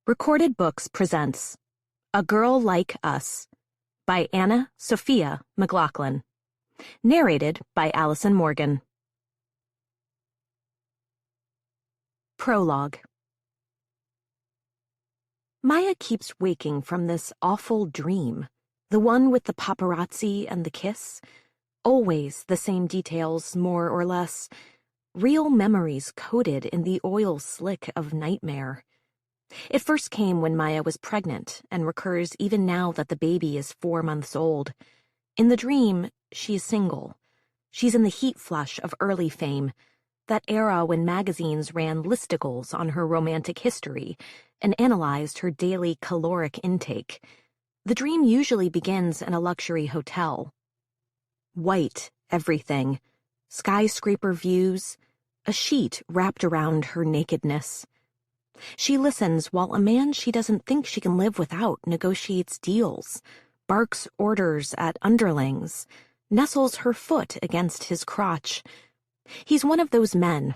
Recorded Books presents A Girl Like Us by Anna Sophia McLoughlin. Narrated by Allison Morgan. Prologue. Maya keeps waking from this awful dream, the one with the paparazzi and the kiss. Always the same details, more or less. Real memories coded in the oil slick of nightmare. It first came when Maya was pregnant and recurs even now that the baby is 4 months old. In the dream, she is single. She's in the heat flush of early fame, that era when magazines ran listicles on her romantic history and analyzed her daily caloric intake. The dream usually begins in a luxury hotel. White everything, skyscraper views, a sheet wrapped around her nakedness. She listens while a man she doesn't think she can live without negotiates deals, barks orders at underlings, nestles her foot against his crotch. He's one of those men.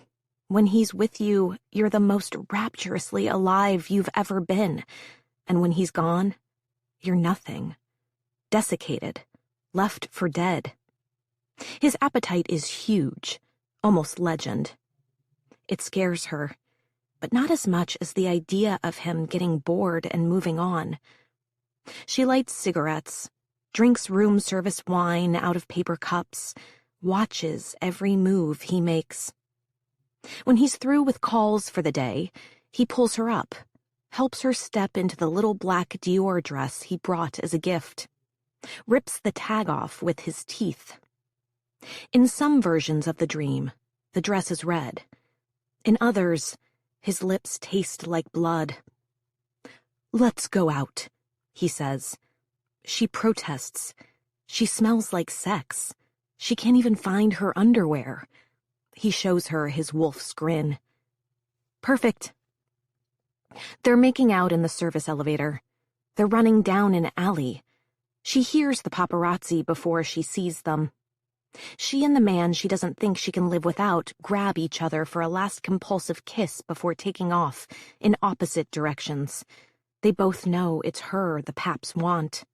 When he's with you, you're the most rapturously alive you've ever been, and when he's gone, you're nothing. Desiccated, left for dead. His appetite is huge, almost legend. It scares her, but not as much as the idea of him getting bored and moving on. She lights cigarettes, drinks room service wine out of paper cups, watches every move he makes. When he's through with calls for the day, he pulls her up, helps her step into the little black Dior dress he brought as a gift, rips the tag off with his teeth. In some versions of the dream, the dress is red. In others, his lips taste like blood. "Let's go out," he says. She protests. She smells like sex. She can't even find her underwear. He shows her his wolf's grin. Perfect. They're making out in the service elevator. They're running down an alley. She hears the paparazzi before she sees them. She and the man she doesn't think she can live without grab each other for a last compulsive kiss before taking off in opposite directions. They both know it's her the paps want.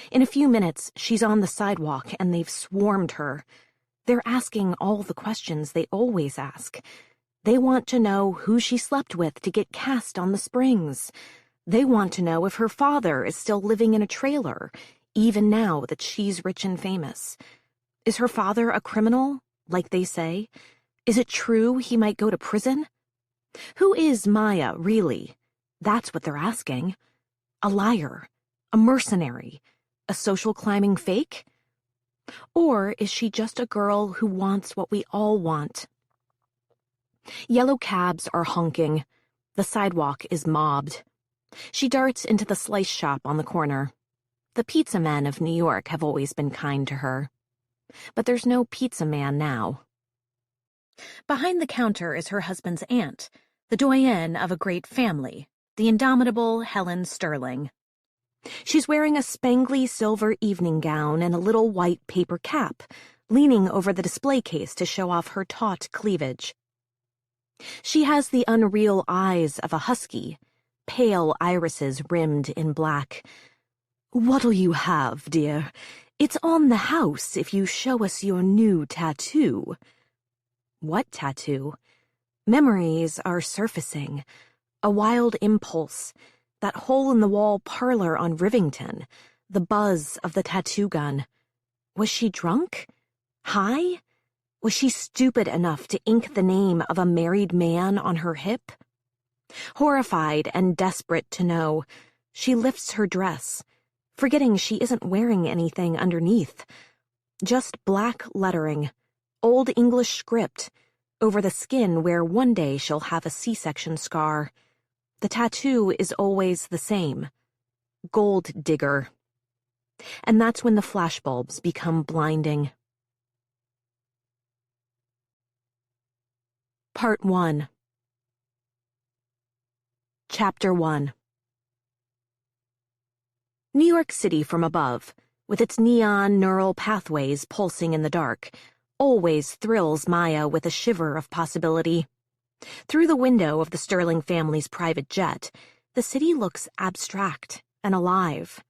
In a few minutes, she's on the sidewalk and they've swarmed her. They're asking all the questions they always ask. They want to know who she slept with to get cast on the springs. They want to know if her father is still living in a trailer, even now that she's rich and famous. Is her father a criminal, like they say? Is it true he might go to prison? Who is Maya, really? That's what they're asking. A liar, a mercenary, a social climbing fake? Or is she just a girl who wants what we all want? Yellow cabs are honking. The sidewalk is mobbed. She darts into the slice shop on the corner. The pizza men of New York have always been kind to her. But there's no pizza man now. Behind the counter is her husband's aunt, the doyenne of a great family, the indomitable Helen Sterling. She's wearing a spangly silver evening gown and a little white paper cap, leaning over the display case to show off her taut cleavage. She has the unreal eyes of a husky, pale irises rimmed in black. "What'll you have, dear? It's on the house if you show us your new tattoo." What tattoo? Memories are surfacing. A wild impulse. That hole-in-the-wall parlor on Rivington. The buzz of the tattoo gun. Was she drunk? High? Was she stupid enough to ink the name of a married man on her hip? Horrified and desperate to know, she lifts her dress, forgetting she isn't wearing anything underneath. Just black lettering, Old English script, over the skin where one day she'll have a C-section scar. The tattoo is always the same. Gold digger. And that's when the flashbulbs become blinding. Part 1. Chapter 1. New York City from above, with its neon neural pathways pulsing in the dark, always thrills Maya with a shiver of possibility. Through the window of the Sterling family's private jet, the city looks abstract and alive.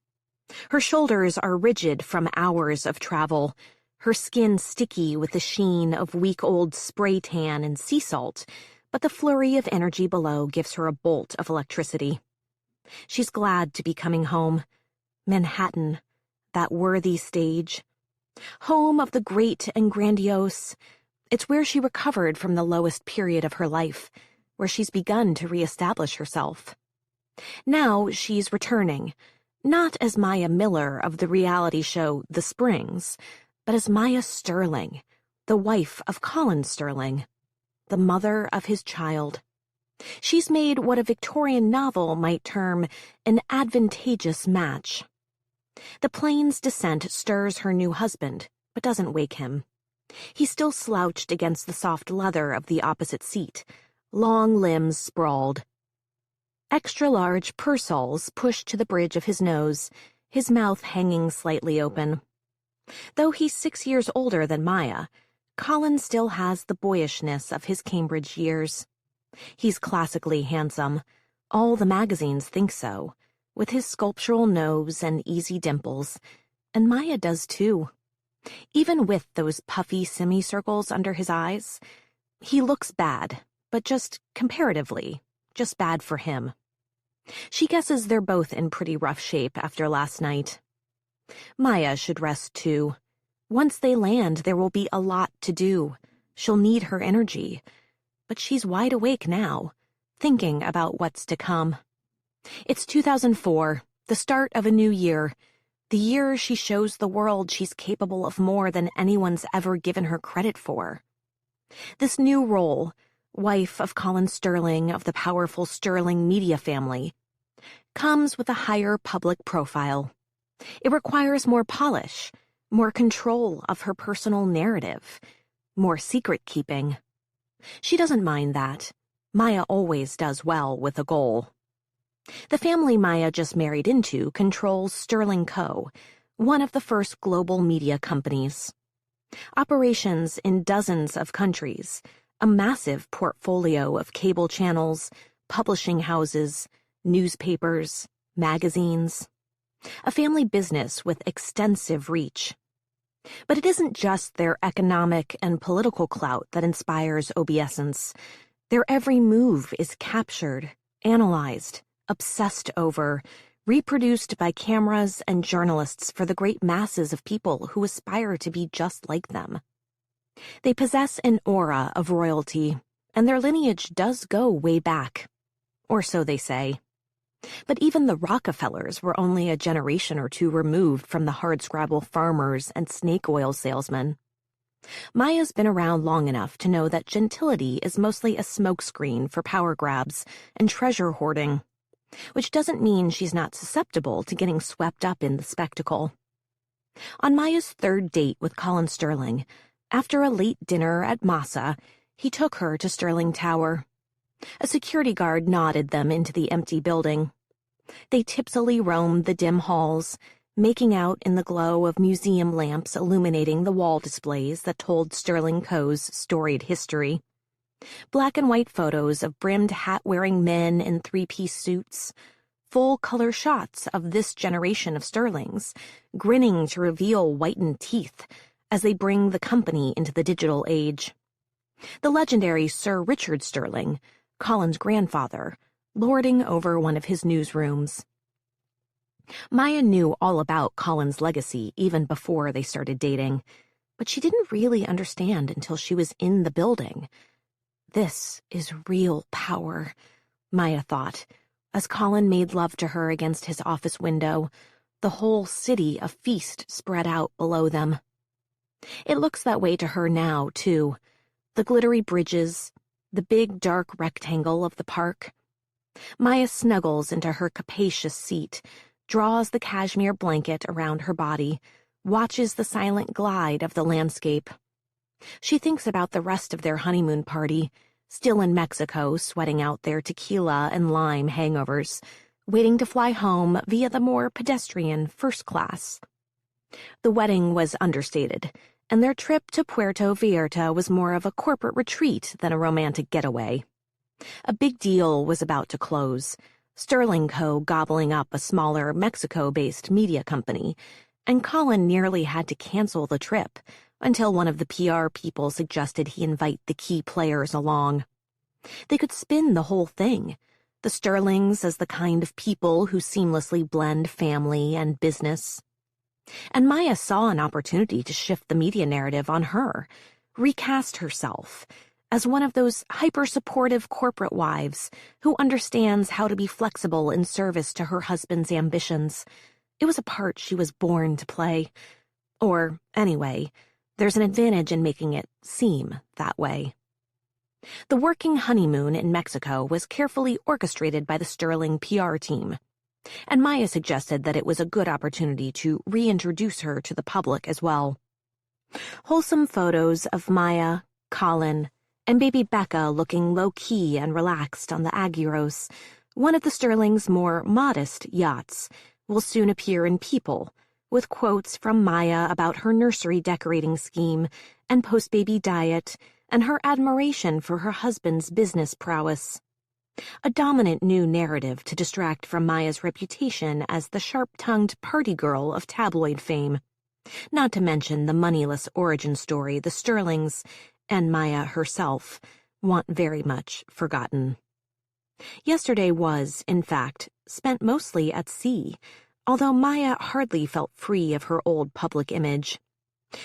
Her shoulders are rigid from hours of travel, her skin sticky with the sheen of week-old spray tan and sea salt, but the flurry of energy below gives her a bolt of electricity. She's glad to be coming home. Manhattan, that worthy stage. Home of the great and grandiose. It's where she recovered from the lowest period of her life, where she's begun to reestablish herself. Now she's returning, not as Maya Miller of the reality show The Springs, but as Maya Sterling, the wife of Colin Sterling, the mother of his child. She's made what a Victorian novel might term an advantageous match. The plane's descent stirs her new husband, but doesn't wake him. He's still slouched against the soft leather of the opposite seat, long limbs sprawled. Extra-large pursoles pushed to the bridge of his nose, his mouth hanging slightly open. Though he's 6 years older than Maya, Colin still has the boyishness of his Cambridge years. He's classically handsome. All the magazines think so, with his sculptural nose and easy dimples, and Maya does too. Even with those puffy semicircles under his eyes, he looks bad, but just comparatively, just bad for him. She guesses they're both in pretty rough shape after last night. Maya should rest too. Once they land, there will be a lot to do. She'll need her energy. But she's wide awake now, thinking about what's to come. It's 2004, the start of a new year, the year she shows the world she's capable of more than anyone's ever given her credit for. This new role, wife of Colin Sterling of the powerful Sterling media family, comes with a higher public profile. It requires more polish, more control of her personal narrative, more secret-keeping. She doesn't mind that. Maya always does well with a goal. The family Maya just married into controls Sterling Co., one of the first global media companies. Operations in dozens of countries, a massive portfolio of cable channels, publishing houses, newspapers, magazines. A family business with extensive reach. But it isn't just their economic and political clout that inspires obeisance. Their every move is captured, analyzed, obsessed over, reproduced by cameras and journalists for the great masses of people who aspire to be just like them. They possess an aura of royalty, and their lineage does go way back. Or so they say. But even the Rockefellers were only a generation or two removed from the hardscrabble farmers and snake oil salesmen. Maya's been around long enough to know that gentility is mostly a smokescreen for power grabs and treasure hoarding, which doesn't mean she's not susceptible to getting swept up in the spectacle. On Maya's third date with Colin Sterling, after a late dinner at Massa, he took her to Sterling Tower. A security guard nodded them into the empty building. They tipsily roamed the dim halls, making out in the glow of museum lamps illuminating the wall displays that told Sterling Co.'s storied history. Black and white photos of brimmed hat-wearing men in three-piece suits, full-color shots of this generation of Sterlings, grinning to reveal whitened teeth as they bring the company into the digital age. The legendary Sir Richard Sterling, Colin's grandfather, lording over one of his newsrooms. Maya knew all about Colin's legacy even before they started dating, but she didn't really understand until she was in the building. This is real power, Maya thought, as Colin made love to her against his office window, the whole city a feast spread out below them. It looks that way to her now, too. The glittery bridges, the big dark rectangle of the park. Maya snuggles into her capacious seat, draws the cashmere blanket around her body, watches the silent glide of the landscape. She thinks about the rest of their honeymoon party, still in Mexico, sweating out their tequila and lime hangovers, waiting to fly home via the more pedestrian first class. The wedding was understated, and their trip to Puerto Vallarta was more of a corporate retreat than a romantic getaway. A big deal was about to close, Sterling Co. gobbling up a smaller Mexico-based media company, and Colin nearly had to cancel the trip until one of the PR people suggested he invite the key players along. They could spin the whole thing, the Sterlings as the kind of people who seamlessly blend family and business. And Maya saw an opportunity to shift the media narrative on her, recast herself as one of those hyper-supportive corporate wives who understands how to be flexible in service to her husband's ambitions. It was a part she was born to play. Or, anyway, there's an advantage in making it seem that way. The working honeymoon in Mexico was carefully orchestrated by the Sterling PR team, and Maya suggested that it was a good opportunity to reintroduce her to the public as well. Wholesome photos of Maya, Colin, and baby Becca looking low-key and relaxed on the Aguiros, one of the Sterling's more modest yachts, will soon appear in People, with quotes from Maya about her nursery decorating scheme and post-baby diet and her admiration for her husband's business prowess. A dominant new narrative to distract from Maya's reputation as the sharp-tongued party girl of tabloid fame, not to mention the moneyless origin story the Sterlings, and Maya herself, want very much forgotten. Yesterday was, in fact, spent mostly at sea, although Maya hardly felt free of her old public image.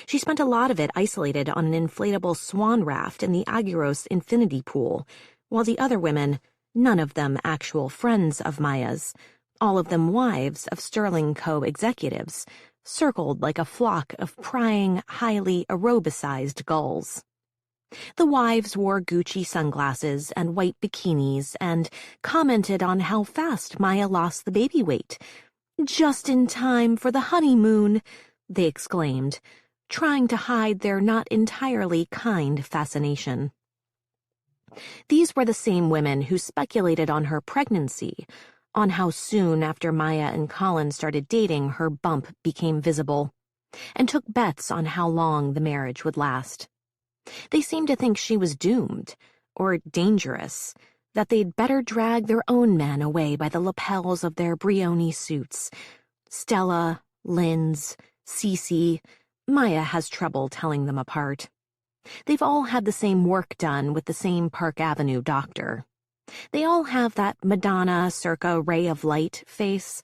She spent a lot of it isolated on an inflatable swan raft in the Aguiros infinity pool, while the other women, none of them actual friends of Maya's, all of them wives of Sterling Co. executives, circled like a flock of prying, highly aerobicized gulls. The wives wore Gucci sunglasses and white bikinis and commented on how fast Maya lost the baby weight. "Just in time for the honeymoon," they exclaimed, trying to hide their not entirely kind fascination. These were the same women who speculated on her pregnancy, on how soon after Maya and Colin started dating her bump became visible, and took bets on how long the marriage would last. They seemed to think she was doomed, or dangerous, that they'd better drag their own men away by the lapels of their Brioni suits. Stella, Linz, Cece, Maya has trouble telling them apart. They've all had the same work done with the same Park Avenue doctor. They all have that Madonna circa ray of light face,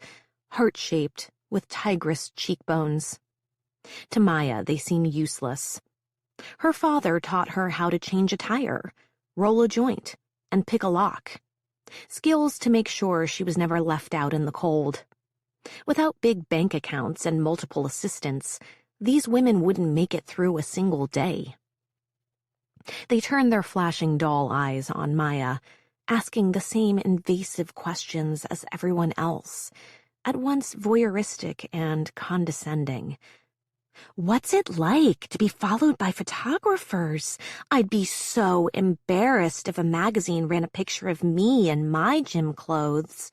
heart-shaped, with tigress cheekbones. To Maya, they seem useless. Her father taught her how to change a tire, roll a joint, and pick a lock. Skills to make sure she was never left out in the cold. Without big bank accounts and multiple assistants, these women wouldn't make it through a single day. They turned their flashing doll eyes on Maya, asking the same invasive questions as everyone else, at once voyeuristic and condescending. "What's it like to be followed by photographers? I'd be so embarrassed if a magazine ran a picture of me in my gym clothes.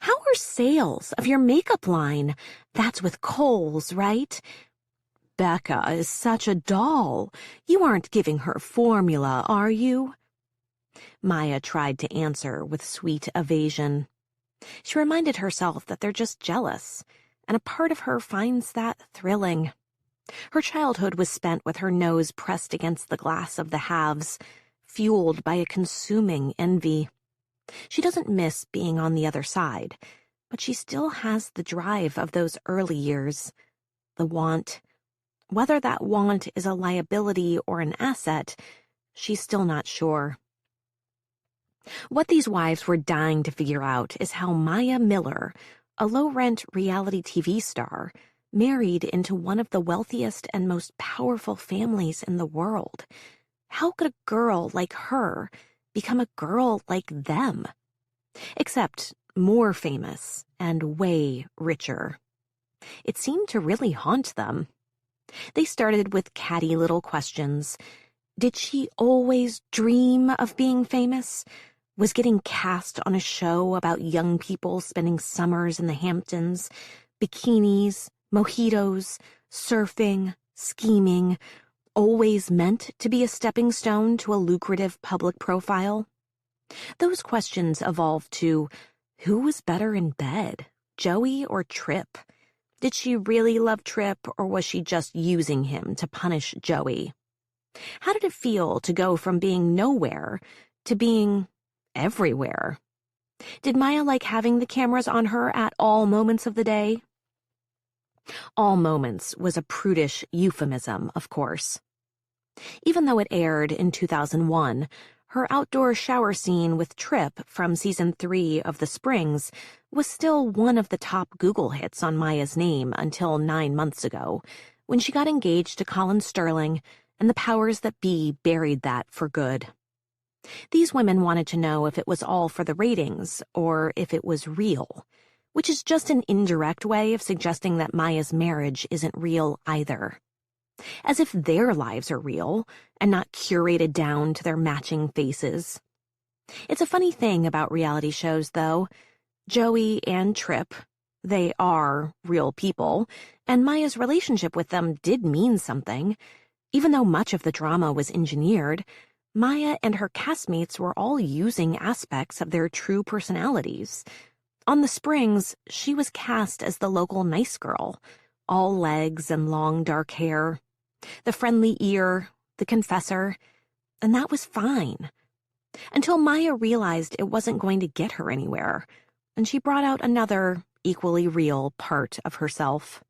How are sales of your makeup line? That's with Kohl's, right? Becca is such a doll. You aren't giving her formula, are you?" Maya tried to answer with sweet evasion. She reminded herself that they're just jealous, and a part of her finds that thrilling. Her childhood was spent with her nose pressed against the glass of the halves, fueled by a consuming envy. She doesn't miss being on the other side, but she still has the drive of those early years, the want. Whether that want is a liability or an asset, she's still not sure. What these wives were dying to figure out is how Maya Miller, a low-rent reality TV star, married into one of the wealthiest and most powerful families in the world. How could a girl like her become a girl like them? Except more famous and way richer. It seemed to really haunt them. They started with catty little questions. Did she always dream of being famous? Was getting cast on a show about young people spending summers in the Hamptons, bikinis, mojitos, surfing, scheming, always meant to be a stepping stone to a lucrative public profile? Those questions evolved to, Who was better in bed, Joey or Tripp? Did she really love Tripp, or was she just using him to punish Joey? How did it feel to go from being nowhere to being everywhere? Did Maya like having the cameras on her at all moments of the day? All moments was a prudish euphemism, of course. Even though it aired in 2001, her outdoor shower scene with Tripp from season 3 of The Springs was still one of the top Google hits on Maya's name until 9 months ago, when she got engaged to Colin Sterling and the powers that be buried that for good. These women wanted to know if it was all for the ratings or if it was real, which is just an indirect way of suggesting that Maya's marriage isn't real either. As if their lives are real and not curated down to their matching faces. It's a funny thing about reality shows, though. Joey and Tripp, they are real people, and Maya's relationship with them did mean something. Even though much of the drama was engineered, Maya and her castmates were all using aspects of their true personalities. On The Springs, she was cast as the local nice girl, all legs and long dark hair. The friendly ear, the confessor, and that was fine. Until Maya realized it wasn't going to get her anywhere, and she brought out another, equally real part of herself.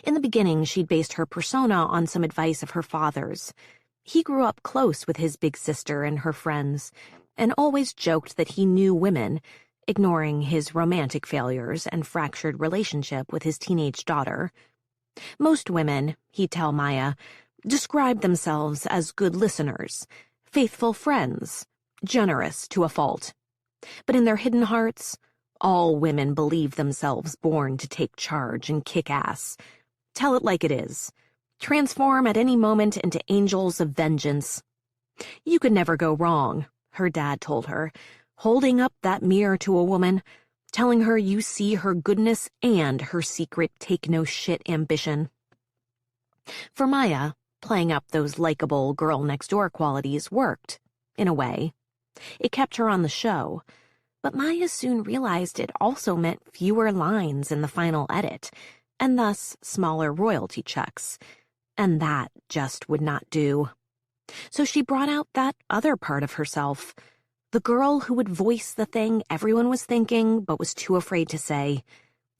In the beginning, she'd based her persona on some advice of her father's. He grew up close with his big sister and her friends, and always joked that he knew women, ignoring his romantic failures and fractured relationship with his teenage daughter. Most women, he'd tell Maya, describe themselves as good listeners, faithful friends, generous to a fault. But in their hidden hearts, all women believe themselves born to take charge and kick ass. Tell it like it is. Transform at any moment into angels of vengeance. You could never go wrong, her dad told her, holding up that mirror to a woman, telling her you see her goodness and her secret take-no-shit ambition. For Maya, playing up those likable girl-next-door qualities worked, in a way. It kept her on the show, but Maya soon realized it also meant fewer lines in the final edit, and thus smaller royalty checks, and that just would not do. So she brought out that other part of herself, the girl who would voice the thing everyone was thinking but was too afraid to say,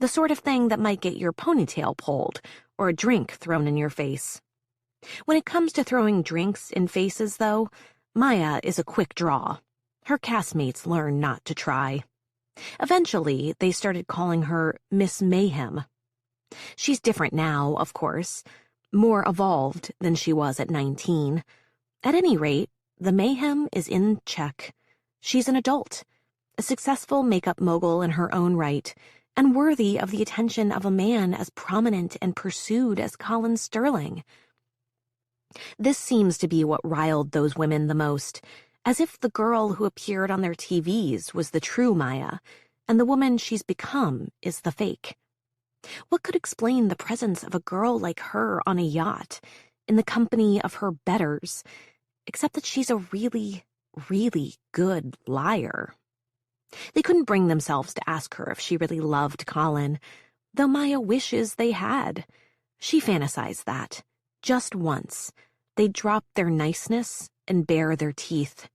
the sort of thing that might get your ponytail pulled or a drink thrown in your face. When it comes to throwing drinks in faces, though, Maya is a quick draw. Her castmates learn not to try. Eventually, they started calling her Miss Mayhem. She's different now, of course, more evolved than she was at 19. At any rate, the mayhem is in check. She's an adult, a successful makeup mogul in her own right, and worthy of the attention of a man as prominent and pursued as Colin Sterling. This seems to be what riled those women the most, as if the girl who appeared on their TVs was the true Maya, and the woman she's become is the fake. What could explain the presence of a girl like her on a yacht, in the company of her betters, except that she's a really, really good liar? They couldn't bring themselves to ask her if she really loved Colin, though Maya wishes they had. She fantasized that, just once, they'd drop their niceness and bare their teeth.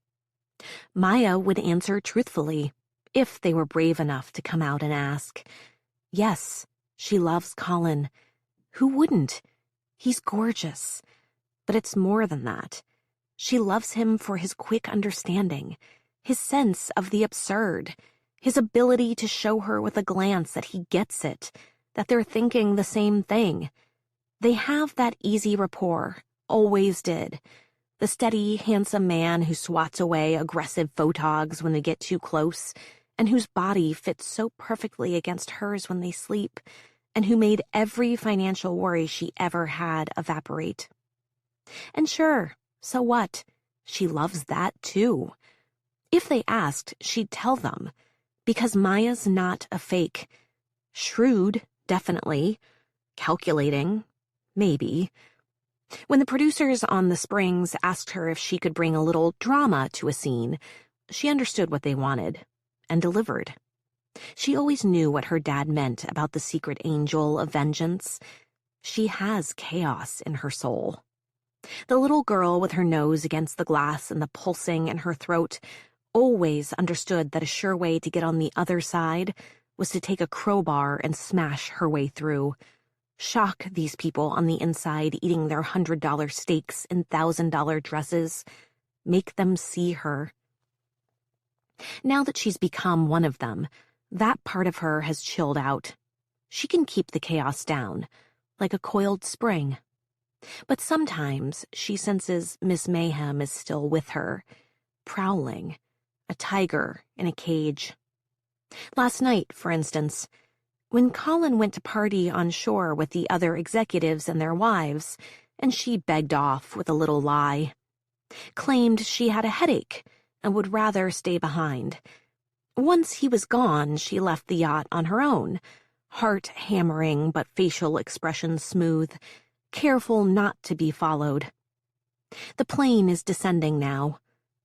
Maya would answer truthfully, if they were brave enough to come out and ask. Yes, she loves Colin. Who wouldn't? He's gorgeous. But it's more than that. She loves him for his quick understanding, his sense of the absurd, his ability to show her with a glance that he gets it, that they're thinking the same thing. They have that easy rapport, always did. The steady, handsome man who swats away aggressive photogs when they get too close, and whose body fits so perfectly against hers when they sleep, and who made every financial worry she ever had evaporate. And sure, so what? She loves that too. If they asked, she'd tell them, because Maya's not a fake. Shrewd, definitely. Calculating, maybe. When the producers on The Springs asked her if she could bring a little drama to a scene, she understood what they wanted. and delivered. She always knew what her dad meant about the secret angel of vengeance. She has chaos in her soul. The little girl with her nose against the glass and the pulsing in her throat always understood that a sure way to get on the other side was to take a crowbar and smash her way through. Shock these people on the inside eating their $100 steaks in $1,000 dresses. Make them see her. Now that she's become one of them, that part of her has chilled out. She can keep the chaos down, like a coiled spring. But sometimes she senses Miss Mayhem is still with her, prowling, a tiger in a cage. Last night, for instance, when Colin went to party on shore with the other executives and their wives, and she begged off with a little lie, claimed she had a headache and would rather stay behind. Once he was gone, she left the yacht on her own, heart hammering but facial expression smooth, careful not to be followed. The plane is descending now.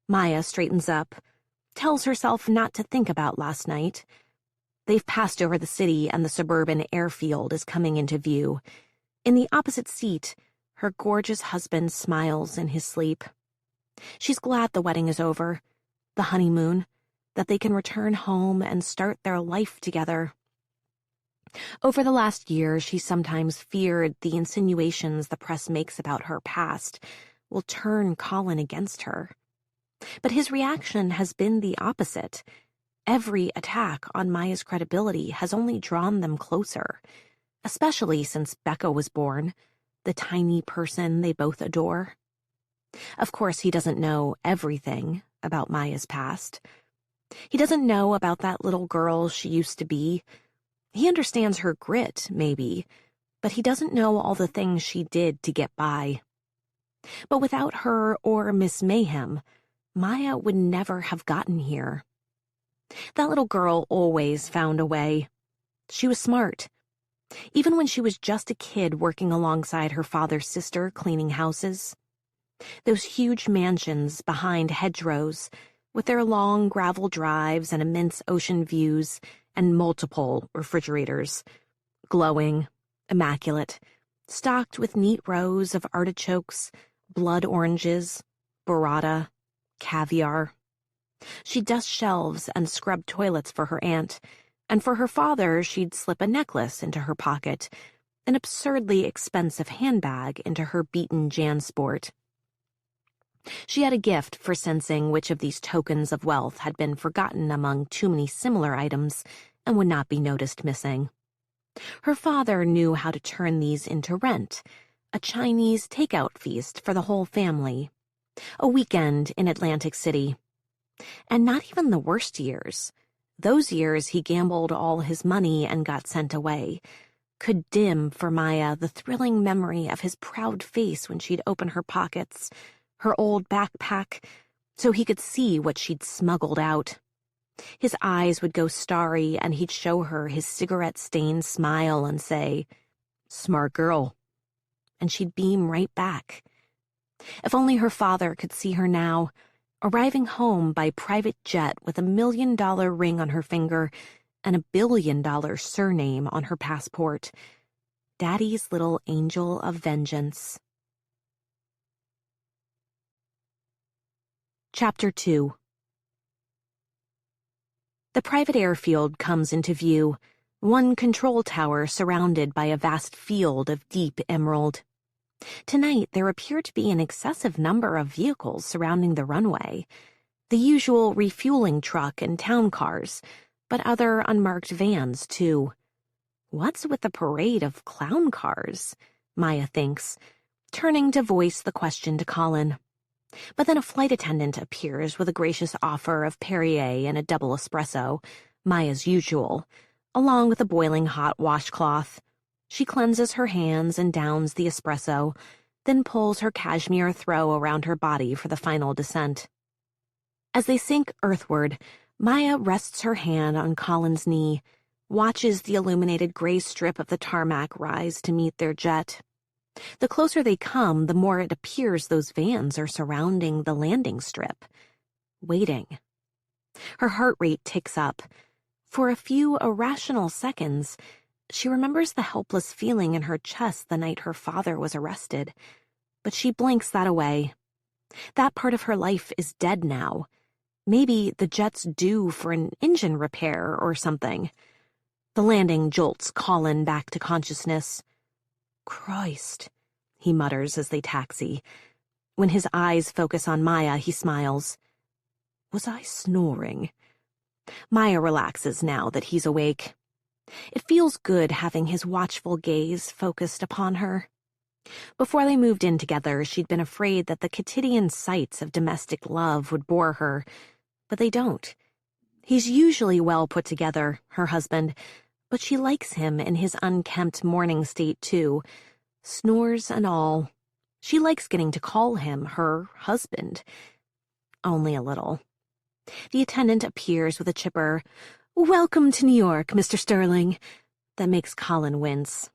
Maya straightens up, tells herself not to think about last night. They've passed over the city and the suburban airfield is coming into view. In the opposite seat, her gorgeous husband smiles in his sleep. She's glad the wedding is over, the honeymoon, that they can return home and start their life together. Over the last year, she sometimes feared the insinuations the press makes about her past will turn Colin against her. But his reaction has been the opposite. Every attack on Maya's credibility has only drawn them closer, especially since Becca was born, the tiny person they both adore. Of course, he doesn't know everything about Maya's past. He doesn't know about that little girl she used to be. He understands her grit, maybe, but he doesn't know all the things she did to get by. But without her or Miss Mayhem, Maya would never have gotten here. That little girl always found a way. She was smart. Even when she was just a kid working alongside her father's sister cleaning houses. Those huge mansions behind hedgerows, with their long gravel drives and immense ocean views and multiple refrigerators, glowing, immaculate, stocked with neat rows of artichokes, blood oranges, burrata, caviar. She'd dust shelves and scrub toilets for her aunt, and for her father she'd slip a necklace into her pocket, an absurdly expensive handbag into her beaten JanSport. She had a gift for sensing which of these tokens of wealth had been forgotten among too many similar items and would not be noticed missing. Her father knew how to turn these into rent, a Chinese takeout feast for the whole family, a weekend in Atlantic City. And not even the worst years, those years he gambled all his money and got sent away, could dim for Maya the thrilling memory of his proud face when she'd open her pockets, her old backpack, so he could see what she'd smuggled out. His eyes would go starry, and he'd show her his cigarette-stained smile and say, "Smart girl." And she'd beam right back. If only her father could see her now, arriving home by private jet with $1 million ring on her finger and $1 billion surname on her passport. Daddy's little angel of vengeance. Chapter 2. The private airfield comes into view, one control tower surrounded by a vast field of deep emerald. Tonight, there appear to be an excessive number of vehicles surrounding the runway, the usual refueling truck and town cars, but other unmarked vans, too. What's with the parade of clown cars? Maya thinks, turning to voice the question to Colin. But then a flight attendant appears with a gracious offer of Perrier and a double espresso, Maya's usual, along with a boiling hot washcloth. She cleanses her hands and downs the espresso, then pulls her cashmere throw around her body for the final descent. As they sink earthward, Maya rests her hand on Colin's knee, watches the illuminated gray strip of the tarmac rise to meet their jet. The closer they come, the more it appears those vans are surrounding the landing strip, waiting. Her heart rate ticks up. For a few irrational seconds, she remembers the helpless feeling in her chest the night her father was arrested. But she blinks that away. That part of her life is dead now. Maybe the jet's due for an engine repair or something. The landing jolts Colin back to consciousness. Christ, he mutters as they taxi. When his eyes focus on Maya, he smiles. Was I snoring? Maya relaxes now that he's awake. It feels good having his watchful gaze focused upon her. Before they moved in together, she'd been afraid that the quotidian sights of domestic love would bore her, but they don't. He's usually well put together, her husband, but she likes him in his unkempt morning state too, snores and all. She likes getting to call him her husband. Only a little. The attendant appears with a chipper, "Welcome to New York, Mr. Sterling," that makes Colin wince.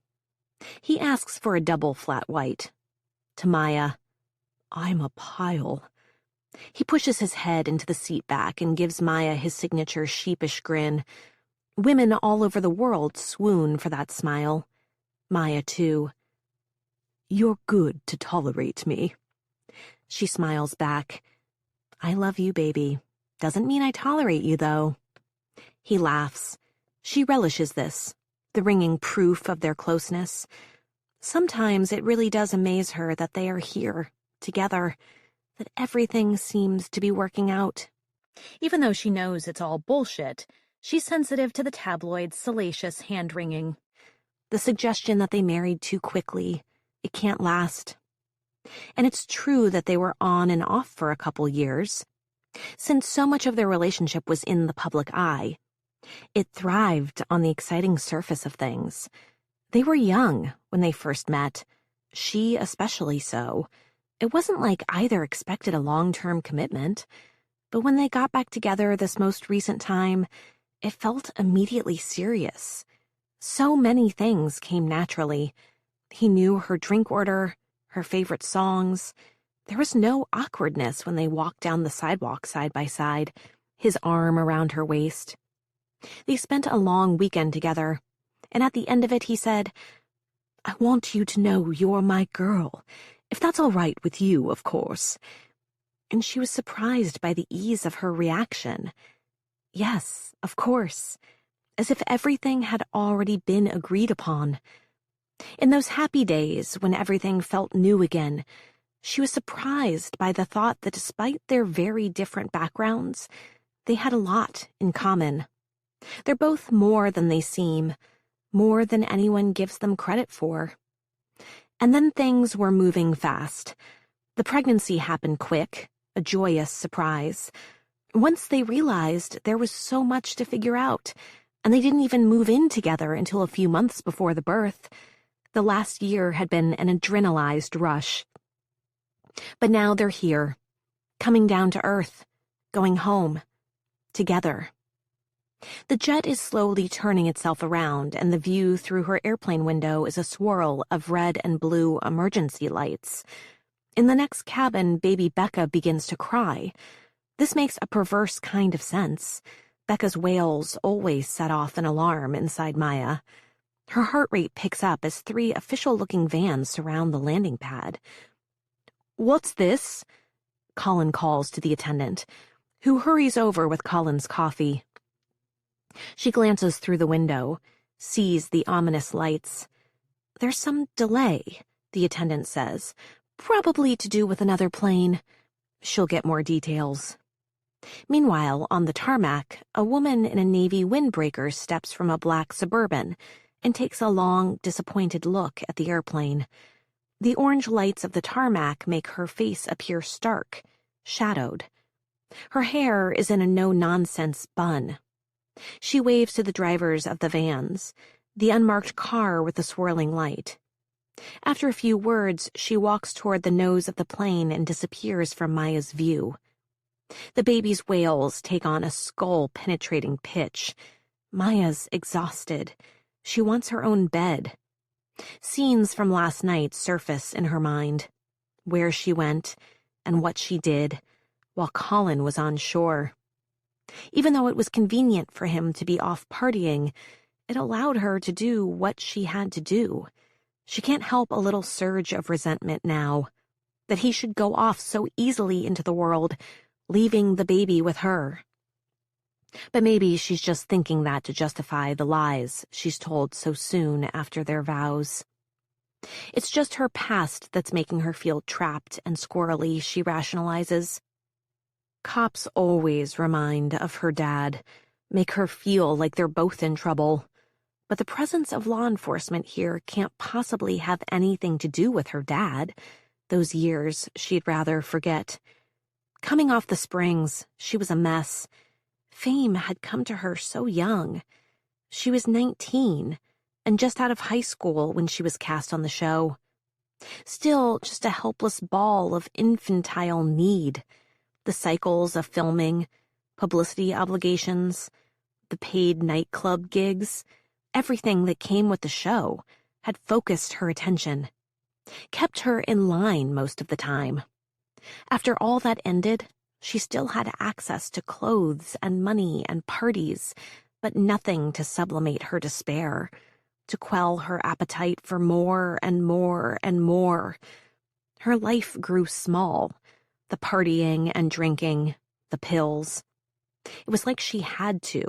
He asks for a double flat white. To Maya, "I'm a pile." He pushes his head into the seat back and gives Maya his signature sheepish grin. Women all over the world swoon for that smile. Maya, too. "You're good to tolerate me." She smiles back. "I love you, baby. Doesn't mean I tolerate you, though." He laughs. She relishes this, the ringing proof of their closeness. Sometimes it really does amaze her that they are here, together, that everything seems to be working out. Even though she knows it's all bullshit, she's sensitive to the tabloid's salacious hand-wringing. The suggestion that they married too quickly, it can't last. And it's true that they were on and off for a couple years. Since so much of their relationship was in the public eye, it thrived on the exciting surface of things. They were young when they first met, she especially so. It wasn't like either expected a long-term commitment, but when they got back together this most recent time, it felt immediately serious. So many things came naturally. He knew her drink order, her favorite songs. There was no awkwardness when they walked down the sidewalk side by side, his arm around her waist. They spent a long weekend together, and at the end of it he said, "I want you to know you're my girl, if that's all right with you, of course." And she was surprised by the ease of her reaction. Yes, of course, as if everything had already been agreed upon. In those happy days when everything felt new again, she was surprised by the thought that despite their very different backgrounds, they had a lot in common. They're both more than they seem, more than anyone gives them credit for. And then things were moving fast. The pregnancy happened quick, a joyous surprise. Once they realized there was so much to figure out, and they didn't even move in together until a few months before the birth. The last year had been an adrenalized rush. But now they're here, coming down to earth, going home, together. The jet is slowly turning itself around, and the view through her airplane window is a swirl of red and blue emergency lights. In the next cabin, baby Becca begins to cry. This makes a perverse kind of sense. Becca's wails always set off an alarm inside Maya. Her heart rate picks up as 3 official-looking vans surround the landing pad. "What's this?" Colin calls to the attendant, who hurries over with Colin's coffee. She glances through the window, sees the ominous lights. "There's some delay," the attendant says, "probably to do with another plane." She'll get more details. Meanwhile, on the tarmac, a woman in a navy windbreaker steps from a black Suburban and takes a long, disappointed look at the airplane. The orange lights of the tarmac make her face appear stark, shadowed. Her hair is in a no-nonsense bun. She waves to the drivers of the vans, the unmarked car with the swirling light. After a few words, she walks toward the nose of the plane and disappears from Maya's view. The baby's wails take on a skull-penetrating pitch. Maya's exhausted. She wants her own bed. Scenes from last night surface in her mind, where she went and what she did while Colin was on shore. Even though it was convenient for him to be off partying, it allowed her to do what she had to do. She can't help a little surge of resentment now, that he should go off so easily into the world, leaving the baby with her. But maybe she's just thinking that to justify the lies she's told so soon after their vows. It's just her past that's making her feel trapped and squirrely, she rationalizes. Cops always remind of her dad, make her feel like they're both in trouble. But the presence of law enforcement here can't possibly have anything to do with her dad, those years she'd rather forget. Coming off the Springs, she was a mess. Fame had come to her so young. She was 19, and just out of high school when she was cast on the show. Still just a helpless ball of infantile need. The cycles of filming, publicity obligations, the paid nightclub gigs, everything that came with the show had focused her attention, kept her in line most of the time. After all that ended, she still had access to clothes and money and parties, but nothing to sublimate her despair, to quell her appetite for more and more and more. Her life grew small, the partying and drinking, the pills. It was like she had to,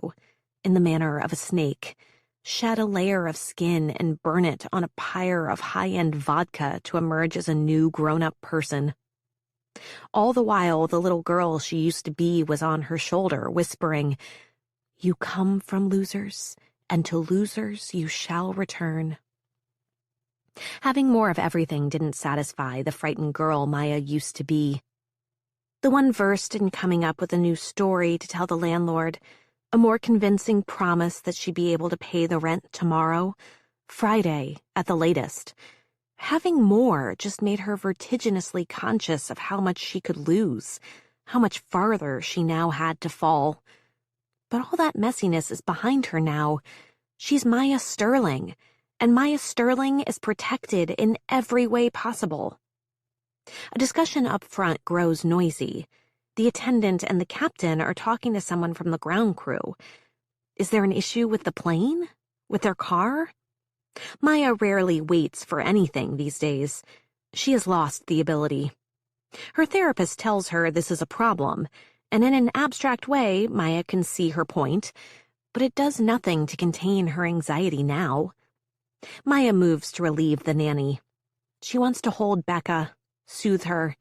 in the manner of a snake, shed a layer of skin and burn it on a pyre of high-end vodka to emerge as a new grown-up person. All the while, the little girl she used to be was on her shoulder, whispering, "You come from losers, and to losers you shall return." Having more of everything didn't satisfy the frightened girl Maya used to be. The one versed in coming up with a new story to tell the landlord, a more convincing promise that she'd be able to pay the rent tomorrow, Friday at the latest. Having more just made her vertiginously conscious of how much she could lose, how much farther she now had to fall. But all that messiness is behind her now. She's Maya Sterling, and Maya Sterling is protected in every way possible. A discussion up front grows noisy. The attendant and the captain are talking to someone from the ground crew. Is there an issue with the plane? With their car? Maya rarely waits for anything these days. She has lost the ability. Her therapist tells her this is a problem, and in an abstract way, Maya can see her point, but it does nothing to contain her anxiety now. Maya moves to relieve the nanny. She wants to hold Becca, soothe her.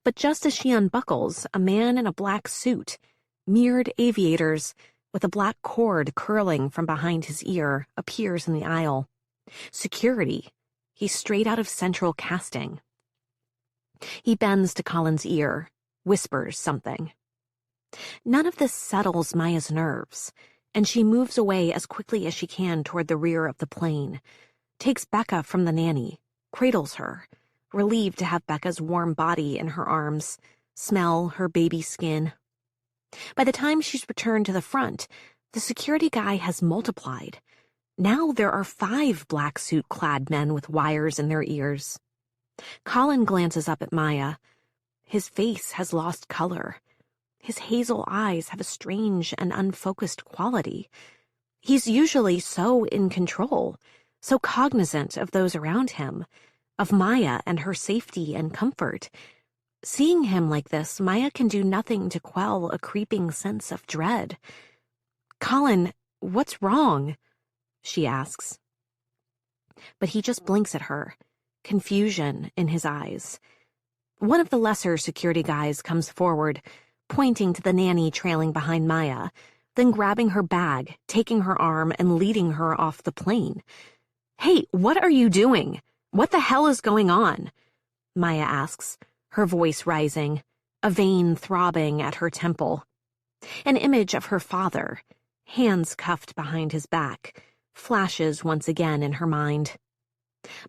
But just as she unbuckles, a man in a black suit, mirrored aviators, with a black cord curling from behind his ear, appears in the aisle. Security. He's straight out of central casting. He bends to Colin's ear, whispers something. None of this settles Maya's nerves, and she moves away as quickly as she can toward the rear of the plane, takes Becca from the nanny, cradles her, relieved to have Becca's warm body in her arms, smell her baby skin. By the time she's returned to the front, the security guy has multiplied. Now there are 5 black suit-clad men with wires in their ears. Colin glances up at Maya. His face has lost color. His hazel eyes have a strange and unfocused quality. He's usually so in control, so cognizant of those around him, of Maya and her safety and comfort. Seeing him like this, Maya can do nothing to quell a creeping sense of dread. "Colin, what's wrong?" she asks. But he just blinks at her, confusion in his eyes. One of the lesser security guys comes forward, pointing to the nanny trailing behind Maya, then grabbing her bag, taking her arm, and leading her off the plane. "Hey, what are you doing? What the hell is going on?" Maya asks, her voice rising, a vein throbbing at her temple. An image of her father, hands cuffed behind his back, flashes once again in her mind.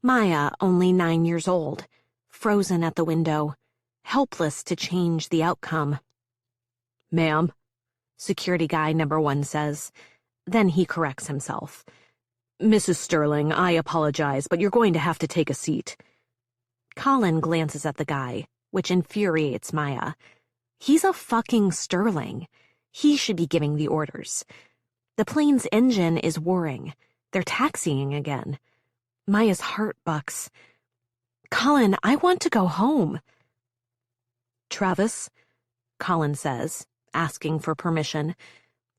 Maya, only 9 years old, frozen at the window, helpless to change the outcome. "Ma'am," security guy number 1 says. Then he corrects himself. "Mrs. Sterling, I apologize, but you're going to have to take a seat." Colin glances at the guy, which infuriates Maya. He's a fucking Sterling. He should be giving the orders. The plane's engine is whirring. They're taxiing again. Maya's heart bucks. Colin, I want to go home. Travis, Colin says, asking for permission.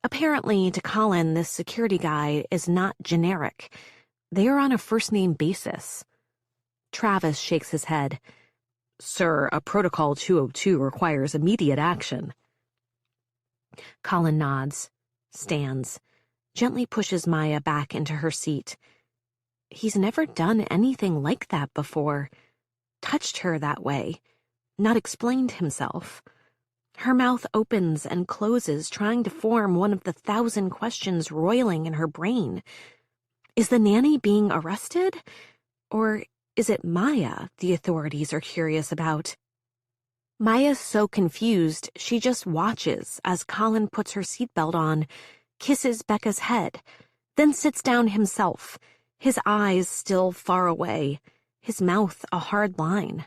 Apparently, to Colin, this security guy is not generic. They are on a first-name basis. Travis shakes his head. Sir, a Protocol 202 requires immediate action. Colin nods, stands, gently pushes Maya back into her seat. He's never done anything like that before, touched her that way, not explained himself. Her mouth opens and closes, trying to form one of the 1,000 questions roiling in her brain. Is the nanny being arrested? Or is it Maya the authorities are curious about? Maya's so confused, she just watches as Colin puts her seatbelt on, kisses Becca's head, then sits down himself, his eyes still far away, his mouth a hard line.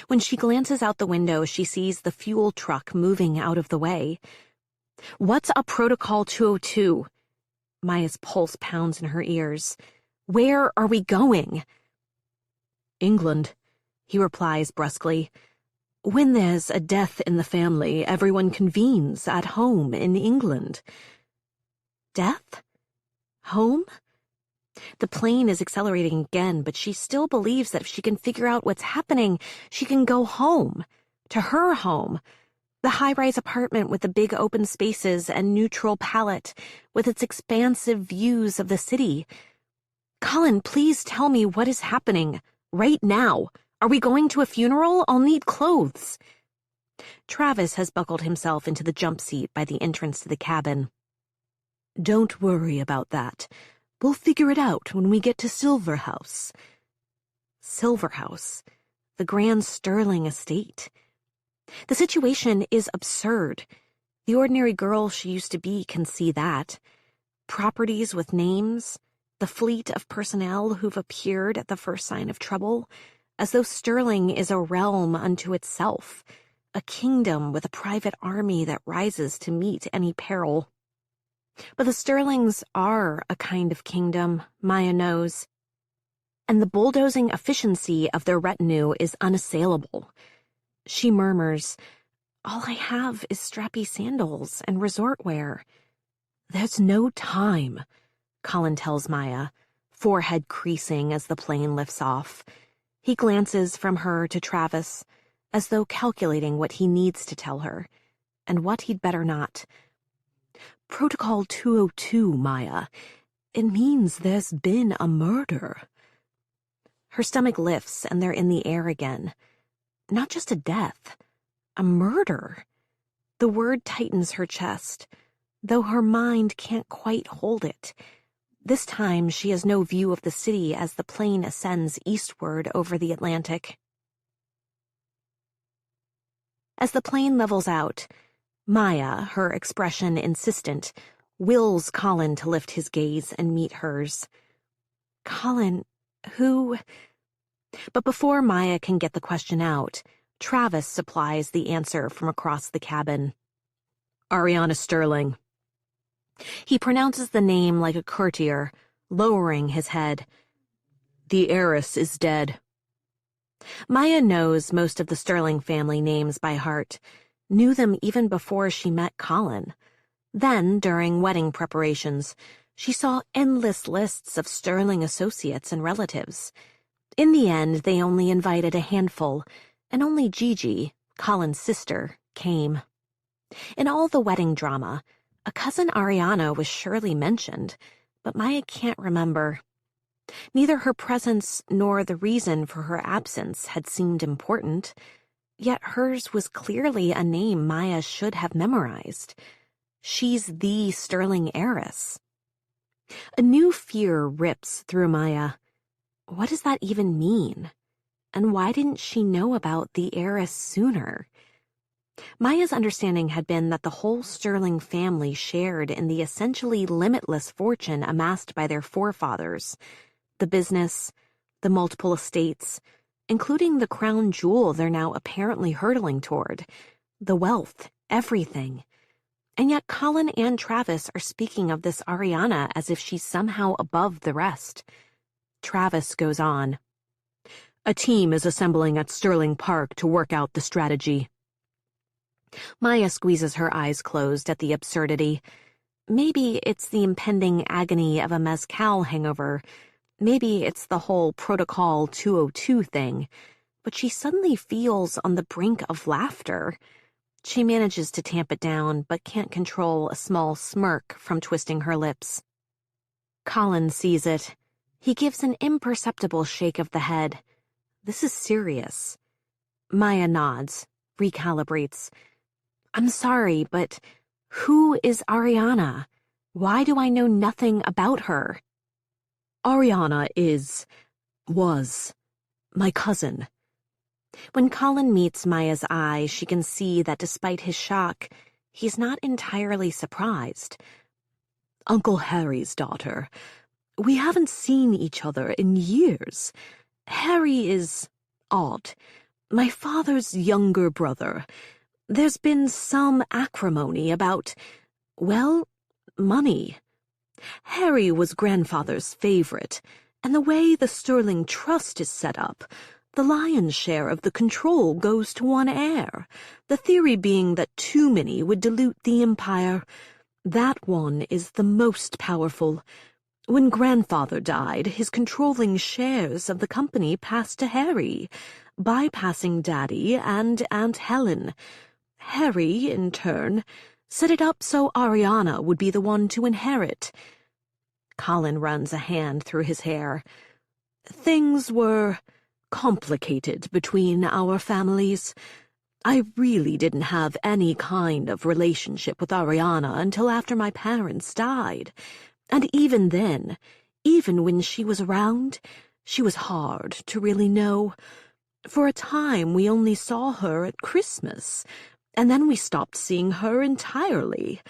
When she glances out the window, she sees the fuel truck moving out of the way. What's a Protocol 202? Maya's pulse pounds in her ears. Where are we going? England, he replies brusquely. When there's a death in the family, everyone convenes at home in England. Death? Home? The plane is accelerating again, but she still believes that if she can figure out what's happening, she can go home, to her home, the high-rise apartment with the big open spaces and neutral palette, with its expansive views of the city. Colin, please tell me what is happening, right now. Are we going to a funeral? I'll need clothes. Travis has buckled himself into the jump seat by the entrance to the cabin. Don't worry about that. We'll figure it out when we get to Silverhouse. Silverhouse, the grand Sterling estate. The situation is absurd. The ordinary girl she used to be can see that. Properties with names, the fleet of personnel who've appeared at the first sign of trouble, as though Sterling is a realm unto itself, a kingdom with a private army that rises to meet any peril. But the Sterlings are a kind of kingdom, Maya knows. And the bulldozing efficiency of their retinue is unassailable. She murmurs, all I have is strappy sandals and resort wear. There's no time, Colin tells Maya, forehead creasing as the plane lifts off. He glances from her to Travis, as though calculating what he needs to tell her, and what he'd better not. Protocol 202, Maya. It means there's been a murder. Her stomach lifts and they're in the air again. Not just a death, a murder. The word tightens her chest, though her mind can't quite hold it. This time she has no view of the city as the plane ascends eastward over the Atlantic. As the plane levels out, Maya, her expression insistent, wills Colin to lift his gaze and meet hers. Colin, who... But before Maya can get the question out, Travis supplies the answer from across the cabin. Ariana Sterling. He pronounces the name like a courtier, lowering his head. The heiress is dead. Maya knows most of the Sterling family names by heart, knew them even before she met Colin. Then, during wedding preparations, she saw endless lists of Sterling associates and relatives. In the end, they only invited a handful, and only Gigi, Colin's sister, came. In all the wedding drama, a cousin Ariana was surely mentioned, but Maya can't remember. Neither her presence nor the reason for her absence had seemed important. Yet hers was clearly a name Maya should have memorized. She's the Sterling heiress. A new fear rips through Maya. What does that even mean? And why didn't she know about the heiress sooner? Maya's understanding had been that the whole Sterling family shared in the essentially limitless fortune amassed by their forefathers. The business, the multiple estates, including the crown jewel they're now apparently hurtling toward. The wealth, everything. And yet Colin and Travis are speaking of this Ariana as if she's somehow above the rest. Travis goes on. A team is assembling at Sterling Park to work out the strategy. Maya squeezes her eyes closed at the absurdity. Maybe it's the impending agony of a mezcal hangover. Maybe it's the whole Protocol 202 thing. But she suddenly feels on the brink of laughter. She manages to tamp it down, but can't control a small smirk from twisting her lips. Colin sees it. He gives an imperceptible shake of the head. This is serious. Maya nods, recalibrates. I'm sorry, but who is Ariana? Why do I know nothing about her? Ariana was my cousin. When Colin meets Maya's eye, she can see that despite his shock, he's not entirely surprised. Uncle Harry's daughter. We haven't seen each other in years. Harry is odd. My father's younger brother. There's been some acrimony about, well, money. Harry was grandfather's favorite, and the way the Sterling Trust is set up, the lion's share of the control goes to one heir, the theory being that too many would dilute the empire. That one is the most powerful. When grandfather died, his controlling shares of the company passed to Harry, bypassing Daddy and Aunt Helen. Harry, in turn, set it up so Ariana would be the one to inherit. Colin runs a hand through his hair. Things were complicated between our families. I really didn't have any kind of relationship with Ariana until after my parents died. And even then, even when she was around, she was hard to really know. For a time, we only saw her at Christmas, and then we stopped seeing her entirely.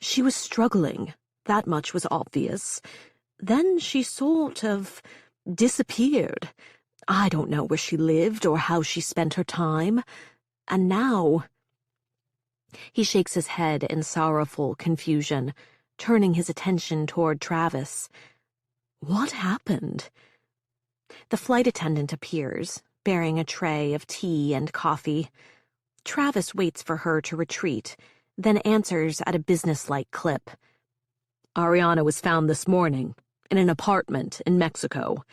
She was struggling, that much was obvious. Then she sort of disappeared. I don't know where she lived or how she spent her time. And now... He shakes his head in sorrowful confusion, turning his attention toward Travis. What happened? The flight attendant appears, bearing a tray of tea and coffee. Travis waits for her to retreat, then answers at a businesslike clip. Ariana was found this morning, in an apartment in Mexico.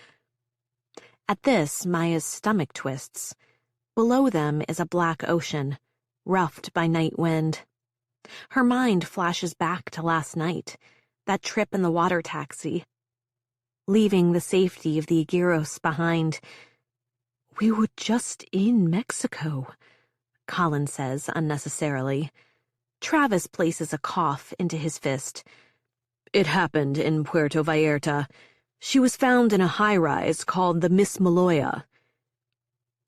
At this, Maya's stomach twists. Below them is a black ocean, roughed by night wind. Her mind flashes back to last night, that trip in the water taxi. Leaving the safety of the Aguiros behind. We were just in Mexico, Colin says unnecessarily. Travis places a cough into his fist. It happened in Puerto Vallarta. She was found in a high-rise called the Miss Maloya.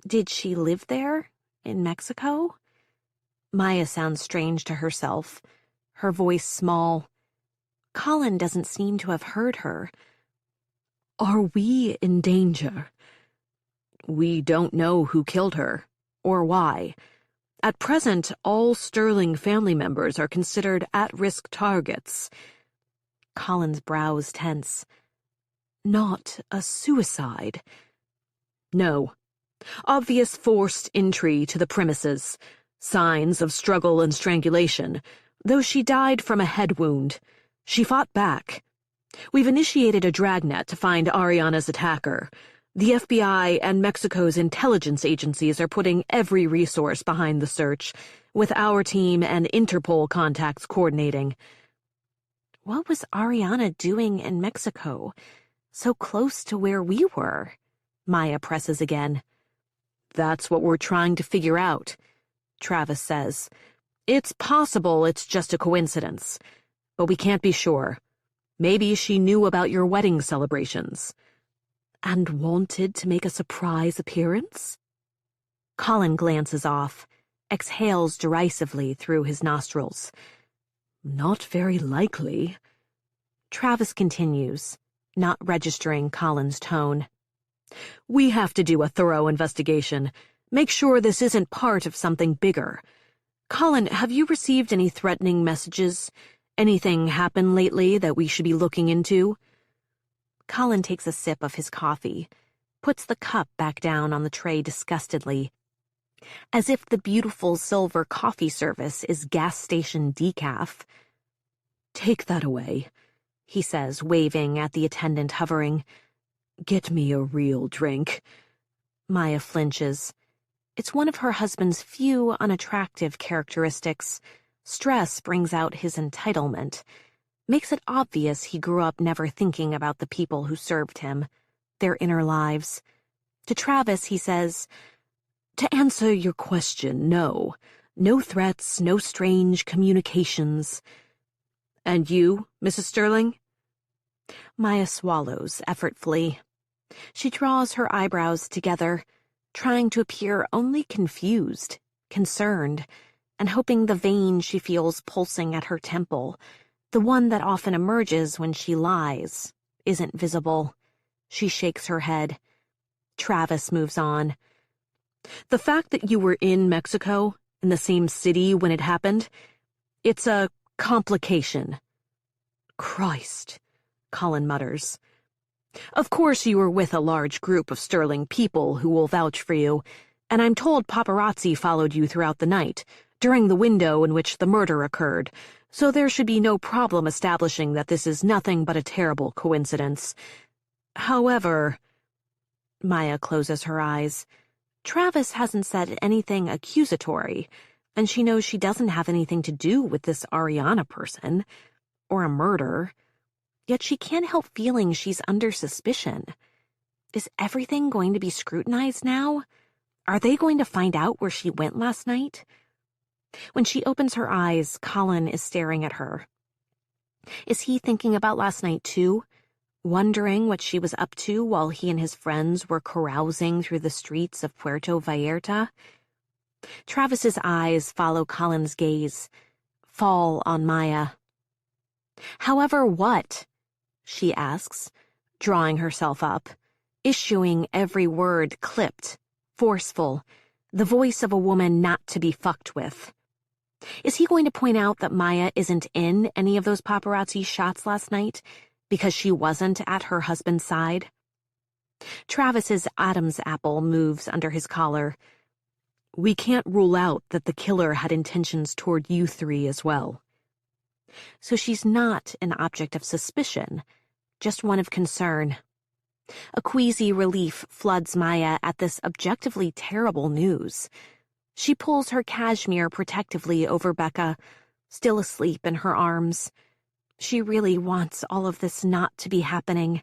Did she live there, in Mexico? Maya sounds strange to herself, her voice small. Colin doesn't seem to have heard her. Are we in danger? We don't know who killed her, or why. At present, all Sterling family members are considered at-risk targets. Colin's brows tense. Not a suicide. No. Obvious forced entry to the premises. Signs of struggle and strangulation, though she died from a head wound. She fought back. We've initiated a dragnet to find Ariana's attacker. The FBI and Mexico's intelligence agencies are putting every resource behind the search, with our team and Interpol contacts coordinating. What was Ariana doing in Mexico? So close to where we were? Maya presses again. That's what we're trying to figure out, Travis says. It's possible it's just a coincidence, but we can't be sure. Maybe she knew about your wedding celebrations. And wanted to make a surprise appearance? Colin glances off, exhales derisively through his nostrils. Not very likely. Travis continues, not registering Colin's tone. We have to do a thorough investigation. Make sure this isn't part of something bigger. Colin, have you received any threatening messages? Anything happen lately that we should be looking into? Colin takes a sip of his coffee, puts the cup back down on the tray disgustedly, as if the beautiful silver coffee service is gas station decaf. Take that away, he says, waving at the attendant hovering. Get me a real drink. Maya flinches. It's one of her husband's few unattractive characteristics. Stress brings out his entitlement, makes it obvious he grew up never thinking about the people who served him, their inner lives. To Travis, he says, To answer your question, no. No threats, no strange communications. And you, Mrs. Sterling? Maya swallows effortfully. She draws her eyebrows together, trying to appear only confused, concerned, and hoping the vein she feels pulsing at her temple, the one that often emerges when she lies, isn't visible. She shakes her head. Travis moves on. The fact that you were in Mexico, in the same city when it happened, it's a complication. Christ, Colin mutters. Of course you were with a large group of Sterling people who will vouch for you, and I'm told paparazzi followed you throughout the night, during the window in which the murder occurred, so there should be no problem establishing that this is nothing but a terrible coincidence. However, Maya closes her eyes. Travis hasn't said anything accusatory, and she knows she doesn't have anything to do with this Ariana person, or a murder. Yet she can't help feeling she's under suspicion. Is everything going to be scrutinized now? Are they going to find out where she went last night? When she opens her eyes, Colin is staring at her. Is he thinking about last night too? Wondering what she was up to while he and his friends were carousing through the streets of Puerto Vallarta? Travis's eyes follow Colin's gaze, fall on Maya. However, what? She asks, drawing herself up, issuing every word clipped, forceful, the voice of a woman not to be fucked with. Is he going to point out that Maya isn't in any of those paparazzi shots last night because she wasn't at her husband's side? Travis's Adam's apple moves under his collar. We can't rule out that the killer had intentions toward you three as well. So she's not an object of suspicion, just one of concern. A queasy relief floods Maya at this objectively terrible news. She pulls her cashmere protectively over Becca, still asleep in her arms. She really wants all of this not to be happening.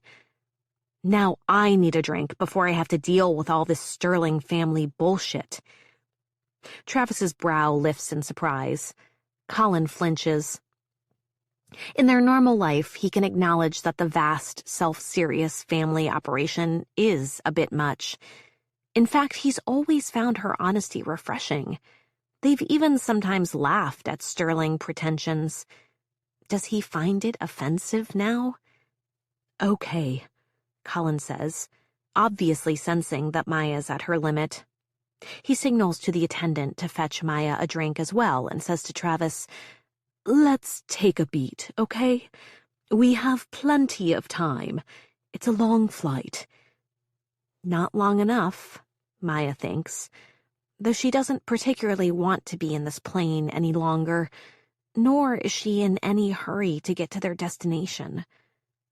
Now I need a drink before I have to deal with all this Sterling family bullshit. Travis's brow lifts in surprise. Colin flinches. In their normal life, he can acknowledge that the vast, self-serious family operation is a bit much. In fact, he's always found her honesty refreshing. They've even sometimes laughed at Sterling pretensions. Does he find it offensive now? Okay, Colin says, obviously sensing that Maya's at her limit. He signals to the attendant to fetch Maya a drink as well and says to Travis, Let's take a beat, okay? We have plenty of time. It's a long flight. Not long enough, Maya thinks, though she doesn't particularly want to be in this plane any longer, nor is she in any hurry to get to their destination,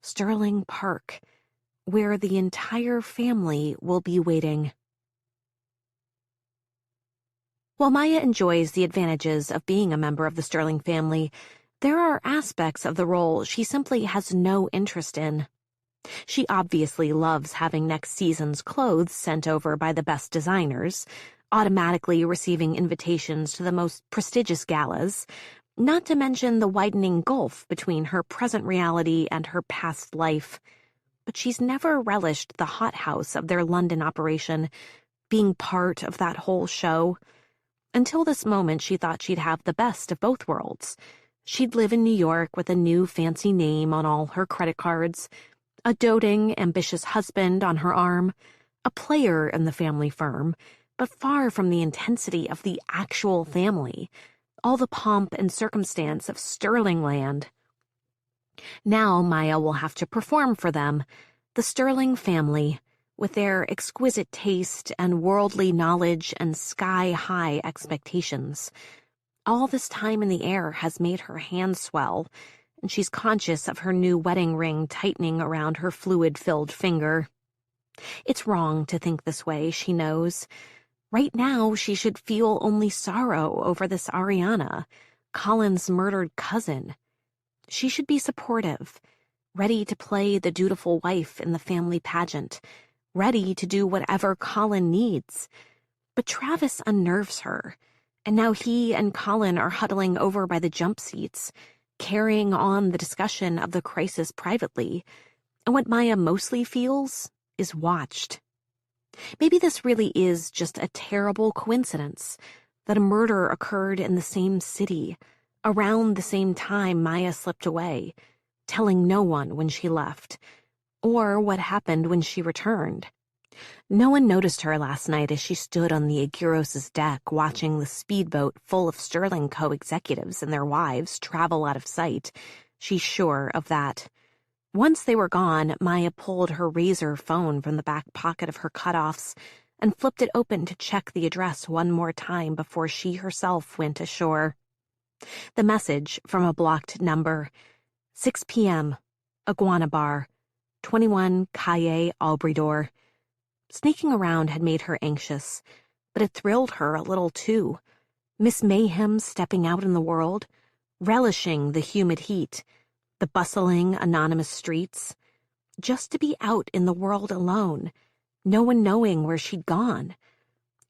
Sterling Park, where the entire family will be waiting. While Maya enjoys the advantages of being a member of the Sterling family, there are aspects of the role she simply has no interest in. She obviously loves having next season's clothes sent over by the best designers, automatically receiving invitations to the most prestigious galas, not to mention the widening gulf between her present reality and her past life. But she's never relished the hothouse of their London operation, being part of that whole show. Until this moment, she thought she'd have the best of both worlds. She'd live in New York with a new fancy name on all her credit cards, a doting, ambitious husband on her arm, a player in the family firm, but far from the intensity of the actual family, all the pomp and circumstance of Sterling land. Now Maya will have to perform for them, the Sterling family, with their exquisite taste and worldly knowledge and sky-high expectations. All this time in the air has made her hands swell, and she's conscious of her new wedding ring tightening around her fluid-filled finger. It's wrong to think this way, she knows. Right now, she should feel only sorrow over this Ariana, Colin's murdered cousin. She should be supportive, ready to play the dutiful wife in the family pageant, ready to do whatever Colin needs. But Travis unnerves her, and now he and Colin are huddling over by the jump seats, carrying on the discussion of the crisis privately, and what Maya mostly feels is watched. Maybe this really is just a terrible coincidence that a murder occurred in the same city, around the same time Maya slipped away, telling no one when she left, or what happened when she returned. No one noticed her last night as she stood on the Aguirre's deck watching the speedboat full of Sterling co-executives and their wives travel out of sight. She's sure of that. Once they were gone, Maya pulled her Razor phone from the back pocket of her cutoffs and flipped it open to check the address one more time before she herself went ashore. The message from a blocked number: 6 p.m., Iguana Bar, 21 Calle Albridor. Sneaking around had made her anxious, but it thrilled her a little too. Miss Mayhem stepping out in the world, relishing the humid heat, the bustling, anonymous streets. Just to be out in the world alone, no one knowing where she'd gone.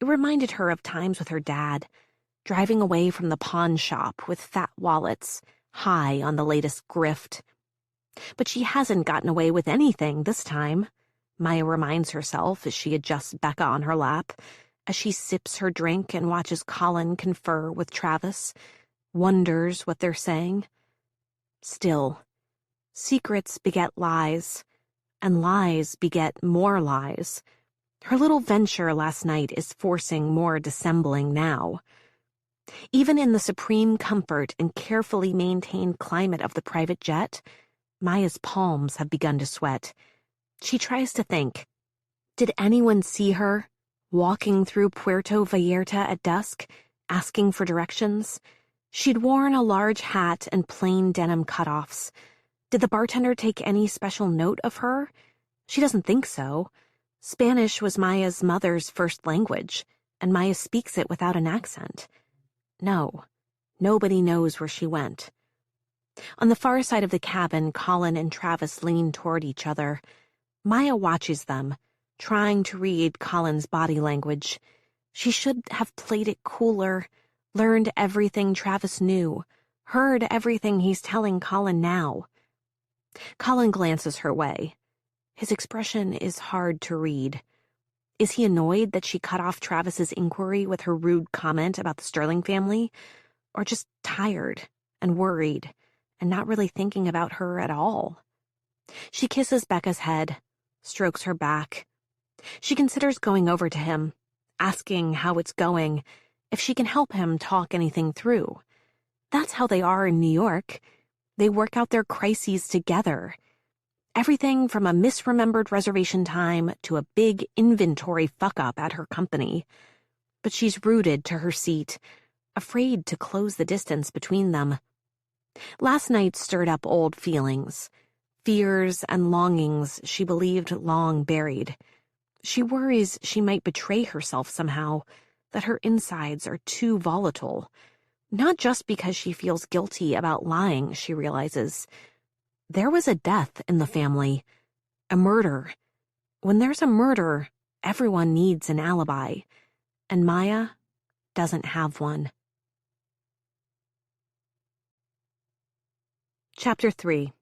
It reminded her of times with her dad, driving away from the pawn shop with fat wallets, high on the latest grift. But she hasn't gotten away with anything this time, Maya reminds herself as she adjusts Becca on her lap, as she sips her drink and watches Colin confer with Travis, wonders what they're saying. Still, secrets beget lies, and lies beget more lies. Her little venture last night is forcing more dissembling now. Even in the supreme comfort and carefully maintained climate of the private jet, Maya's palms have begun to sweat. She tries to think. Did anyone see her, walking through Puerto Vallarta at dusk, asking for directions? She'd worn a large hat and plain denim cutoffs. Did the bartender take any special note of her? She doesn't think so. Spanish was Maya's mother's first language, and Maya speaks it without an accent. No, nobody knows where she went. On the far side of the cabin, Colin and Travis lean toward each other. Maya watches them, trying to read Colin's body language. She should have played it cooler, learned everything Travis knew, heard everything he's telling Colin now. Colin glances her way. His expression is hard to read. Is he annoyed that she cut off Travis's inquiry with her rude comment about the Sterling family, or just tired and worried and not really thinking about her at all? She kisses Becca's head, strokes her back. She considers going over to him, asking how it's going, if she can help him talk anything through. That's how they are in New York. They work out their crises together. Everything from a misremembered reservation time to a big inventory fuck-up at her company. But she's rooted to her seat, afraid to close the distance between them. Last night stirred up old feelings, fears and longings she believed long buried. She worries she might betray herself somehow, that her insides are too volatile. Not just because she feels guilty about lying, she realizes. There was a death in the family, a murder. When there's a murder, everyone needs an alibi, and Maya doesn't have one. Chapter 3.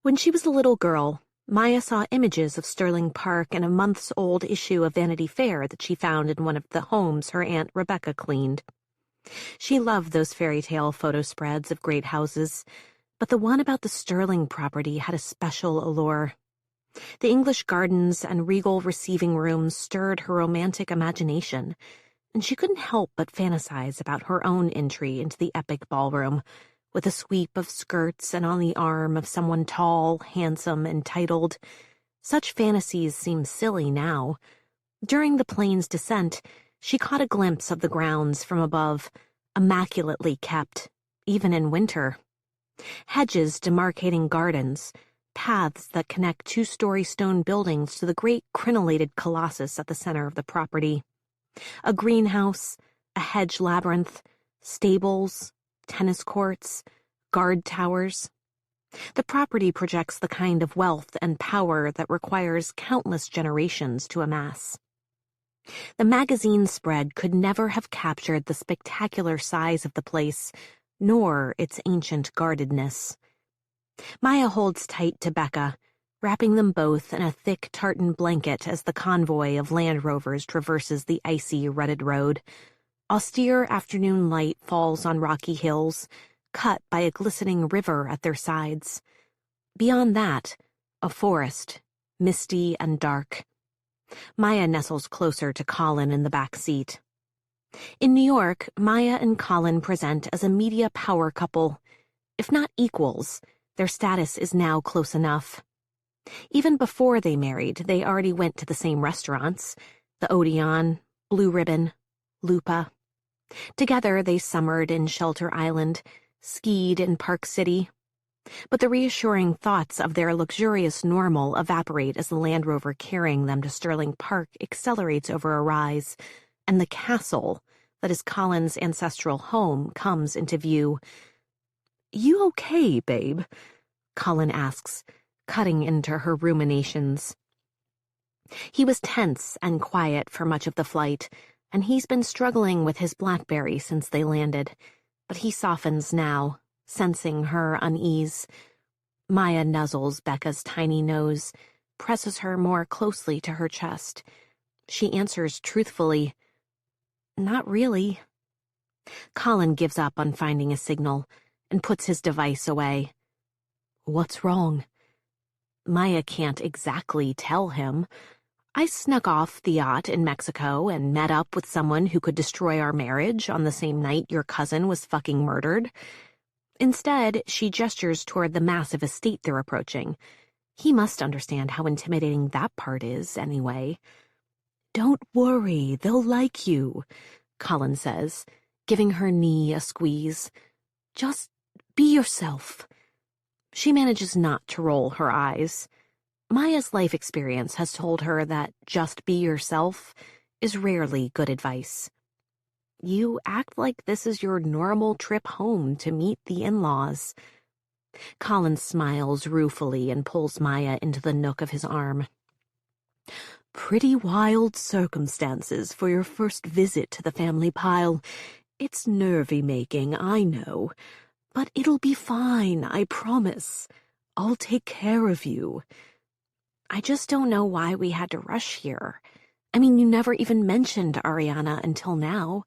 When she was a little girl, Maya saw images of Sterling Park in a months-old issue of Vanity Fair that she found in one of the homes her Aunt Rebecca cleaned. She loved those fairy tale photo spreads of great houses, but the one about the Sterling property had a special allure. The English gardens and regal receiving rooms stirred her romantic imagination, and she couldn't help but fantasize about her own entry into the epic ballroom, with a sweep of skirts and on the arm of someone tall, handsome, and titled. Such fantasies seem silly now. During the plane's descent, she caught a glimpse of the grounds from above, immaculately kept, even in winter. Hedges demarcating gardens, paths that connect two-story stone buildings to the great crenellated colossus at the center of the property. A greenhouse, a hedge labyrinth, stables, tennis courts, guard towers. The property projects the kind of wealth and power that requires countless generations to amass. The magazine spread could never have captured the spectacular size of the place, nor its ancient guardedness. Maya holds tight to Becca, wrapping them both in a thick tartan blanket as the convoy of Land Rovers traverses the icy, rutted road. Austere afternoon light falls on rocky hills, cut by a glistening river at their sides. Beyond that, a forest, misty and dark. Maya nestles closer to Colin in the back seat. In New York, Maya and Colin present as a media power couple. If not equals, their status is now close enough. Even before they married, they already went to the same restaurants, the Odeon, Blue Ribbon, Lupa. Together they summered in Shelter Island, skied in Park City. But the reassuring thoughts of their luxurious normal evaporate as the Land Rover carrying them to Sterling Park accelerates over a rise, and the castle that is Colin's ancestral home comes into view. "You okay, babe?" Colin asks, cutting into her ruminations. He was tense and quiet for much of the flight, and he's been struggling with his BlackBerry since they landed, but he softens now, sensing her unease. Maya nuzzles Becca's tiny nose, presses her more closely to her chest. She answers truthfully, "Not really." Colin gives up on finding a signal and puts his device away. "What's wrong?" Maya can't exactly tell him. "I snuck off the yacht in Mexico and met up with someone who could destroy our marriage on the same night your cousin was fucking murdered." Instead, she gestures toward the massive estate they're approaching. He must understand how intimidating that part is, anyway. "Don't worry, they'll like you," Colin says, giving her knee a squeeze. "Just be yourself." She manages not to roll her eyes. Maya's life experience has told her that just be yourself is rarely good advice. You act like this is your normal trip home to meet the in-laws. Colin smiles ruefully and pulls Maya into the nook of his arm. "Pretty wild circumstances for your first visit to the family pile. It's nervy-making, I know. But it'll be fine, I promise. I'll take care of you." "I just don't know why we had to rush here. I mean, you never even mentioned Ariana until now."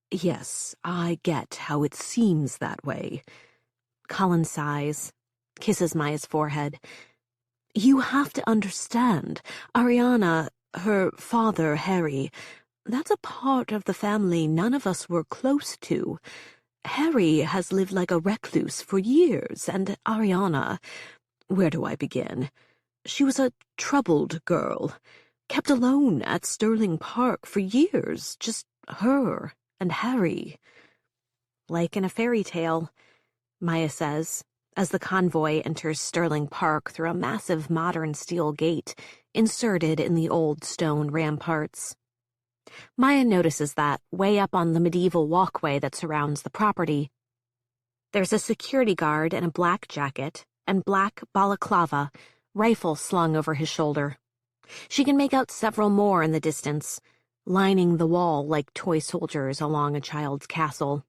"Yes, I get how it seems that way." Colin sighs, kisses Maya's forehead. "You have to understand, Ariana, her father, Harry, that's a part of the family none of us were close to. Harry has lived like a recluse for years, and Ariana, where do I begin? She was a troubled girl, kept alone at Sterling Park for years, just her and Harry." "Like in a fairy tale," Maya says, as the convoy enters Sterling Park through a massive modern steel gate inserted in the old stone ramparts. Maya notices that, way up on the medieval walkway that surrounds the property, there's a security guard in a black jacket and black balaclava, rifle slung over his shoulder. She can make out several more in the distance, lining the wall like toy soldiers along a child's castle.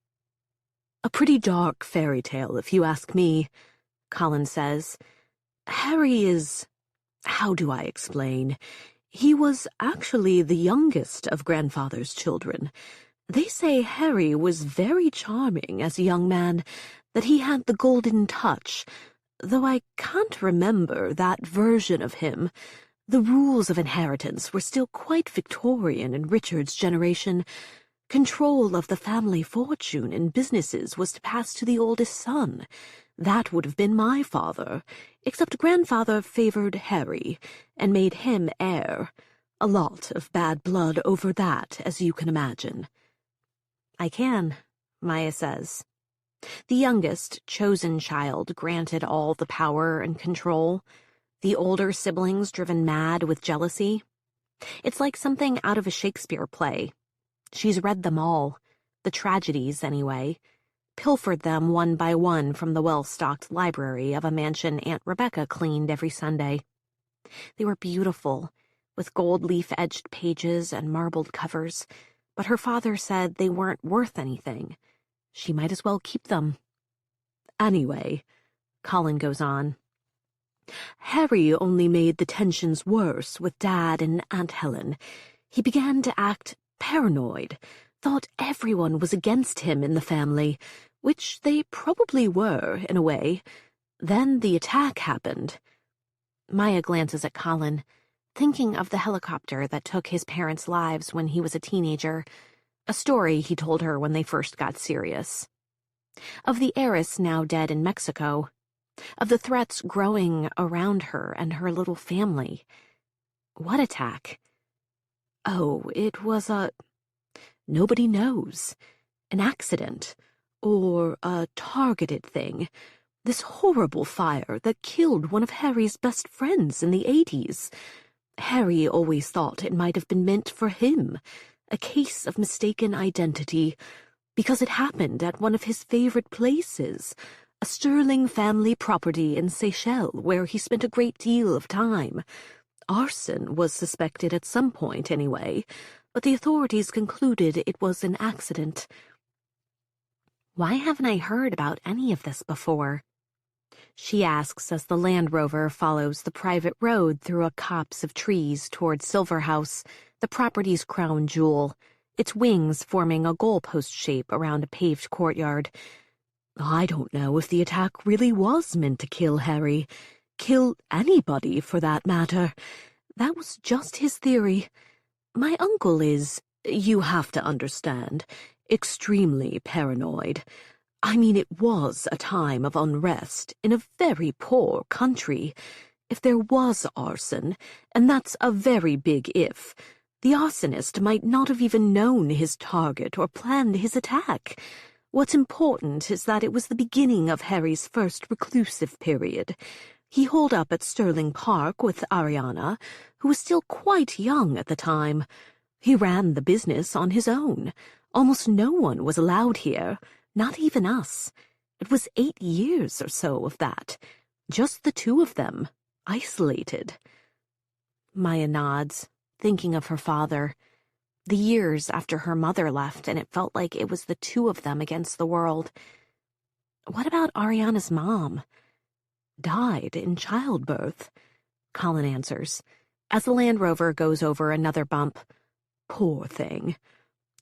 "A pretty dark fairy tale, if you ask me," Colin says. "Harry is... how do I explain? He was actually the youngest of grandfather's children. They say Harry was very charming as a young man, that he had the golden touch, though I can't remember that version of him. The rules of inheritance were still quite Victorian in Richard's generation. Control of the family fortune and businesses was to pass to the oldest son. That would have been my father, except grandfather favored Harry and made him heir. A lot of bad blood over that, as you can imagine. I can, Maya says. The youngest, chosen child granted all the power and control. The older siblings driven mad with jealousy. It's like something out of a Shakespeare play. She's read them all, the tragedies anyway, pilfered them one by one from the well-stocked library of a mansion Aunt Rebecca cleaned every Sunday. They were beautiful, with gold leaf-edged pages and marbled covers, but her father said they weren't worth anything. She might as well keep them. Anyway, Colin goes on, Harry only made the tensions worse with Dad and Aunt Helen. He began to act paranoid, thought everyone was against him in the family, which they probably were, in a way. Then the attack happened. Maya glances at Colin, thinking of the helicopter that took his parents' lives when he was a teenager, a story he told her when they first got serious. Of the heiress now dead in Mexico, of the threats growing around her and her little family. What attack? Oh, it was nobody knows. An accident. Or a targeted thing. This horrible fire that killed one of Harry's best friends in the 80s. Harry always thought it might have been meant for him. A case of mistaken identity. Because it happened at one of his favorite places. A sterling family property in Seychelles where he spent a great deal of time. Arson was suspected at some point anyway, but the authorities concluded it was an accident. Why haven't I heard about any of this before? She asks as the Land Rover follows the private road through a copse of trees toward Silver House, the property's crown jewel, its wings forming a goalpost shape around a paved courtyard. I don't know if the attack really was meant to kill Harry. Kill anybody, for that matter. That was just his theory. My uncle is, you have to understand, extremely paranoid. I mean, it was a time of unrest in a very poor country. If there was arson, and that's a very big if, the arsonist might not have even known his target or planned his attack. What's important is that it was the beginning of Harry's first reclusive period. He holed up at Sterling Park with Ariana, who was still quite young at the time. He ran the business on his own. Almost no one was allowed here, not even us. It was 8 years or so of that. Just the two of them, isolated. Maya nods, thinking of her father. The years after her mother left, and it felt like it was the two of them against the world. What about Ariana's mom? Died in childbirth, Colin answers, as the Land Rover goes over another bump. Poor thing.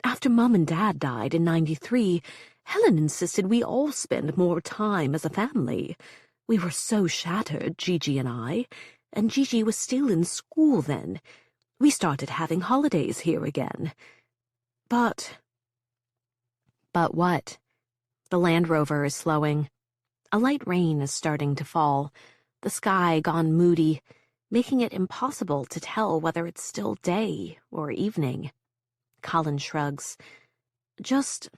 After Mom and Dad died in '93, Helen insisted we all spend more time as a family. We were so shattered, Gigi and I, and Gigi was still in school then. We started having holidays here again. But what? The Land Rover is slowing. A light rain is starting to fall, the sky gone moody, making it impossible to tell whether it's still day or evening. Colin shrugs. Just,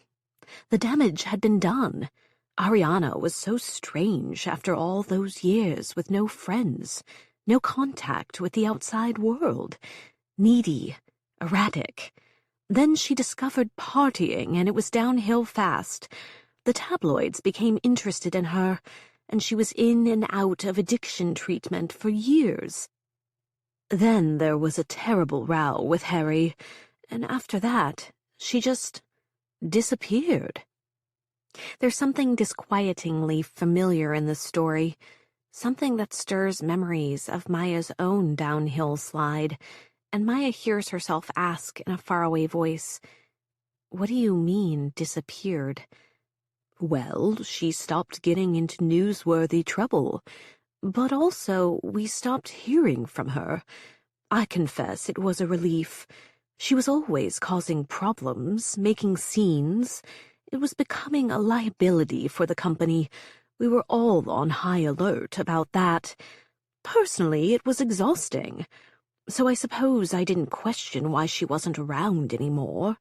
the damage had been done. Ariana was so strange after all those years with no friends, no contact with the outside world. Needy, erratic. Then she discovered partying, and it was downhill fast. The tabloids became interested in her, and she was in and out of addiction treatment for years. Then there was a terrible row with Harry, and after that, she just disappeared. There's something disquietingly familiar in this story, something that stirs memories of Maya's own downhill slide, and Maya hears herself ask in a faraway voice, "What do you mean, disappeared?" Well, she stopped getting into newsworthy trouble, but also we stopped hearing from her. I confess it was a relief. She was always causing problems, making scenes. It was becoming a liability for the company. We were all on high alert about that. Personally, it was exhausting. So I suppose I didn't question why she wasn't around anymore.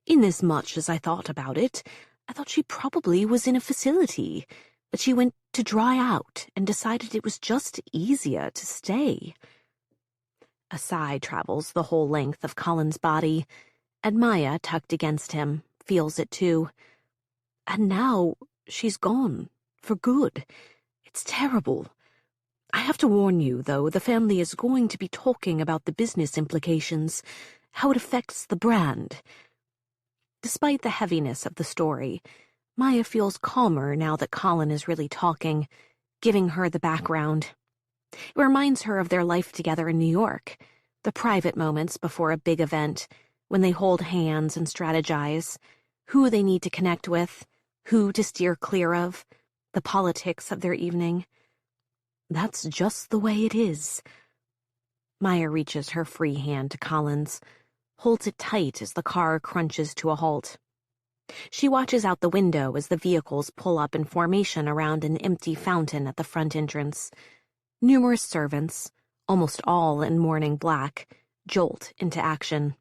Inasmuch as I thought about it, I thought she probably was in a facility, but she went to dry out and decided it was just easier to stay. A sigh travels the whole length of Colin's body, and Maya, tucked against him, feels it too. And now she's gone, for good. It's terrible. I have to warn you, though, the family is going to be talking about the business implications, how it affects the brand. Despite the heaviness of the story, Maya feels calmer now that Colin is really talking, giving her the background. It reminds her of their life together in New York, the private moments before a big event, when they hold hands and strategize, who they need to connect with, who to steer clear of, the politics of their evening. That's just the way it is. Maya reaches her free hand to Colin's, holds it tight as the car crunches to a halt. She watches out the window as the vehicles pull up in formation around an empty fountain at the front entrance. Numerous servants, almost all in mourning black, jolt into action.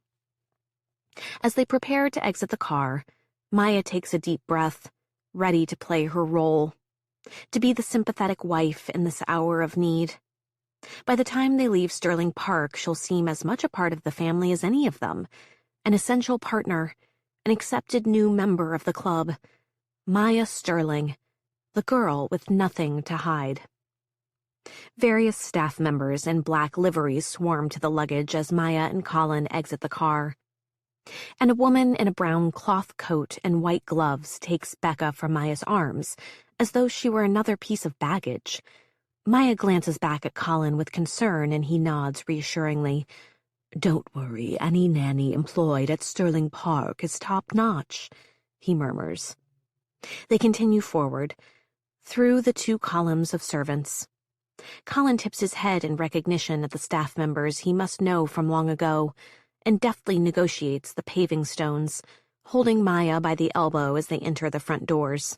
As they prepare to exit the car, Maya takes a deep breath, ready to play her role, to be the sympathetic wife in this hour of need. By the time they leave Sterling Park, she'll seem as much a part of the family as any of them, an essential partner, an accepted new member of the club. Maya Sterling, the girl with nothing to hide. Various staff members in black liveries swarm to the luggage as Maya and Colin exit the car. And a woman in a brown cloth coat and white gloves takes Becca from Maya's arms, as though she were another piece of baggage. Maya glances back at Colin with concern, and he nods reassuringly. "Don't worry, any nanny employed at Sterling Park is top-notch," he murmurs. They continue forward, through the 2 columns of servants. Colin tips his head in recognition of the staff members he must know from long ago, and deftly negotiates the paving stones, holding Maya by the elbow as they enter the front doors.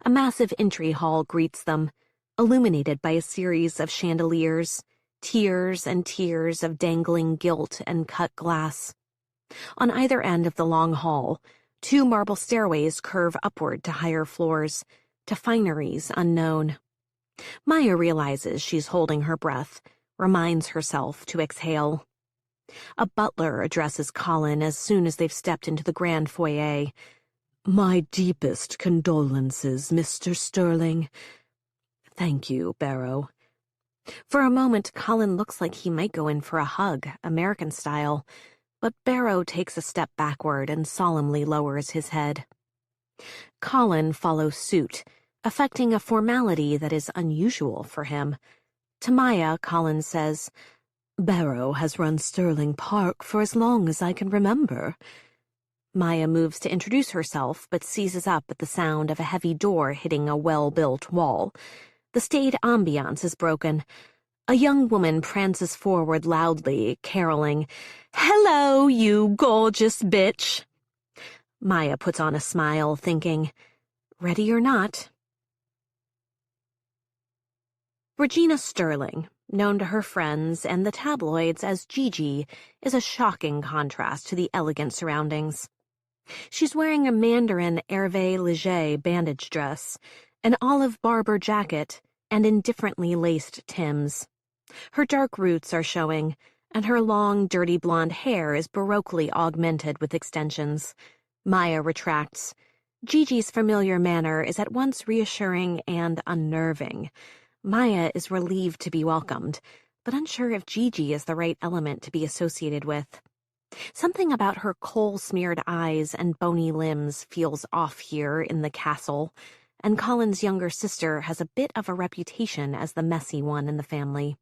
A massive entry hall greets them, illuminated by a series of chandeliers, tiers and tiers of dangling gilt and cut glass. On either end of the long hall, 2 marble stairways curve upward to higher floors, to fineries unknown. Maya realizes she's holding her breath, reminds herself to exhale. A butler addresses Colin as soon as they've stepped into the grand foyer. "My deepest condolences, Mr. Sterling." "Thank you, Barrow." For a moment, Colin looks like he might go in for a hug, American style, but Barrow takes a step backward and solemnly lowers his head. Colin follows suit, affecting a formality that is unusual for him. To Maya, Colin says, "Barrow has run Sterling Park for as long as I can remember." Maya moves to introduce herself, but seizes up at the sound of a heavy door hitting a well-built wall. The staid ambiance is broken. A young woman prances forward loudly, caroling, "Hello, you gorgeous bitch." Maya puts on a smile, thinking, ready or not. Regina Sterling, known to her friends and the tabloids as Gigi, is a shocking contrast to the elegant surroundings. She's wearing a Mandarin Hervé Leger bandage dress, an olive Barber jacket, and indifferently laced Timbs. Her dark roots are showing, and her long, dirty blonde hair is baroquely augmented with extensions. Maya retracts. Gigi's familiar manner is at once reassuring and unnerving. Maya is relieved to be welcomed, but unsure if Gigi is the right element to be associated with. Something about her coal-smeared eyes and bony limbs feels off here in the castle, and Colin's younger sister has a bit of a reputation as the messy one in the family.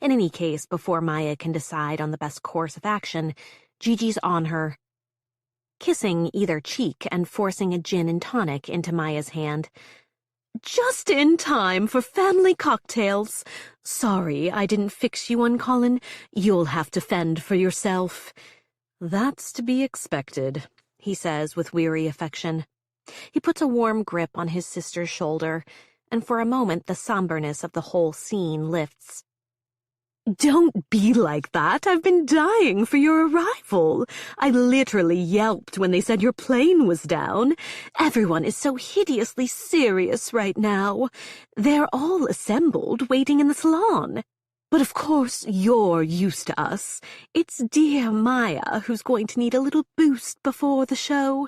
In any case, before Maya can decide on the best course of action, Gigi's on her, kissing either cheek and forcing a gin and tonic into Maya's hand. Just in time for family cocktails. Sorry I didn't fix you one, Colin. You'll have to fend for yourself. That's to be expected, he says with weary affection. He puts a warm grip on his sister's shoulder, and for a moment the somberness of the whole scene lifts. Don't be like that. I've been dying for your arrival. I literally yelped when they said your plane was down. Everyone is so hideously serious right now. They're all assembled, waiting in the salon. But of course you're used to us. It's dear Maya who's going to need a little boost before the show.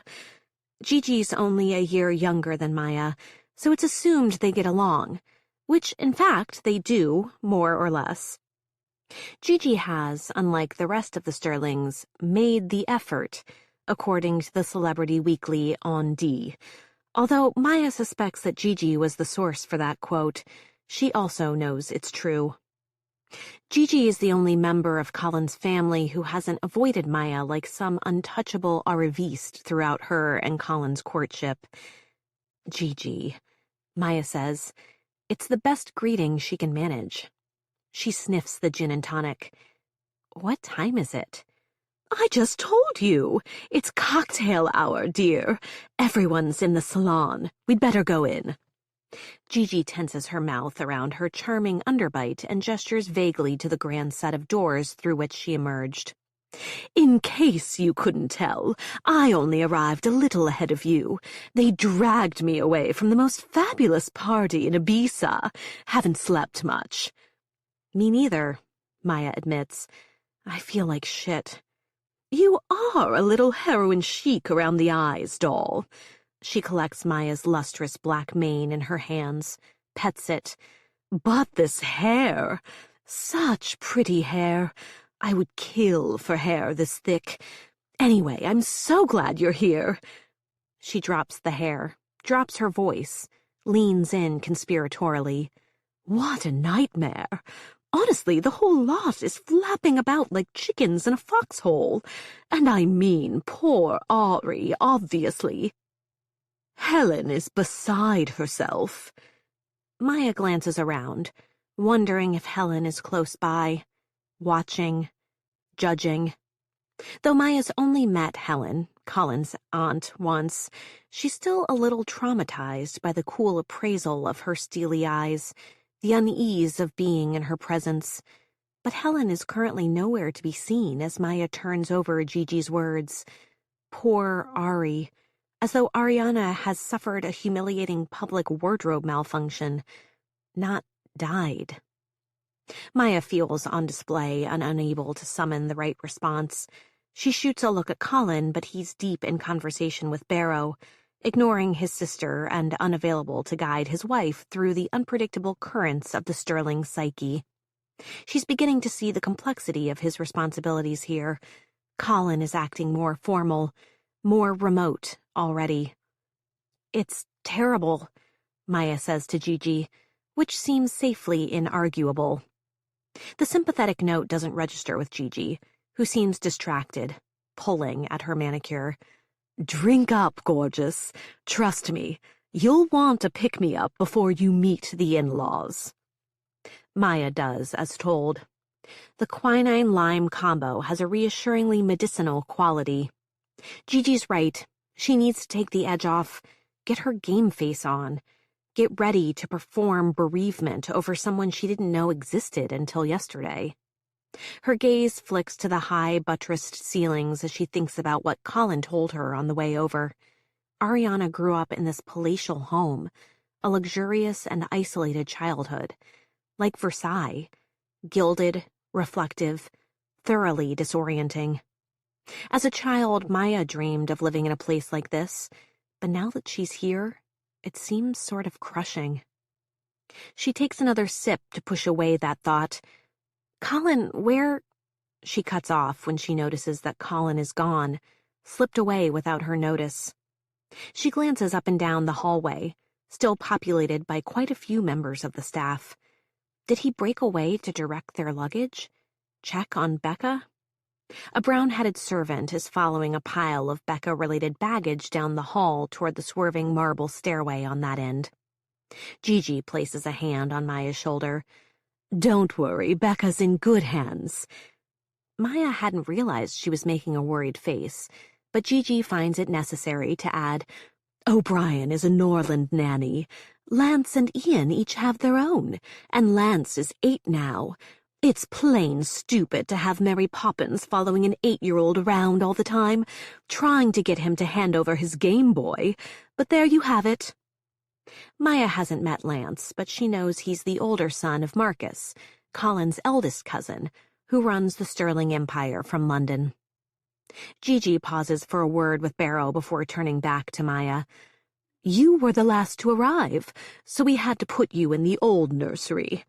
Gigi's only a year younger than Maya, so it's assumed they get along, which, in fact, they do, more or less. Gigi has, unlike the rest of the Sterlings, made the effort, according to the Celebrity Weekly On D. Although Maya suspects that Gigi was the source for that quote, she also knows it's true. Gigi is the only member of Colin's family who hasn't avoided Maya like some untouchable arriviste throughout her and Colin's courtship. Gigi, Maya says. It's the best greeting she can manage. She sniffs the gin and tonic. What time is it? I just told you. It's cocktail hour, dear. Everyone's in the salon. We'd better go in. Gigi tenses her mouth around her charming underbite and gestures vaguely to the grand set of doors through which she emerged. In case you couldn't tell, I only arrived a little ahead of you. They dragged me away from the most fabulous party in Ibiza. Haven't slept much. Me neither, Maya admits. I feel like shit. You are a little heroin chic around the eyes, doll. She collects Maya's lustrous black mane in her hands, pets it. But this hair, such pretty hair. I would kill for hair this thick. Anyway, I'm so glad you're here. She drops the hair, drops her voice, leans in conspiratorially. What a nightmare. Honestly, the whole lot is flapping about like chickens in a foxhole. And I mean poor Ari, obviously. Helen is beside herself. Maya glances around, wondering if Helen is close by, watching, judging. Though Maya's only met Helen, Colin's aunt, once, she's still a little traumatized by the cool appraisal of her steely eyes, the unease of being in her presence. But Helen is currently nowhere to be seen as Maya turns over Gigi's words. Poor Ari. As though Ariana has suffered a humiliating public wardrobe malfunction, not died. Maya feels on display and unable to summon the right response. She shoots a look at Colin, but he's deep in conversation with Barrow, ignoring his sister and unavailable to guide his wife through the unpredictable currents of the Sterling psyche. She's beginning to see the complexity of his responsibilities here. Colin is acting more formal, more remote already. It's terrible, Maya says to Gigi, which seems safely inarguable. The sympathetic note doesn't register with Gigi, who seems distracted, pulling at her manicure. Drink up, gorgeous. Trust me, you'll want a pick-me-up before you meet the in-laws. Maya does, as told. The quinine-lime combo has a reassuringly medicinal quality. Gigi's right. She needs to take the edge off, get her game face on, get ready to perform bereavement over someone she didn't know existed until yesterday. Her gaze flicks to the high, buttressed ceilings as she thinks about what Colin told her on the way over. Ariana grew up in this palatial home, a luxurious and isolated childhood, like Versailles, gilded, reflective, thoroughly disorienting. As a child, Maya dreamed of living in a place like this, but now that she's here, it seems sort of crushing. She takes another sip to push away that thought. Colin, where... She cuts off when she notices that Colin is gone, slipped away without her notice. She glances up and down the hallway, still populated by quite a few members of the staff. Did he break away to direct their luggage? Check on Becca? A brown-headed servant is following a pile of Becca-related baggage down the hall toward the swerving marble stairway on that end. Gigi places a hand on Maya's shoulder. Don't worry, Becca's in good hands. Maya hadn't realized she was making a worried face, but Gigi finds it necessary to add, O'Brien is a Norland nanny. Lance and Ian each have their own, and Lance is 8 now. It's plain stupid to have Mary Poppins following an 8-year-old around all the time, trying to get him to hand over his Game Boy, but there you have it. Maya hasn't met Lance, but she knows he's the older son of Marcus, Colin's eldest cousin, who runs the Sterling Empire from London. Gigi pauses for a word with Barrow before turning back to Maya. You were the last to arrive, so we had to put you in the old nursery.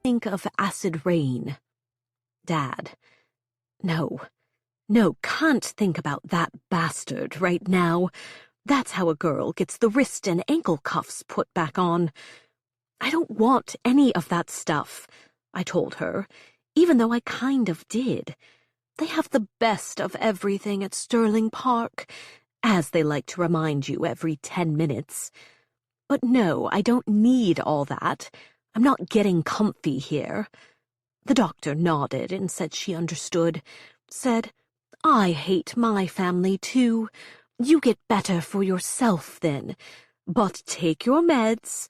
think of acid rain. Dad. No, can't think about that bastard right now. That's how a girl gets the wrist and ankle cuffs put back on. I don't want any of that stuff, I told her, even though I kind of did. They have the best of everything at Sterling Park, as they like to remind you every 10 minutes. But no, I don't need all that. I'm not getting comfy here. The doctor nodded and said she understood. Said, I hate my family too. You get better for yourself then. But take your meds.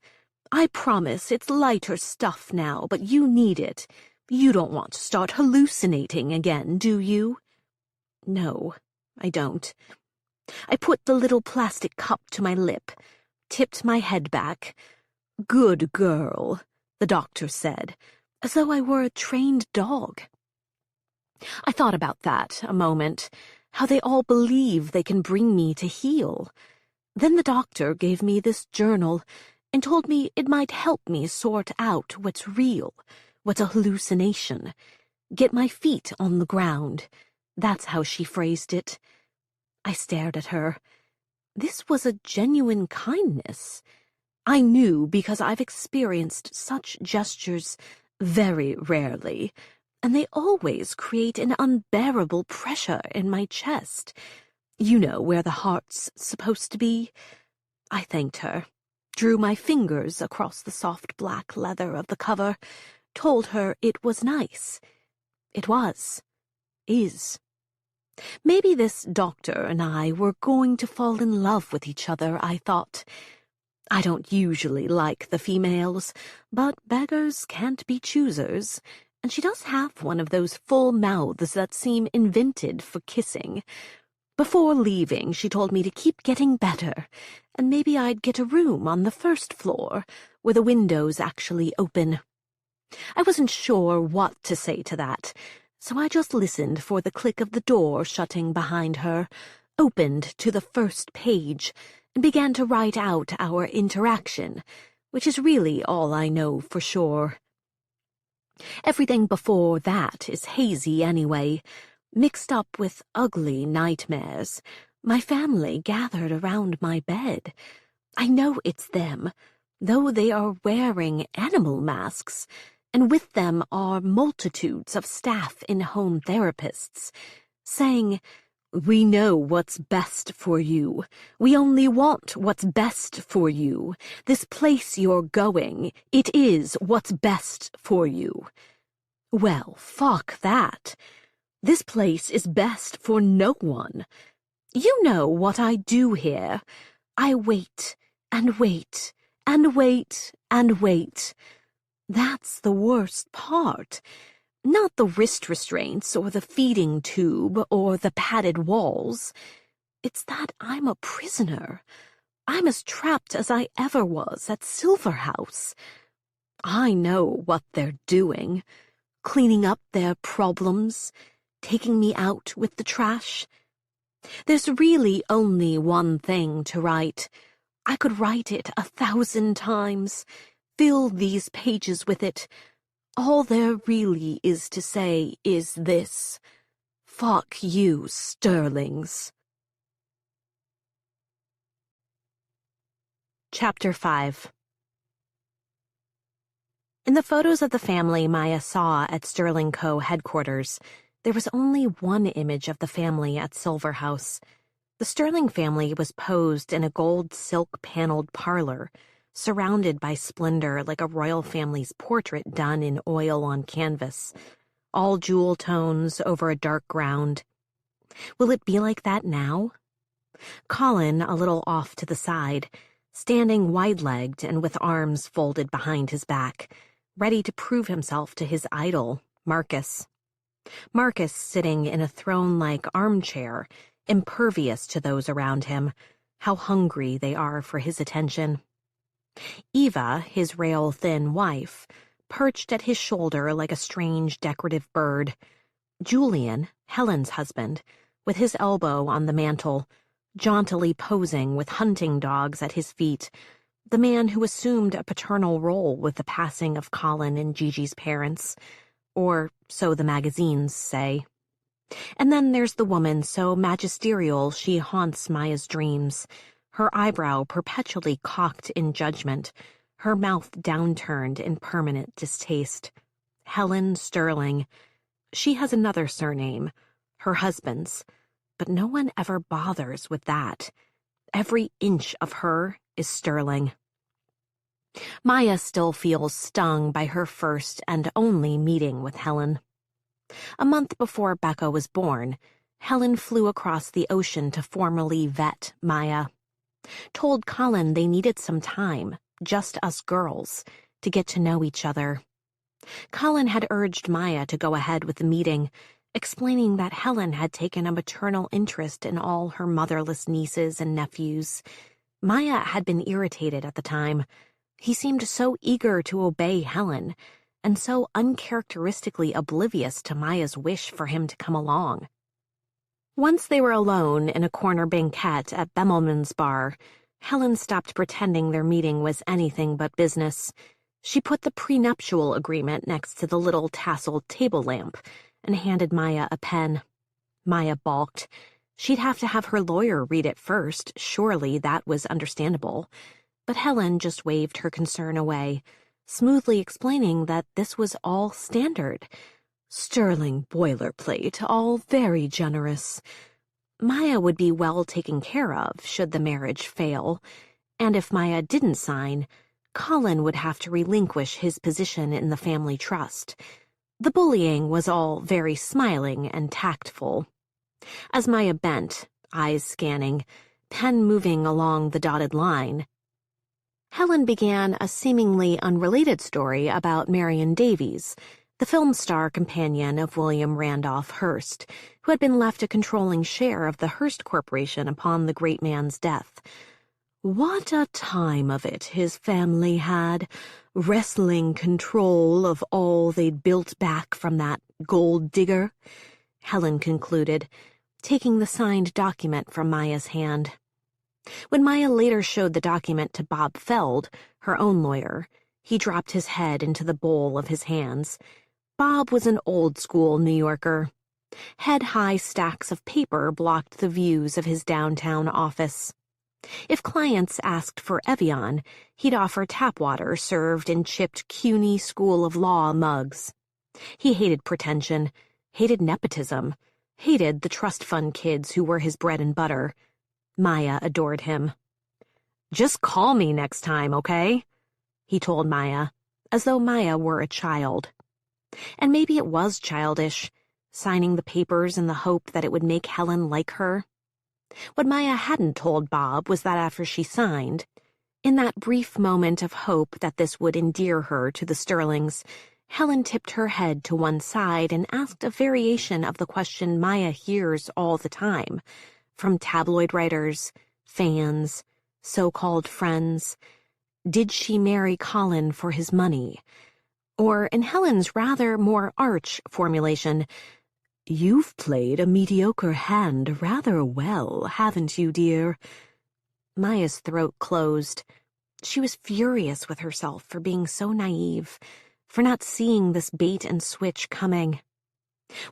I promise it's lighter stuff now, but you need it. You don't want to start hallucinating again, do you? No, I don't. I put the little plastic cup to my lip, tipped my head back. Good girl, the doctor said, as though I were a trained dog. I thought about that a moment, how they all believe they can bring me to heal. Then the doctor gave me this journal and told me it might help me sort out what's real, what's a hallucination. Get my feet on the ground. That's how she phrased it. I stared at her. This was a genuine kindness. I knew because I've experienced such gestures very rarely, and they always create an unbearable pressure in my chest. You know where the heart's supposed to be. I thanked her, drew my fingers across the soft black leather of the cover, told her it was nice. It was. Is. Maybe this doctor and I were going to fall in love with each other, I thought. I don't usually like the females, but beggars can't be choosers, and she does have one of those full mouths that seem invented for kissing. Before leaving, she told me to keep getting better, and maybe I'd get a room on the first floor, where the windows actually open. I wasn't sure what to say to that, so I just listened for the click of the door shutting behind her, opened to the first page, and began to write out our interaction, which is really all I know for sure. Everything before that is hazy anyway, mixed up with ugly nightmares. My family gathered around my bed. I know it's them, though they are wearing animal masks, and with them are multitudes of staff and home therapists, saying, "We know what's best for you. We only want what's best for you. This place you're going, it is what's best for you." Well, fuck that. This place is best for no one. You know what I do here. I wait, and wait, and wait, and wait. That's the worst part. Not the wrist restraints or the feeding tube or the padded walls. It's that I'm a prisoner. I'm as trapped as I ever was at Silverhouse. I know what they're doing. Cleaning up their problems. Taking me out with the trash. There's really only one thing to write. I could write it 1,000 times. Fill these pages with it. All there really is to say is this: fuck you, Sterlings. Chapter 5. In the photos of the family Maya saw at Sterling Co. headquarters, there was only one image of the family at Silverhouse. The Sterling family was posed in a gold silk-paneled parlor, surrounded by splendor like a royal family's portrait done in oil on canvas, all jewel tones over a dark ground. Will it be like that now? Colin, a little off to the side, standing wide-legged and with arms folded behind his back, ready to prove himself to his idol, Marcus. Marcus sitting in a throne-like armchair, impervious to those around him, how hungry they are for his attention. Eva, his rail-thin wife, perched at his shoulder like a strange decorative bird. Julian, Helen's husband, with his elbow on the mantel, jauntily posing with hunting dogs at his feet, the man who assumed a paternal role with the passing of Colin and Gigi's parents, or so the magazines say. And then there's the woman so magisterial she haunts Maya's dreams, her eyebrow perpetually cocked in judgment, her mouth downturned in permanent distaste. Helen Sterling. She has another surname, her husband's, but no one ever bothers with that. Every inch of her is Sterling. Maya still feels stung by her first and only meeting with Helen. A month before Becca was born, Helen flew across the ocean to formally vet Maya. Told Colin they needed some time, just us girls, to get to know each other. Colin had urged Maya to go ahead with the meeting, explaining that Helen had taken a maternal interest in all her motherless nieces and nephews. Maya had been irritated at the time. He seemed so eager to obey Helen, and so uncharacteristically oblivious to Maya's wish for him to come along. Once they were alone in a corner banquette at Bemelman's bar, Helen stopped pretending their meeting was anything but business. She put the prenuptial agreement next to the little tasseled table lamp and handed Maya a pen. Maya balked. She'd have to have her lawyer read it first. Surely that was understandable. But Helen just waved her concern away, smoothly explaining that this was all standard. Sterling boilerplate, all very generous. Maya would be well taken care of should the marriage fail, and if Maya didn't sign, Colin would have to relinquish his position in the family trust. The bullying was all very smiling and tactful. As Maya bent, eyes scanning, pen moving along the dotted line, Helen began a seemingly unrelated story about Marion Davies, the film star companion of William Randolph Hearst, who had been left a controlling share of the Hearst Corporation upon the great man's death. What a time of it his family had, wresting control of all they'd built back from that gold digger, Helen concluded, taking the signed document from Maya's hand. When Maya later showed the document to Bob Feld, her own lawyer, he dropped his head into the bowl of his hands. Bob was an old-school New Yorker. Head-high stacks of paper blocked the views of his downtown office. If clients asked for Evian, he'd offer tap water served in chipped CUNY School of Law mugs. He hated pretension, hated nepotism, hated the trust fund kids who were his bread and butter. Maya adored him. "Just call me next time, okay?" he told Maya, as though Maya were a child. And maybe it was childish, signing the papers in the hope that it would make Helen like her. What Maya hadn't told Bob was that after she signed, in that brief moment of hope that this would endear her to the Sterlings, Helen tipped her head to one side and asked a variation of the question Maya hears all the time, from tabloid writers, fans, so-called friends. Did she marry Colin for his money? Or, in Helen's rather more arch formulation, "You've played a mediocre hand rather well, haven't you, dear?" Maya's throat closed. She was furious with herself for being so naive, for not seeing this bait and switch coming.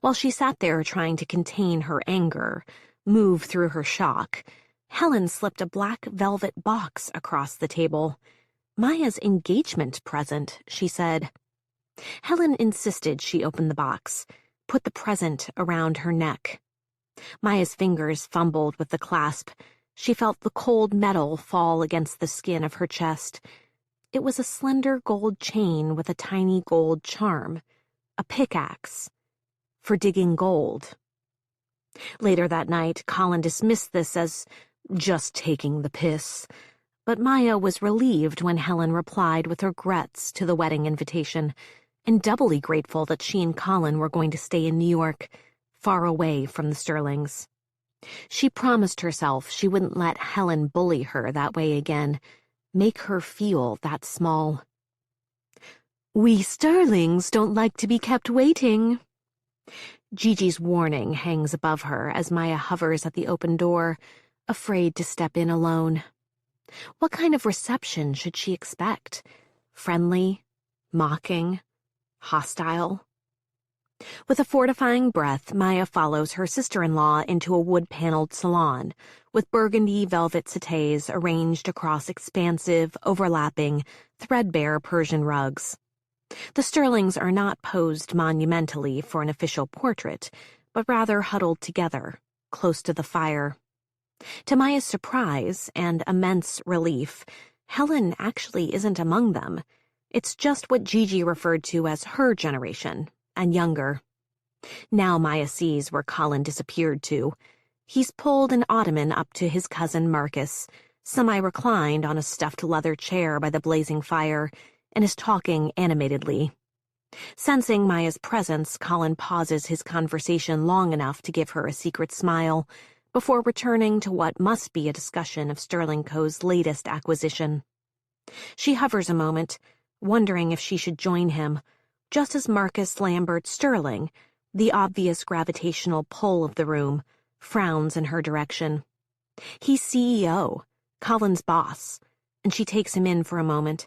While she sat there trying to contain her anger, move through her shock, Helen slipped a black velvet box across the table. "Maya's engagement present," she said. Helen insisted she open the box, put the present around her neck. Maya's fingers fumbled with the clasp. She felt the cold metal fall against the skin of her chest. It was a slender gold chain with a tiny gold charm, a pickaxe, for digging gold. Later that night, Colin dismissed this as just taking the piss, but Maya was relieved when Helen replied with regrets to the wedding invitation, and doubly grateful that she and Colin were going to stay in New York, far away from the Sterlings. She promised herself she wouldn't let Helen bully her that way again, make her feel that small. "We Sterlings don't like to be kept waiting." Gigi's warning hangs above her as Maya hovers at the open door, afraid to step in alone. What kind of reception should she expect? Friendly? Mocking? Hostile? With a fortifying breath, Maya follows her sister-in-law into a wood-paneled salon, with burgundy velvet settees arranged across expansive, overlapping, threadbare Persian rugs. The Sterlings are not posed monumentally for an official portrait, but rather huddled together, close to the fire. To Maya's surprise and immense relief, Helen actually isn't among them. It's just what Gigi referred to as her generation, and younger. Now Maya sees where Colin disappeared to. He's pulled an ottoman up to his cousin Marcus, semi-reclined on a stuffed leather chair by the blazing fire, and is talking animatedly. Sensing Maya's presence, Colin pauses his conversation long enough to give her a secret smile, before returning to what must be a discussion of Sterling Co.'s latest acquisition. She hovers a moment, wondering if she should join him, just as Marcus Lambert Sterling, the obvious gravitational pull of the room, frowns in her direction. He's CEO, Colin's boss, and she takes him in for a moment,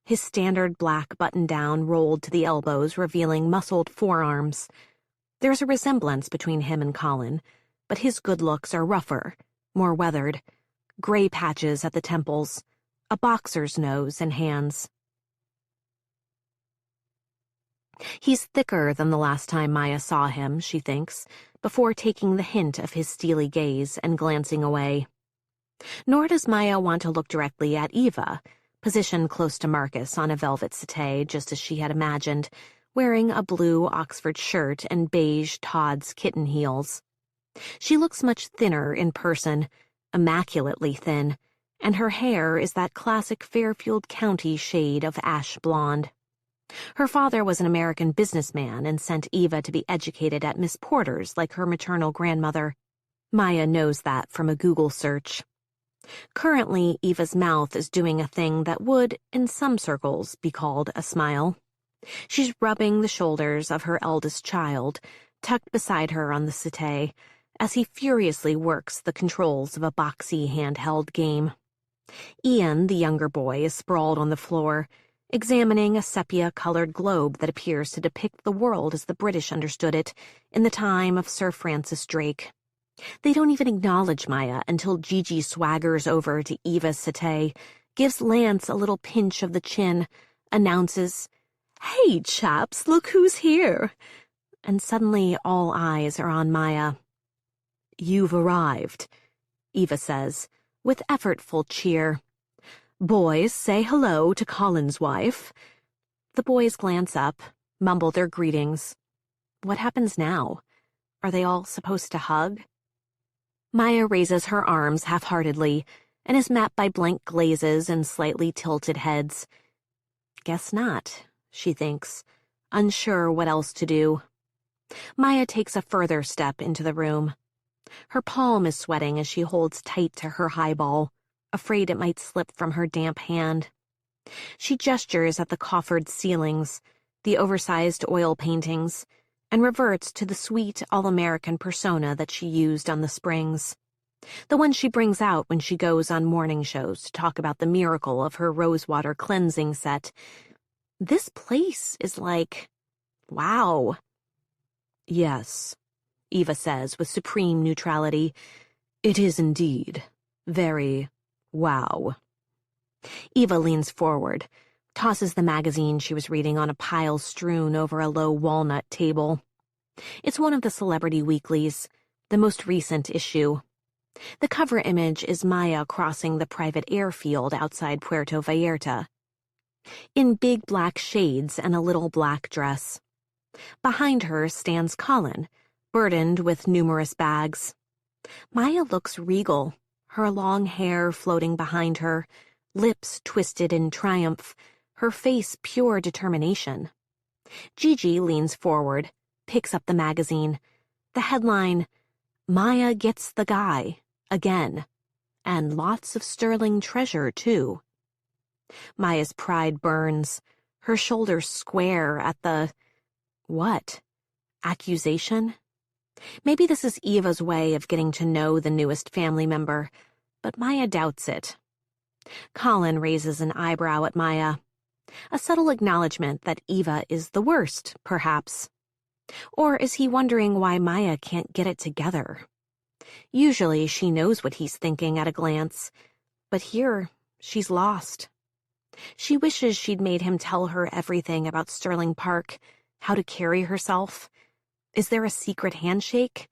his standard black button-down rolled to the elbows, revealing muscled forearms. There's a resemblance between him and Colin, but his good looks are rougher, more weathered, gray patches at the temples, a boxer's nose and hands. He's thicker than the last time Maya saw him, she thinks, before taking the hint of his steely gaze and glancing away. Nor does Maya want to look directly at Eva, positioned close to Marcus on a velvet settee, just as she had imagined, wearing a blue Oxford shirt and beige Todd's kitten heels. She looks much thinner in person, immaculately thin, and her hair is that classic Fairfield County shade of ash blonde. Her father was an American businessman and sent Eva to be educated at Miss Porter's like her maternal grandmother. Maya knows that from a Google search. Currently, Eva's mouth is doing a thing that would, in some circles, be called a smile. She's rubbing the shoulders of her eldest child, tucked beside her on the settee, as he furiously works the controls of a boxy handheld game. Ian, the younger boy, is sprawled on the floor, examining a sepia-colored globe that appears to depict the world as the British understood it in the time of Sir Francis Drake. They don't even acknowledge Maya until Gigi swaggers over to Eva's settee, gives Lance a little pinch of the chin, announces, "Hey, chaps, look who's here!" And suddenly all eyes are on Maya. "You've arrived," Eva says, with effortful cheer. "Boys, say hello to Colin's wife." The boys glance up, mumble their greetings. What happens now? Are they all supposed to hug? Maya raises her arms half-heartedly and is met by blank glazes and slightly tilted heads. Guess not, she thinks, unsure what else to do. Maya takes a further step into the room. Her palm is sweating as she holds tight to her highball, afraid it might slip from her damp hand. She gestures at the coffered ceilings, the oversized oil paintings, and reverts to the sweet all-American persona that she used on the Springs. The one she brings out when she goes on morning shows to talk about the miracle of her rosewater cleansing set. This place is like, wow. "Yes," Eva says with supreme neutrality. "It is indeed. Very wow." Eva leans forward, tosses the magazine she was reading on a pile strewn over a low walnut table. It's one of the celebrity weeklies, the most recent issue. The cover image is Maya crossing the private airfield outside Puerto Vallarta, in big black shades and a little black dress. Behind her stands Colin, burdened with numerous bags. Maya looks regal, her long hair floating behind her, lips twisted in triumph, her face pure determination. Gigi leans forward, picks up the magazine. The headline, "Maya Gets the Guy, Again," and lots of sterling treasure, too. Maya's pride burns, her shoulders square at the... what? Accusation? Maybe this is Eva's way of getting to know the newest family member, but Maya doubts it. Colin raises an eyebrow at Maya. A subtle acknowledgement that Eva is the worst, perhaps. Or is he wondering why Maya can't get it together? Usually she knows what he's thinking at a glance, but here she's lost. She wishes she'd made him tell her everything about Sterling Park, how to carry herself. Is there a secret handshake?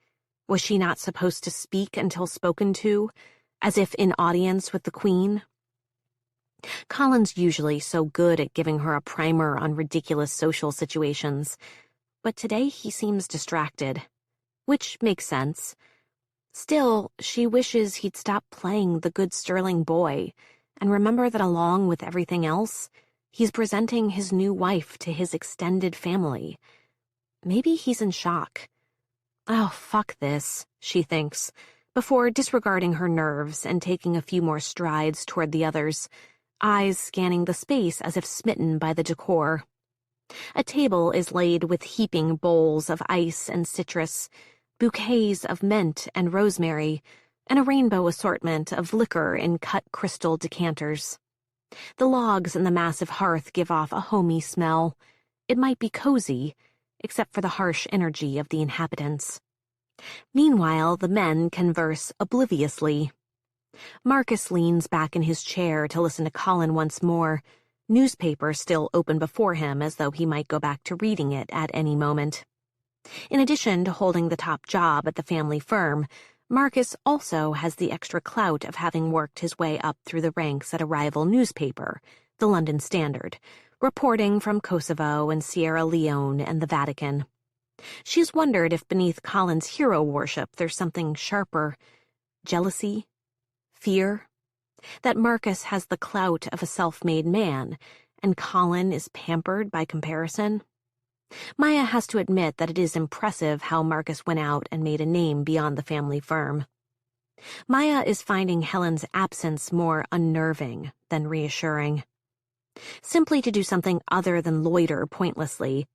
Was she not supposed to speak until spoken to, as if in audience with the Queen? Colin's usually so good at giving her a primer on ridiculous social situations, but today he seems distracted, which makes sense. Still, she wishes he'd stop playing the good Sterling boy and remember that along with everything else, he's presenting his new wife to his extended family. Maybe he's in shock. Oh, fuck this, she thinks, before disregarding her nerves and taking a few more strides toward the others, eyes scanning the space as if smitten by the decor. A table is laid with heaping bowls of ice and citrus, bouquets of mint and rosemary, and a rainbow assortment of liquor in cut crystal decanters. The logs in the massive hearth give off a homey smell. It might be cozy, except for the harsh energy of the inhabitants. Meanwhile, the men converse obliviously. Marcus leans back in his chair to listen to Colin once more, newspaper still open before him as though he might go back to reading it at any moment. In addition to holding the top job at the family firm, Marcus also has the extra clout of having worked his way up through the ranks at a rival newspaper, the London Standard, reporting from Kosovo and Sierra Leone and the Vatican. She's wondered if beneath Colin's hero worship there's something sharper. Jealousy? Fear? That Marcus has the clout of a self-made man, and Colin is pampered by comparison? Maya has to admit that it is impressive how Marcus went out and made a name beyond the family firm. Maya is finding Helen's absence more unnerving than reassuring. Simply to do something other than loiter pointlessly,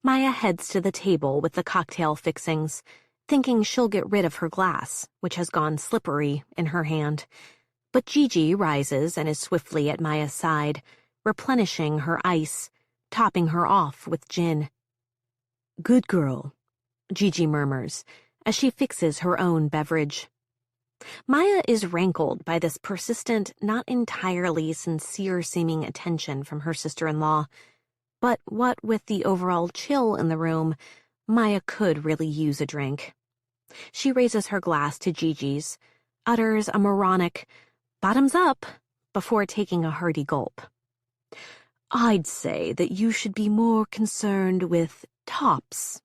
Maya heads to the table with the cocktail fixings, thinking she'll get rid of her glass, which has gone slippery, in her hand. But Gigi rises and is swiftly at Maya's side, replenishing her ice, topping her off with gin. "Good girl," Gigi murmurs, as she fixes her own beverage. Maya is rankled by this persistent, not entirely sincere-seeming attention from her sister-in-law, but what with the overall chill in the room, Maya could really use a drink. She raises her glass to Gigi's, utters a moronic, "Bottoms up," before taking a hearty gulp. "I'd say that you should be more concerned with tops,"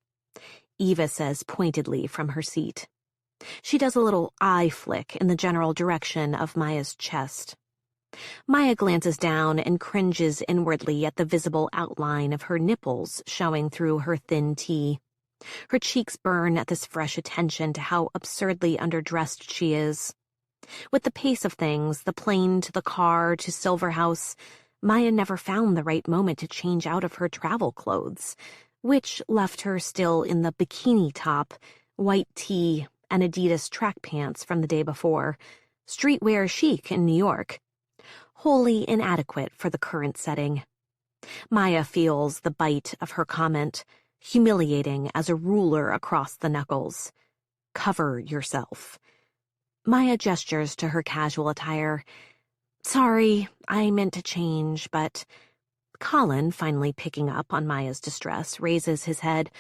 Eva says pointedly from her seat. She does a little eye flick in the general direction of Maya's chest. Maya glances down and cringes inwardly at the visible outline of her nipples showing through her thin tee. Her cheeks burn at this fresh attention to how absurdly underdressed she is. With the pace of things, the plane to the car to Silver House, Maya never found the right moment to change out of her travel clothes, which left her still in the bikini top, white tee, and Adidas track pants from the day before, streetwear chic in New York. Wholly inadequate for the current setting. Maya feels the bite of her comment, humiliating as a ruler across the knuckles. Cover yourself. Maya gestures to her casual attire. "Sorry, I meant to change, but..." Colin, finally picking up on Maya's distress, raises his head.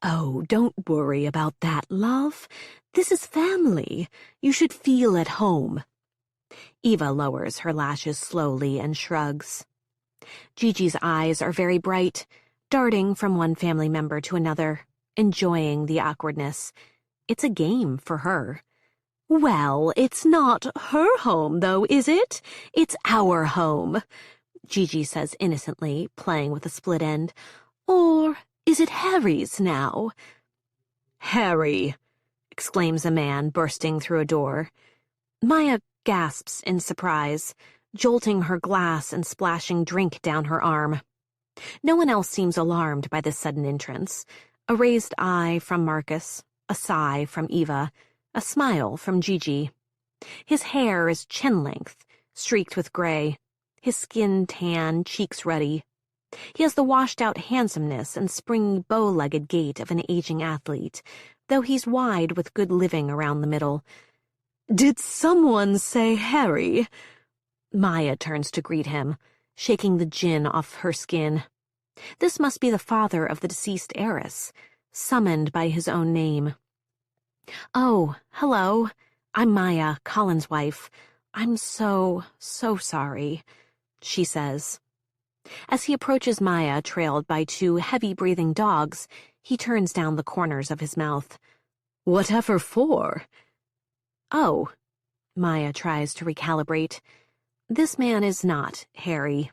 "Oh, don't worry about that, love. This is family. You should feel at home." Eva lowers her lashes slowly and shrugs. Gigi's eyes are very bright, darting from one family member to another, enjoying the awkwardness. It's a game for her. "Well, it's not her home, though, is it? It's our home," Gigi says innocently, playing with a split end. "Or is it Harry's now?" "Harry!" exclaims a man bursting through a door. Maya gasps in surprise, jolting her glass and splashing drink down her arm. No one else seems alarmed by this sudden entrance. A raised eye from Marcus, a sigh from Eva, a smile from Gigi. His hair is chin-length, streaked with gray, his skin tan, cheeks ruddy. He has the washed-out handsomeness and springy bow-legged gait of an aging athlete, though he's wide with good living around the middle. "Did someone say Harry?" Maya turns to greet him, shaking the gin off her skin. This must be the father of the deceased heiress, summoned by his own name. "Oh, hello. I'm Maya, Colin's wife. I'm so sorry," she says. As he approaches Maya, trailed by two heavy-breathing dogs, he turns down the corners of his mouth. "Whatever for?" "Oh," Maya tries to recalibrate. This man is not Harry.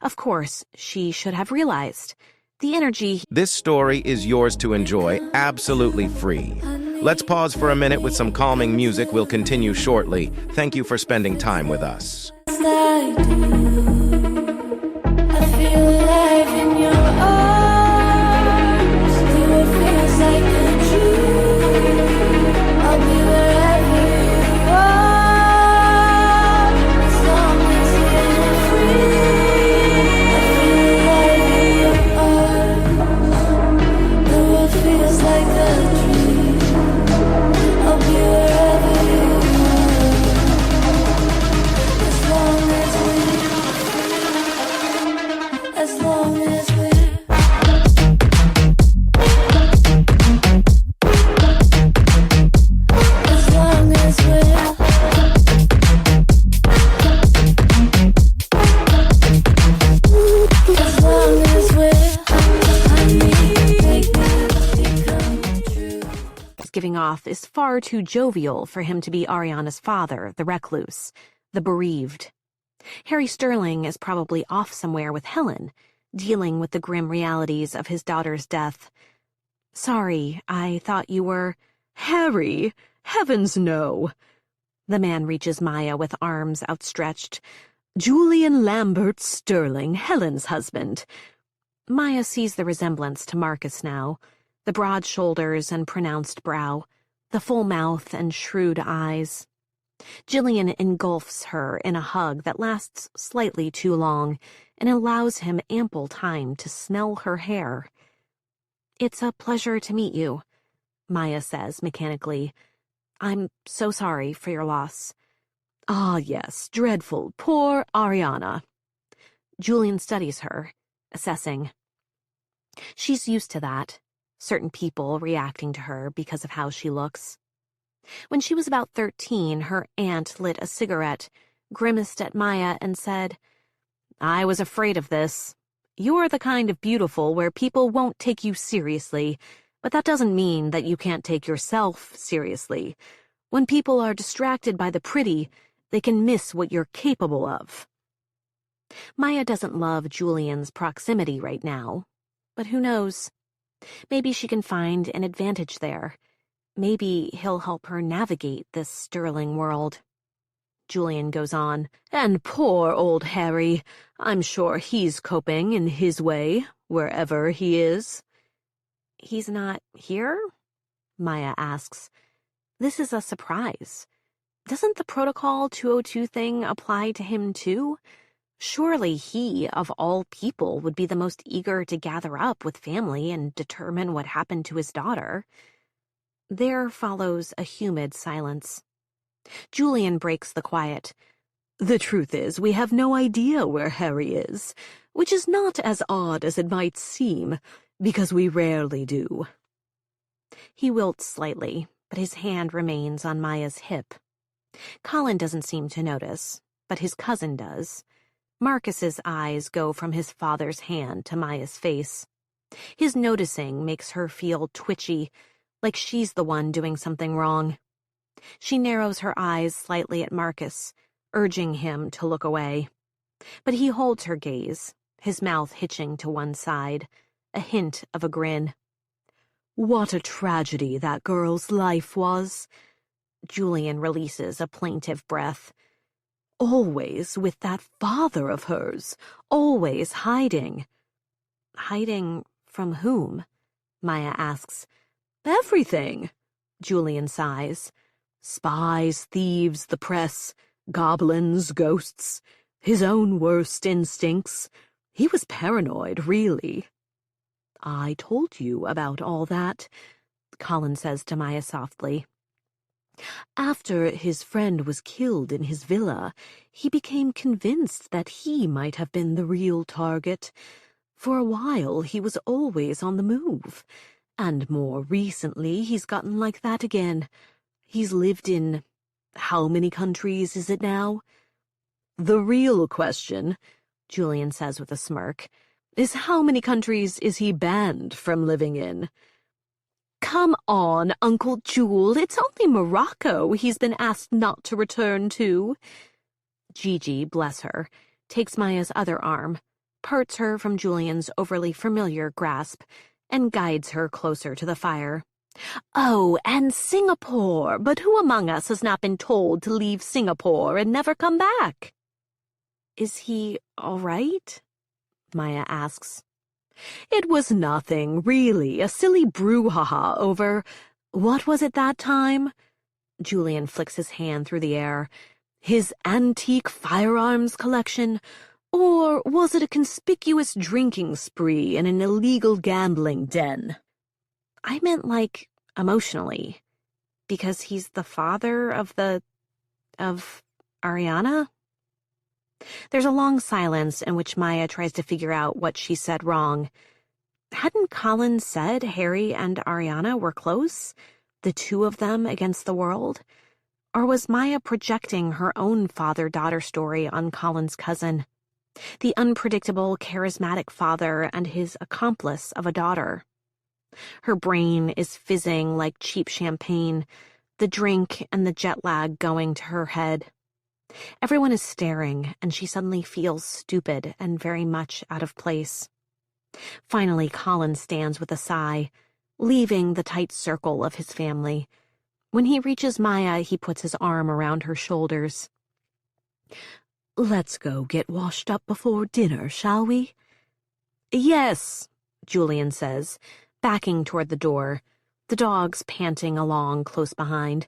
Of course, she should have realized. The energy... This story is yours to enjoy, absolutely free. Let's pause for a minute with some calming music. We'll continue shortly. Thank you for spending time with us. Giving off is far too jovial for him to be Ariana's father, the recluse, the bereaved. Harry Sterling is probably off somewhere with Helen, dealing with the grim realities of his daughter's death. "Sorry, I thought you were—" "Harry? Heavens, no." The man reaches Maya with arms outstretched. "Julian Lambert Sterling, Helen's husband." Maya sees the resemblance to Marcus now. The broad shoulders and pronounced brow, the full mouth and shrewd eyes. Gillian engulfs her in a hug that lasts slightly too long and allows him ample time to smell her hair. "It's a pleasure to meet you," Maya says mechanically. "I'm so sorry for your loss." "Ah, yes, dreadful. Poor Ariana." Julian studies her, assessing. She's used to that. Certain people reacting to her because of how she looks. When she was about 13, her aunt lit a cigarette, grimaced at Maya, and said, "I was afraid of this. You're the kind of beautiful where people won't take you seriously, but that doesn't mean that you can't take yourself seriously. When people are distracted by the pretty, they can miss what you're capable of." Maya doesn't love Julian's proximity right now, but who knows? Maybe she can find an advantage there. Maybe he'll help her navigate this Sterling world. Julian goes on, "And poor old Harry. I'm sure he's coping in his way, wherever he is." "He's not here?" Maya asks. This is a surprise. Doesn't the Protocol 202 thing apply to him too? Surely he, of all people, would be the most eager to gather up with family and determine what happened to his daughter. There follows a humid silence. Julian breaks the quiet. "The truth is, we have no idea where Harry is, which is not as odd as it might seem, because we rarely do." He wilts slightly, but his hand remains on Maya's hip. Colin doesn't seem to notice, but his cousin does. Marcus's eyes go from his father's hand to Maya's face. His noticing makes her feel twitchy, like she's the one doing something wrong. She narrows her eyes slightly at Marcus, urging him to look away. But he holds her gaze, his mouth hitching to one side, a hint of a grin. "What a tragedy that girl's life was." Julian releases a plaintive breath. "Always with that father of hers, always hiding." "Hiding from whom?" Maya asks. "Everything," Julian sighs. "Spies, thieves, the press. Goblins, ghosts, his own worst instincts. He was paranoid, really. I told you about all that, Colin says to Maya softly. After his friend was killed in his villa, he became convinced that he might have been the real target. For a while, he was always on the move. And more recently, he's gotten like that again. He's lived in... how many countries is it now? The real question, Julian says with a smirk, is how many countries is he banned from living in? Come on, Uncle Jewel, it's only Morocco he's been asked not to return to. Gigi, bless her, takes Maya's other arm, parts her from Julian's overly familiar grasp, and guides her closer to the fire. Oh, and Singapore, but who among us has not been told to leave Singapore and never come back? Is he all right? Maya asks. It was nothing, really, a silly brouhaha over... What was it that time? Julian flicks his hand through the air. His antique firearms collection? Or was it a conspicuous drinking spree in an illegal gambling den? I meant, like, emotionally. Because he's the father of Ariana? There's a long silence in which Maya tries to figure out what she said wrong. Hadn't Colin said Harry and Ariana were close? The two of them against the world? Or was Maya projecting her own father-daughter story on Colin's cousin? The unpredictable, charismatic father and his accomplice of a daughter. Her brain is fizzing like cheap champagne, the drink and the jet lag going to her head. Everyone is staring, and she suddenly feels stupid and very much out of place. Finally, Colin stands with a sigh, leaving the tight circle of his family. When he reaches Maya, he puts his arm around her shoulders. Let's go get washed up before dinner, shall we? Yes, Julian says, backing toward the door, the dogs panting along close behind.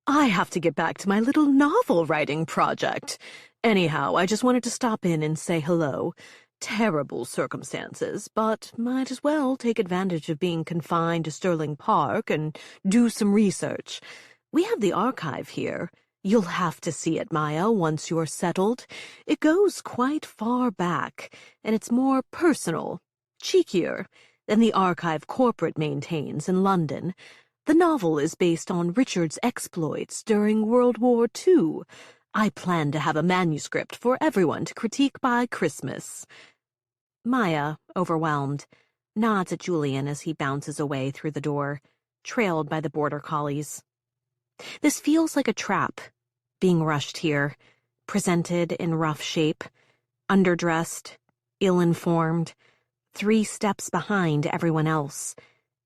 I have to get back to my little novel-writing project. Anyhow, I just wanted to stop in and say hello. Terrible circumstances, but might as well take advantage of being confined to Sterling Park and do some research. We have the archive here. You'll have to see it, Maya, once you're settled. It goes quite far back, and it's more personal, cheekier, than the archive corporate maintains in London. The novel is based on Richard's exploits during World War II. I plan to have a manuscript for everyone to critique by Christmas. Maya, overwhelmed, nods at Julian as he bounces away through the door, trailed by the border collies. This feels like a trap, being rushed here, presented in rough shape, underdressed, ill-informed, 3 steps behind everyone else,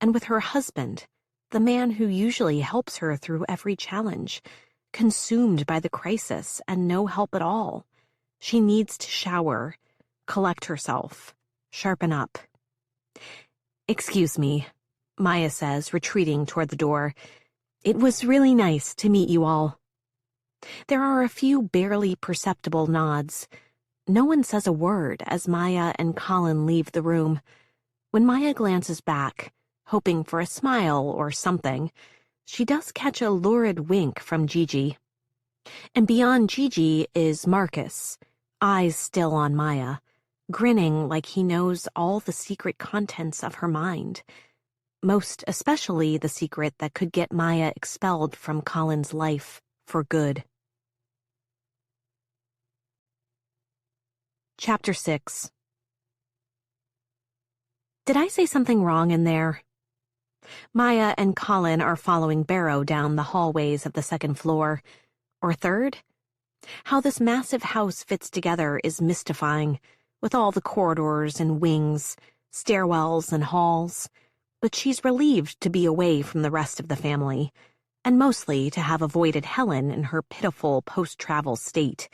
and with her husband, the man who usually helps her through every challenge, consumed by the crisis and no help at all. She needs to shower, collect herself, sharpen up. Excuse me, Maya says, retreating toward the door. It was really nice to meet you all. There are a few barely perceptible nods. No one says a word as Maya and Colin leave the room. When Maya glances back, hoping for a smile or something, she does catch a lurid wink from Gigi. And beyond Gigi is Marcus, eyes still on Maya, grinning like he knows all the secret contents of her mind, most especially the secret that could get Maya expelled from Colin's life for good. Chapter 6. Did I say something wrong in there? Maya and Colin are following Barrow down the hallways of the 2nd floor. Or 3rd? How this massive house fits together is mystifying, with all the corridors and wings, stairwells and halls. But she's relieved to be away from the rest of the family, and mostly to have avoided Helen in her pitiful post-travel state.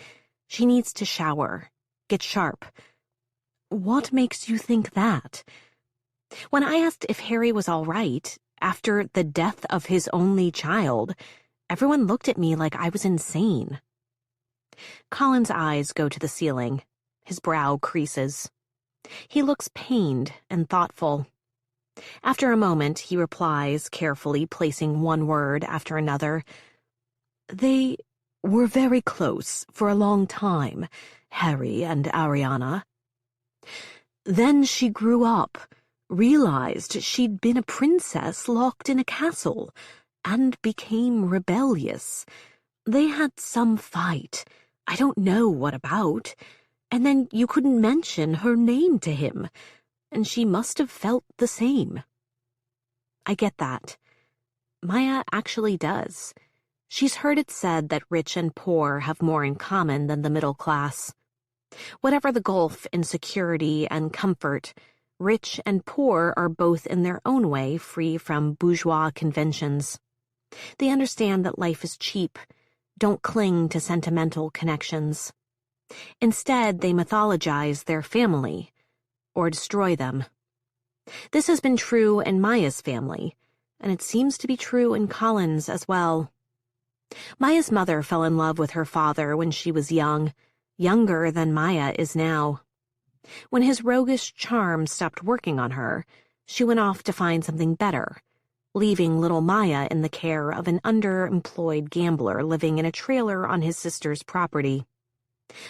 She needs to shower, get sharp. What makes you think that? When I asked if Harry was all right, after the death of his only child, everyone looked at me like I was insane. Colin's eyes go to the ceiling. His brow creases. He looks pained and thoughtful. After a moment, he replies, carefully placing one word after another. They were very close for a long time, Harry and Ariana. Then she grew up, realized she'd been a princess locked in a castle, and became rebellious. They had some fight. I don't know what about. And then you couldn't mention her name to him, and she must have felt the same. I get that. Maya actually does. She's heard it said that rich and poor have more in common than the middle class. Whatever the gulf in security and comfort, rich and poor are both in their own way free from bourgeois conventions. They understand that life is cheap, don't cling to sentimental connections. Instead, they mythologize their family, or destroy them. This has been true in Maya's family, and it seems to be true in Colin's as well. Maya's mother fell in love with her father when she was young, younger than Maya is now. When his roguish charm stopped working on her, she went off to find something better, leaving little Maya in the care of an underemployed gambler living in a trailer on his sister's property.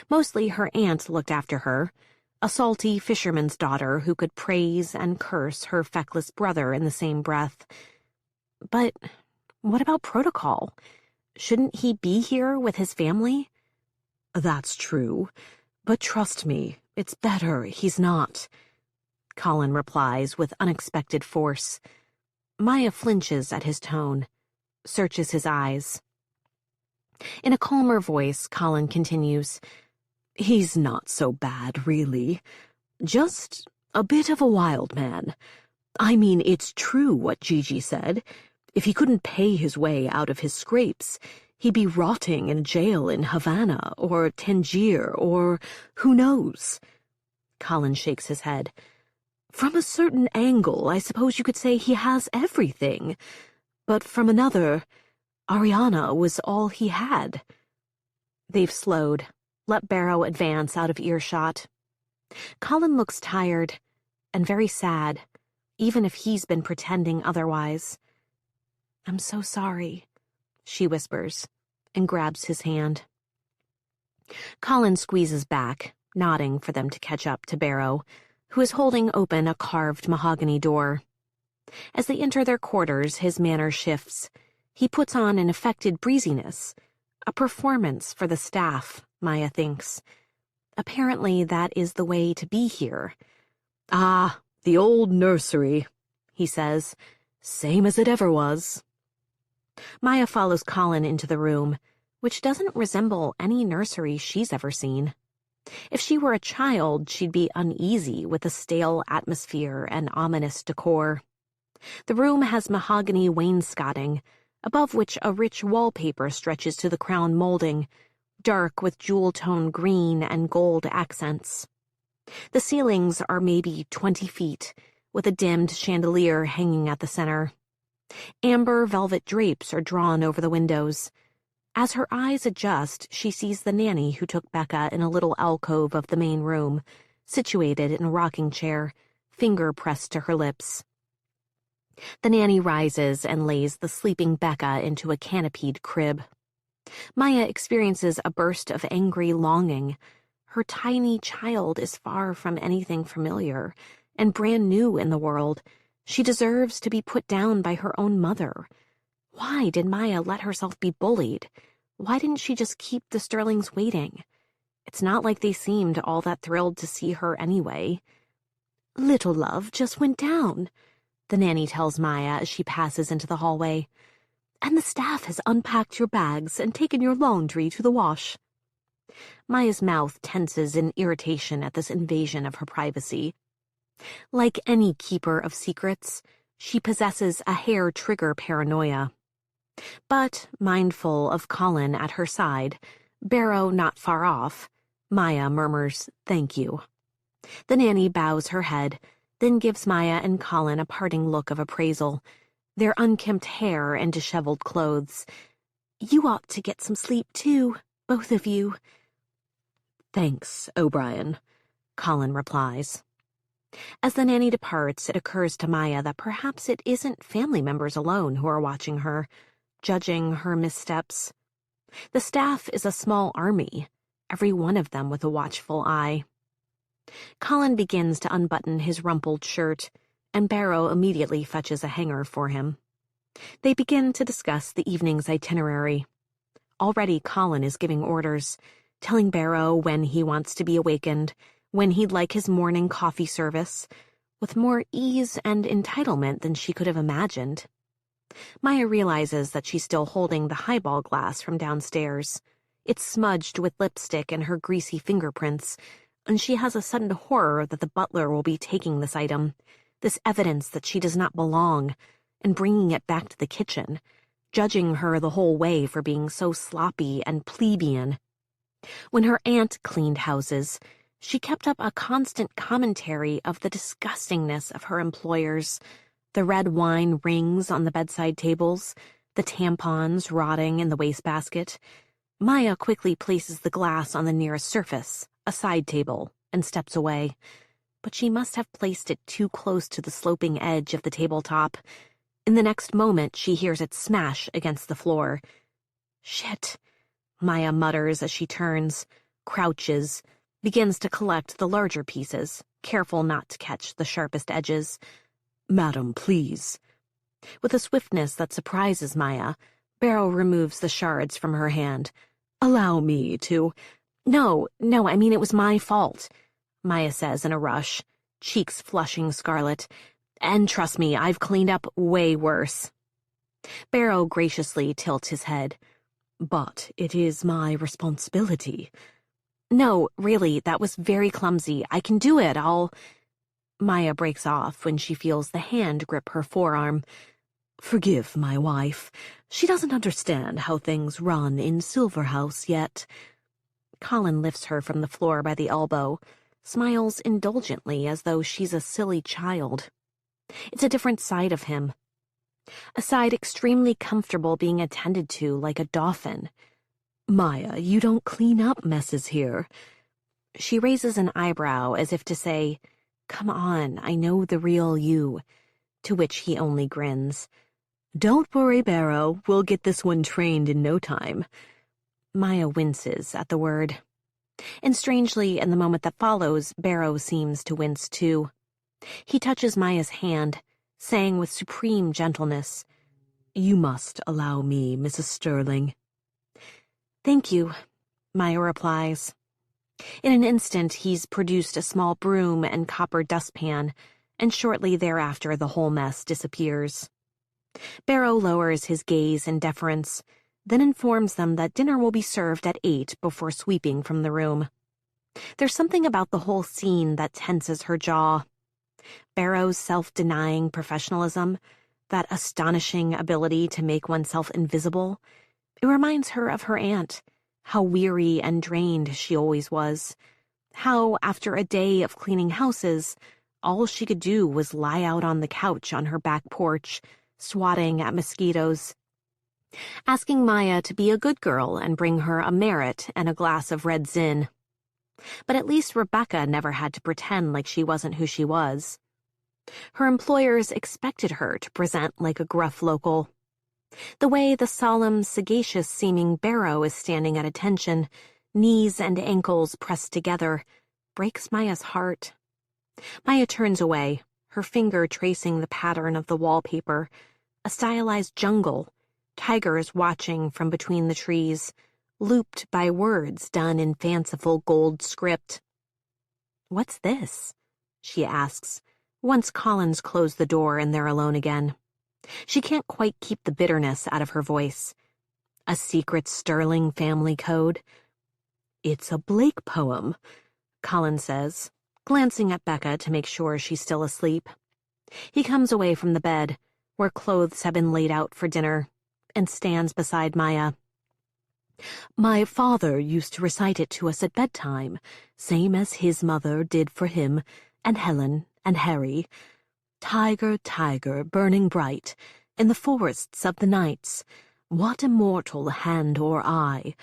Mostly her aunt looked after her, a salty fisherman's daughter who could praise and curse her feckless brother in the same breath. But what about protocol? Shouldn't he be here with his family? That's true, but trust me, it's better he's not, Colin replies with unexpected force. Maya flinches at his tone, searches his eyes. In a calmer voice, Colin continues, He's not so bad, really. Just a bit of a wild man. I mean, it's true what Gigi said. If he couldn't pay his way out of his scrapes, he'd be rotting in jail in Havana or Tangier or who knows. Colin shakes his head. From a certain angle, I suppose you could say he has everything. But from another, Ariana was all he had. They've slowed. Let Barrow advance out of earshot. Colin looks tired and very sad, even if he's been pretending otherwise. I'm so sorry, she whispers, and grabs his hand. Colin squeezes back, nodding for them to catch up to Barrow, who is holding open a carved mahogany door. As they enter their quarters, his manner shifts. He puts on an affected breeziness, a performance for the staff, Maya thinks. Apparently that is the way to be here. Ah, the old nursery, he says, same as it ever was. Maya follows Colin into the room, which doesn't resemble any nursery she's ever seen. If she were a child, she'd be uneasy with the stale atmosphere and ominous decor. The room has mahogany wainscoting, above which a rich wallpaper stretches to the crown molding, dark with jewel-tone green and gold accents. The ceilings are maybe 20 feet, with a dimmed chandelier hanging at the center. Amber velvet drapes are drawn over the windows. As her eyes adjust, she sees the nanny who took Becca in a little alcove of the main room, situated in a rocking chair, finger pressed to her lips. The nanny rises and lays the sleeping Becca into a canopied crib. Maya experiences a burst of angry longing. Her tiny child is far from anything familiar, and brand new in the world. She deserves to be put down by her own mother. Why did Maya let herself be bullied? Why didn't she just keep the Sterlings waiting? It's not like they seemed all that thrilled to see her anyway. Little love just went down, the nanny tells Maya as she passes into the hallway. And the staff has unpacked your bags and taken your laundry to the wash. Maya's mouth tenses in irritation at this invasion of her privacy. Like any keeper of secrets, she possesses a hair-trigger paranoia. But, mindful of Colin at her side, Barrow not far off, Maya murmurs, "Thank you." The nanny bows her head, then gives Maya and Colin a parting look of appraisal, their unkempt hair and disheveled clothes. You ought to get some sleep, too, Both of you. Thanks, O'Brien, Colin replies. As the nanny departs, it occurs to Maya that perhaps it isn't family members alone who are watching her, judging her missteps. The staff is a small army, every one of them with a watchful eye. Colin begins to unbutton his rumpled shirt, and Barrow immediately fetches a hanger for him. They begin to discuss the evening's itinerary. Already Colin is giving orders, telling Barrow when he wants to be awakened, when he'd like his morning coffee service, with more ease and entitlement than she could have imagined. Maya realizes that she's still holding the highball glass from downstairs. It's smudged with lipstick and her greasy fingerprints, and she has a sudden horror that the butler will be taking this item, this evidence that she does not belong, and bringing it back to the kitchen, judging her the whole way for being so sloppy and plebeian. When her aunt cleaned houses, she kept up a constant commentary of the disgustingness of her employers, the red wine rings on the bedside tables, the tampons rotting in the wastebasket. Maya quickly places the glass on the nearest surface, a side table, and steps away. But she must have placed it too close to the sloping edge of the tabletop. In the next moment, she hears it smash against the floor. Shit, Maya mutters as she turns, crouches, begins to collect the larger pieces, careful not to catch the sharpest edges. Madam, please. With a swiftness that surprises Maya, Barrow removes the shards from her hand. Allow me to... No, I mean it was my fault, Maya says in a rush, cheeks flushing scarlet. And trust me, I've cleaned up way worse. Barrow graciously tilts his head. But it is my responsibility. No, really, that was very clumsy. I can do it, Maya breaks off when she feels the hand grip her forearm. Forgive my wife. She doesn't understand how things run in Silverhouse yet. Colin lifts her from the floor by the elbow, smiles indulgently as though she's a silly child. It's a different side of him. A side extremely comfortable being attended to like a dolphin. Maya, you don't clean up messes here. She raises an eyebrow as if to say, Come on, I know the real you, to which he only grins. Don't worry, Barrow, we'll get this one trained in no time. Maya winces at the word. And strangely, in the moment that follows, Barrow seems to wince too. He touches Maya's hand, saying with supreme gentleness, You must allow me, Mrs. Sterling. Thank you, Maya replies. In an instant, he's produced a small broom and copper dustpan, and shortly thereafter the whole mess disappears. Barrow lowers his gaze in deference, then informs them that dinner will be served at 8 before sweeping from the room. There's something about the whole scene that tenses her jaw. Barrow's self-denying professionalism, that astonishing ability to make oneself invisible, it reminds her of her aunt, how weary and drained she always was, how, after a day of cleaning houses, all she could do was lie out on the couch on her back porch, swatting at mosquitoes, asking Maya to be a good girl and bring her a merit and a glass of red zin. But at least Rebecca never had to pretend like she wasn't who she was. Her employers expected her to present like a gruff local. The way the solemn, sagacious-seeming Barrow is standing at attention, knees and ankles pressed together, breaks Maya's heart. Maya turns away, her finger tracing the pattern of the wallpaper, a stylized jungle, tigers watching from between the trees, looped by words done in fanciful gold script. "What's this?" she asks, once Collins closed the door and they're alone again. She can't quite keep the bitterness out of her voice. A secret Sterling family code? "It's a Blake poem," Collins says, glancing at Becca to make sure she's still asleep. He comes away from the bed, where clothes have been laid out for dinner, and stands beside Maya. "My father used to recite it to us at bedtime, same as his mother did for him, and Helen, and Harry. Tiger, tiger, burning bright, in the forests of the nights, what immortal hand or eye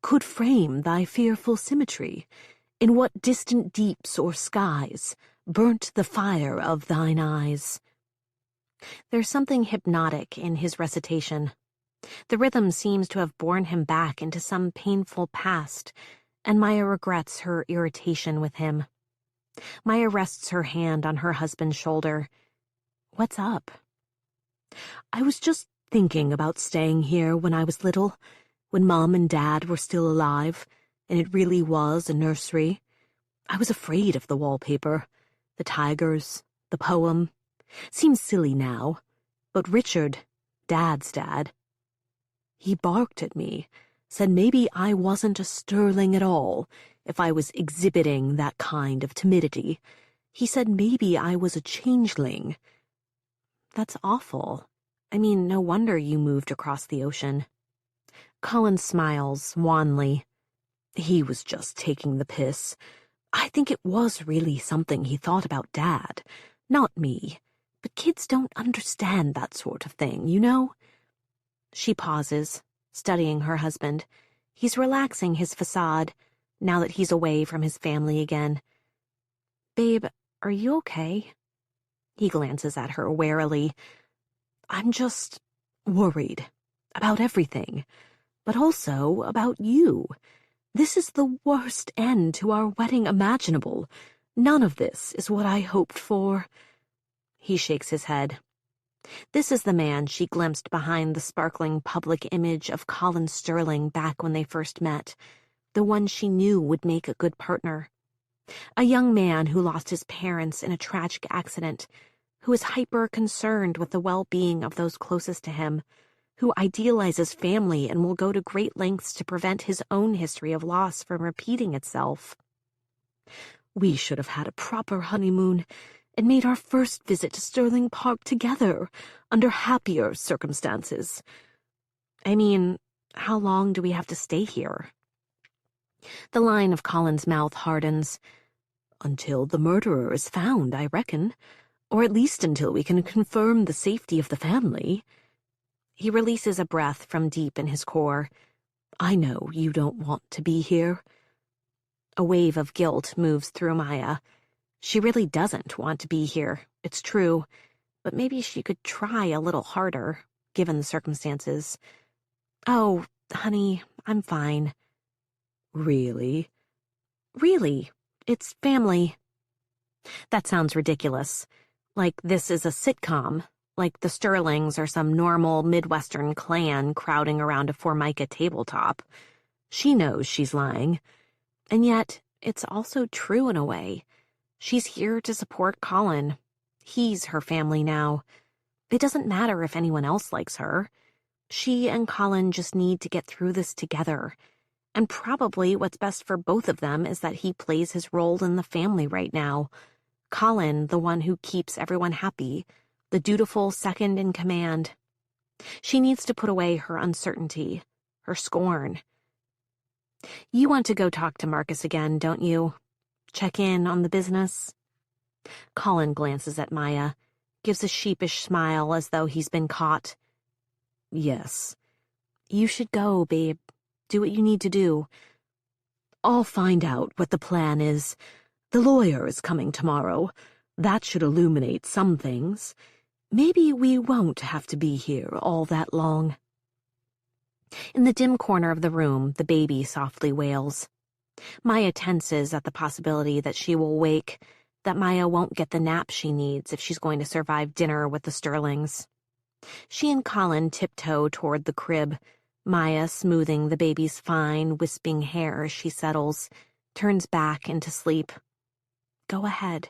could frame thy fearful symmetry? In what distant deeps or skies burnt the fire of thine eyes? There's something hypnotic in his recitation. The rhythm seems to have borne him back into some painful past, and Maya regrets her irritation with him. Maya rests her hand on her husband's shoulder. What's up? I was just thinking about staying here when I was little, when Mom and Dad were still alive, and it really was a nursery. I was afraid of the wallpaper, the tigers, the poem. Seems silly now, but Richard, Dad's dad, he barked at me, said maybe I wasn't a Sterling at all if I was exhibiting that kind of timidity. He said maybe I was a changeling. That's awful. I mean, no wonder you moved across the ocean. Colin smiles wanly. He was just taking the piss. I think it was really something he thought about Dad, not me. But kids don't understand that sort of thing, you know? She pauses, studying her husband. He's relaxing his facade, now that he's away from his family again. Babe, are you okay? He glances at her warily. I'm just worried about everything, but also about you. This is the worst end to our wedding imaginable. None of this is what I hoped for. He shakes his head. This is the man she glimpsed behind the sparkling public image of Colin Sterling back when they first met, the one she knew would make a good partner. A young man who lost his parents in a tragic accident, who is hyper-concerned with the well-being of those closest to him, who idealizes family and will go to great lengths to prevent his own history of loss from repeating itself. We should have had a proper honeymoon and made our first visit to Sterling Park together, under happier circumstances. I mean, how long do we have to stay here? The line of Colin's mouth hardens. Until the murderer is found, I reckon. Or at least until we can confirm the safety of the family. He releases a breath from deep in his core. I know you don't want to be here. A wave of guilt moves through Maya. She really doesn't want to be here, it's true, but maybe she could try a little harder, given the circumstances. Oh, honey, I'm fine. Really? Really. It's family. That sounds ridiculous. Like this is a sitcom, like the Sterlings are some normal Midwestern clan crowding around a Formica tabletop. She knows she's lying. And yet, it's also true in a way. She's here to support Colin. He's her family now. It doesn't matter if anyone else likes her. She and Colin just need to get through this together. And probably what's best for both of them is that he plays his role in the family right now. Colin, the one who keeps everyone happy, the dutiful second in command. She needs to put away her uncertainty, her scorn. You want to go talk to Marcus again, don't you? Check in on the business? Colin glances at Maya, gives a sheepish smile as though he's been caught. Yes. You should go, babe. Do what you need to do. I'll find out what the plan is. The lawyer is coming tomorrow. That should illuminate some things. Maybe we won't have to be here all that long. In the dim corner of the room, the baby softly wails. Maya tenses at the possibility that she will wake, that Maya won't get the nap she needs if she's going to survive dinner with the Sterlings. She and Colin tiptoe toward the crib, Maya smoothing the baby's fine, wisping hair as she settles, turns back into sleep. Go ahead,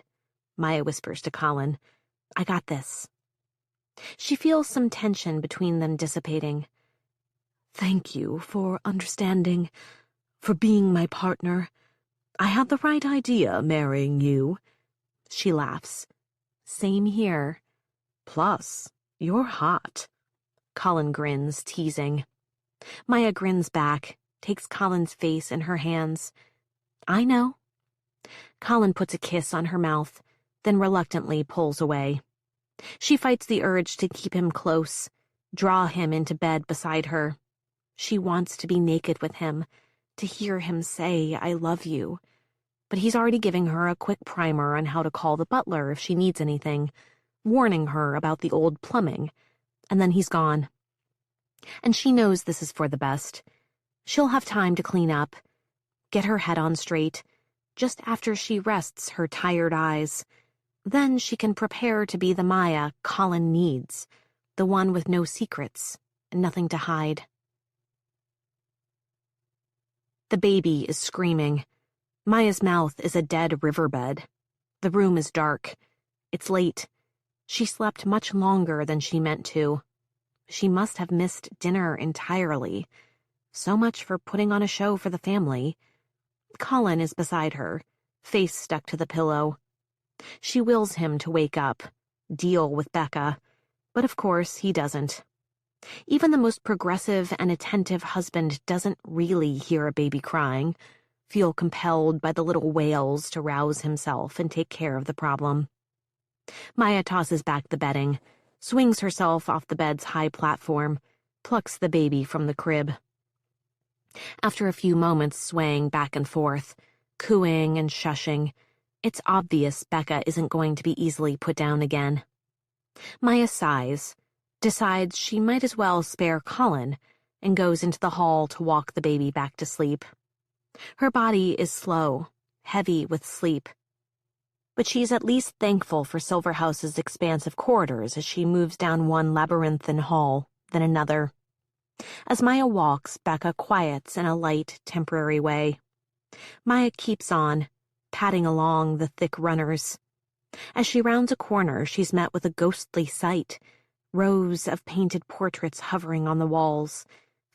Maya whispers to Colin. I got this. She feels some tension between them dissipating. Thank you for understanding, for being my partner. I had the right idea marrying you. She laughs. Same here. Plus, you're hot. Colin grins, teasing. Maya grins back, takes Colin's face in her hands. I know. Colin puts a kiss on her mouth, then reluctantly pulls away. She fights the urge to keep him close, draw him into bed beside her. She wants to be naked with him, to hear him say, "I love you." But he's already giving her a quick primer on how to call the butler if she needs anything, warning her about the old plumbing, and then he's gone. And she knows this is for the best. She'll have time to clean up, get her head on straight, just after she rests her tired eyes. Then she can prepare to be the Maya Colin needs, the one with no secrets and nothing to hide. The baby is screaming. Maya's mouth is a dead riverbed. The room is dark. It's late. She slept much longer than she meant to. She must have missed dinner entirely. So much for putting on a show for the family. Colin is beside her, face stuck to the pillow. She wills him to wake up, deal with Becca, but of course he doesn't. Even the most progressive and attentive husband doesn't really hear a baby crying, feel compelled by the little wails to rouse himself and take care of the problem. Maya tosses back the bedding, swings herself off the bed's high platform, plucks the baby from the crib. After a few moments swaying back and forth, cooing and shushing, it's obvious Becca isn't going to be easily put down again. Maya sighs, decides she might as well spare Colin, and goes into the hall to walk the baby back to sleep. Her body is slow, heavy with sleep. But she's at least thankful for Silverhouse's expansive corridors as she moves down one labyrinthine hall, then another. As Maya walks, Becca quiets in a light, temporary way. Maya keeps on, padding along the thick runners. As she rounds a corner, she's met with a ghostly sight. Rows of painted portraits hovering on the walls,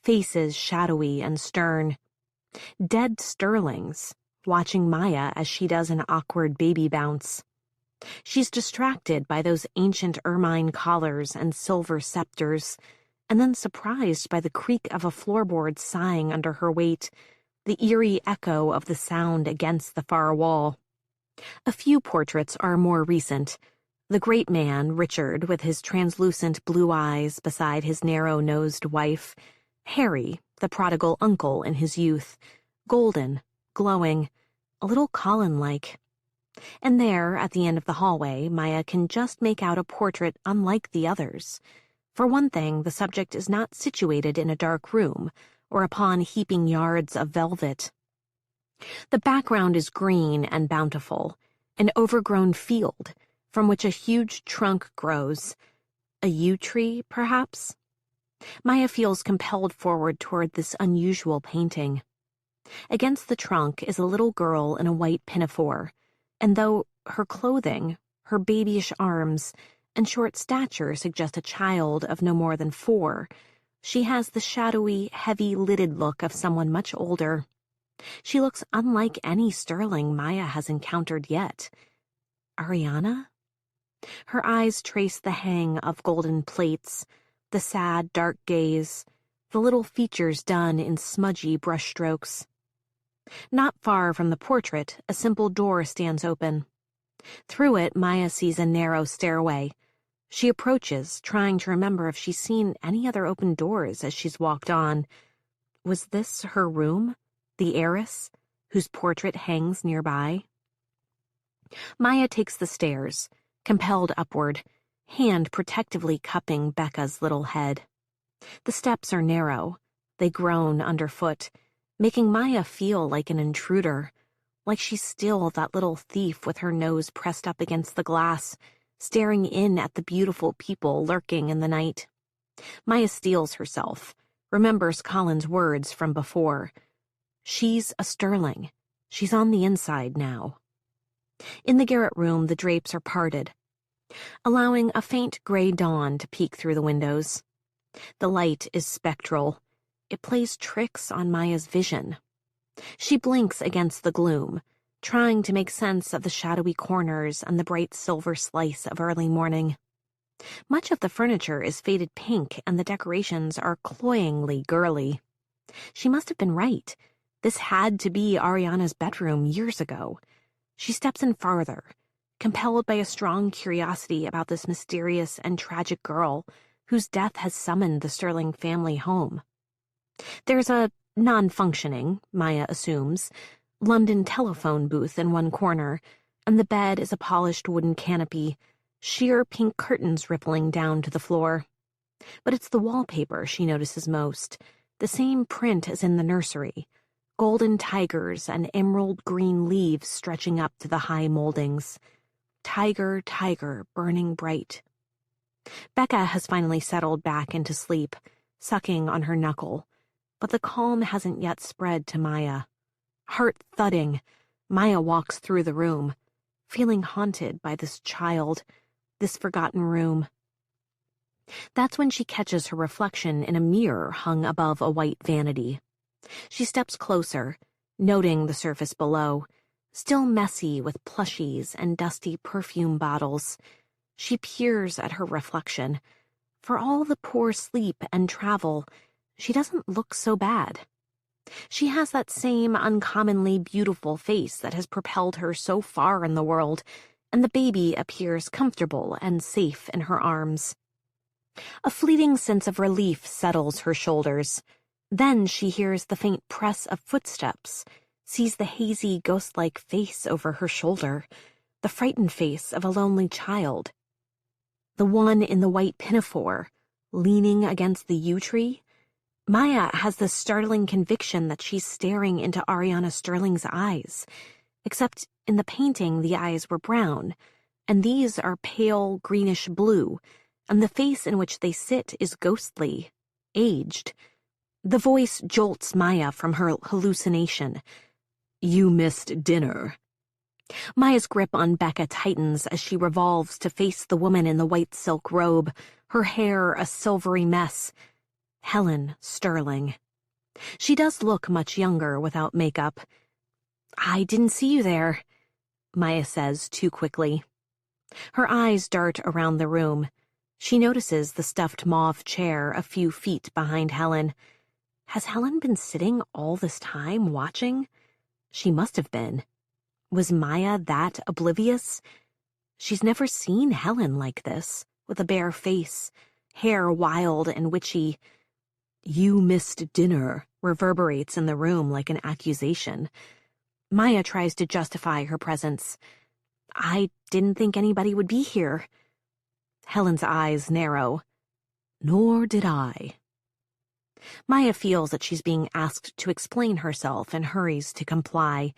faces shadowy and stern. Dead sterlings, watching Maya as she does an awkward baby bounce. She's distracted by those ancient ermine collars and silver scepters, and then surprised by the creak of a floorboard sighing under her weight, the eerie echo of the sound against the far wall. A few portraits are more recent. The great man, Richard, with his translucent blue eyes beside his narrow-nosed wife, Harry, the prodigal uncle in his youth, golden, glowing, a little Colin-like. And there, at the end of the hallway, Maya can just make out a portrait unlike the others. For one thing, the subject is not situated in a dark room or upon heaping yards of velvet. The background is green and bountiful, an overgrown field from which a huge trunk grows. A yew tree, perhaps? Maya feels compelled forward toward this unusual painting. Against the trunk is a little girl in a white pinafore, and though her clothing, her babyish arms, and short stature suggest a child of no more than 4, she has the shadowy, heavy-lidded look of someone much older. She looks unlike any sterling Maya has encountered yet. Ariana? Her eyes trace the hang of golden plates, the sad, dark gaze, the little features done in smudgy brushstrokes. Not far from the portrait, a simple door stands open. Through it, Maya sees a narrow stairway. She approaches, trying to remember if she's seen any other open doors as she's walked on. Was this her room, the heiress, whose portrait hangs nearby? Maya takes the stairs, compelled upward, hand protectively cupping Becca's little head. The steps are narrow. They groan underfoot, making Maya feel like an intruder, like she's still that little thief with her nose pressed up against the glass, staring in at the beautiful people lurking in the night. Maya steels herself, remembers Colin's words from before. She's a sterling. She's on the inside now. In the garret room, the drapes are parted, allowing a faint gray dawn to peek through the windows. The light is spectral. It plays tricks on Maya's vision. She blinks against the gloom, trying to make sense of the shadowy corners and the bright silver slice of early morning. Much of the furniture is faded pink, and the decorations are cloyingly girly. She must have been right. This had to be Ariana's bedroom years ago. She steps in farther, compelled by a strong curiosity about this mysterious and tragic girl whose death has summoned the Sterling family home. There's a Non-functioning, Maya assumes, London telephone booth in one corner, and the bed is a polished wooden canopy, sheer pink curtains rippling down to the floor. But it's the wallpaper she notices most, the same print as in the nursery, golden tigers and emerald green leaves stretching up to the high moldings. Tiger, tiger, burning bright. Becca has finally settled back into sleep, sucking on her knuckle, but the calm hasn't yet spread to Maya. Heart thudding, Maya walks through the room, feeling haunted by this child, this forgotten room. That's when she catches her reflection in a mirror hung above a white vanity. She steps closer, noting the surface below, still messy with plushies and dusty perfume bottles. She peers at her reflection. For all the poor sleep and travel, she doesn't look so bad. She has that same uncommonly beautiful face that has propelled her so far in the world, and the baby appears comfortable and safe in her arms. A fleeting sense of relief settles her shoulders. Then she hears the faint press of footsteps, sees the hazy, ghost-like face over her shoulder, the frightened face of a lonely child. The one in the white pinafore, leaning against the yew tree. Maya has this startling conviction that she's staring into Ariana Sterling's eyes, except in the painting the eyes were brown, and these are pale greenish blue, and the face in which they sit is ghostly, aged. The voice jolts Maya from her hallucination. "You missed dinner." Maya's grip on Becca tightens as she revolves to face the woman in the white silk robe, her hair a silvery mess. Helen Sterling. She does look much younger without makeup. "I didn't see you there," Maya says too quickly. Her eyes dart around the room. She notices the stuffed mauve chair a few feet behind Helen. Has Helen been sitting all this time watching? She must have been. Was Maya that oblivious? She's never seen Helen like this, with a bare face, hair wild and witchy. "You missed dinner," reverberates in the room like an accusation. Maya tries to justify her presence. "I didn't think anybody would be here." Helen's eyes narrow. "Nor did I." Maya feels that she's being asked to explain herself and hurries to comply.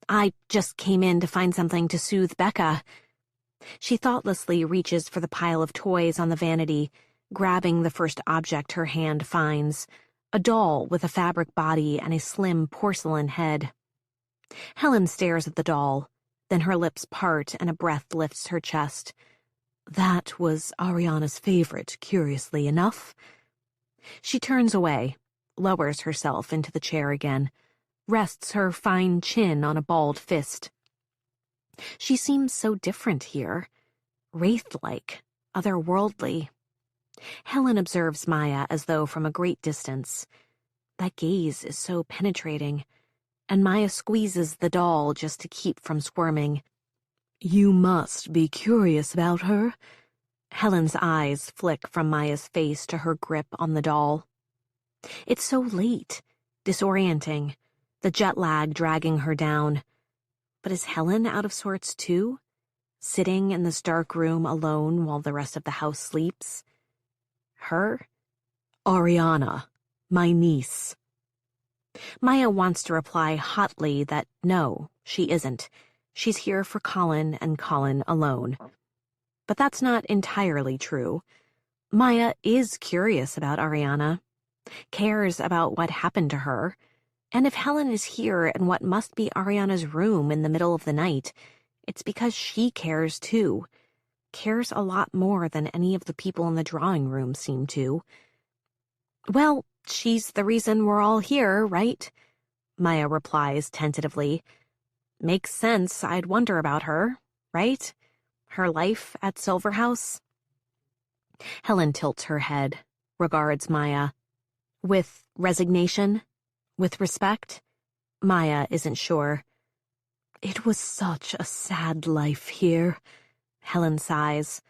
"I just came in to find something to soothe Becca." She thoughtlessly reaches for the pile of toys on the vanity, grabbing the first object her hand finds, a doll with a fabric body and a slim porcelain head. Helen stares at the doll, then her lips part and a breath lifts her chest. "That was Ariana's favorite, curiously enough." She turns away, lowers herself into the chair again, rests her fine chin on a balled fist. She seems so different here, wraith-like, otherworldly. Helen observes Maya as though from a great distance. That gaze is so penetrating, and Maya squeezes the doll just to keep from squirming. "You must be curious about her." Helen's eyes flick from Maya's face to her grip on the doll. It's so late, disorienting, the jet lag dragging her down. But is Helen out of sorts too? Sitting in this dark room alone while the rest of the house sleeps? Her? "Ariana, my niece." Maya wants to reply hotly that no, she isn't. She's here for Colin and Colin alone. But that's not entirely true. Maya is curious about Ariana, cares about what happened to her, and if Helen is here in what must be Ariana's room in the middle of the night, it's because she cares too. Cares a lot more than any of the people in the drawing room seem to. "Well, she's the reason we're all here, right?" Maya replies tentatively. "Makes sense I'd wonder about her, right? Her life at Silverhouse?" Helen tilts her head, regards Maya. With resignation? With respect? Maya isn't sure. "It was such a sad life here," Helen sighs.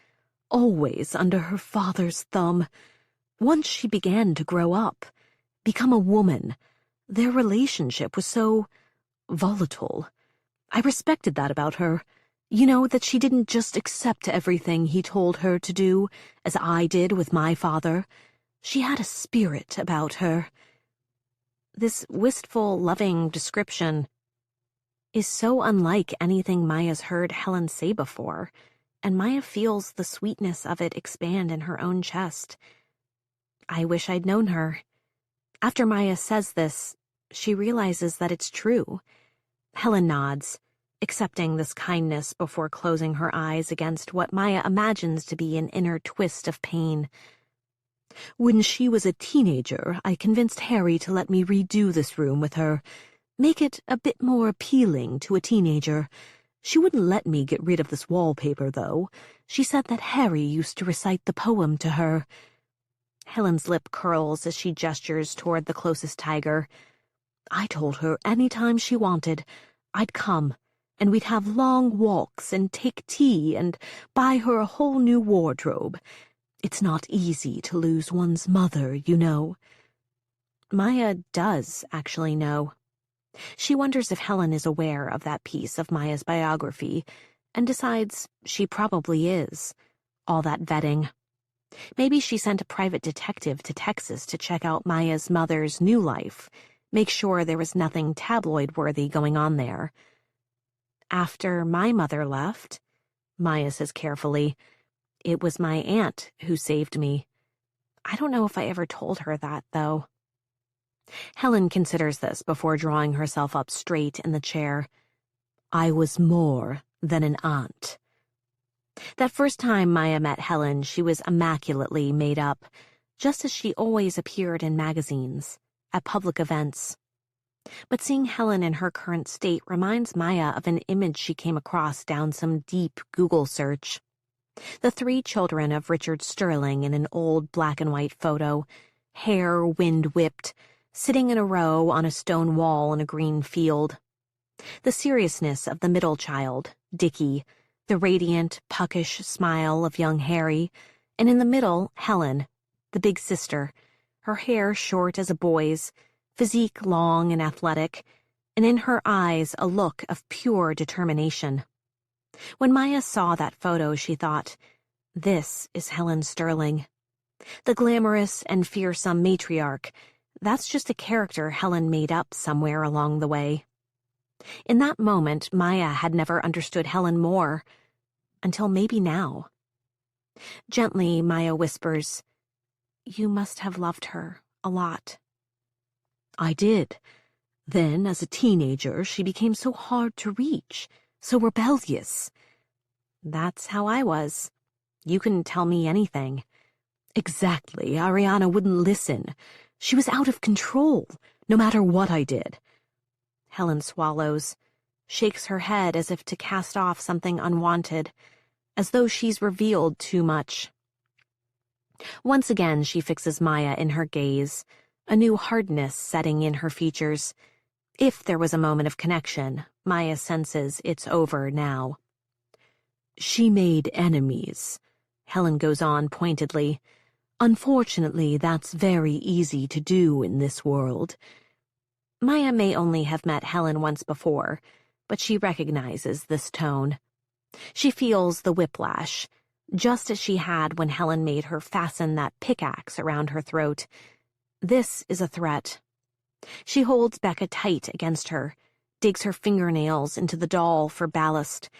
"Always under her father's thumb. Once she began to grow up, become a woman, Their relationship was so volatile. I respected that about her. You know, that she didn't just accept everything he told her to do, as I did with my father. She had a spirit about her. This wistful, loving description is so unlike anything Maya's heard Helen say before, and Maya feels the sweetness of it expand in her own chest. I wish I'd known her. After Maya says this, she realizes that it's true. Helen nods, accepting this kindness before closing her eyes against what Maya imagines to be an inner twist of pain. When she was a teenager, I convinced Harry to let me redo this room with her, make it a bit more appealing to a teenager. She wouldn't let me get rid of this wallpaper, though. She said that Harry used to recite the poem to her. Helen's lip curls as she gestures toward the closest tiger. I told her any time she wanted, I'd come, and we'd have long walks and take tea and buy her a whole new wardrobe. It's not easy to lose one's mother, you know. Maya does actually know. She wonders if Helen is aware of that piece of Maya's biography, and decides she probably is. All that vetting. Maybe she sent a private detective to Texas to check out Maya's mother's new life, make sure there was nothing tabloid-worthy going on there. After my mother left, Maya says carefully, it was my aunt who saved me. I don't know if I ever told her that, though. Helen considers this before drawing herself up straight in the chair. I was more than an aunt. That first time Maya met Helen, she was immaculately made up, just as she always appeared in magazines, at public events. But seeing Helen in her current state reminds Maya of an image she came across down some deep Google search. The 3 children of Richard Sterling in an old black-and-white photo, hair wind-whipped, sitting in a row on a stone wall in a green field. The seriousness of the middle child, Dickie, the radiant, puckish smile of young Harry, and in the middle, Helen, the big sister, her hair short as a boy's, physique long and athletic, and in her eyes a look of pure determination. When Maya saw that photo, she thought, this is Helen Sterling. The glamorous and fearsome matriarch, that's just a character Helen made up somewhere along the way. In that moment, Maya had never understood Helen more, until maybe now. Gently, Maya whispers, you must have loved her a lot. I did. Then, as a teenager, she became so hard to reach, so rebellious. That's how I was. You couldn't tell me anything. Exactly, Ariana wouldn't listen. She was out of control, no matter what I did. Helen swallows, shakes her head as if to cast off something unwanted, as though she's revealed too much. Once again she fixes Maya in her gaze, a new hardness setting in her features. If there was a moment of connection, Maya senses it's over now. She made enemies, Helen goes on pointedly. Unfortunately, that's very easy to do in this world. Maya may only have met Helen once before, but she recognizes this tone. She feels the whiplash, just as she had when Helen made her fasten that pickaxe around her throat. This is a threat. She holds Becca tight against her, digs her fingernails into the doll for ballast.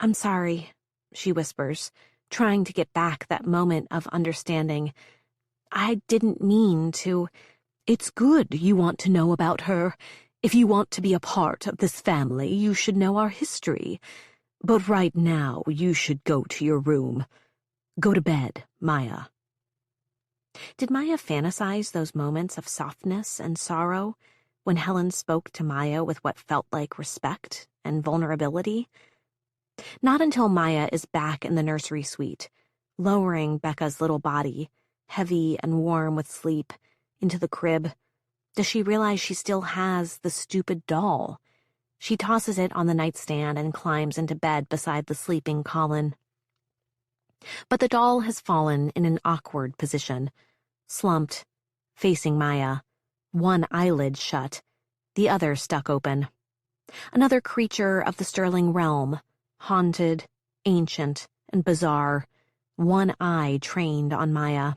I'm sorry, she whispers, trying to get back that moment of understanding. I didn't mean to. It's good you want to know about her. If you want to be a part of this family, you should know our history. But right now, you should go to your room. Go to bed, Maya. Did Maya fantasize those moments of softness and sorrow when Helen spoke to Maya with what felt like respect and vulnerability? Not until Maya is back in the nursery suite, lowering Becca's little body, heavy and warm with sleep, into the crib, does she realize she still has the stupid doll. She tosses it on the nightstand and climbs into bed beside the sleeping Colin. But the doll has fallen in an awkward position, slumped, facing Maya, one eyelid shut, the other stuck open. Another creature of the Sterling realm, haunted, ancient, and bizarre, one eye trained on Maya.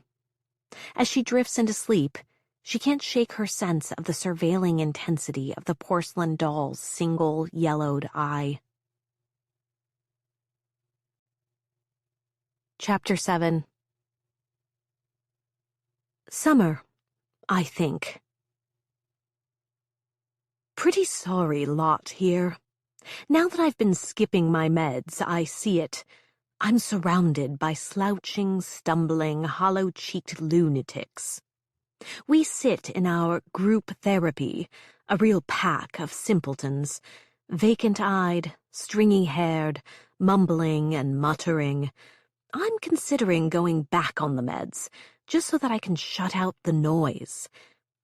As she drifts into sleep, she can't shake her sense of the surveilling intensity of the porcelain doll's single yellowed eye. Chapter 7. Summer, I think. Pretty sorry lot here. Now that I've been skipping my meds, I see it. I'm surrounded by slouching, stumbling, hollow-cheeked lunatics. We sit in our group therapy, a real pack of simpletons, vacant-eyed, stringy-haired, mumbling and muttering. I'm considering going back on the meds, just so that I can shut out the noise.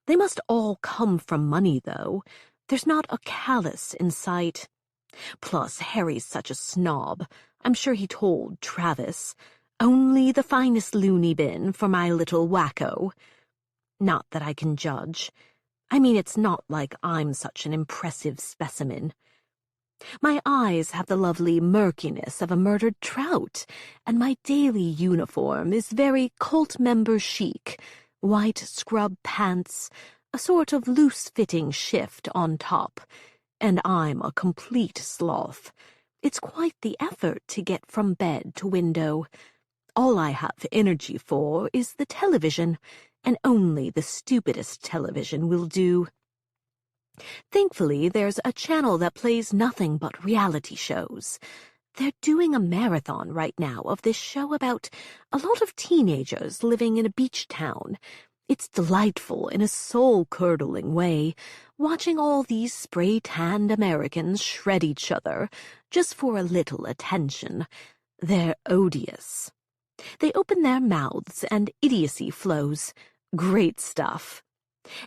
They must all come from money, though. There's not a callous in sight. Plus, Harry's such a snob. I'm sure he told Travis. Only the finest loony bin for my little wacko. Not that I can judge. I mean, it's not like I'm such an impressive specimen. My eyes have the lovely murkiness of a murdered trout, and my daily uniform is very cult member chic, white scrub pants, a sort of loose-fitting shift on top, and I'm a complete sloth. It's quite the effort to get from bed to window. All I have energy for is the television, and only the stupidest television will do. Thankfully, there's a channel that plays nothing but reality shows. They're doing a marathon right now of this show about a lot of teenagers living in a beach town. It's delightful in a soul-curdling way, watching all these spray-tanned Americans shred each other just for a little attention. They're odious. They open their mouths and idiocy flows. Great stuff.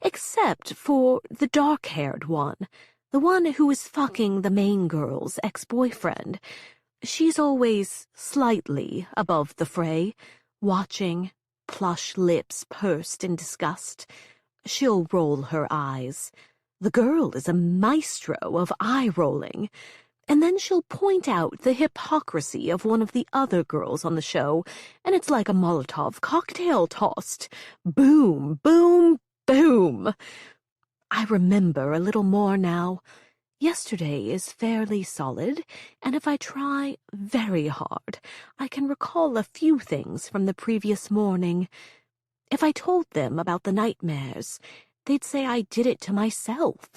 Except for the dark-haired one, the one who is fucking the main girl's ex-boyfriend. She's always slightly above the fray, watching, plush lips pursed in disgust. She'll roll her eyes. The girl is a maestro of eye-rolling. And then she'll point out the hypocrisy of one of the other girls on the show, and it's like a Molotov cocktail tossed. Boom, boom, boom. I remember a little more now. Yesterday is fairly solid, and if I try very hard, I can recall a few things from the previous morning. If I told them about the nightmares, they'd say I did it to myself,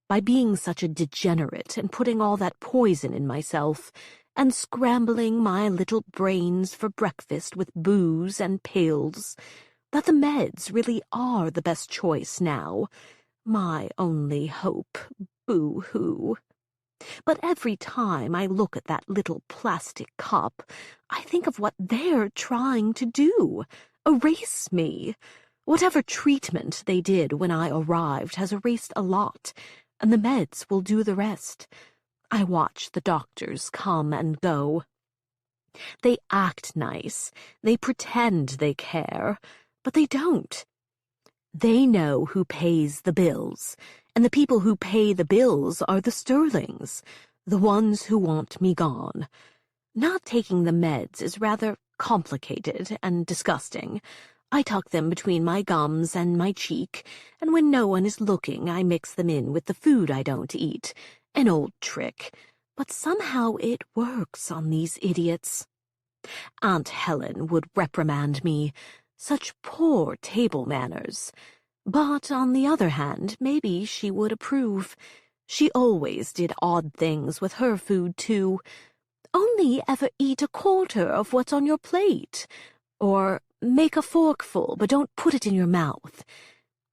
by being such a degenerate and putting all that poison in myself, and scrambling my little brains for breakfast with booze and pills, that the meds really are the best choice now. My only hope. Boo-hoo. But every time I look at that little plastic cup, I think of what they're trying to do. Erase me. Whatever treatment they did when I arrived has erased a lot, and the meds will do the rest. I watch the doctors come and go. They act nice. They pretend they care, but they don't. They know who pays the bills, and the people who pay the bills are the Sterlings, the ones who want me gone. Not taking the meds is rather complicated and disgusting. I tuck them between my gums and my cheek, and when no one is looking, I mix them in with the food I don't eat. An old trick, but somehow it works on these idiots. Aunt Helen would reprimand me. Such poor table manners. But, on the other hand, maybe she would approve. She always did odd things with her food, too. Only ever eat a quarter of what's on your plate. Or make a forkful, but don't put it in your mouth.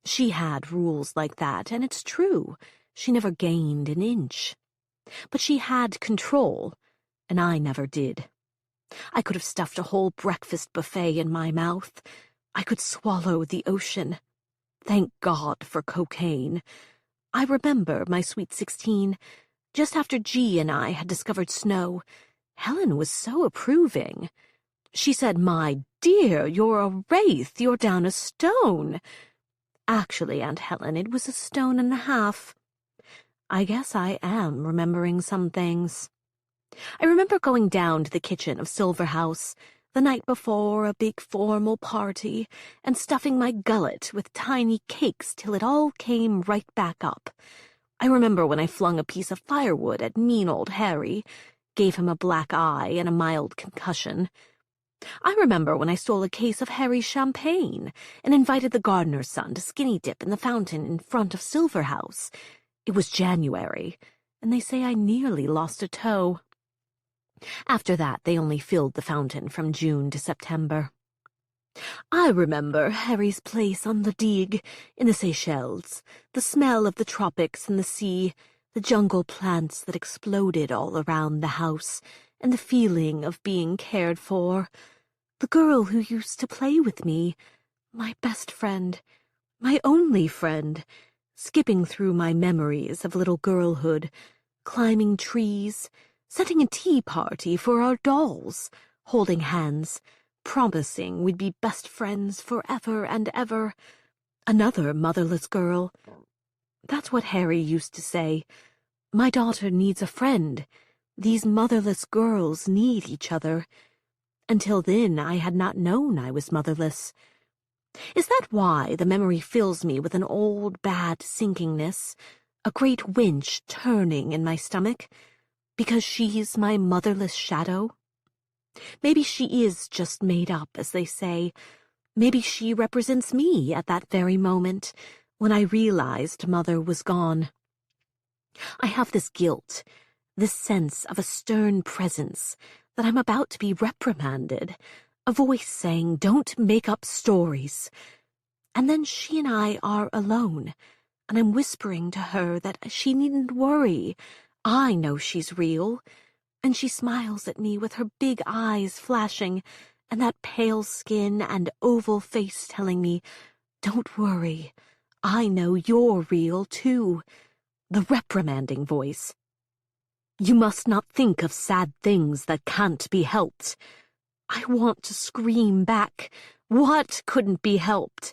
She had rules like that, and it's true. She never gained an inch. But she had control, and I never did. I could have stuffed a whole breakfast buffet in my mouth. I could swallow the ocean. Thank God for cocaine. I remember my sweet 16. Just after G and I had discovered snow, Helen was so approving. She said, "My dear, you're a wraith. You're down a stone." Actually, Aunt Helen, it was 1.5 stone. I guess I am remembering some things. I remember going down to the kitchen of Silver House the night before a big formal party and stuffing my gullet with tiny cakes till it all came right back up. I remember when I flung a piece of firewood at mean old Harry, gave him a black eye and a mild concussion. I remember when I stole a case of Harry's champagne and invited the gardener's son to skinny dip in the fountain in front of Silver House. It was January, and they say I nearly lost a toe. After that, they only filled the fountain from June to September. I remember Harry's place on the digue in the Seychelles, the smell of the tropics and the sea, the jungle plants that exploded all around the house, and the feeling of being cared for. The girl who used to play with me, my best friend, my only friend, skipping through my memories of little girlhood, climbing trees, setting a tea party for our dolls, holding hands, promising we'd be best friends forever and ever. Another motherless girl. That's what Harry used to say. My daughter needs a friend. These motherless girls need each other. Until then, I had not known I was motherless. Is that why the memory fills me with an old, bad sinkingness, a great winch turning in my stomach? Because she's my motherless shadow? Maybe she is just made up, as they say. Maybe she represents me at that very moment, when I realized Mother was gone. I have this guilt, this sense of a stern presence, that I'm about to be reprimanded, a voice saying, "Don't make up stories." And then she and I are alone, and I'm whispering to her that she needn't worry. I know she's real. And she smiles at me with her big eyes flashing, and that pale skin and oval face telling me, "Don't worry, I know you're real, too." The reprimanding voice. You must not think of sad things that can't be helped. I want to scream back. What couldn't be helped?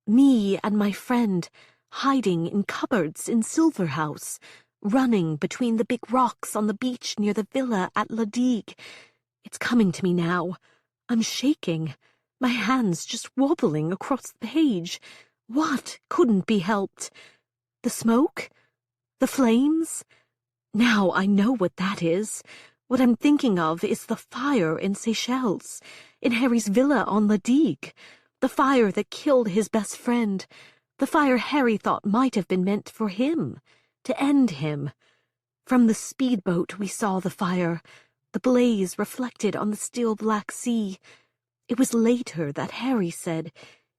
Me and my friend, hiding in cupboards in Silver House, running between the big rocks on the beach near the villa at La Digue. It's coming to me now. I'm shaking, my hands just wobbling across the page. What couldn't be helped? The smoke? The flames? Now I know what that is. What I'm thinking of is the fire in Seychelles, in Harry's villa on La Digue, the fire that killed his best friend, the fire Harry thought might have been meant for him, to end him. From the speedboat we saw the fire, the blaze reflected on the still black sea. It was later that Harry said,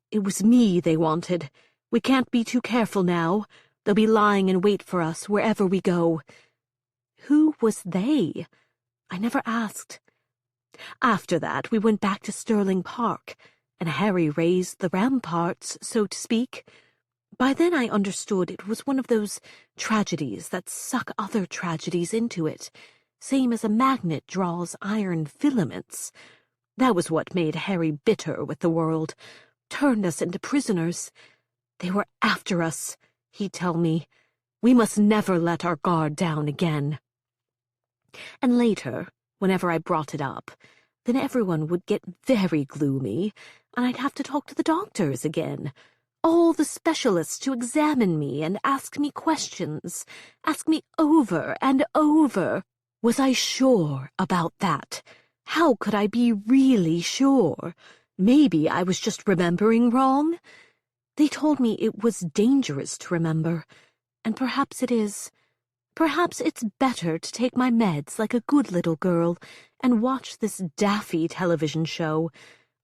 "It was me they wanted. We can't be too careful now. They'll be lying in wait for us wherever we go." Who was they? I never asked. After that, we went back to Stirling Park, and Harry raised the ramparts, so to speak. By then I understood it was one of those tragedies that suck other tragedies into it, same as a magnet draws iron filaments. That was what made Harry bitter with the world, turned us into prisoners. They were after us, he'd tell me. We must never let our guard down again. And later, whenever I brought it up, then everyone would get very gloomy, and I'd have to talk to the doctors again. All the specialists to examine me and ask me questions, ask me over and over. Was I sure about that? How could I be really sure? Maybe I was just remembering wrong. They told me it was dangerous to remember, and perhaps it is. Perhaps it's better to take my meds like a good little girl and watch this daffy television show.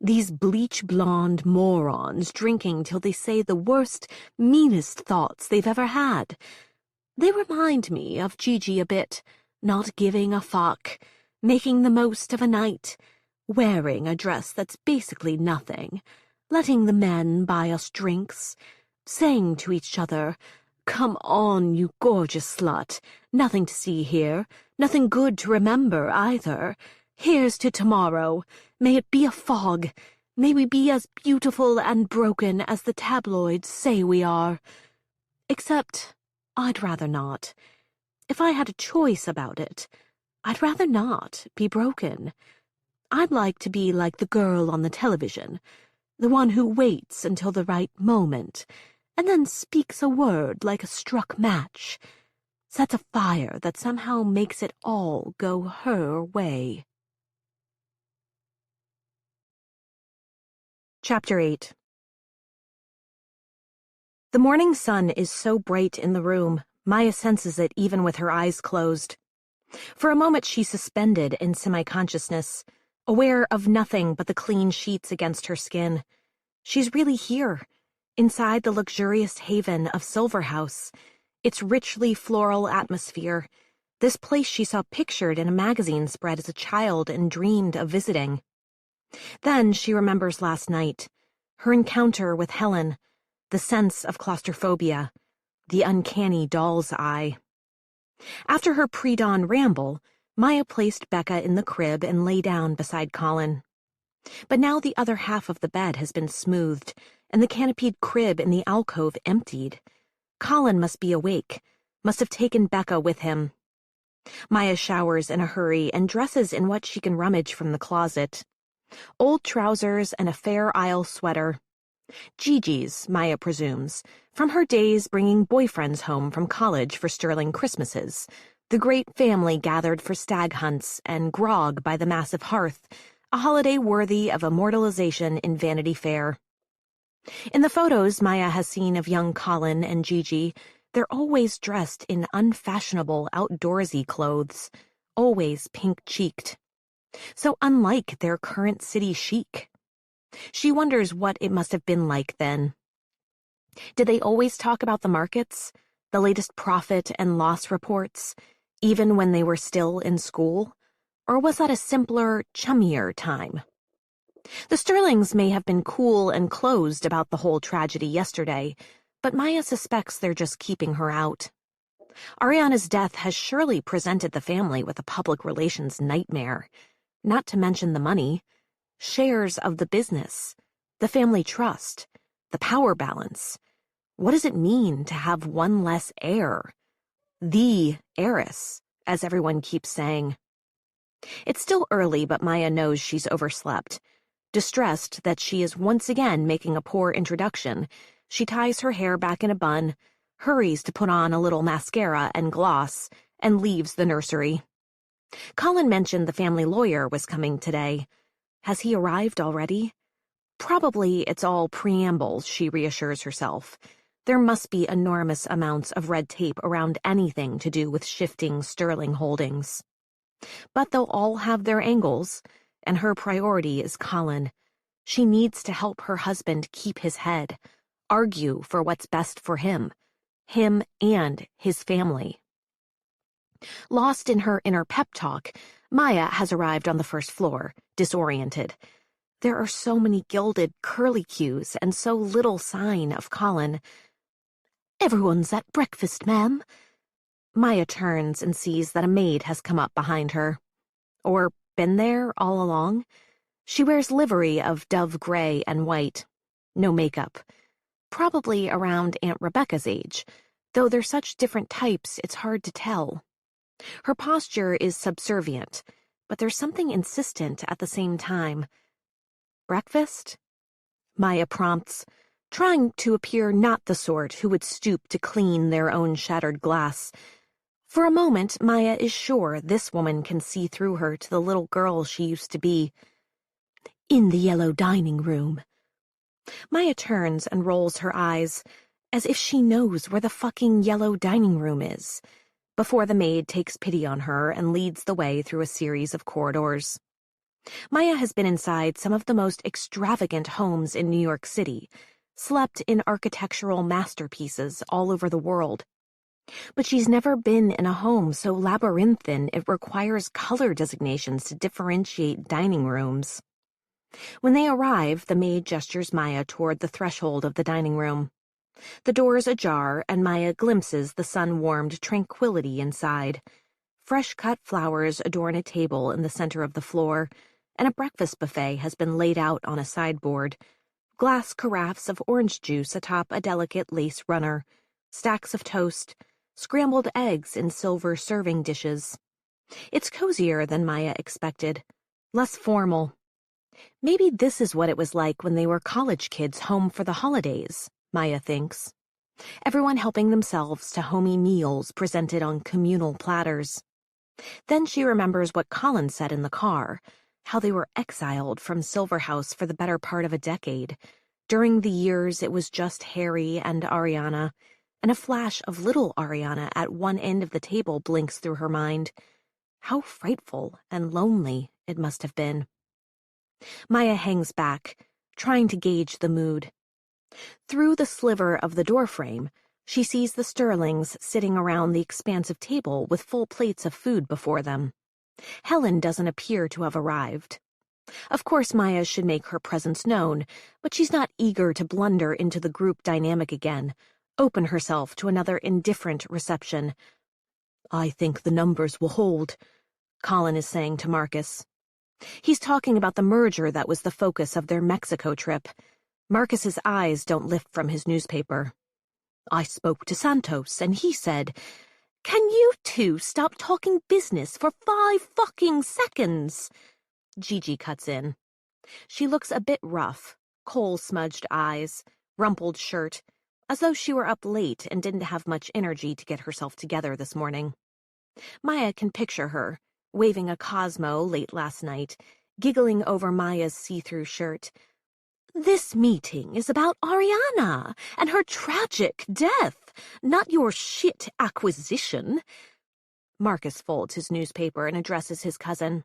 These bleach-blonde morons drinking till they say the worst, meanest thoughts they've ever had. They remind me of Gigi a bit, not giving a fuck, making the most of a night, wearing a dress that's basically nothing, letting the men buy us drinks, saying to each other, "Come on, you gorgeous slut, nothing to see here, nothing good to remember either. Here's to tomorrow. May it be a fog. May we be as beautiful and broken as the tabloids say we are. Except, I'd rather not. If I had a choice about it, I'd rather not be broken. I'd like to be like the girl on the television, the one who waits until the right moment, and then speaks a word like a struck match, sets a fire that somehow makes it all go her way. Chapter 8. The morning sun is so bright in the room, Maya senses it even with her eyes closed. For a moment she's suspended in semi-consciousness, aware of nothing but the clean sheets against her skin. She's really here, inside the luxurious haven of Silver House, its richly floral atmosphere, this place she saw pictured in a magazine spread as a child and dreamed of visiting. Then she remembers last night, her encounter with Helen, the sense of claustrophobia, the uncanny doll's eye. After her pre-dawn ramble, Maya placed Becca in the crib and lay down beside Colin. But now the other half of the bed has been smoothed, and the canopied crib in the alcove emptied. Colin must be awake, must have taken Becca with him. Maya showers in a hurry and dresses in what she can rummage from the closet. Old trousers and a Fair Isle sweater. Gigi's, Maya presumes, from her days bringing boyfriends home from college for Sterling Christmases, the great family gathered for stag hunts and grog by the massive hearth, a holiday worthy of immortalization in Vanity Fair. In the photos Maya has seen of young Colin and Gigi, they're always dressed in unfashionable outdoorsy clothes, always pink-cheeked. So unlike their current city chic. She wonders what it must have been like then. Did they always talk about the markets, the latest profit and loss reports, even when they were still in school? Or was that a simpler, chummier time? The Sterlings may have been cool and closed about the whole tragedy yesterday, but Maya suspects they're just keeping her out. Ariana's death has surely presented the family with a public relations nightmare, not to mention the money. Shares of the business, the family trust, the power balance. What does it mean to have one less heir? The heiress, as everyone keeps saying. It's still early, but Maya knows she's overslept. Distressed that she is once again making a poor introduction, she ties her hair back in a bun, hurries to put on a little mascara and gloss, and leaves the nursery. Colin mentioned the family lawyer was coming today. Has he arrived already? Probably it's all preambles, she reassures herself. There must be enormous amounts of red tape around anything to do with shifting Sterling holdings. But they'll all have their angles, and her priority is Colin. She needs to help her husband keep his head, argue for what's best for him and his family. Lost in her inner pep talk, Maya has arrived on the first floor, disoriented. There are so many gilded curlicues and so little sign of Colin. "Everyone's at breakfast, ma'am." Maya turns and sees that a maid has come up behind her. Or been there all along? She wears livery of dove gray and white. No makeup. Probably around Aunt Rebecca's age, though they're such different types it's hard to tell. Her posture is subservient, but there's something insistent at the same time. "Breakfast?" Maya prompts, trying to appear not the sort who would stoop to clean their own shattered glass. For a moment, Maya is sure this woman can see through her to the little girl she used to be. "In the yellow dining room." Maya turns and rolls her eyes, as if she knows where the fucking yellow dining room is, before the maid takes pity on her and leads the way through a series of corridors. Maya has been inside some of the most extravagant homes in New York City, slept in architectural masterpieces all over the world. But she's never been in a home so labyrinthine it requires color designations to differentiate dining rooms. When they arrive, the maid gestures Maya toward the threshold of the dining room. The door's ajar, and Maya glimpses the sun-warmed tranquility inside. Fresh-cut flowers adorn a table in the center of the floor, and a breakfast buffet has been laid out on a sideboard. Glass carafes of orange juice atop a delicate lace runner, stacks of toast, scrambled eggs in silver serving dishes. It's cozier than Maya expected, less formal. Maybe this is what it was like when they were college kids home for the holidays, Maya thinks. Everyone helping themselves to homey meals presented on communal platters. Then she remembers what Colin said in the car, how they were exiled from Silverhouse for the better part of a decade. During the years, it was just Harry and Ariana, and a flash of little Ariana at one end of the table blinks through her mind. How frightful and lonely it must have been. Maya hangs back, trying to gauge the mood. Through the sliver of the doorframe, she sees the Sterlings sitting around the expansive table with full plates of food before them. Helen doesn't appear to have arrived. Of course, Maya should make her presence known, but she's not eager to blunder into the group dynamic again, open herself to another indifferent reception. "I think the numbers will hold," Colin is saying to Marcus. He's talking about the merger that was the focus of their Mexico trip. Marcus's eyes don't lift from his newspaper. "I spoke to Santos, and he said, 'Can you two stop talking business for 5 fucking seconds?'" Gigi cuts in. She looks a bit rough, coal-smudged eyes, rumpled shirt, as though she were up late and didn't have much energy to get herself together this morning. Maya can picture her, waving a Cosmo late last night, giggling over Maya's see-through shirt. "This meeting is about Ariana and her tragic death, not your shit acquisition." Marcus folds his newspaper and addresses his cousin.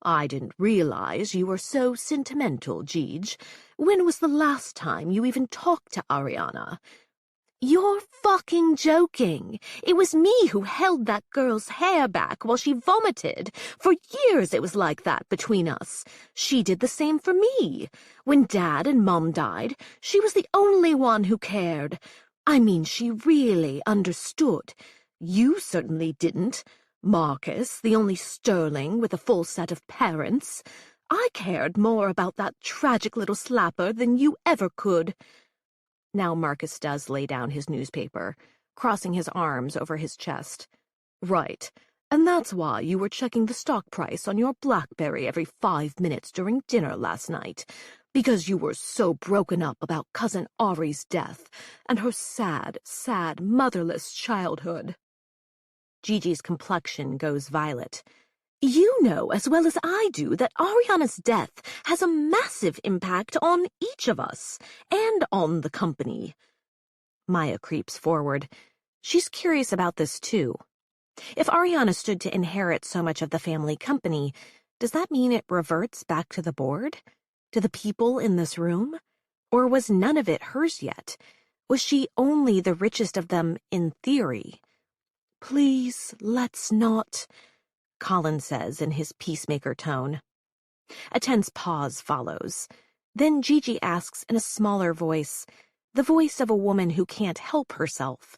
"I didn't realize you were so sentimental, Gigi. When was the last time you even talked to Ariana?" "You're fucking joking. It was me who held that girl's hair back while she vomited. For years it was like that between us. She did the same for me. When Dad and Mom died, she was the only one who cared. I mean, she really understood. You certainly didn't. Marcus, the only Sterling with a full set of parents. I cared more about that tragic little slapper than you ever could." Now Marcus does lay down his newspaper, crossing his arms over his chest. "Right, and that's why you were checking the stock price on your BlackBerry every 5 minutes during dinner last night, because you were so broken up about Cousin Ari's death and her sad, sad, motherless childhood." Gigi's complexion goes violet. "You know as well as I do that Ariana's death has a massive impact on each of us, and on the company." Maya creeps forward. She's curious about this, too. If Ariana stood to inherit so much of the family company, does that mean it reverts back to the board? To the people in this room? Or was none of it hers yet? Was she only the richest of them in theory? "Please, let's not," Colin says in his peacemaker tone. A tense pause follows. Then Gigi asks in a smaller voice, the voice of a woman who can't help herself,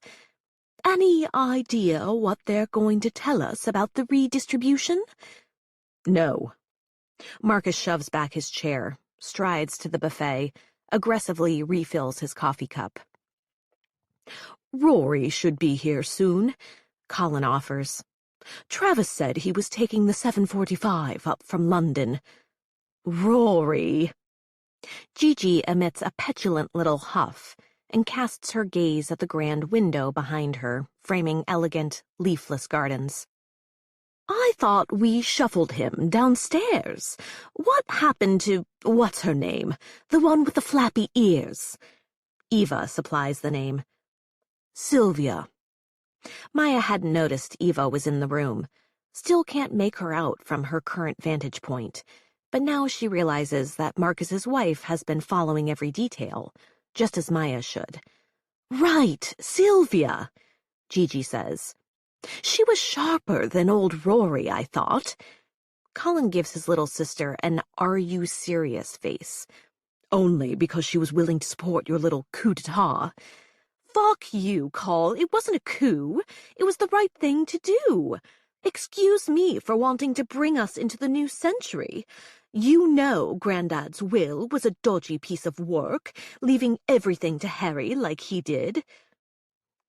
"Any idea what they're going to tell us about the redistribution?" "No." Marcus shoves back his chair, strides to the buffet, aggressively refills his coffee cup. "Rory should be here soon," Colin offers. "Travis said he was taking the 7:45 up from London." "Rory!" Gigi emits a petulant little huff and casts her gaze at the grand window behind her, framing elegant, leafless gardens. "I thought we shuffled him downstairs. What happened to, what's her name, the one with the flappy ears?" Eva supplies the name. "Sylvia." Maya hadn't noticed Eva was in the room. Still can't make her out from her current vantage point. But now she realizes that Marcus's wife has been following every detail, just as Maya should. "Right, Sylvia," Gigi says. "She was sharper than old Rory, I thought." Colin gives his little sister an "are you serious" face. "Only because she was willing to support your little coup d'etat." "Fuck you, Col. It wasn't a coup. It was the right thing to do." Excuse me for wanting to bring us into the new century. You know Grandad's will was a dodgy piece of work, leaving everything to Harry like he did.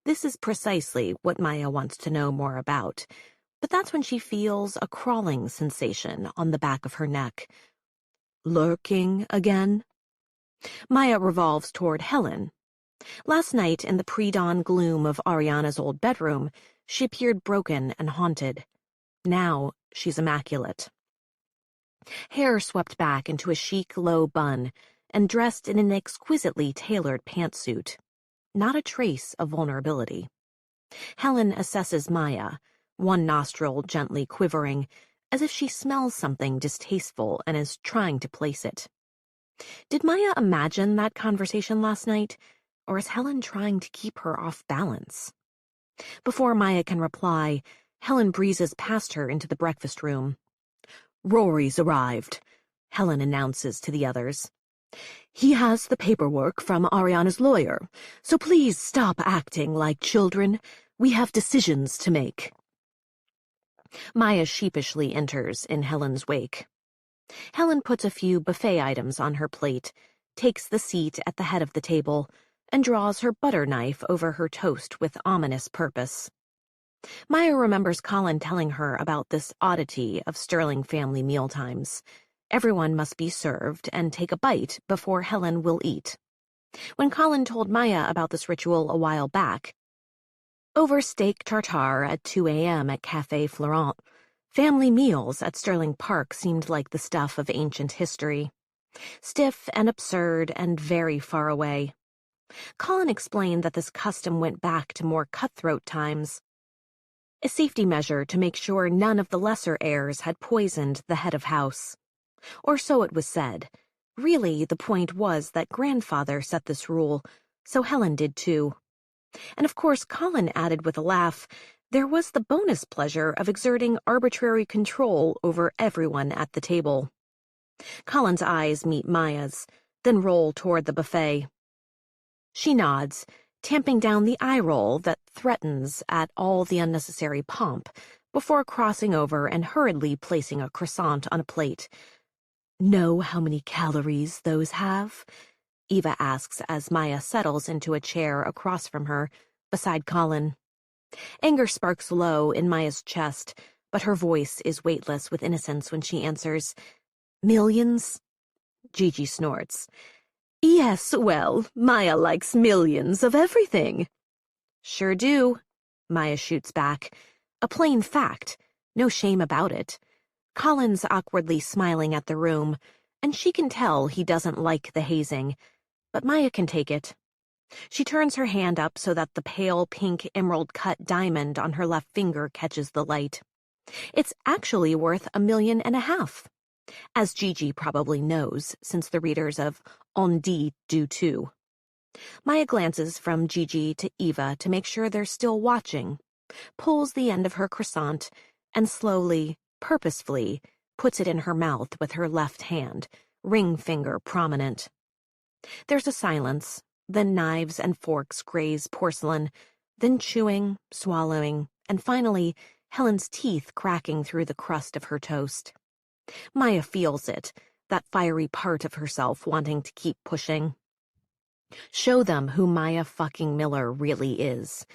This is precisely what Maya wants to know more about, but that's when she feels a crawling sensation on the back of her neck. Lurking again? Maya revolves toward Helen. Last night, in the pre-dawn gloom of Ariana's old bedroom, she appeared broken and haunted. Now she's immaculate. Hair swept back into a chic, low bun, and dressed in an exquisitely tailored pantsuit. Not a trace of vulnerability. Helen assesses Maya, one nostril gently quivering, as if she smells something distasteful and is trying to place it. Did Maya imagine that conversation last night, or is Helen trying to keep her off balance? Before Maya can reply, Helen breezes past her into the breakfast room. "Rory's arrived," Helen announces to the others. "He has the paperwork from Ariana's lawyer, so please stop acting like children. We have decisions to make." Maya sheepishly enters in Helen's wake. Helen puts a few buffet items on her plate, takes the seat at the head of the table, and draws her butter knife over her toast with ominous purpose. Maya remembers Colin telling her about this oddity of Sterling family mealtimes. Everyone must be served and take a bite before Helen will eat. When Colin told Maya about this ritual a while back, over steak tartare at 2 a.m. at Café Florent, family meals at Sterling Park seemed like the stuff of ancient history. Stiff and absurd and very far away. Colin explained that this custom went back to more cutthroat times. A safety measure to make sure none of the lesser heirs had poisoned the head of house. Or so it was said. Really, the point was that grandfather set this rule, so Helen did too. And of course, Colin added with a laugh, there was the bonus pleasure of exerting arbitrary control over everyone at the table. Colin's eyes meet Maya's, then roll toward the buffet. She nods, tamping down the eye roll that threatens at all the unnecessary pomp, before crossing over and hurriedly placing a croissant on a plate. "Know how many calories those have?" Eva asks as Maya settles into a chair across from her, beside Colin. Anger sparks low in Maya's chest, but her voice is weightless with innocence when she answers, "Millions?" Gigi snorts. "Yes, well, Maya likes millions of everything." "Sure do," Maya shoots back. A plain fact, no shame about it. Colin's awkwardly smiling at the room, and she can tell he doesn't like the hazing, but Maya can take it. She turns her hand up so that the pale pink emerald-cut diamond on her left finger catches the light. It's actually worth $1.5 million. As Gigi probably knows, since the readers of On Dit do too. Maya glances from Gigi to Eva to make sure they're still watching, pulls the end of her croissant, and slowly, purposefully, puts it in her mouth with her left hand, ring finger prominent. There's a silence, then knives and forks graze porcelain, then chewing, swallowing, and finally, Helen's teeth cracking through the crust of her toast. Maya feels it, that fiery part of herself wanting to keep pushing. Show them who Maya fucking Miller really is.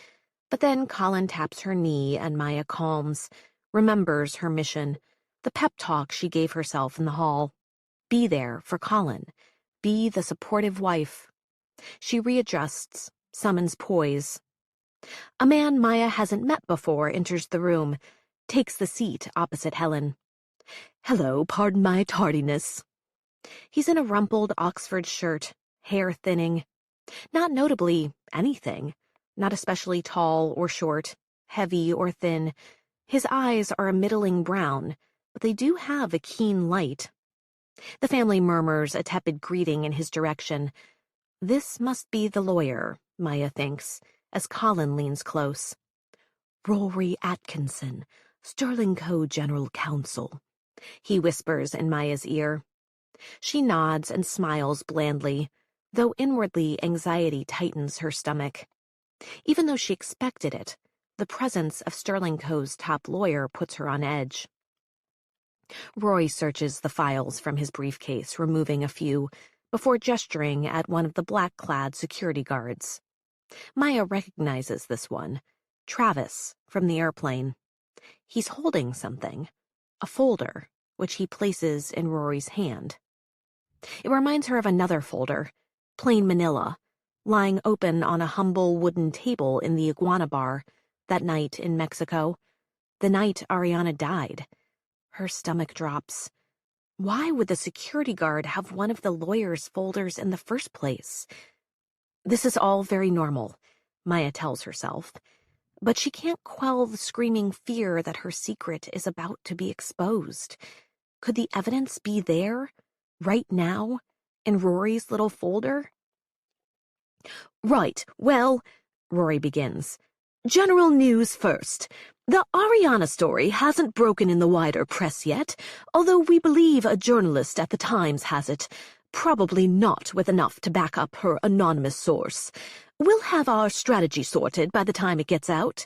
But then Colin taps her knee and Maya calms, remembers her mission, the pep talk she gave herself in the hall. Be there for Colin. Be the supportive wife. She readjusts, summons poise. A man Maya hasn't met before enters the room, takes the seat opposite Helen. "Hello, pardon my tardiness." He's in a rumpled Oxford shirt, hair thinning. Not notably anything, not especially tall or short, heavy or thin. His eyes are a middling brown, but they do have a keen light. The family murmurs a tepid greeting in his direction. This must be the lawyer, Maya thinks, as Colin leans close. "Rory Atkinson, Sterling Co. General Counsel," he whispers in Maya's ear. She nods and smiles blandly, though inwardly anxiety tightens her stomach. Even though she expected it, The presence of Sterling Co.'s top lawyer puts her on edge. Rory searches the files from his briefcase, removing a few, before gesturing at one of the black-clad security guards. Maya recognizes this one, Travis, from the airplane. He's holding something, a folder, which he places in Rory's hand. It reminds her of another folder, plain manila, lying open on a humble wooden table in the Iguana Bar that night in Mexico, the night Ariana died. Her stomach drops. Why would the security guard have one of the lawyer's folders in the first place? This is all very normal, Maya tells herself, but she can't quell the screaming fear that her secret is about to be exposed. Could the evidence be there, right now, in Rory's little folder? Right, well, Rory begins. General news first. The Ariana story hasn't broken in the wider press yet, although we believe a journalist at the Times has it, probably not with enough to back up her anonymous source. We'll have our strategy sorted by the time it gets out.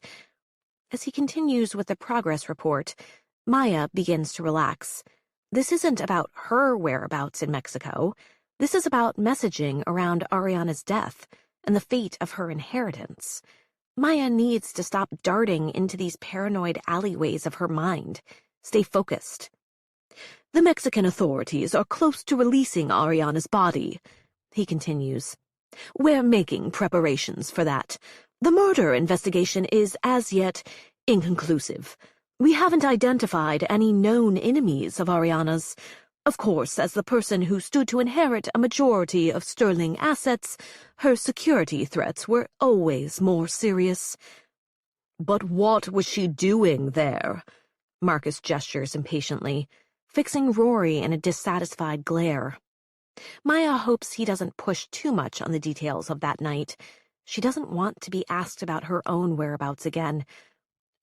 As he continues with the progress report, Maya begins to relax. This isn't about her whereabouts in Mexico. This is about messaging around Ariana's death and the fate of her inheritance. Maya needs to stop darting into these paranoid alleyways of her mind. Stay focused. The Mexican authorities are close to releasing Ariana's body, he continues. We're making preparations for that. The murder investigation is, as yet, inconclusive. We haven't identified any known enemies of Ariana's. Of course, as the person who stood to inherit a majority of sterling assets, her security threats were always more serious. But what was she doing there? Marcus gestures impatiently, fixing Rory in a dissatisfied glare. Maya hopes he doesn't push too much on the details of that night. She doesn't want to be asked about her own whereabouts again.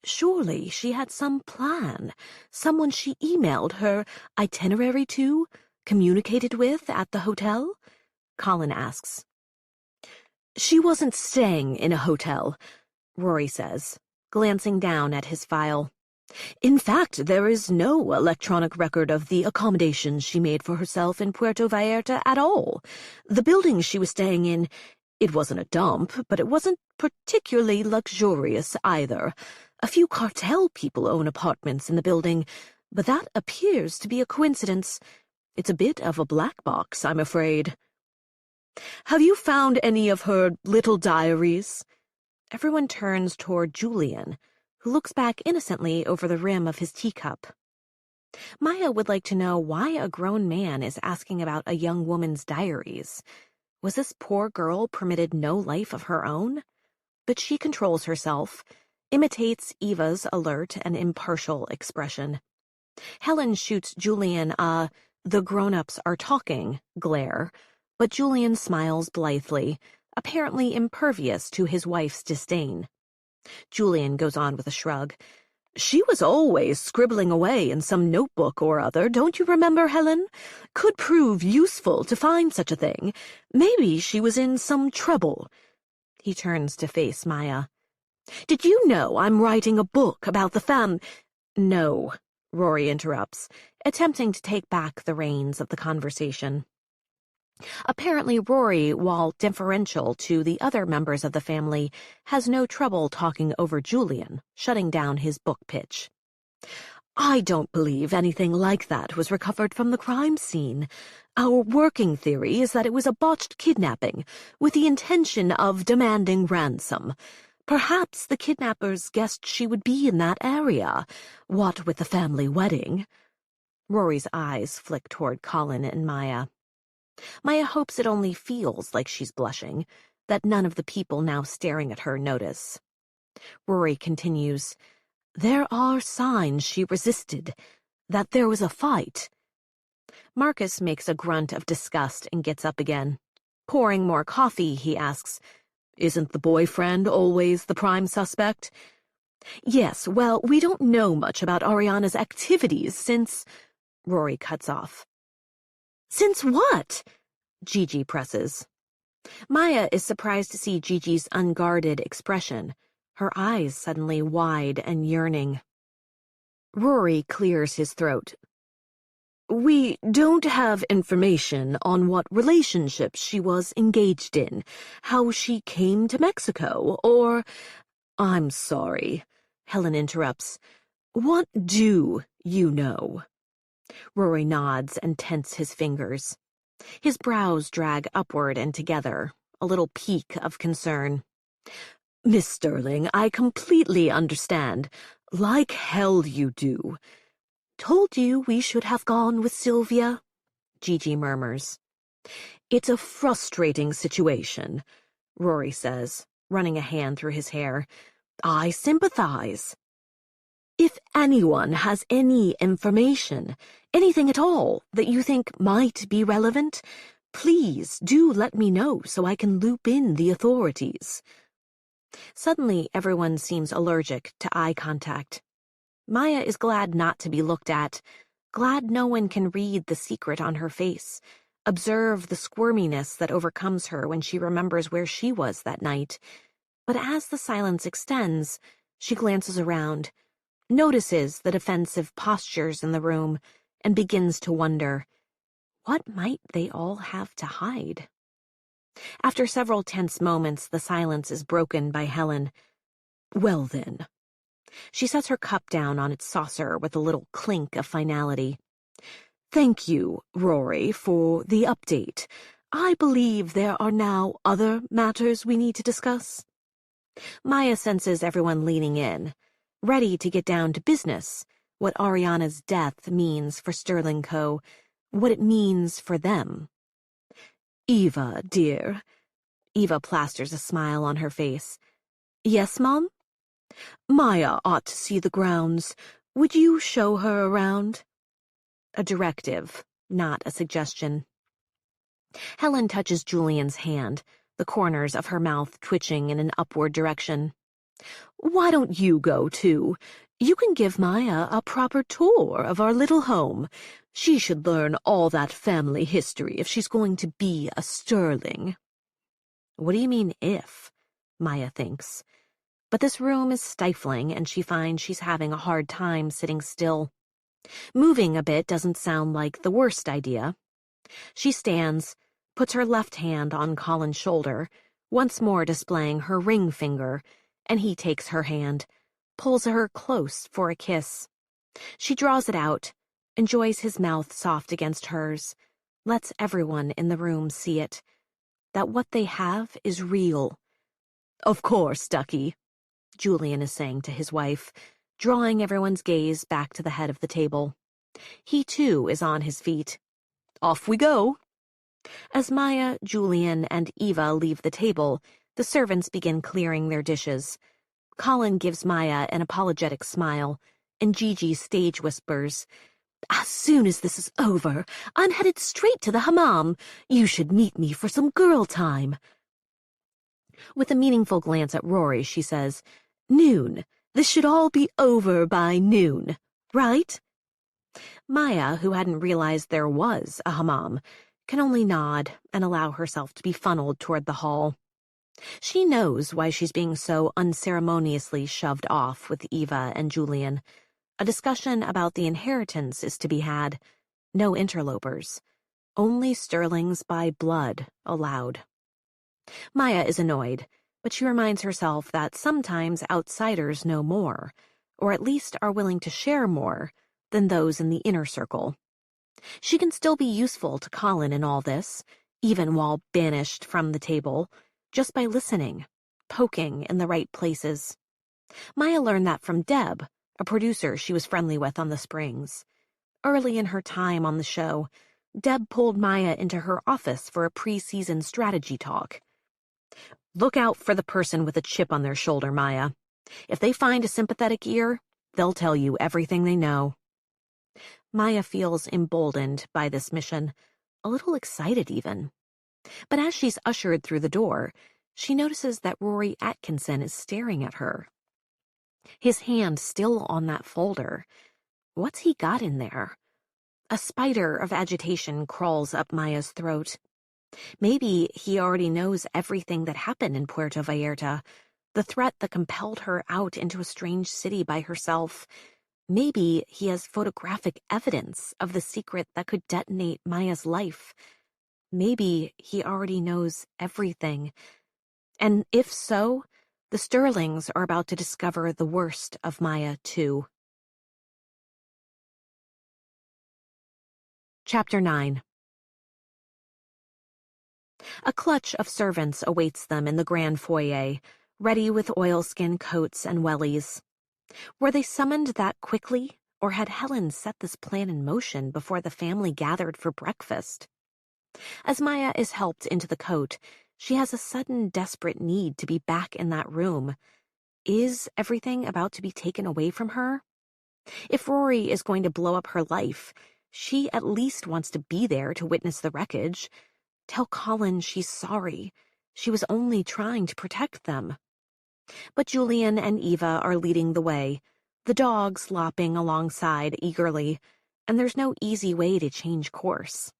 Surely she had some plan, someone she emailed her itinerary to, communicated with at the hotel? Colin asks. She wasn't staying in a hotel, Rory says, glancing down at his file. In fact, there is no electronic record of the accommodations she made for herself in Puerto Vallarta at all. The building she was staying in, it wasn't a dump, but it wasn't particularly luxurious either. A few cartel people own apartments in the building, but that appears to be a coincidence. It's a bit of a black box, I'm afraid. Have you found any of her little diaries? Everyone turns toward Julian, who looks back innocently over the rim of his teacup. Maya would like to know why a grown man is asking about a young woman's diaries. Was this poor girl permitted no life of her own? But she controls herself, imitates Eva's alert and impartial expression. Helen shoots Julian a "the grown-ups are talking" glare, but Julian smiles blithely, apparently impervious to his wife's disdain. Julian goes on with a shrug. She was always scribbling away in some notebook or other, don't you remember, Helen? Could prove useful to find such a thing. Maybe she was in some trouble. He turns to face Maya. Did you know I'm writing a book about the No, Rory interrupts, attempting to take back the reins of the conversation. Apparently Rory, while deferential to the other members of the family, has no trouble talking over Julian, shutting down his book pitch. I don't believe anything like that was recovered from the crime scene. Our working theory is that it was a botched kidnapping, with the intention of demanding ransom. Perhaps the kidnappers guessed she would be in that area, what with the family wedding. Rory's eyes flick toward Colin and Maya. Maya hopes it only feels like she's blushing, that none of the people now staring at her notice. Rory continues, There are signs she resisted, that there was a fight. Marcus makes a grunt of disgust and gets up again. Pouring more coffee, he asks, Isn't the boyfriend always the prime suspect? Yes, well, we don't know much about Ariana's activities since... Rory cuts off. Since what? Gigi presses. Maya is surprised to see Gigi's unguarded expression. her eyes suddenly wide and yearning. Rory clears his throat. We don't have information on what relationships she was engaged in, how she came to Mexico, or— I'm sorry, Helen interrupts. What do you know? Rory nods and tenses his fingers. His brows drag upward and together, a little peak of concern. Miss Sterling, I completely understand. Like hell you do. Told you we should have gone with Sylvia, Gigi murmurs. It's a frustrating situation, Rory says, running a hand through his hair. I sympathize. If anyone has any information, anything at all that you think might be relevant, please do let me know so I can loop in the authorities. Suddenly, everyone seems allergic to eye contact. Maya is glad not to be looked at, glad no one can read the secret on her face, observe the squirminess that overcomes her when she remembers where she was that night. But as the silence extends, she glances around, notices the defensive postures in the room, and begins to wonder, what might they all have to hide? After several tense moments, the silence is broken by Helen. Well then. She sets her cup down on its saucer with a little clink of finality. Thank you, Rory, for the update. I believe there are now other matters we need to discuss. Maya senses everyone leaning in, ready to get down to business, what Ariana's death means for Sterling Co., what it means for them. Eva, dear. Eva plasters a smile on her face. Yes, Mom? Maya ought to see the grounds. Would you show her around? A directive, not a suggestion. Helen touches Julian's hand, the corners of her mouth twitching in an upward direction. Why don't you go, too? You can give Maya a proper tour of our little home. She should learn all that family history if she's going to be a Sterling. What do you mean, if? Maya thinks. But this room is stifling, and she finds she's having a hard time sitting still. Moving a bit doesn't sound like the worst idea. She stands, puts her left hand on Colin's shoulder, once more displaying her ring finger, and he takes her hand, pulls her close for a kiss. She draws it out, enjoys his mouth soft against hers, lets everyone in the room see it, that what they have is real. Of course, Ducky, Julian is saying to his wife, drawing everyone's gaze back to the head of the table. He, too, is on his feet. Off we go. As Maya, Julian, and Eva leave the table, the servants begin clearing their dishes. Colin gives Maya an apologetic smile, and Gigi stage whispers, As soon as this is over, I'm headed straight to the hammam. You should meet me for some girl time. With a meaningful glance at Rory, she says, Noon. This should all be over by noon, right? Maya, who hadn't realized there was a hammam, can only nod and allow herself to be funneled toward the hall. She knows why she's being so unceremoniously shoved off with Eva and Julian. A discussion about the inheritance is to be had. No interlopers. Only Sterlings by blood allowed. Maya is annoyed, but she reminds herself that sometimes outsiders know more, or at least are willing to share more, than those in the inner circle. She can still be useful to Colin in all this, even while banished from the table, just by listening, poking in the right places. Maya learned that from Deb, a producer she was friendly with on the Springs. Early in her time on the show, Deb pulled Maya into her office for a pre-season strategy talk. Look out for the person with a chip on their shoulder, Maya. If they find a sympathetic ear, they'll tell you everything they know. Maya feels emboldened by this mission, a little excited even. But as she's ushered through the door, she notices that Rory Atkinson is staring at her. His hand still on that folder. What's he got in there? A spider of agitation crawls up Maya's throat. Maybe he already knows everything that happened in Puerto Vallarta, the threat that compelled her out into a strange city by herself. Maybe he has photographic evidence of the secret that could detonate Maya's life. Maybe he already knows everything. And if so, the Sterlings are about to discover the worst of Maya, too. Chapter 9. A clutch of servants awaits them in the grand foyer, ready with oilskin coats and wellies. Were they summoned that quickly, or had Helen set this plan in motion before the family gathered for breakfast? As Maya is helped into the coat, she has a sudden desperate need to be back in that room. Is everything about to be taken away from her? If Rory is going to blow up her life, she at least wants to be there to witness the wreckage. Tell Colin she's sorry. She was only trying to protect them. But Julian and Eva are leading the way, the dogs lopping alongside eagerly, and there's no easy way to change course.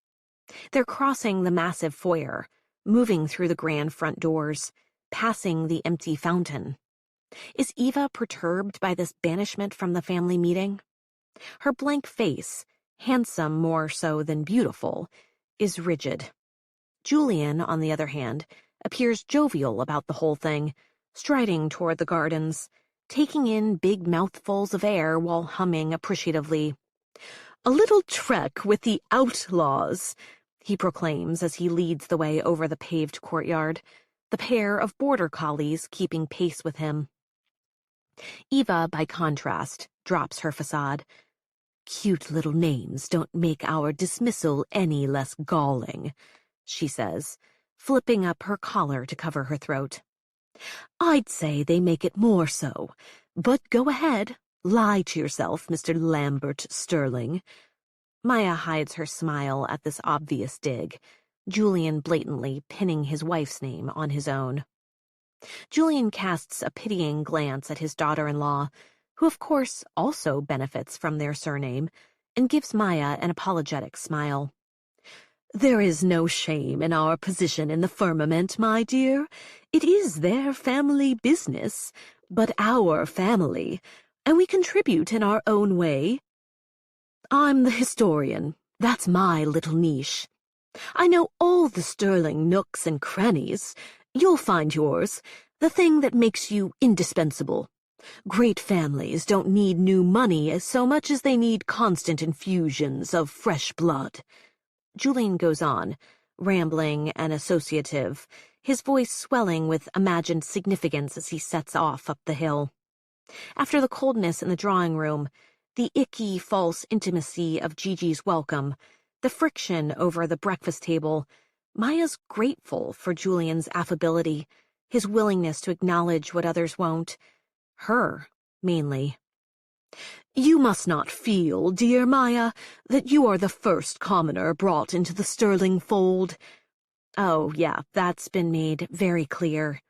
They're crossing the massive foyer, moving through the grand front doors, passing the empty fountain. Is Eva perturbed by this banishment from the family meeting? Her blank face, handsome more so than beautiful, is rigid. Julian, on the other hand, appears jovial about the whole thing, striding toward the gardens, taking in big mouthfuls of air while humming appreciatively. "A little trek with the outlaws," he proclaims as he leads the way over the paved courtyard, the pair of border collies keeping pace with him. Eva, by contrast, drops her facade. "Cute little names don't make our dismissal any less galling," she says, flipping up her collar to cover her throat. "I'd say they make it more so, but go ahead, lie to yourself, Mr. Lambert Sterling." Maya hides her smile at this obvious dig, Julian blatantly pinning his wife's name on his own. Julian casts a pitying glance at his daughter-in-law, who of course also benefits from their surname, and gives Maya an apologetic smile. "There is no shame in our position in the firmament, my dear. It is their family business, but our family, and we contribute in our own way. I'm the historian. That's my little niche. I know all the Sterling nooks and crannies. You'll find yours, the thing that makes you indispensable. Great families don't need new money as so much as they need constant infusions of fresh blood." Julian goes on, rambling and associative, his voice swelling with imagined significance as he sets off up the hill. After the coldness in the drawing room, the icky false intimacy of Gigi's welcome, the friction over the breakfast table, Maya's grateful for Julian's affability, his willingness to acknowledge what others won't. Her, mainly. "You must not feel, dear Maya, that you are the first commoner brought into the Sterling fold." "Oh, yeah, that's been made very clear,"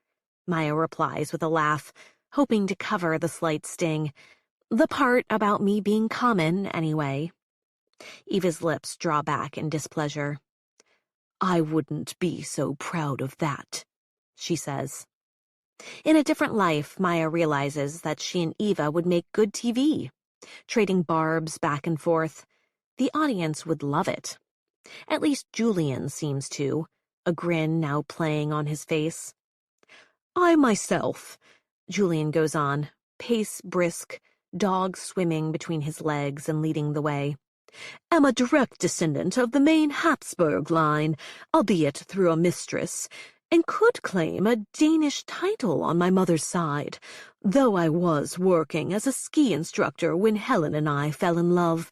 Maya replies with a laugh, hoping to cover the slight sting. "The part about me being common, anyway." Eva's lips draw back in displeasure. "I wouldn't be so proud of that," she says. In a different life, Maya realizes that she and Eva would make good TV, trading barbs back and forth. The audience would love it. At least Julian seems to, a grin now playing on his face. "I myself," Julian goes on, pace brisk, dog swimming between his legs and leading the way, "am a direct descendant of the main Habsburg line, albeit through a mistress, and could claim a Danish title on my mother's side, though I was working as a ski instructor when Helen and I fell in love.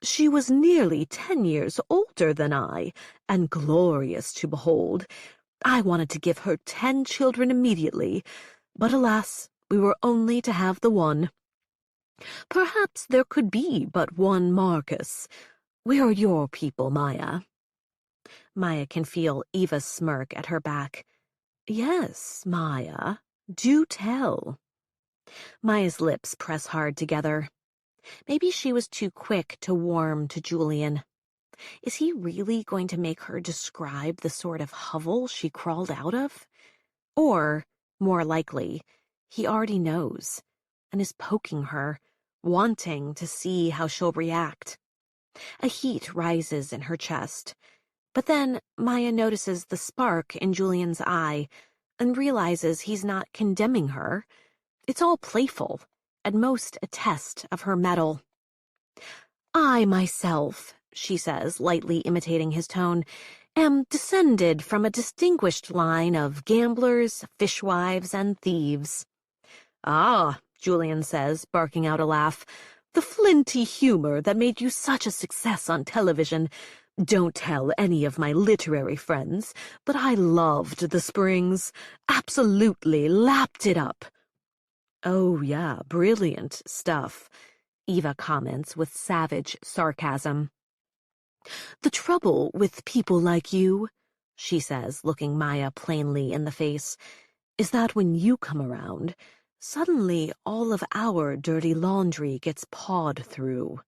She was nearly 10 years older than I, and glorious to behold. I wanted to give her 10 children immediately, but alas, we were only to have the one. Perhaps there could be but one Marcus. Where are your people, Maya?" Maya can feel Eva's smirk at her back. "Yes, Maya, do tell." Maya's lips press hard together. Maybe she was too quick to warm to Julian. Is he really going to make her describe the sort of hovel she crawled out of? Or, more likely, He already knows, and is poking her, wanting to see how she'll react. A heat rises in her chest, but then Maya notices the spark in Julian's eye and realizes he's not condemning her. It's all playful, at most a test of her mettle. "I myself," she says, lightly imitating his tone, "am descended from a distinguished line of gamblers, fishwives, and thieves." "Ah," Julian says, barking out a laugh, "the flinty humor that made you such a success on television. Don't tell any of my literary friends, but I loved The Springs. Absolutely lapped it up." "Oh, yeah, brilliant stuff," Eva comments with savage sarcasm. "The trouble with people like you," she says, looking Maya plainly in the face, "is that when you come around, suddenly all of our dirty laundry gets pawed through."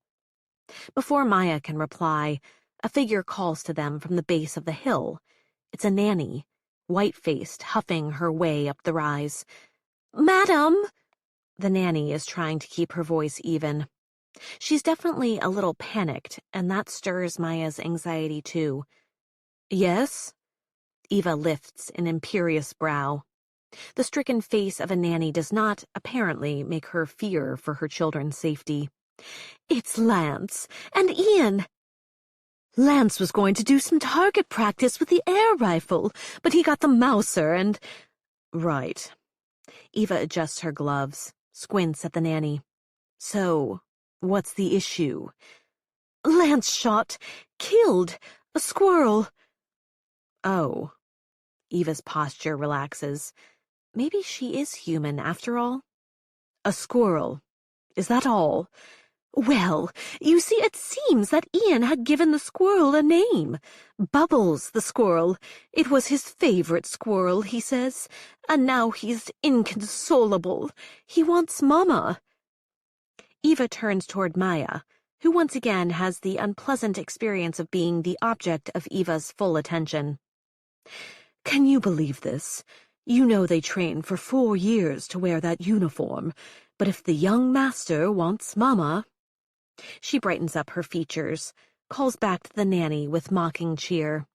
Before Maya can reply, a figure calls to them from the base of the hill. It's a nanny, white-faced, huffing her way up the rise. "Madam!" The nanny is trying to keep her voice even. She's definitely a little panicked, and that stirs Maya's anxiety too. "Yes?" Eva lifts an imperious brow. The stricken face of a nanny does not, apparently, make her fear for her children's safety. "It's Lance, and Ian." "Lance was going to do some target practice with the air rifle, but he got the Mauser and—" "Right." Eva adjusts her gloves, squints at the nanny. "So, what's the issue?" "Lance killed a squirrel." "Oh." Eva's posture relaxes. Maybe she is human, after all. "A squirrel. Is that all?" "Well, you see, it seems that Ian had given the squirrel a name. Bubbles, the squirrel. It was his favorite squirrel, he says. And now he's inconsolable. He wants Mama." Eva turns toward Maya, who once again has the unpleasant experience of being the object of Eva's full attention. "Can you believe this? You know they train for 4 years to wear that uniform, but if the young master wants Mama—" She brightens up her features, calls back to the nanny with mocking cheer.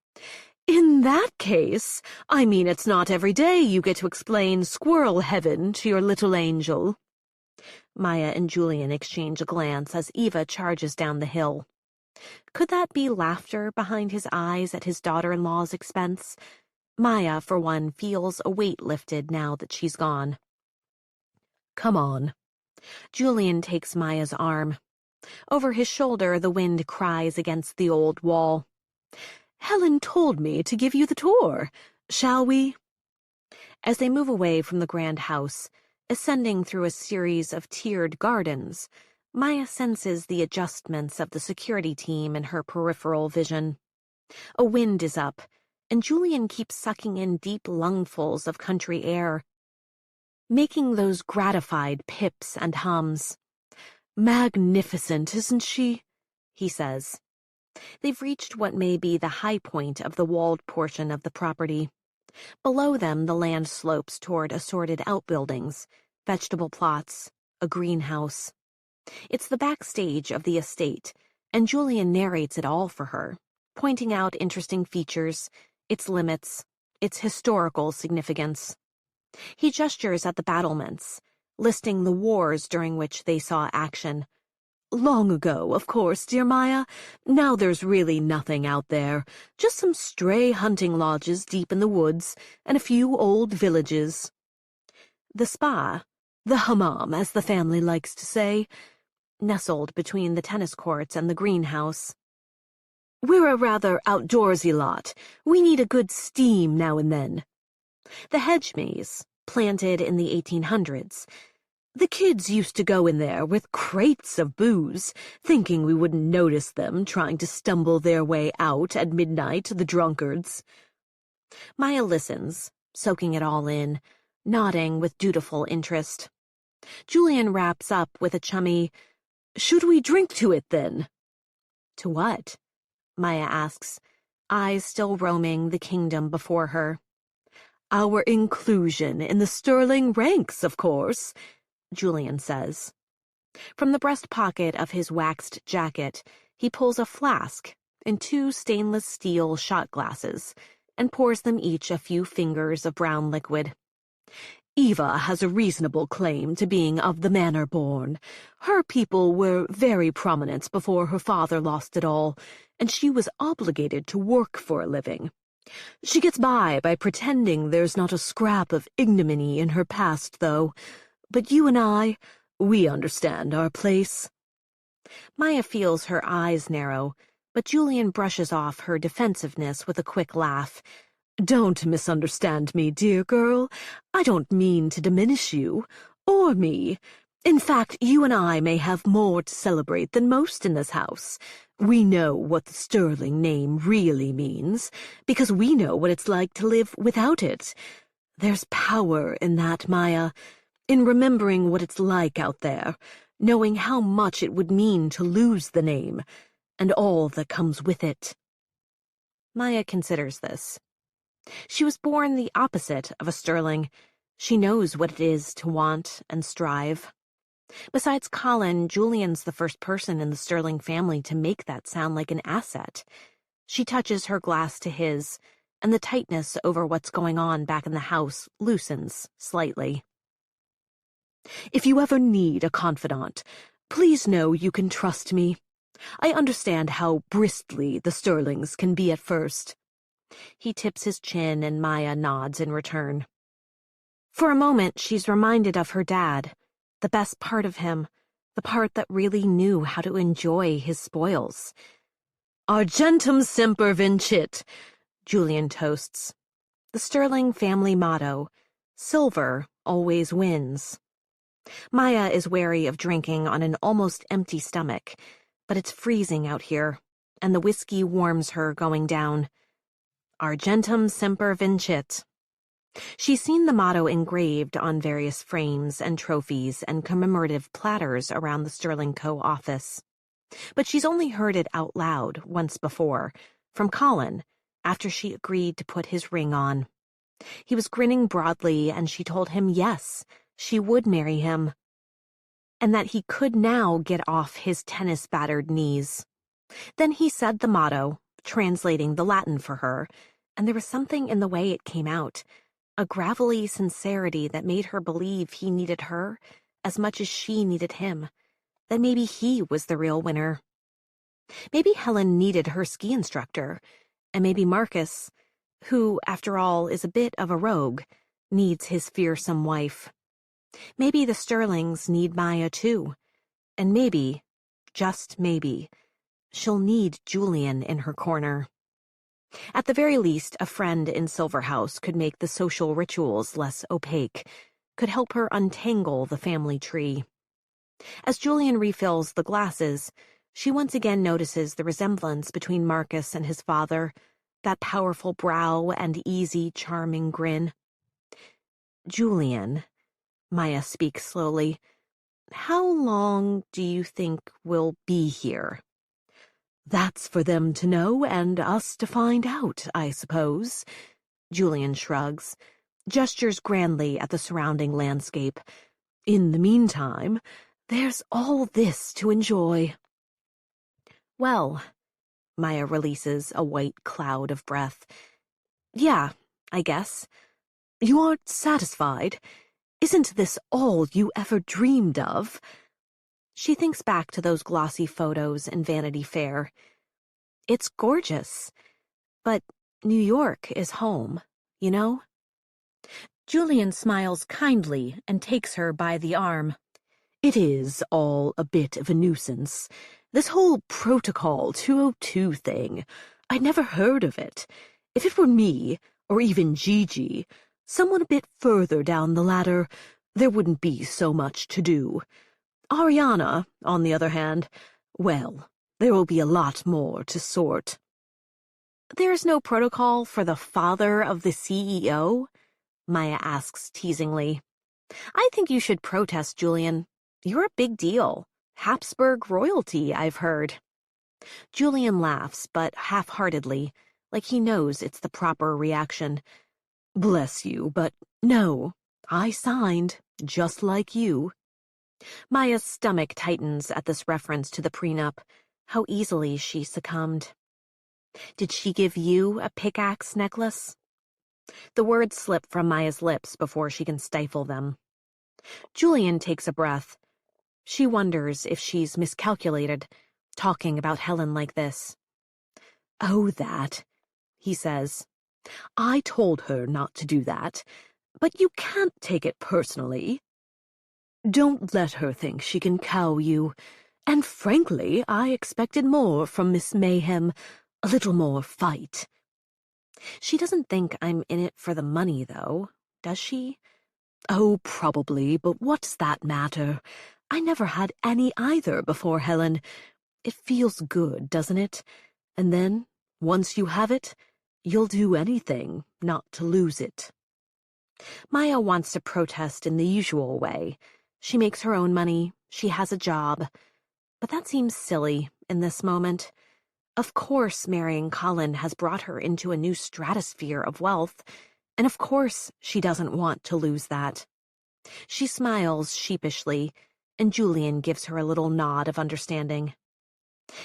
"In that case, I mean it's not every day you get to explain squirrel heaven to your little angel." Maya and Julian exchange a glance as Eva charges down the hill. Could that be laughter behind his eyes at his daughter-in-law's expense? Maya, for one, feels a weight lifted now that she's gone. "Come on." Julian takes Maya's arm. Over his shoulder, the wind cries against the old wall. "Helen told me to give you the tour. Shall we?" As they move away from the grand house, ascending through a series of tiered gardens, Maya senses the adjustments of the security team in her peripheral vision. A wind is up, and Julian keeps sucking in deep lungfuls of country air, making those gratified pips and hums. "Magnificent, isn't she?" he says. They've reached what may be the high point of the walled portion of the property. Below them, the land slopes toward assorted outbuildings, vegetable plots, a greenhouse. It's the backstage of the estate, and Julian narrates it all for her, pointing out interesting features, its limits, its historical significance. He gestures at the battlements, listing the wars during which they saw action. "Long ago, of course, dear Maya. Now there's really nothing out there. Just some stray hunting lodges deep in the woods, and a few old villages." The spa, the hammam, as the family likes to say, nestled between the tennis courts and the greenhouse. "We're a rather outdoorsy lot. We need a good steam now and then." The hedge maze, planted in the 1800s. "The kids used to go in there with crates of booze, thinking we wouldn't notice them trying to stumble their way out at midnight, the drunkards." Maya listens, soaking it all in, nodding with dutiful interest. Julian wraps up with a chummy, "Should we drink to it, then?" "To what?" Maya asks, eyes still roaming the kingdom before her. Our inclusion in the Sterling ranks, of course, Julian says. From the breast pocket of his waxed jacket, he pulls a flask and 2 stainless steel shot glasses and pours them each a few fingers of brown liquid. Eva has a reasonable claim to being of the manor born. Her people were very prominent before her father lost it all, and she was obligated to work for a living. She gets by pretending there's not a scrap of ignominy in her past, though. But you and I, we understand our place. Maya feels her eyes narrow, but Julian brushes off her defensiveness with a quick laugh. Don't misunderstand me, dear girl. I don't mean to diminish you, or me. In fact, you and I may have more to celebrate than most in this house. We know what the Sterling name really means, because we know what it's like to live without it. There's power in that, Maya, in remembering what it's like out there, knowing how much it would mean to lose the name, and all that comes with it. Maya considers this. She was born the opposite of a Sterling. She knows what it is to want and strive. Besides Colin, Julian's the first person in the Sterling family to make that sound like an asset. She touches her glass to his, and the tightness over what's going on back in the house loosens slightly. If you ever need a confidant, please know you can trust me. I understand how bristly the Sterlings can be at first. He tips his chin and Maya nods in return. For a moment, she's reminded of her dad, the best part of him, the part that really knew how to enjoy his spoils. Argentum semper vincit, Julian toasts. The Sterling family motto, silver always wins. Maya is wary of drinking on an almost empty stomach, but it's freezing out here, and the whiskey warms her going down. Argentum semper vincit. She's seen the motto engraved on various frames and trophies and commemorative platters around the Sterling Co. office. But she's only heard it out loud once before, from Colin, after she agreed to put his ring on. He was grinning broadly, and she told him yes, she would marry him, and that he could now get off his tennis-battered knees. Then he said the motto, translating the Latin for her, and there was something in the way it came out, a gravelly sincerity that made her believe he needed her as much as she needed him, that maybe he was the real winner. Maybe Helen needed her ski instructor, and maybe Marcus, who, after all, is a bit of a rogue, needs his fearsome wife. Maybe the Sterlings need Maya too, and maybe, just maybe, she'll need Julian in her corner. At the very least, a friend in Silverhouse could make the social rituals less opaque, could help her untangle the family tree. As Julian refills the glasses, she once again notices the resemblance between Marcus and his father, that powerful brow and easy, charming grin. Julian, Maya speaks slowly, how long do you think we'll be here? That's for them to know and us to find out, I suppose. Julian shrugs, gestures grandly at the surrounding landscape. In the meantime, there's all this to enjoy. Well, Maya releases a white cloud of breath. Yeah, I guess. You aren't satisfied? Isn't this all you ever dreamed of? She thinks back to those glossy photos in Vanity Fair. It's gorgeous, but New York is home, you know? Julian smiles kindly and takes her by the arm. It is all a bit of a nuisance. This whole Protocol 202 thing. I'd never heard of it. If it were me, or even Gigi, someone a bit further down the ladder, there wouldn't be so much to do. Ariana, on the other hand, well, there will be a lot more to sort. There's no protocol for the father of the CEO? Maya asks teasingly. I think you should protest, Julian. You're a big deal. Habsburg royalty, I've heard. Julian laughs, but half-heartedly, like he knows it's the proper reaction. Bless you, but no, I signed, just like you. Maya's stomach tightens at this reference to the prenup. How easily she succumbed. Did she give you a pickaxe necklace? The words slip from Maya's lips before she can stifle them. Julian takes a breath. She wonders if she's miscalculated, talking about Helen like this. Oh, that, he says. I told her not to do that, but you can't take it personally. Don't let her think she can cow you. And frankly, I expected more from Miss Mayhem, a little more fight. She doesn't think I'm in it for the money, though, does she? Oh, probably, but what does that matter? I never had any either before Helen. It feels good, doesn't it? And then, once you have it, you'll do anything not to lose it. Maya wants to protest in the usual way. She makes her own money, she has a job. But that seems silly in this moment. Of course marrying Colin has brought her into a new stratosphere of wealth, and of course she doesn't want to lose that. She smiles sheepishly, and Julian gives her a little nod of understanding.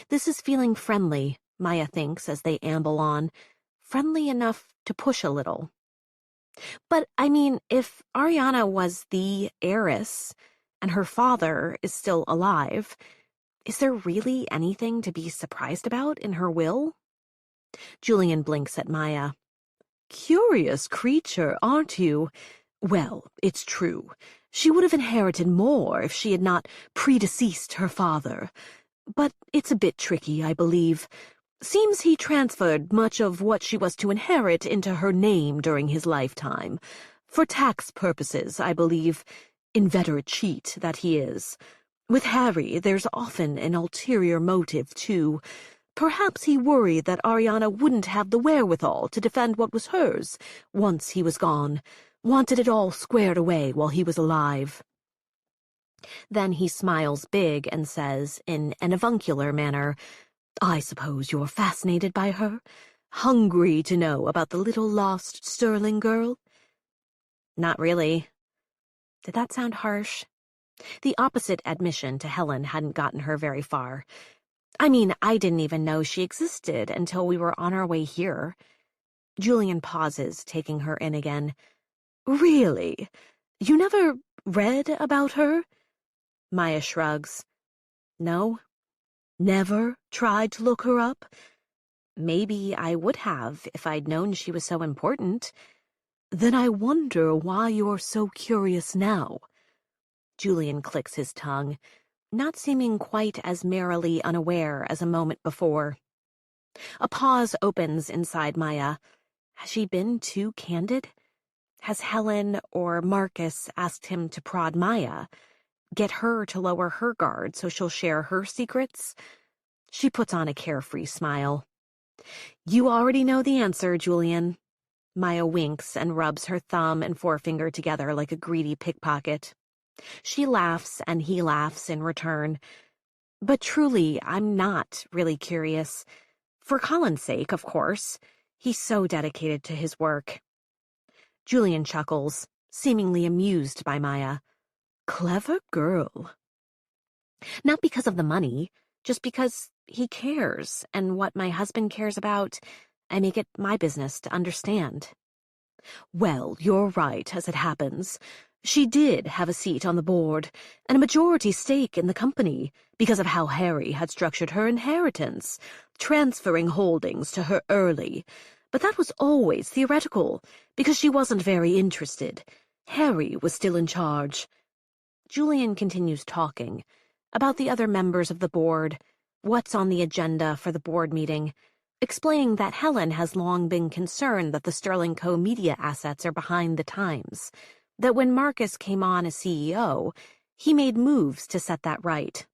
This is feeling friendly, Maya thinks as they amble on, friendly enough to push a little. But, I mean, if Ariana was the heiress, and her father is still alive, is there really anything to be surprised about in her will? Julian blinks at Maya. Curious creature, aren't you? Well, it's true. She would have inherited more if she had not predeceased her father. But it's a bit tricky, I believe. Seems he transferred much of what she was to inherit into her name during his lifetime. For tax purposes, I believe. Inveterate cheat that he is. With Harry, there's often an ulterior motive, too. Perhaps he worried that Ariana wouldn't have the wherewithal to defend what was hers once he was gone. Wanted it all squared away while he was alive. Then he smiles big and says, in an avuncular manner, I suppose you're fascinated by her? Hungry to know about the little lost Sterling girl? Not really. Did that sound harsh? The opposite admission to Helen hadn't gotten her very far. I mean, I didn't even know she existed until we were on our way here. Julian pauses, taking her in again. Really? You never read about her? Maya shrugs. No. Never tried to look her up? Maybe I would have if I'd known she was so important. Then I wonder why you're so curious now. Julian clicks his tongue, not seeming quite as merrily unaware as a moment before. A pause opens inside Maya. Has she been too candid? Has Helen or Marcus asked him to prod Maya? Get her to lower her guard so she'll share her secrets? She puts on a carefree smile. You already know the answer, Julian. Maya winks and rubs her thumb and forefinger together like a greedy pickpocket. She laughs and he laughs in return. But truly, I'm not really curious. For Colin's sake, of course. He's so dedicated to his work. Julian chuckles, seemingly amused by Maya. Clever girl. Not because of the money, just because he cares, and what my husband cares about, I make it my business to understand. Well, you're right, as it happens. She did have a seat on the board, and a majority stake in the company, because of how Harry had structured her inheritance, transferring holdings to her early. But that was always theoretical, because she wasn't very interested. Harry was still in charge. Julian continues talking about the other members of the board, what's on the agenda for the board meeting, explaining that Helen has long been concerned that the Sterling Co. media assets are behind the times, that when Marcus came on as CEO, he made moves to set that right.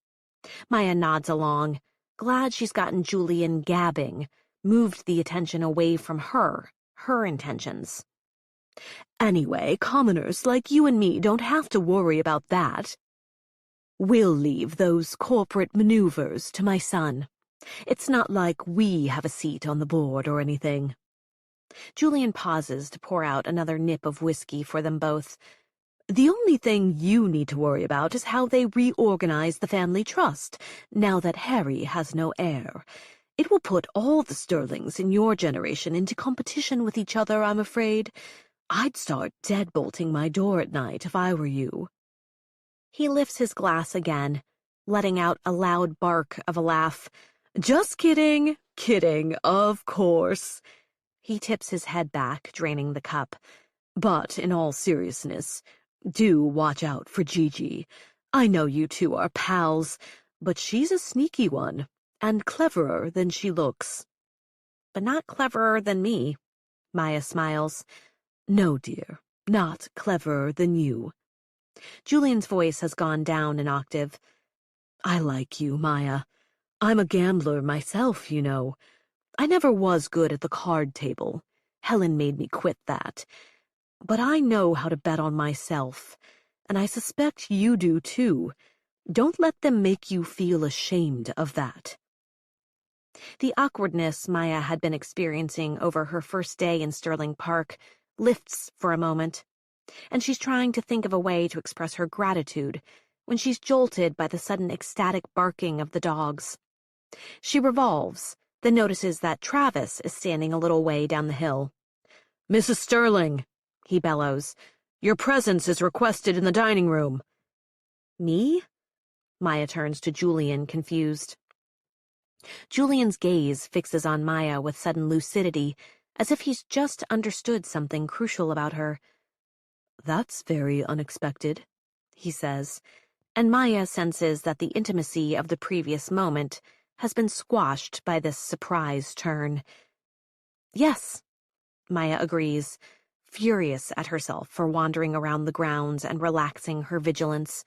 Maya nods along, glad she's gotten Julian gabbing, moved the attention away from her intentions. Anyway, commoners like you and me don't have to worry about that. We'll leave those corporate maneuvers to my son. It's not like we have a seat on the board or anything. Julian pauses to pour out another nip of whiskey for them both. The only thing you need to worry about is how they reorganize the family trust, now that Harry has no heir. It will put all the Sterlings in your generation into competition with each other, I'm afraid. I'd start deadbolting my door at night if I were you. He lifts his glass again, letting out a loud bark of a laugh. Just kidding, of course. He tips his head back, draining the cup. But in all seriousness, do watch out for Gigi. I know you two are pals, but she's a sneaky one, and cleverer than she looks. But not cleverer than me, Maya smiles. No, dear, not cleverer than you. Julian's voice has gone down an octave. I like you, Maya. I'm a gambler myself, you know. I never was good at the card table. Helen made me quit that. But I know how to bet on myself, and I suspect you do too. Don't let them make you feel ashamed of that. The awkwardness Maya had been experiencing over her first day in Sterling Park lifts for a moment, and she's trying to think of a way to express her gratitude when she's jolted by the sudden ecstatic barking of the dogs. She revolves, then notices that Travis is standing a little way down the hill. Mrs. Sterling, he bellows, your presence is requested in the dining room. Me? Maya turns to Julian, confused. Julian's gaze fixes on Maya with sudden lucidity, as if he's just understood something crucial about her. That's very unexpected, he says, and Maya senses that the intimacy of the previous moment has been squashed by this surprise turn. Yes, Maya agrees, furious at herself for wandering around the grounds and relaxing her vigilance.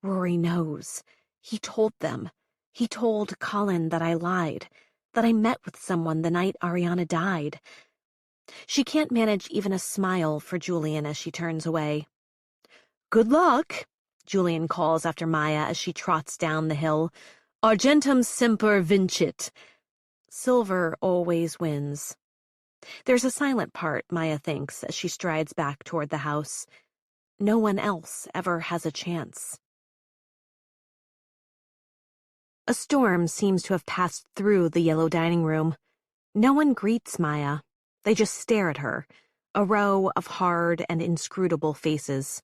Rory knows. He told them. He told Colin that I lied, that I met with someone the night Ariana died. She can't manage even a smile for Julian as she turns away. Good luck, Julian calls after Maya as she trots down the hill. Argentum semper vincit. Silver always wins. There's a silent part, Maya thinks, as she strides back toward the house. No one else ever has a chance. A storm seems to have passed through the yellow dining room. No one greets Maya. They just stare at her, a row of hard and inscrutable faces.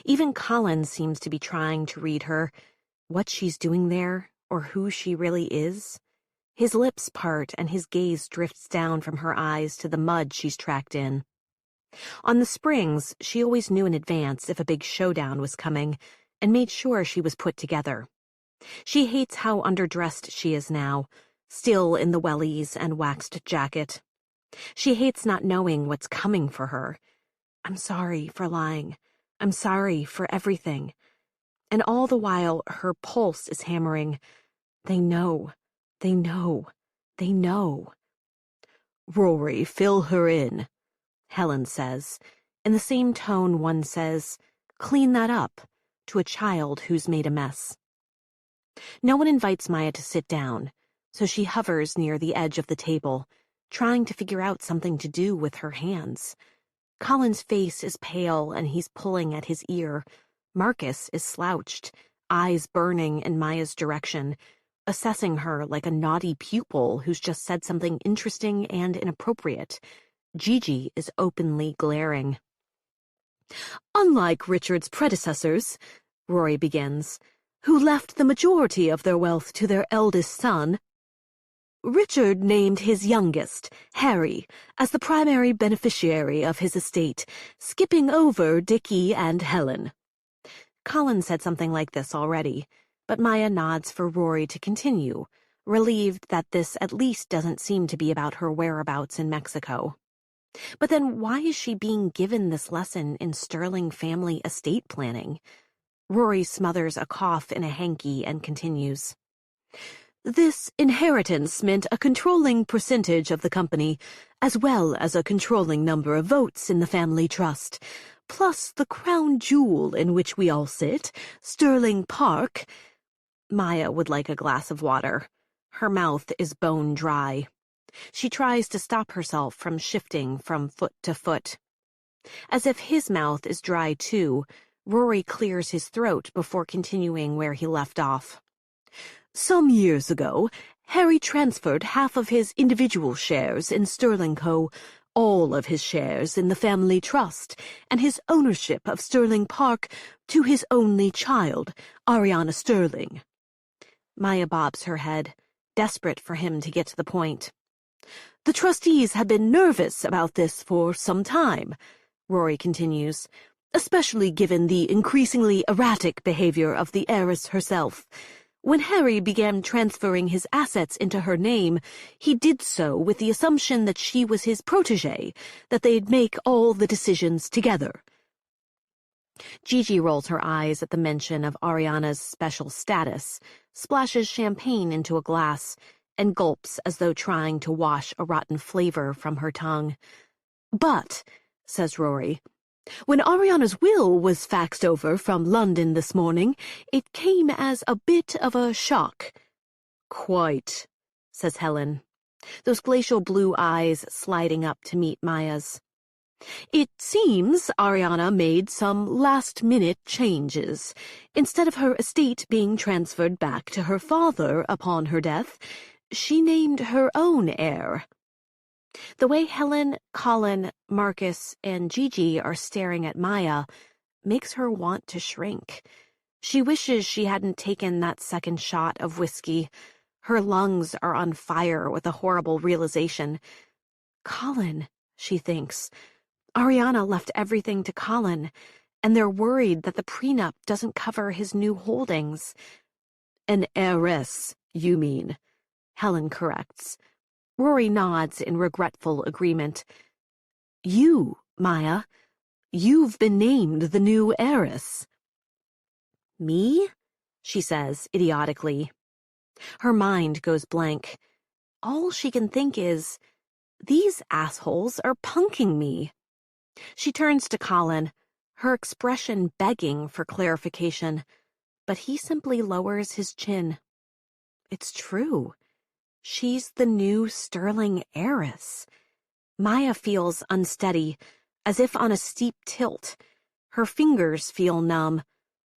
Even Colin seems to be trying to read her, what she's doing there, or who she really is. His lips part and his gaze drifts down from her eyes to the mud she's tracked in. On the springs, she always knew in advance if a big showdown was coming, and made sure she was put together. She hates how underdressed she is now, still in the wellies and waxed jacket. She hates not knowing what's coming for her. I'm sorry for lying. I'm sorry for everything. And all the while, her pulse is hammering. They know. They know. They know. Rory, fill her in, Helen says, in the same tone one says, clean that up, to a child who's made a mess. No one invites Maya to sit down, so she hovers near the edge of the table, trying to figure out something to do with her hands. Colin's face is pale and he's pulling at his ear. Marcus is slouched, eyes burning in Maya's direction, assessing her like a naughty pupil who's just said something interesting and inappropriate. Gigi is openly glaring. Unlike Richard's predecessors, Rory begins, who left the majority of their wealth to their eldest son, Richard named his youngest, Harry, as the primary beneficiary of his estate, skipping over Dickie and Helen. Colin said something like this already, but Maya nods for Rory to continue, relieved that this at least doesn't seem to be about her whereabouts in Mexico. But then why is she being given this lesson in Sterling family estate planning? Rory smothers a cough in a hanky and continues. This inheritance meant a controlling percentage of the company, as well as a controlling number of votes in the family trust, plus the crown jewel in which we all sit, Sterling Park. Maya would like a glass of water. Her mouth is bone dry. She tries to stop herself from shifting from foot to foot. As if his mouth is dry too, Rory clears his throat before continuing where he left off. Some years ago, Harry transferred half of his individual shares in Sterling Co., all of his shares in the family trust, and his ownership of Sterling Park to his only child, Ariana Sterling. Maya bobs her head, desperate for him to get to the point. The trustees have been nervous about this for some time, Rory continues, especially given the increasingly erratic behavior of the heiress herself. When Harry began transferring his assets into her name, he did so with the assumption that she was his protégée, that they'd make all the decisions together. Gigi rolls her eyes at the mention of Ariana's special status, splashes champagne into a glass, and gulps as though trying to wash a rotten flavor from her tongue. But, says Rory, when Ariana's will was faxed over from London this morning, it came as a bit of a shock. Quite, says Helen, those glacial blue eyes sliding up to meet Maya's. It seems Ariana made some last-minute changes. Instead of her estate being transferred back to her father upon her death, she named her own heir. The way Helen, Colin, Marcus, and Gigi are staring at Maya makes her want to shrink. She wishes she hadn't taken that second shot of whiskey. Her lungs are on fire with a horrible realization. Colin, she thinks. Ariana left everything to Colin, and they're worried that the prenup doesn't cover his new holdings. An heiress, you mean, Helen corrects. Rory nods in regretful agreement. You, Maya, you've been named the new heiress. Me? She says idiotically. Her mind goes blank. All she can think is, these assholes are punking me. She turns to Colin, her expression begging for clarification, but he simply lowers his chin. It's true. She's the new Sterling heiress. Maya feels unsteady, as if on a steep tilt. Her fingers feel numb.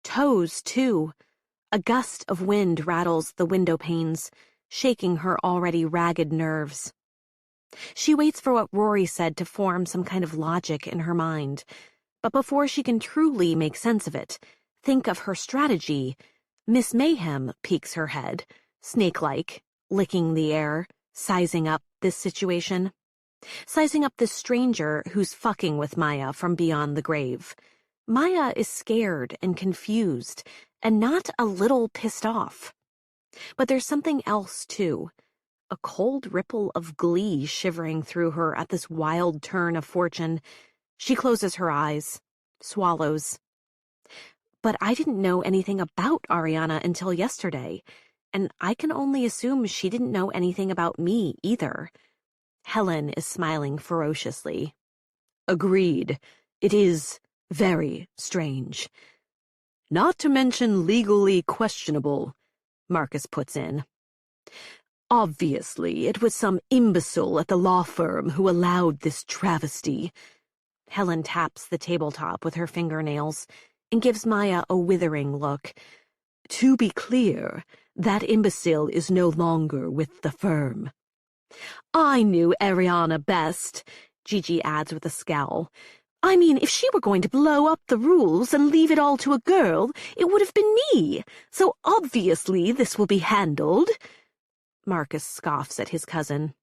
Toes, too. A gust of wind rattles the window panes, shaking her already ragged nerves. She waits for what Rory said to form some kind of logic in her mind. But before she can truly make sense of it, think of her strategy, Miss Mayhem peeks her head, snake-like, licking the air, sizing up this situation. Sizing up this stranger who's fucking with Maya from beyond the grave. Maya is scared and confused, and not a little pissed off. But there's something else, too. A cold ripple of glee shivering through her at this wild turn of fortune. She closes her eyes, swallows. But I didn't know anything about Ariana until yesterday, and I can only assume she didn't know anything about me either. Helen is smiling ferociously. Agreed. It is very strange. Not to mention legally questionable, Marcus puts in. Obviously, it was some imbecile at the law firm who allowed this travesty. Helen taps the tabletop with her fingernails and gives Maya a withering look. To be clear, that imbecile is no longer with the firm. I knew Ariana best, Gigi adds with a scowl. I mean, if she were going to blow up the rules and leave it all to a girl, it would have been me. So obviously this will be handled. Marcus scoffs at his cousin.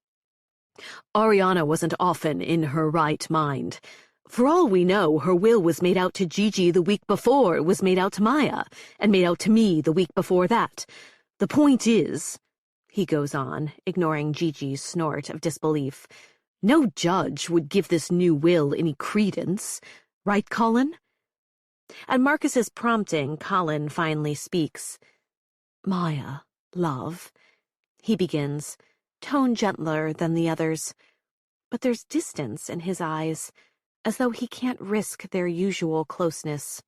Ariana wasn't often in her right mind. For all we know, her will was made out to Gigi the week before it was made out to Maya, and made out to me the week before that. The point is, he goes on, ignoring Gigi's snort of disbelief, no judge would give this new will any credence. Right, Colin? At Marcus's prompting, Colin finally speaks. Maya, love, he begins, tone gentler than the others. But there's distance in his eyes, as though he can't risk their usual closeness.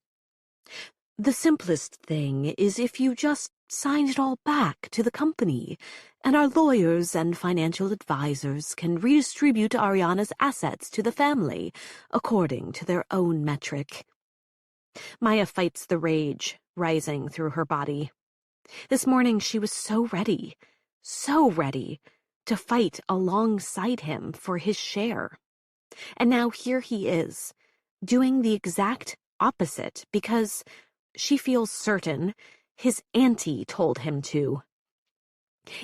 The simplest thing is if you just sign it all back to the company, and our lawyers and financial advisors can redistribute Ariana's assets to the family according to their own metric. Maya fights the rage rising through her body. This morning she was so ready to fight alongside him for his share. And now here he is, doing the exact opposite because she feels certain his auntie told him to.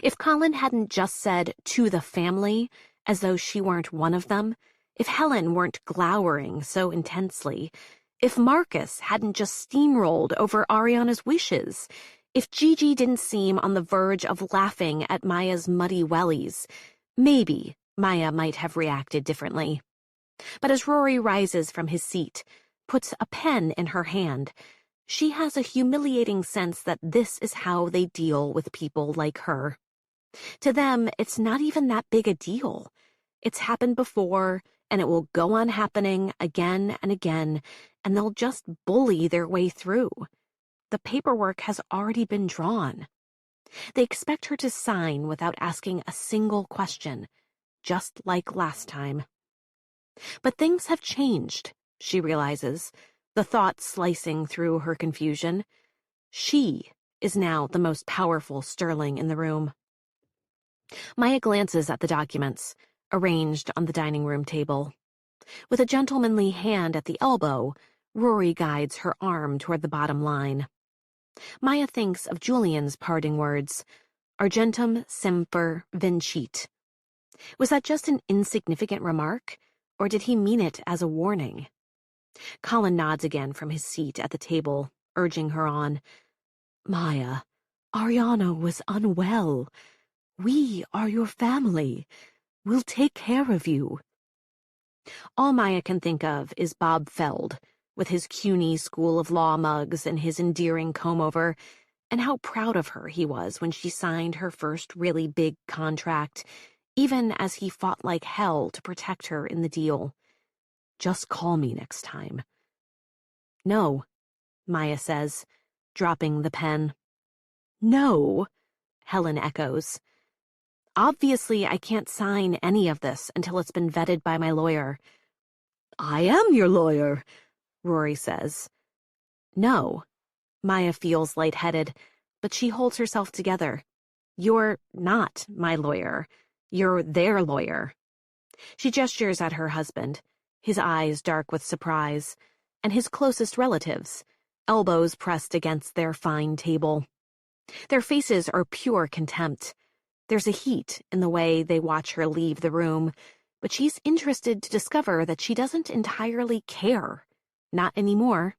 If Colin hadn't just said to the family as though she weren't one of them, if Helen weren't glowering so intensely, if Marcus hadn't just steamrolled over Ariana's wishes, if Gigi didn't seem on the verge of laughing at Maya's muddy wellies, maybe Maya might have reacted differently. But as Rory rises from his seat, puts a pen in her hand, she has a humiliating sense that this is how they deal with people like her. To them, it's not even that big a deal. It's happened before, and it will go on happening again and again, and they'll just bully their way through. The paperwork has already been drawn. They expect her to sign without asking a single question, just like last time. But things have changed, she realizes, the thought slicing through her confusion. She is now the most powerful Sterling in the room. Maya glances at the documents, arranged on the dining room table. With a gentlemanly hand at the elbow, Rory guides her arm toward the bottom line. Maya thinks of Julian's parting words, Argentum semper vincit. Was that just an insignificant remark, or did he mean it as a warning? Colin nods again from his seat at the table, urging her on. Maya, Ariana was unwell. We are your family. We'll take care of you. All Maya can think of is Bob Feld, with his CUNY School of Law mugs and his endearing comb-over, and how proud of her he was when she signed her first really big contract, even as he fought like hell to protect her in the deal. Just call me next time. No, Maya says, dropping the pen. No, Helen echoes. Obviously, I can't sign any of this until it's been vetted by my lawyer. I am your lawyer, Rory says. No, Maya feels lightheaded, but she holds herself together. You're not my lawyer. You're their lawyer. She gestures at her husband, his eyes dark with surprise, and his closest relatives, elbows pressed against their fine table. Their faces are pure contempt. There's a heat in the way they watch her leave the room, but she's interested to discover that she doesn't entirely care. Not anymore.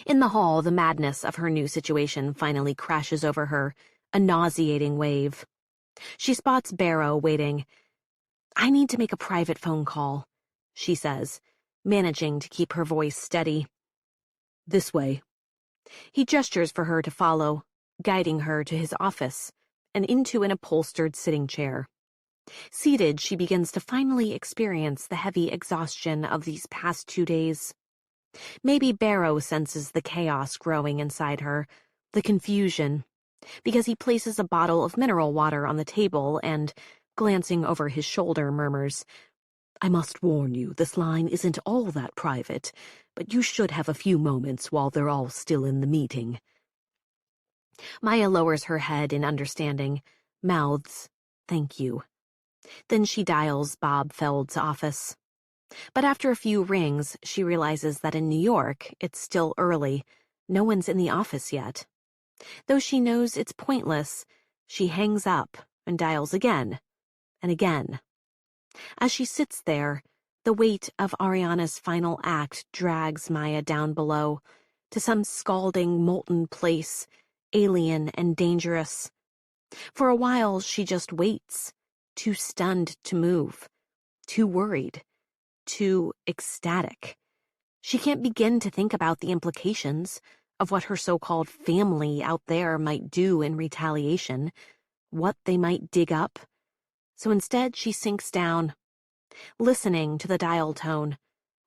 In the hall, the madness of her new situation finally crashes over her, a nauseating wave. She spots Barrow waiting. I need to make a private phone call, she says, managing to keep her voice steady. This way. He gestures for her to follow, guiding her to his office and into an upholstered sitting chair. Seated, she begins to finally experience the heavy exhaustion of these past 2 days. Maybe Barrow senses the chaos growing inside her, the confusion, because he places a bottle of mineral water on the table and, glancing over his shoulder, murmurs, I must warn you, this line isn't all that private, but you should have a few moments while they're all still in the meeting. Maya lowers her head in understanding, mouths, thank you. Then she dials Bob Feld's office. But after a few rings, she realizes that in New York, it's still early. No one's in the office yet. Though she knows it's pointless, she hangs up and dials again and again. As she sits there, the weight of Ariana's final act drags Maya down below to some scalding, molten place, alien and dangerous. For a while, she just waits, too stunned to move, too worried, too ecstatic. She can't begin to think about the implications of what her so-called family out there might do in retaliation, what they might dig up. So instead, she sinks down, listening to the dial tone,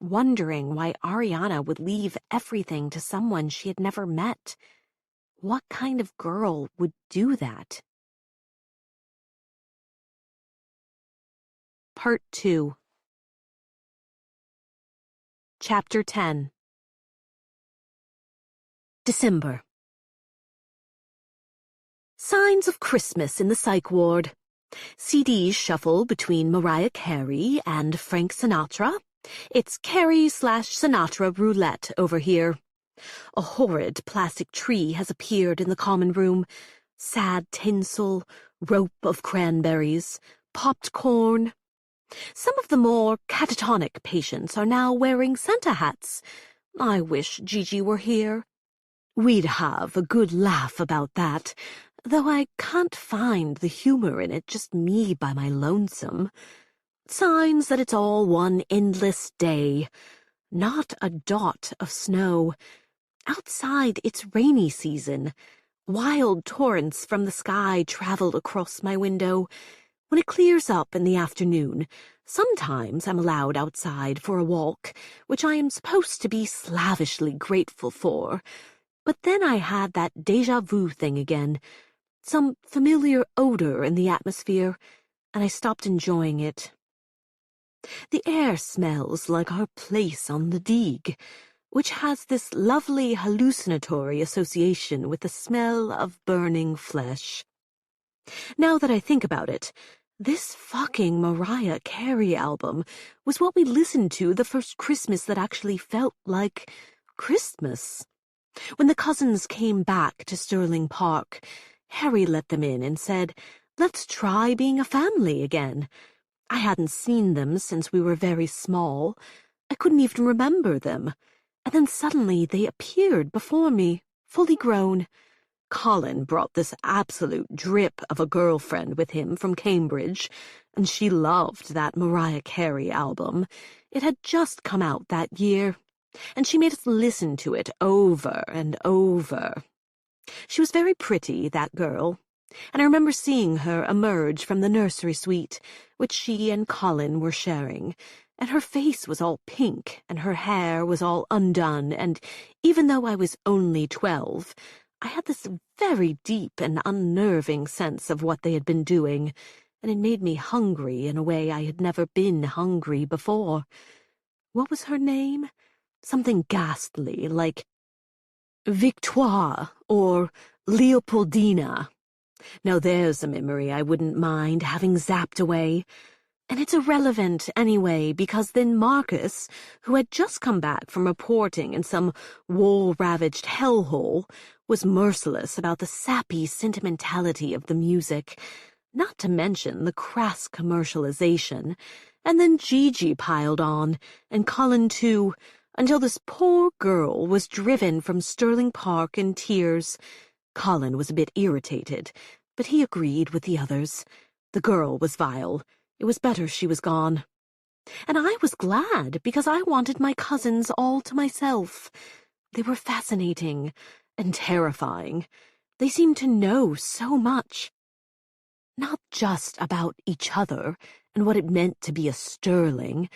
wondering why Ariana would leave everything to someone she had never met. What kind of girl would do that? Part 2. Chapter 10. December. Signs of Christmas in the psych ward. CDs shuffle between Mariah Carey and Frank Sinatra. It's Carey/Sinatra roulette over here. A horrid plastic tree has appeared in the common room. Sad tinsel, rope of cranberries, popped corn. Some of the more catatonic patients are now wearing Santa hats. I wish Gigi were here. We'd have a good laugh about that, though I can't find the humor in it, just me by my lonesome. Signs that it's all one endless day. Not a dot of snow. Outside, it's rainy season. Wild torrents from the sky travel across my window. When it clears up in the afternoon, sometimes I'm allowed outside for a walk, which I am supposed to be slavishly grateful for. But then I had that déjà vu thing again, some familiar odor in the atmosphere, and I stopped enjoying it. The air smells like our place on the digue, which has this lovely hallucinatory association with the smell of burning flesh. Now that I think about it, this fucking Mariah Carey album was what we listened to the first Christmas that actually felt like Christmas. When the cousins came back to Sterling Park, Harry let them in and said, "Let's try being a family again." I hadn't seen them since we were very small. I couldn't even remember them. And then suddenly they appeared before me, fully grown. Colin brought this absolute drip of a girlfriend with him from Cambridge, and she loved that Mariah Carey album. It had just come out that year, and she made us listen to it over and over. She was very pretty, that girl, and I remember seeing her emerge from the nursery suite, which she and Colin were sharing, and her face was all pink, and her hair was all undone, and even though I was only 12, I had this very deep and unnerving sense of what they had been doing, and it made me hungry in a way I had never been hungry before. What was her name? Something ghastly, like Victoire or Leopoldina. Now there's a memory I wouldn't mind having zapped away. And it's irrelevant anyway, because then Marcus, who had just come back from reporting in some war-ravaged hellhole, was merciless about the sappy sentimentality of the music, not to mention the crass commercialization. And then Gigi piled on, and Colin too, until this poor girl was driven from Sterling Park in tears. Colin was a bit irritated, but he agreed with the others. The girl was vile. It was better she was gone. And I was glad, because I wanted my cousins all to myself. They were fascinating and terrifying. They seemed to know so much. Not just about each other and what it meant to be a Sterling,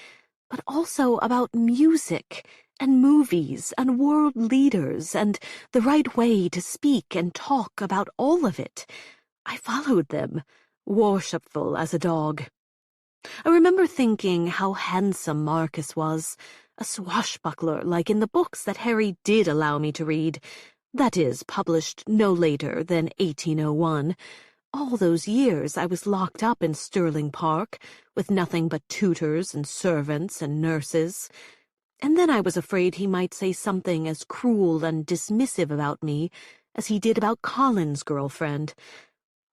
but also about music and movies and world leaders and the right way to speak and talk about all of it. I followed them, worshipful as a dog. I remember thinking how handsome Marcus was, a swashbuckler like in the books that Harry did allow me to read, that is, published no later than 1801. All those years I was locked up in Sterling Park, with nothing but tutors and servants and nurses. And then I was afraid he might say something as cruel and dismissive about me as he did about Colin's girlfriend.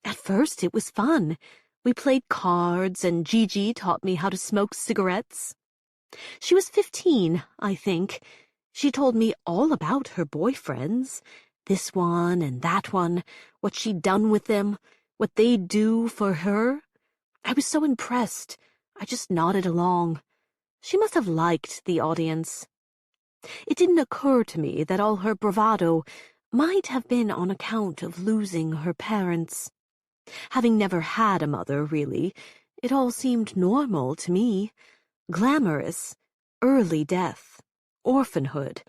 At first it was fun. We played cards, and Gigi taught me how to smoke cigarettes. She was 15, I think. She told me all about her boyfriends, this one and that one, what she'd done with them, what they'd do for her. I was so impressed, I just nodded along. She must have liked the audience. It didn't occur to me that all her bravado might have been on account of losing her parents. Having never had a mother, really, it all seemed normal to me. Glamorous, early death, orphanhood,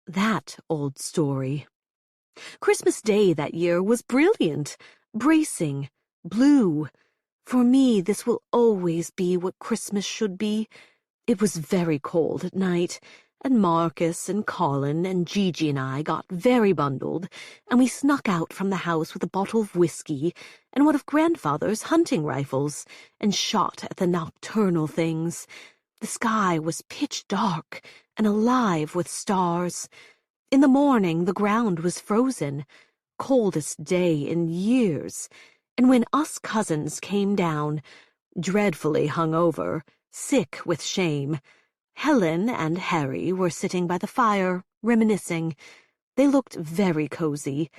that old story. Christmas Day that year was brilliant, bracing, blue. For me, this will always be what Christmas should be. It was very cold at night, and Marcus and Colin and Gigi and I got very bundled, and we snuck out from the house with a bottle of whiskey and one of Grandfather's hunting rifles, and shot at the nocturnal things. The sky was pitch dark and alive with stars. In the morning, the ground was frozen, coldest day in years, and when us cousins came down, dreadfully hungover, sick with shame, Helen and Harry were sitting by the fire, reminiscing. They looked very cozy,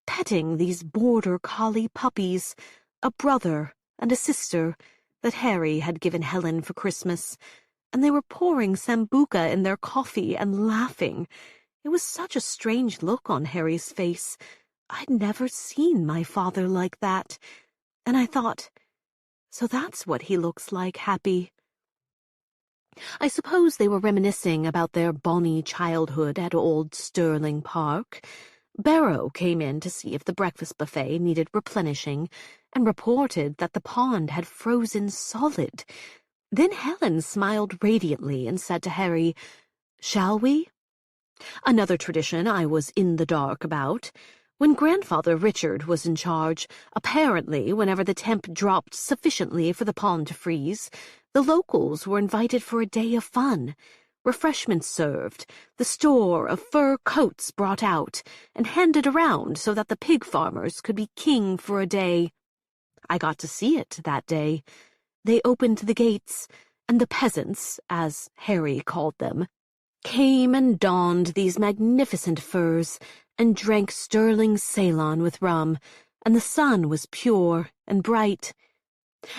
petting these border collie puppies, a brother and a sister that Harry had given Helen for Christmas, and they were pouring sambuca in their coffee and laughing. It was such a strange look on Harry's face. I'd never seen my father like that, and I thought, so that's what he looks like, happy. I suppose they were reminiscing about their bonny childhood at old Stirling Park. Barrow came in to see if the breakfast buffet needed replenishing and reported that the pond had frozen solid. Then Helen smiled radiantly and said to Harry, "Shall we?" Another tradition I was in the dark about. When Grandfather Richard was in charge, apparently whenever the temp dropped sufficiently for the pond to freeze, the locals were invited for a day of fun. Refreshments served, the store of fur coats brought out, and handed around so that the pig farmers could be king for a day. I got to see it that day. They opened the gates, and the peasants, as Harry called them, came and donned these magnificent furs and drank Stirling Ceylon with rum, and the sun was pure and bright.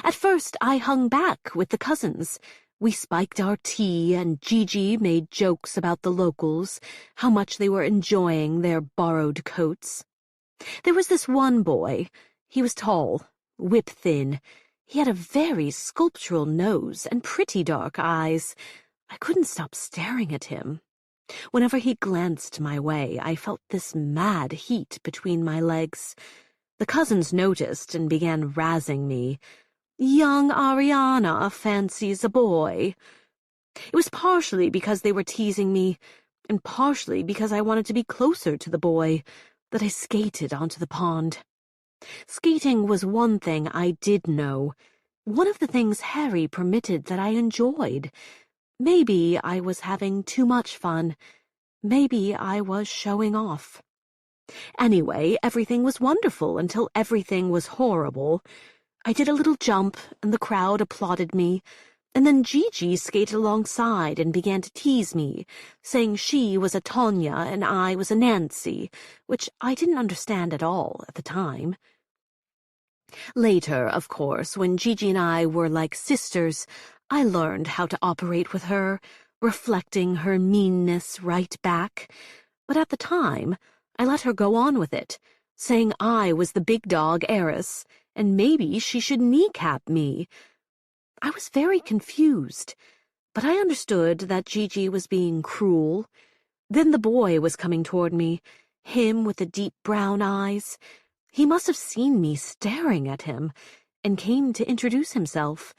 At first I hung back with the cousins. We spiked our tea, and Gigi made jokes about the locals, how much they were enjoying their borrowed coats. There was this one boy. He was tall, whip-thin. He had a very sculptural nose and pretty dark eyes. I couldn't stop staring at him. Whenever he glanced my way, I felt this mad heat between my legs. The cousins noticed and began razzing me. "Young Ariana fancies a boy." It was partially because they were teasing me, and partially because I wanted to be closer to the boy, that I skated onto the pond. Skating was one thing I did know, one of the things Harry permitted that I enjoyed. Maybe I was having too much fun. Maybe I was showing off. Anyway, everything was wonderful until everything was horrible. I did a little jump, and the crowd applauded me, and then Gigi skated alongside and began to tease me, saying she was a Tonya and I was a Nancy, which I didn't understand at all at the time. Later, of course, when Gigi and I were like sisters, I learned how to operate with her, reflecting her meanness right back. But at the time, I let her go on with it, saying I was the big dog heiress, and maybe she should kneecap me. I was very confused, but I understood that Gigi was being cruel. Then the boy was coming toward me, him with the deep brown eyes. He must have seen me staring at him, and came to introduce himself.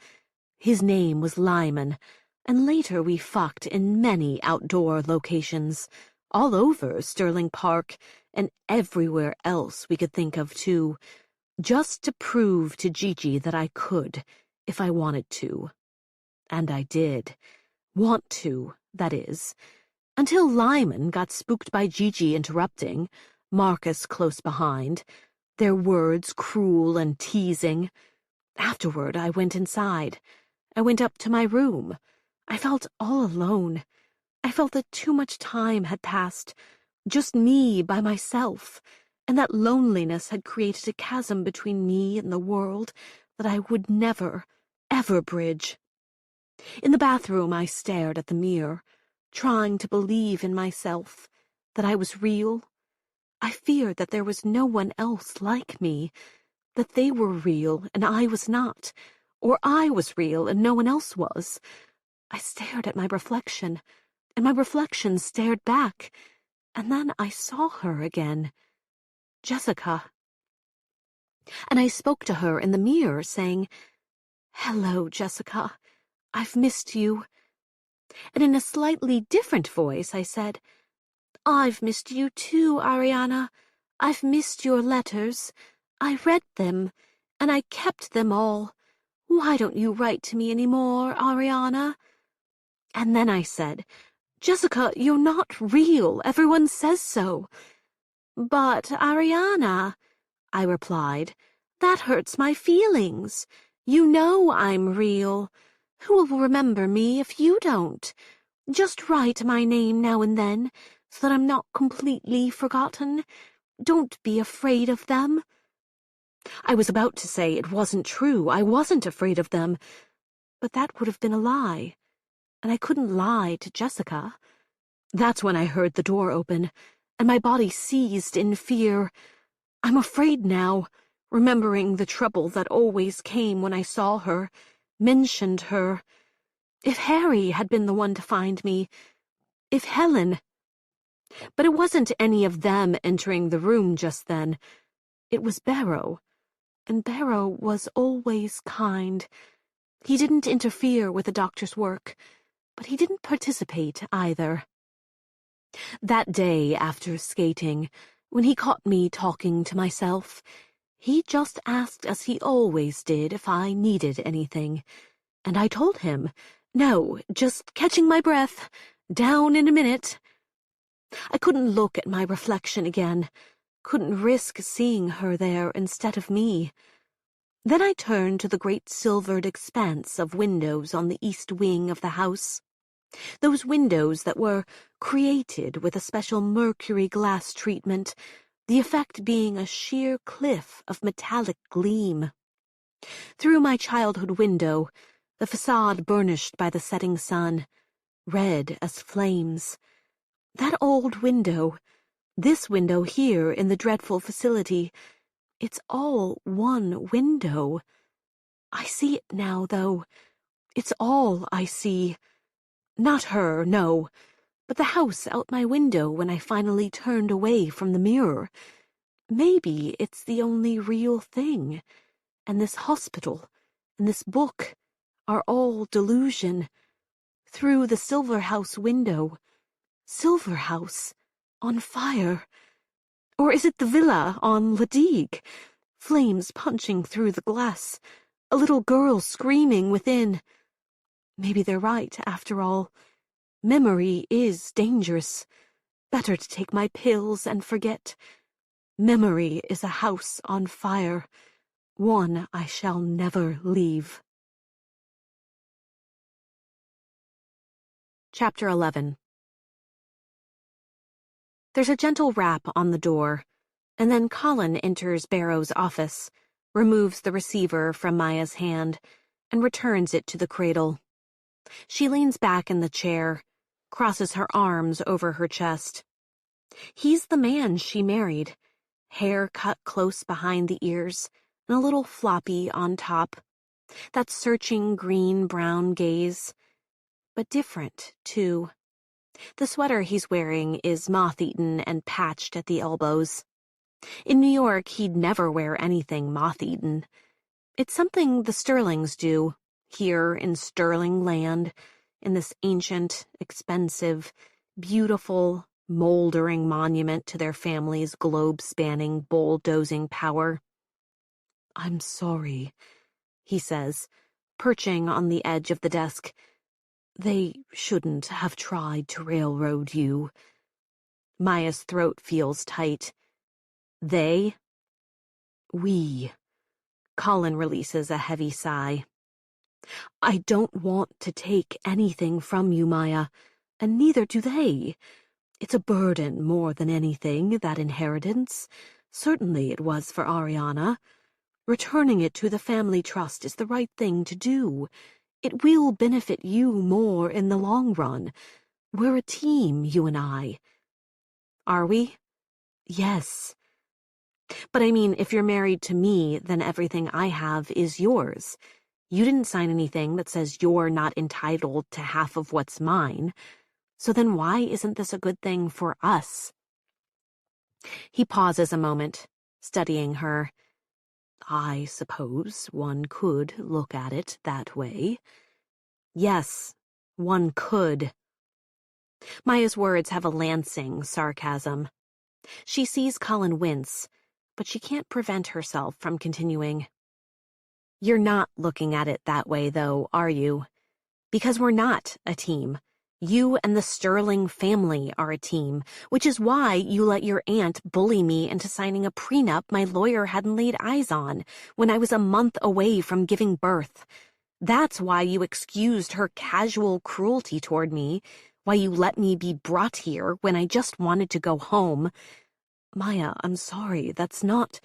His name was Lyman, and later we fucked in many outdoor locations, all over Stirling Park, and everywhere else we could think of, too, just to prove to Gigi that I could, if I wanted to. And I did. Want to, that is. Until Lyman got spooked by Gigi interrupting, Marcus close behind, their words cruel and teasing. Afterward, I went inside. I went up to my room. I felt all alone. I felt that too much time had passed, just me by myself, and that loneliness had created a chasm between me and the world that I would never, ever bridge. In the bathroom, I stared at the mirror, trying to believe in myself, that I was real. I feared that there was no one else like me, that they were real and I was not, or I was real and no one else was. I stared at my reflection, and my reflection stared back, and then I saw her again, Jessica. And I spoke to her in the mirror, saying, "Hello, Jessica. I've missed you." And in a slightly different voice, I said, "I've missed you too, Ariana. I've missed your letters. I read them, and I kept them all. Why don't you write to me any more, Ariana?" And then I said, "Jessica, you're not real. Everyone says so." "But, Ariana," I replied, "that hurts my feelings. You know I'm real. Who will remember me if you don't? Just write my name now and then, so that I'm not completely forgotten. Don't be afraid of them." I was about to say it wasn't true. I wasn't afraid of them. But that would have been a lie. And I couldn't lie to Jessica. That's when I heard the door open, and my body seized in fear. I'm afraid now, remembering the trouble that always came when I saw her, mentioned her. If Harry had been the one to find me, if Helen... But it wasn't any of them entering the room just then. It was Barrow, and Barrow was always kind. He didn't interfere with the doctor's work, but he didn't participate either. That day after skating, when he caught me talking to myself, he just asked as he always did if I needed anything, and I told him, "No, just catching my breath. Down in a minute." I couldn't look at my reflection again, couldn't risk seeing her there instead of me. Then I turned to the great silvered expanse of windows on the east wing of the house. Those windows that were created with a special mercury glass treatment, the effect being a sheer cliff of metallic gleam. Through my childhood window, the facade burnished by the setting sun, red as flames. That old window, this window here in the dreadful facility, it's all one window. I see it now, though. It's all I see. Not her, no, but the house out my window when I finally turned away from the mirror. Maybe it's the only real thing, and this hospital and this book are all delusion. Through the Silver House window. Silver House on fire. Or is it the villa on Ladigue? Flames punching through the glass, a little girl screaming within. Maybe they're right, after all. Memory is dangerous. Better to take my pills and forget. Memory is a house on fire, one I shall never leave. Chapter 11. There's a gentle rap on the door, and then Colin enters Barrow's office, removes the receiver from Maya's hand, and returns it to the cradle. She leans back in the chair, crosses her arms over her chest. He's the man she married, hair cut close behind the ears, and a little floppy on top. That searching green-brown gaze. But different, too. The sweater he's wearing is moth-eaten and patched at the elbows. In New York, he'd never wear anything moth-eaten. It's something the Sterlings do, here in Sterling land, in this ancient, expensive, beautiful, moldering monument to their family's globe-spanning, bulldozing power. "I'm sorry," he says, perching on the edge of the desk. "They shouldn't have tried to railroad you." Maya's throat feels tight. "They?" "We." Colin releases a heavy sigh. "I don't want to take anything from you, Maya, and neither do they. It's a burden more than anything, that inheritance. Certainly it was for Ariana. Returning it to the family trust is the right thing to do. It will benefit you more in the long run. We're a team, you and I." "Are we?" "Yes. But I mean, if you're married to me, then everything I have is yours. You didn't sign anything that says you're not entitled to half of what's mine. So then why isn't this a good thing for us?" He pauses a moment, studying her. I suppose one could look at it that way. Yes, one could. Maya's words have a lancing sarcasm. She sees Colin wince, but she can't prevent herself from continuing. You're not looking at it that way, though, are you? Because we're not a team. You and the Sterling family are a team, which is why you let your aunt bully me into signing a prenup my lawyer hadn't laid eyes on when I was a month away from giving birth. That's why you excused her casual cruelty toward me, why you let me be brought here when I just wanted to go home. Maya, I'm sorry, that's not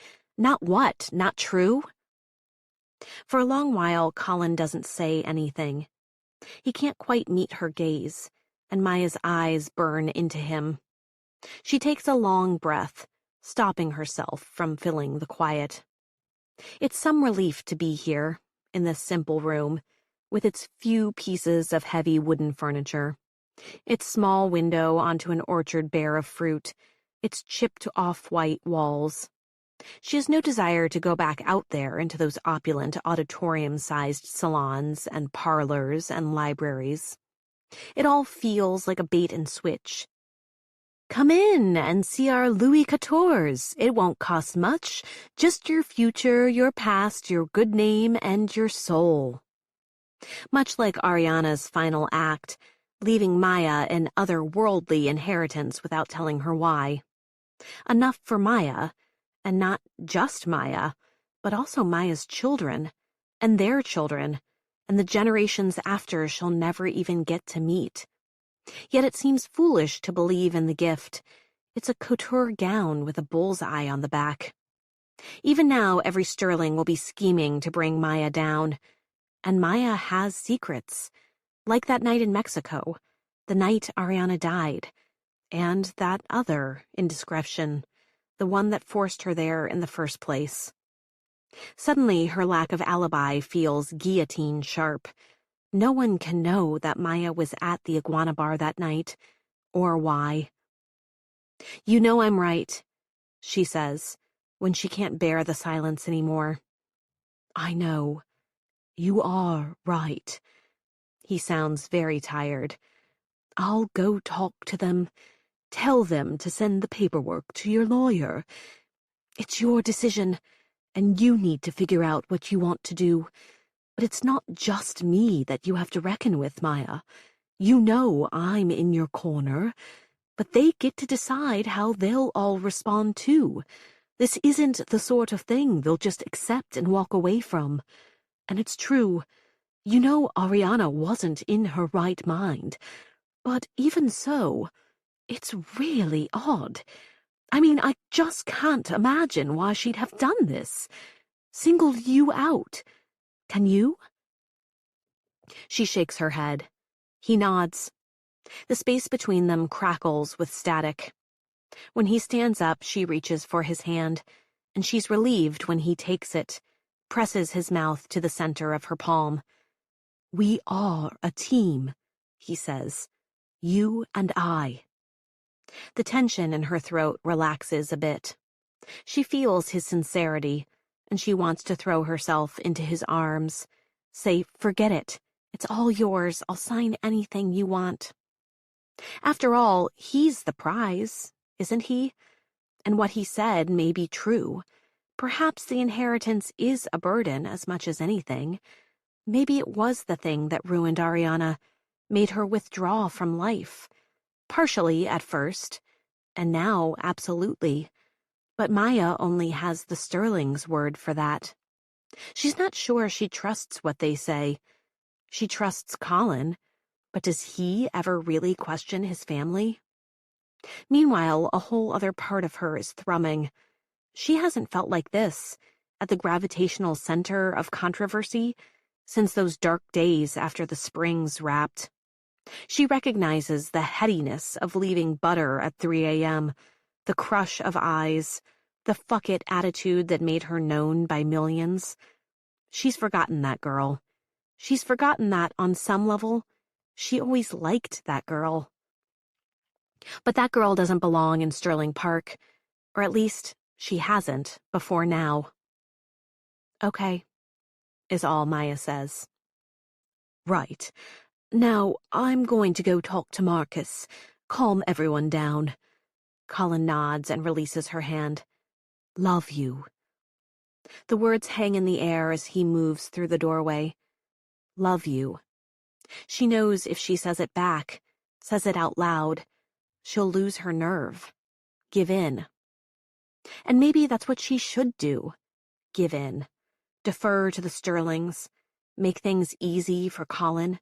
what? Not true? For a long while, Colin doesn't say anything. He can't quite meet her gaze, and Maya's eyes burn into him. She takes a long breath, stopping herself from filling the quiet. It's some relief to be here, in this simple room, with its few pieces of heavy wooden furniture, its small window onto an orchard bare of fruit, its chipped off-white walls. She has no desire to go back out there into those opulent auditorium-sized salons and parlors and libraries. It all feels like a bait and switch. Come in and see our Louis XIVs. It won't cost much. Just your future, your past, your good name, and your soul. Much like Ariana's final act, leaving Maya an otherworldly inheritance without telling her why. Enough for Maya, and not just Maya, but also Maya's children, and their children, and the generations after she'll never even get to meet. Yet it seems foolish to believe in the gift. It's a couture gown with a bullseye on the back. Even now, every Sterling will be scheming to bring Maya down. And Maya has secrets, like that night in Mexico, the night Ariana died, and that other indiscretion, the one that forced her there in the first place. Suddenly, her lack of alibi feels guillotine sharp. No one can know that Maya was at the iguana bar that night, or why. You know I'm right, she says, when she can't bear the silence anymore. I know. You are right. He sounds very tired. I'll go talk to them. Tell them to send the paperwork to your lawyer. It's your decision, and you need to figure out what you want to do. But it's not just me that you have to reckon with, Maya. You know I'm in your corner, but they get to decide how they'll all respond too. This isn't the sort of thing they'll just accept and walk away from. And it's true. You know Ariana wasn't in her right mind. But even so, it's really odd. I mean, I just can't imagine why she'd have done this. Singled you out. Can you? She shakes her head. He nods. The space between them crackles with static. When he stands up, she reaches for his hand, and she's relieved when he takes it, presses his mouth to the center of her palm. We are a team, he says. You and I. The tension in her throat relaxes a bit. She feels his sincerity, and she wants to throw herself into his arms. Say, forget it. It's all yours. I'll sign anything you want. After all, he's the prize, isn't he? And what he said may be true. Perhaps the inheritance is a burden as much as anything. Maybe it was the thing that ruined Ariana, made her withdraw from life. Partially at first, and now absolutely. But Maya only has the Sterling's word for that. She's not sure she trusts what they say. She trusts Colin, but does he ever really question his family? Meanwhile, a whole other part of her is thrumming. She hasn't felt like this, at the gravitational center of controversy, since those dark days after the Springs wrapped. She recognizes the headiness of leaving Butter at 3 a.m., the crush of eyes, the fuck it attitude that made her known by millions. She's forgotten that girl. She's forgotten that, on some level, she always liked that girl. But that girl doesn't belong in Sterling Park, or at least She hasn't before now. Okay, is all Maya says. Right. Now, I'm going to go talk to Marcus. Calm everyone down. Colin nods and releases her hand. Love you. The words hang in the air as he moves through the doorway. Love you. She knows if she says it back, says it out loud, she'll lose her nerve. Give in. And maybe that's what she should do. Give in. Defer to the Sterlings. Make things easy for Colin.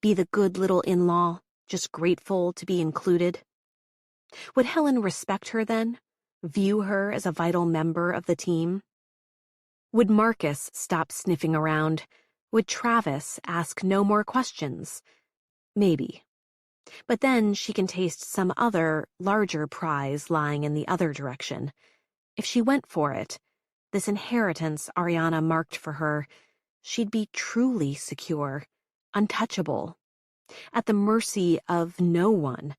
Be the good little in-law, just grateful to be included. Would Helen respect her then? View her as a vital member of the team? Would Marcus stop sniffing around? Would Travis ask no more questions? Maybe. But then she can taste some other, larger prize lying in the other direction. If she went for it, this inheritance Ariana marked for her, she'd be truly secure, untouchable, at the mercy of no one.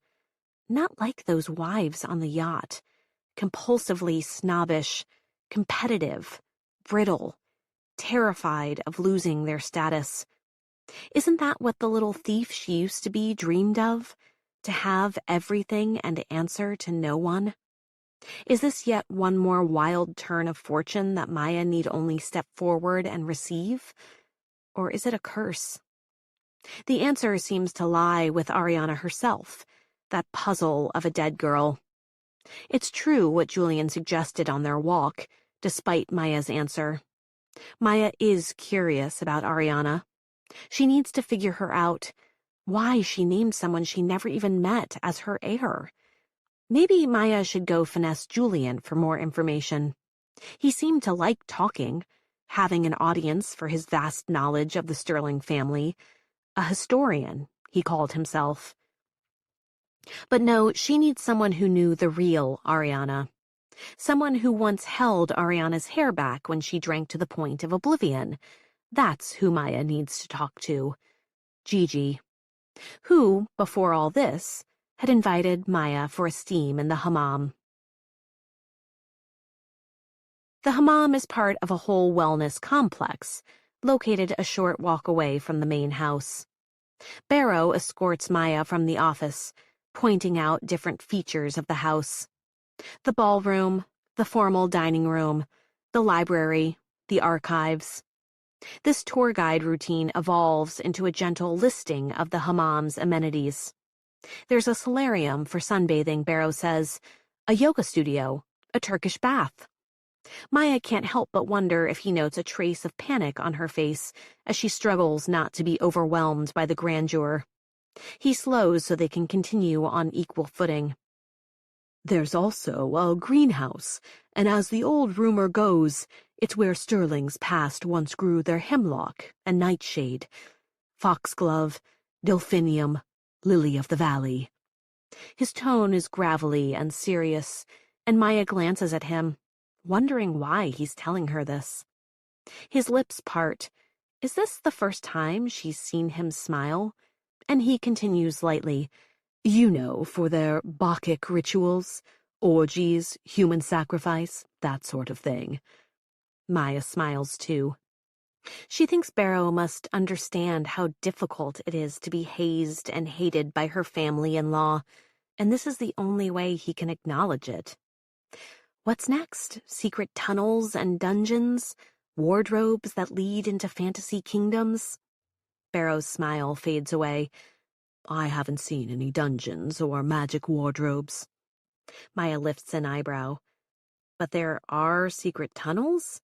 Not like those wives on the yacht, compulsively snobbish, competitive, brittle, terrified of losing their status. Isn't that what the little thief she used to be dreamed of? To have everything and answer to no one? Is this yet one more wild turn of fortune that Maya need only step forward and receive? Or is it a curse? The answer seems to lie with Ariana herself, that puzzle of a dead girl. It's true what Julian suggested on their walk, despite Maya's answer. Maya is curious about Ariana. She needs to figure her out, why she named someone she never even met as her heir. Maybe Maya should go finesse Julian for more information. He seemed to like talking, having an audience for his vast knowledge of the Sterling family. A historian, he called himself. But no, she needs someone who knew the real Ariana. Someone who once held Ariana's hair back when she drank to the point of oblivion. That's who Maya needs to talk to. Gigi, who, before all this, had invited Maya for a steam in the hammam. The hammam is part of a whole wellness complex, located a short walk away from the main house. Barrow escorts Maya from the office, pointing out different features of the house. The ballroom, the formal dining room, the library, the archives. This tour guide routine evolves into a gentle listing of the hammam's amenities. There's a solarium for sunbathing, Barrow says, a yoga studio, a Turkish bath. Maya can't help but wonder if he notes a trace of panic on her face as she struggles not to be overwhelmed by the grandeur. He slows so they can continue on equal footing. There's also a greenhouse, and as the old rumor goes, it's where Sterling's past once grew their hemlock and nightshade, foxglove, delphinium, lily of the valley. His tone is gravelly and serious, and Maya glances at him, wondering why he's telling her this. His lips part. Is this the first time she's seen him smile? And he continues lightly, You know, for their Bacchic rituals, orgies, human sacrifice, that sort of thing. Maya smiles too. She thinks Barrow must understand how difficult it is to be hazed and hated by her family-in-law, and this is the only way he can acknowledge it. What's next? Secret tunnels and dungeons? Wardrobes that lead into fantasy kingdoms? Barrow's smile fades away. I haven't seen any dungeons or magic wardrobes. Maya lifts an eyebrow. But there are secret tunnels?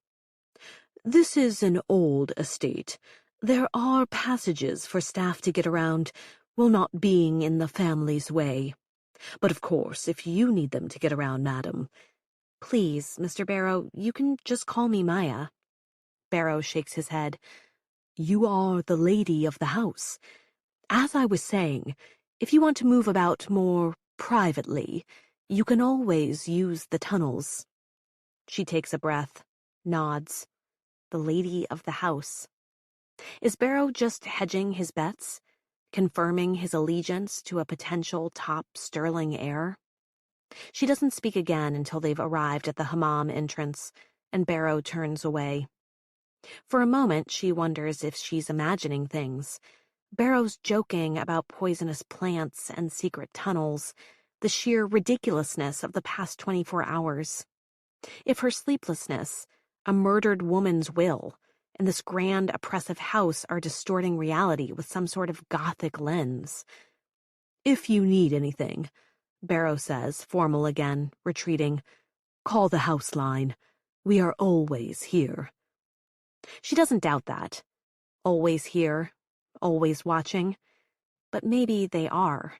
This is an old estate. There are passages for staff to get around, while not being in the family's way. But of course, if you need them to get around, madam. Please, Mr. Barrow, you can just call me Maya. Barrow shakes his head. You are the lady of the house. As I was saying, if you want to move about more privately, you can always use the tunnels. She takes a breath, nods. The lady of the house. Is Barrow just hedging his bets? Confirming his allegiance to a potential top Sterling heir? She doesn't speak again until they've arrived at the hammam entrance, and Barrow turns away. For a moment, she wonders if she's imagining things. Barrow's joking about poisonous plants and secret tunnels, the sheer ridiculousness of the past 24 hours. If her sleeplessness, a murdered woman's will, and this grand oppressive house are distorting reality with some sort of gothic lens. "If you need anything," Barrow says, formal again, retreating, "call the house line. We are always here." She doesn't doubt that. Always here, always watching. But maybe they are,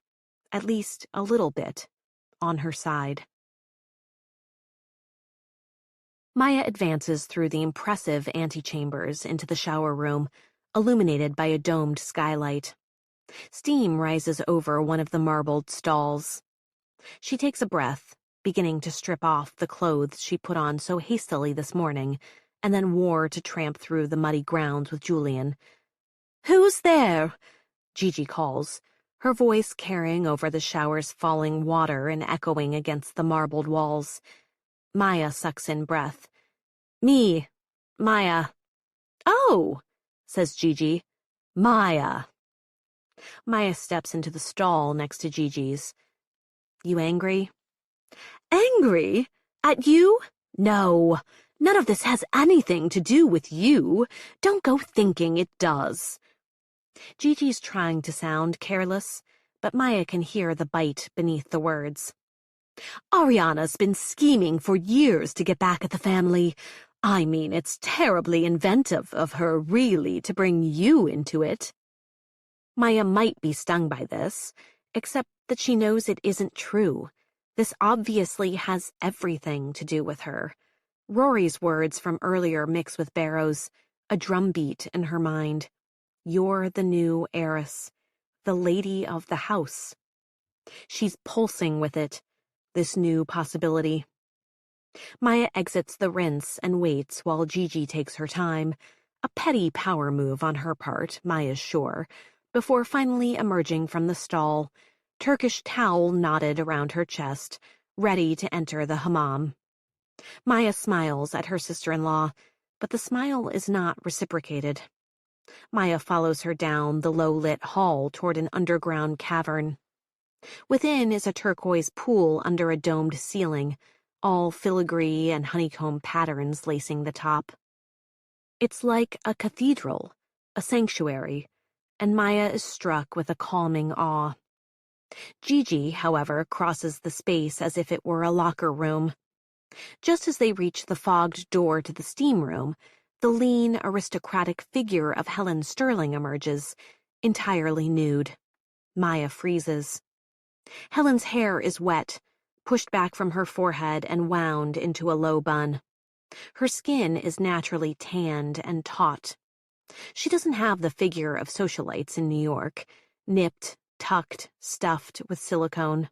at least a little bit, on her side. Maya advances through the impressive antechambers into the shower room, illuminated by a domed skylight. Steam rises over one of the marbled stalls. She takes a breath, beginning to strip off the clothes she put on so hastily this morning, and then wore to tramp through the muddy grounds with Julian. "Who's there?" Gigi calls, her voice carrying over the shower's falling water and echoing against the marbled walls. Maya sucks in breath. "Me, Maya." "Oh," says Gigi. "Maya." Maya steps into the stall next to Gigi's. "You angry?" "Angry? At you? No. None of this has anything to do with you. Don't go thinking it does." Gigi's trying to sound careless, but Maya can hear the bite beneath the words. "Ariana's been scheming for years to get back at the family. I mean, it's terribly inventive of her, really, to bring you into it." Maya might be stung by this, except that she knows it isn't true. This obviously has everything to do with her. Rory's words from earlier mix with Barrow's, a drumbeat in her mind. You're the new heiress, the lady of the house. She's pulsing with it, this new possibility. Maya exits the rinse and waits while Gigi takes her time, a petty power move on her part, Maya's sure, before finally emerging from the stall, Turkish towel knotted around her chest, ready to enter the hammam. Maya smiles at her sister-in-law, but the smile is not reciprocated. Maya follows her down the low-lit hall toward an underground cavern. Within is a turquoise pool under a domed ceiling, all filigree and honeycomb patterns lacing the top. It's like a cathedral, a sanctuary, and Maya is struck with a calming awe. Gigi, however, crosses the space as if it were a locker room. Just as they reach the fogged door to the steam room, the lean, aristocratic figure of Helen Sterling emerges, entirely nude. Maya freezes. Helen's hair is wet, pushed back from her forehead and wound into a low bun. Her skin is naturally tanned and taut. She doesn't have the figure of socialites in New York, nipped, tucked, stuffed with silicone.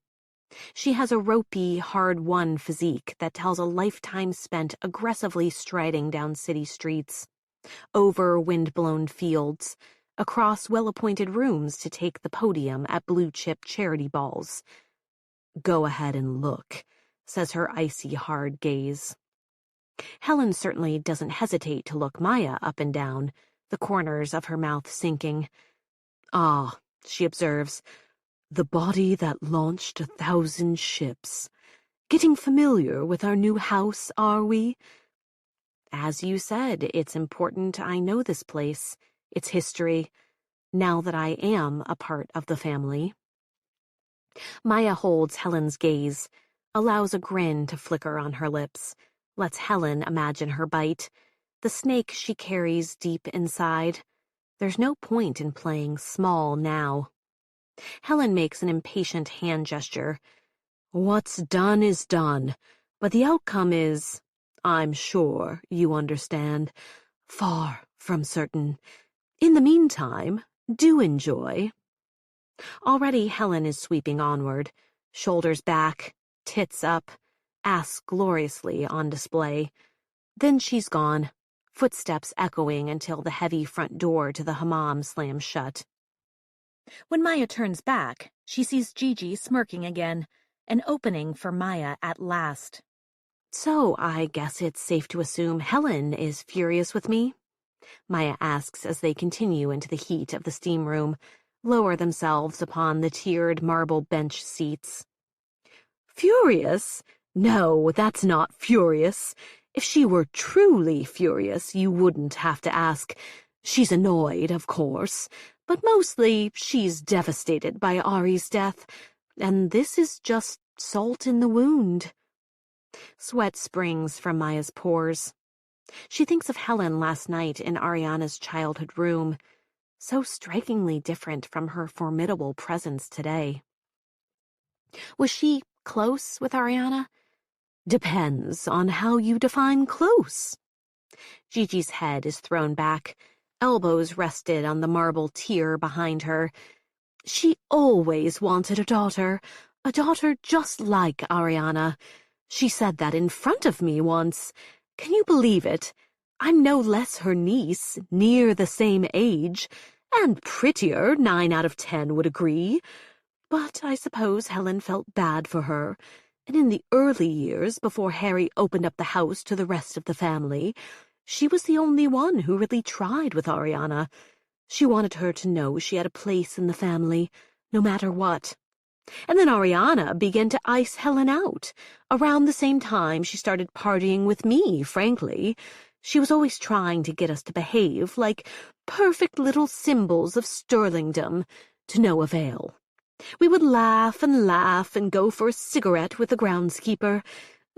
She has a ropey, hard-won physique that tells a lifetime spent aggressively striding down city streets, over wind-blown fields, across well-appointed rooms to take the podium at blue-chip charity balls. "Go ahead and look," says her icy, hard gaze. Helen certainly doesn't hesitate to look Maya up and down, the corners of her mouth sinking. "Ah," she observes, "the body that launched 1,000 ships. Getting familiar with our new house, are we?" "As you said, it's important I know this place, its history, now that I am a part of the family." Maya holds Helen's gaze, allows a grin to flicker on her lips, lets Helen imagine her bite, the snake she carries deep inside. There's no point in playing small now. Helen makes an impatient hand gesture. "What's done is done, but the outcome is, I'm sure you understand, far from certain. In the meantime, do enjoy." Already Helen is sweeping onward, shoulders back, tits up, ass gloriously on display. Then she's gone, footsteps echoing until the heavy front door to the hammam slams shut. When Maya turns back, she sees Gigi smirking again, an opening for Maya at last. So I guess it's safe to assume Helen is furious with me? Maya asks as they continue into the heat of the steam room, lower themselves upon the tiered marble bench seats. Furious? No, that's not furious. If she were truly furious, you wouldn't have to ask. She's annoyed, of course, but mostly she's devastated by Ari's death, and this is just salt in the wound. Sweat springs from Maya's pores. She thinks of Helen last night in Ariana's childhood room, so strikingly different from her formidable presence today. Was she close with Ariana? Depends on how you define close. Gigi's head is thrown back, elbows rested on the marble tier behind her. She always wanted a daughter just like Ariana. She said that in front of me once. Can you believe it? I'm no less her niece, near the same age, and prettier, 9 out of 10 would agree. But I suppose Helen felt bad for her, and in the early years, before Harry opened up the house to the rest of the family, she was the only one who really tried with Ariana. She wanted her to know she had a place in the family, no matter what. And then Ariana began to ice Helen out. Around the same time she started partying with me, frankly. She was always trying to get us to behave like perfect little symbols of sterlingdom, to no avail. We would laugh and go for a cigarette with the groundskeeper.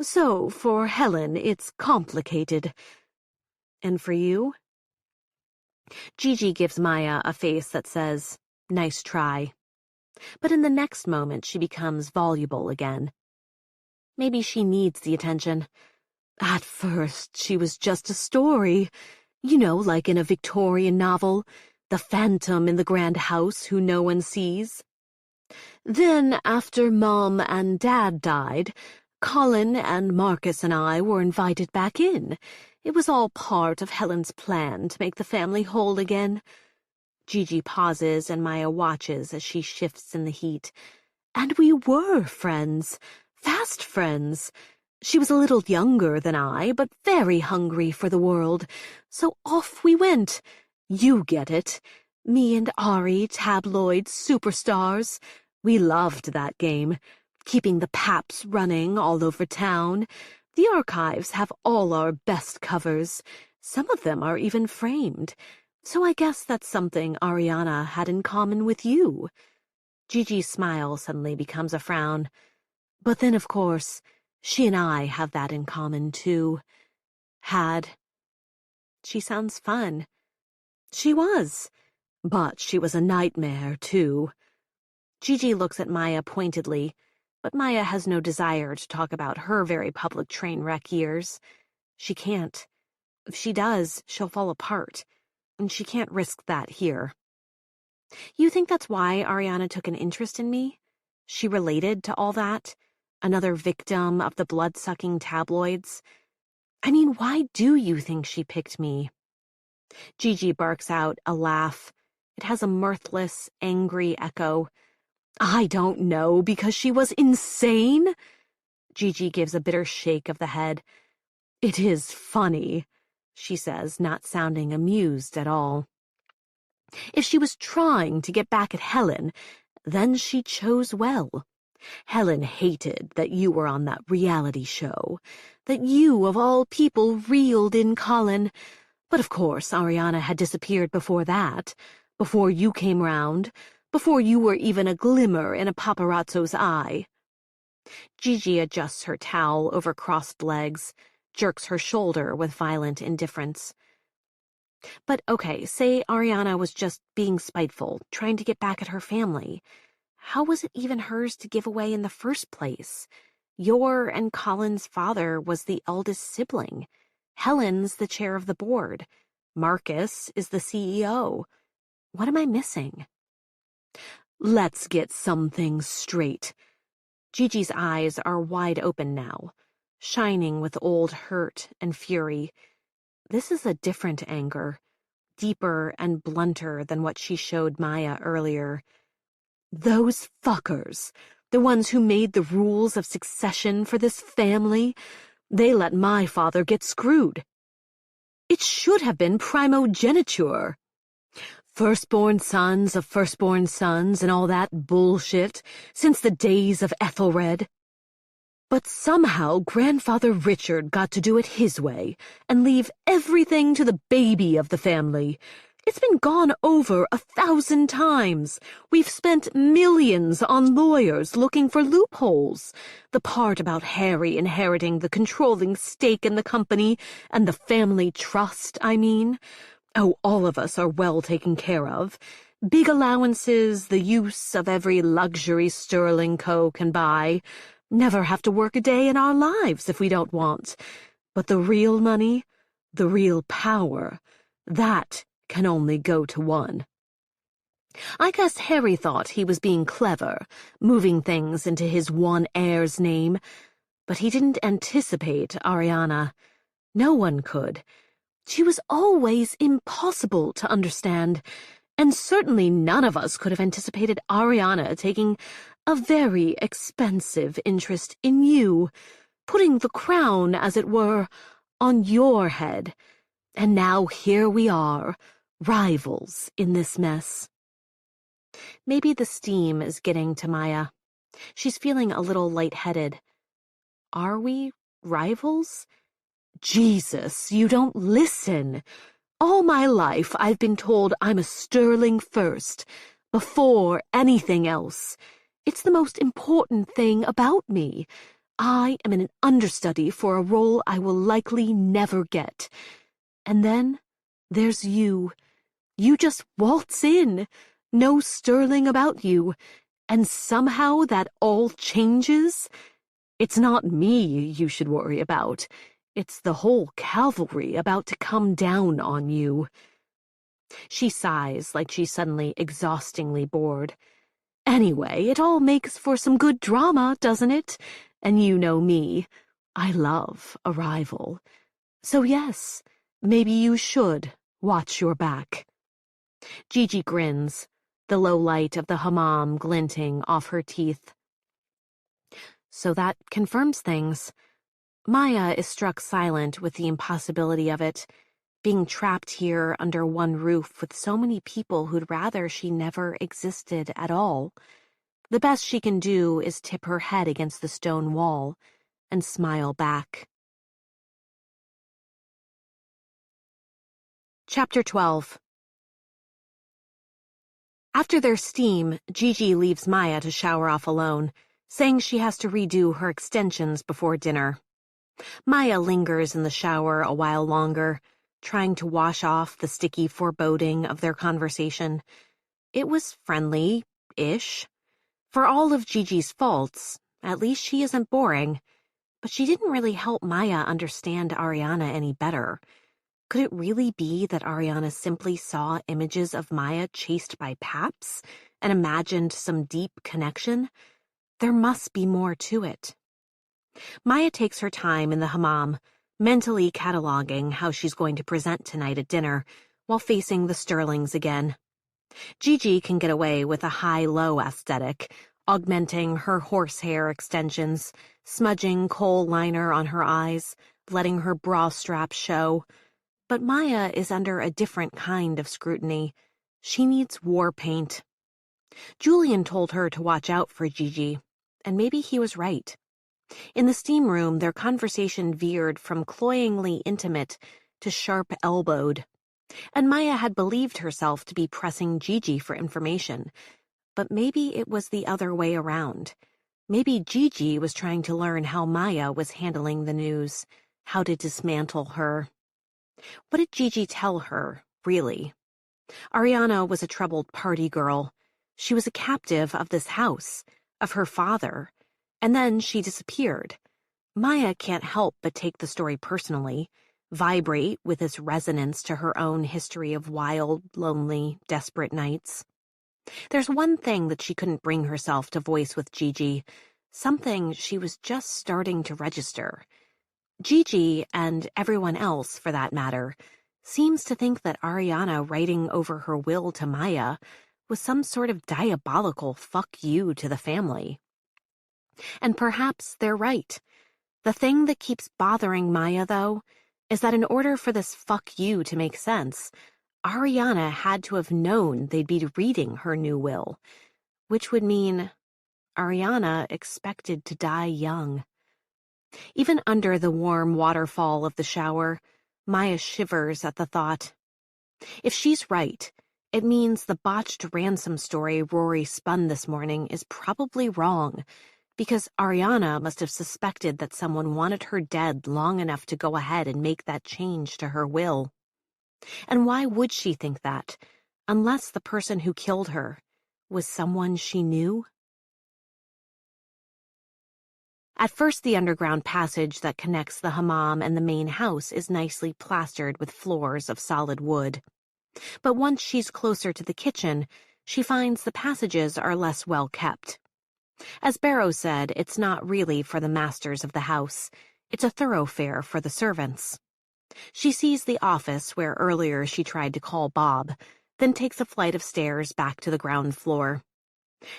So, for Helen, it's complicated. And for you? Gigi gives Maya a face that says, "Nice try." But in the next moment she becomes voluble again. Maybe she needs the attention. At first she was just a story. You know, like in a Victorian novel, the phantom in the grand house who no one sees. Then, after Mom and Dad died, Colin and Marcus and I were invited back in. It was all part of Helen's plan to make the family whole again. Gigi pauses and Maya watches as she shifts in the heat. And we were friends, fast friends. She was a little younger than I, but very hungry for the world. So off we went. You get it. Me and Ari, tabloid superstars. We loved that game, keeping the paps running all over town. The archives have all our best covers. Some of them are even framed. So I guess that's something Ariana had in common with you. Gigi's smile suddenly becomes a frown. But then, of course, she and I have that in common, too. Had. She sounds fun. She was. But she was a nightmare, too. Gigi looks at Maya pointedly, but Maya has no desire to talk about her very public train wreck years. She can't. If she does, she'll fall apart. And she can't risk that here. You think that's why Ariana took an interest in me? She related to all that? Another victim of the blood-sucking tabloids? I mean, why do you think she picked me? Gigi barks out a laugh. It has a mirthless, angry echo. I don't know, because she was insane? Gigi gives a bitter shake of the head. It is funny, she says, not sounding amused at all. If she was trying to get back at Helen, then she chose well. Helen hated that you were on that reality show, that you, of all people, reeled in Colin. But of course Ariana had disappeared before that, before you came round, before you were even a glimmer in a paparazzo's eye. Gigi adjusts her towel over crossed legs, jerks her shoulder with violent indifference. But okay, say Ariana was just being spiteful, trying to get back at her family. How was it even hers to give away in the first place? Your and Colin's father was the eldest sibling. Helen's the chair of the board. Marcus is the CEO. What am I missing? Let's get some things straight. Gigi's eyes are wide open now, shining with old hurt and fury. This is a different anger, deeper and blunter than what she showed Maya earlier. Those fuckers. the ones who made the rules of succession for this family. They let my father get screwed. It should have been primogeniture. Firstborn sons of firstborn sons and all that bullshit since the days of Ethelred. But somehow Grandfather Richard got to do it his way and leave everything to the baby of the family. It's been gone over 1,000 times. We've spent millions on lawyers looking for loopholes. The part about Harry inheriting the controlling stake in the company and the family trust, I mean. Oh, all of us are well taken care of. Big allowances, the use of every luxury Sterling Co. can buy. Never have to work a day in our lives if we don't want. But the real money, the real power, that can only go to one. I guess Harry thought he was being clever, moving things into his one heir's name, but he didn't anticipate Ariana. No one could. She was always impossible to understand, and certainly none of us could have anticipated Ariana taking a very expensive interest in you, putting the crown, as it were, on your head. And now here we are, rivals in this mess. Maybe the steam is getting to Maya. She's feeling a little lightheaded. Are we rivals? Jesus, you don't listen. All my life I've been told I'm a Sterling first, before anything else. It's the most important thing about me. I am an understudy for a role I will likely never get. And then there's you. You just waltz in, no Sterling about you, and somehow that all changes? It's not me you should worry about. It's the whole cavalry about to come down on you. She sighs like she's suddenly exhaustingly bored. Anyway, it all makes for some good drama, doesn't it? And you know me. I love a rival. So yes, maybe you should watch your back. Gigi grins, the low light of the hammam glinting off her teeth. So that confirms things. Maya is struck silent with the impossibility of it, being trapped here under one roof with so many people who'd rather she never existed at all. The best she can do is tip her head against the stone wall and smile back. Chapter 12. After their steam, Gigi leaves Maya to shower off alone, saying she has to redo her extensions before dinner. Maya lingers in the shower a while longer, trying to wash off the sticky foreboding of their conversation. It was friendly-ish. For all of Gigi's faults, at least she isn't boring. But she didn't really help Maya understand Ariana any better. Could it really be that Ariana simply saw images of Maya chased by Paps and imagined some deep connection? There must be more to it. Maya takes her time in the hammam, mentally cataloging how she's going to present tonight at dinner while facing the Sterlings again. Gigi can get away with a high-low aesthetic, augmenting her horsehair extensions, smudging coal liner on her eyes, letting her bra strap show. But Maya is under a different kind of scrutiny. She needs war paint. Julian told her to watch out for Gigi, and maybe he was right. In the steam room, their conversation veered from cloyingly intimate to sharp-elbowed, and Maya had believed herself to be pressing Gigi for information. But maybe it was the other way around. Maybe Gigi was trying to learn how Maya was handling the news, how to dismantle her. What did Gigi tell her, really? Ariana was a troubled party girl. She was a captive of this house, of her father, and then she disappeared. Maya can't help but take the story personally, vibrate with its resonance to her own history of wild, lonely, desperate nights. There's one thing that she couldn't bring herself to voice with Gigi, something she was just starting to register. Gigi, and everyone else for that matter, seems to think that Ariana writing over her will to Maya was some sort of diabolical fuck you to the family. And perhaps they're right. The thing that keeps bothering Maya, though, is that in order for this fuck you to make sense, Ariana had to have known they'd be reading her new will, which would mean Ariana expected to die young. Even under the warm waterfall of the shower, Maya shivers at the thought. If she's right, it means the botched ransom story Rory spun this morning is probably wrong, because Ariana must have suspected that someone wanted her dead long enough to go ahead and make that change to her will. And why would she think that, unless the person who killed her was someone she knew? At first, the underground passage that connects the hammam and the main house is nicely plastered with floors of solid wood. But once she's closer to the kitchen, she finds the passages are less well kept. As Barrow said, it's not really for the masters of the house. It's a thoroughfare for the servants. She sees the office where earlier she tried to call Bob, then takes a flight of stairs back to the ground floor.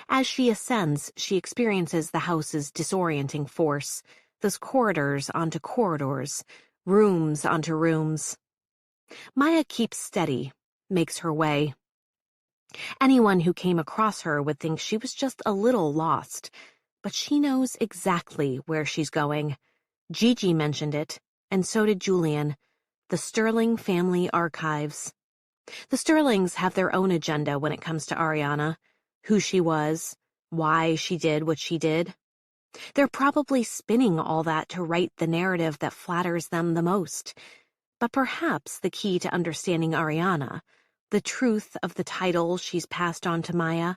As she ascends, she experiences the house's disorienting force, those corridors onto corridors, rooms onto rooms. Maya keeps steady, makes her way. Anyone who came across her would think she was just a little lost, but she knows exactly where she's going. Gigi mentioned it, and so did Julian. The Sterling family archives. The Sterlings have their own agenda when it comes to Ariana, who she was, why she did what she did. They're probably spinning all that to write the narrative that flatters them the most. But perhaps the key to understanding Ariana, the truth of the title she's passed on to Maya,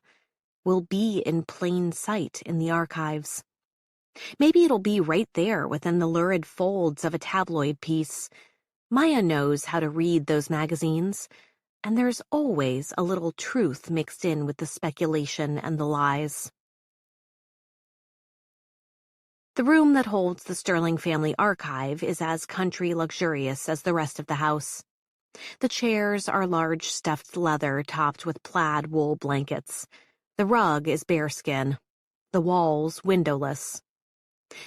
will be in plain sight in the archives. Maybe it'll be right there within the lurid folds of a tabloid piece. Maya knows how to read those magazines, and there's always a little truth mixed in with the speculation and the lies. The room that holds the Sterling family archive is as country luxurious as the rest of the house. The chairs are large stuffed leather topped with plaid wool blankets. The rug is bearskin. The walls windowless.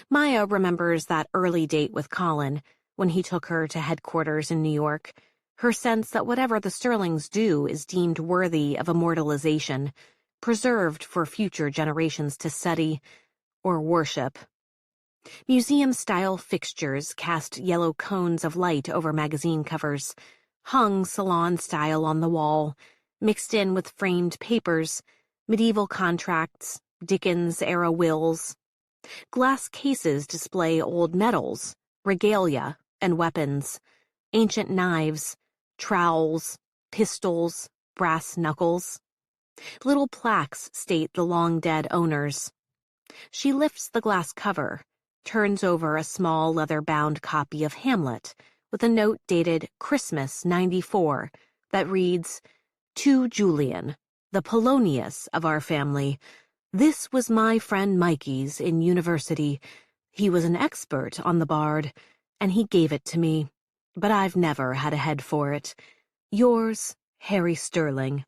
Maya remembers that early date with Colin when he took her to headquarters in New York, her sense that whatever the Sterlings do is deemed worthy of immortalization, preserved for future generations to study or worship. Museum-style fixtures cast yellow cones of light over magazine covers, hung salon-style on the wall, mixed in with framed papers, medieval contracts, Dickens-era wills. Glass cases display old medals, regalia, and weapons, ancient knives, trowels, pistols, brass knuckles. Little plaques state the long-dead owners. She lifts the glass cover, turns over a small leather-bound copy of Hamlet with a note dated Christmas '94 that reads, "To Julian, the Polonius of our family. This was my friend Mikey's in university. He was an expert on the bard, and he gave it to me, but I've never had a head for it. Yours, Harry Sterling."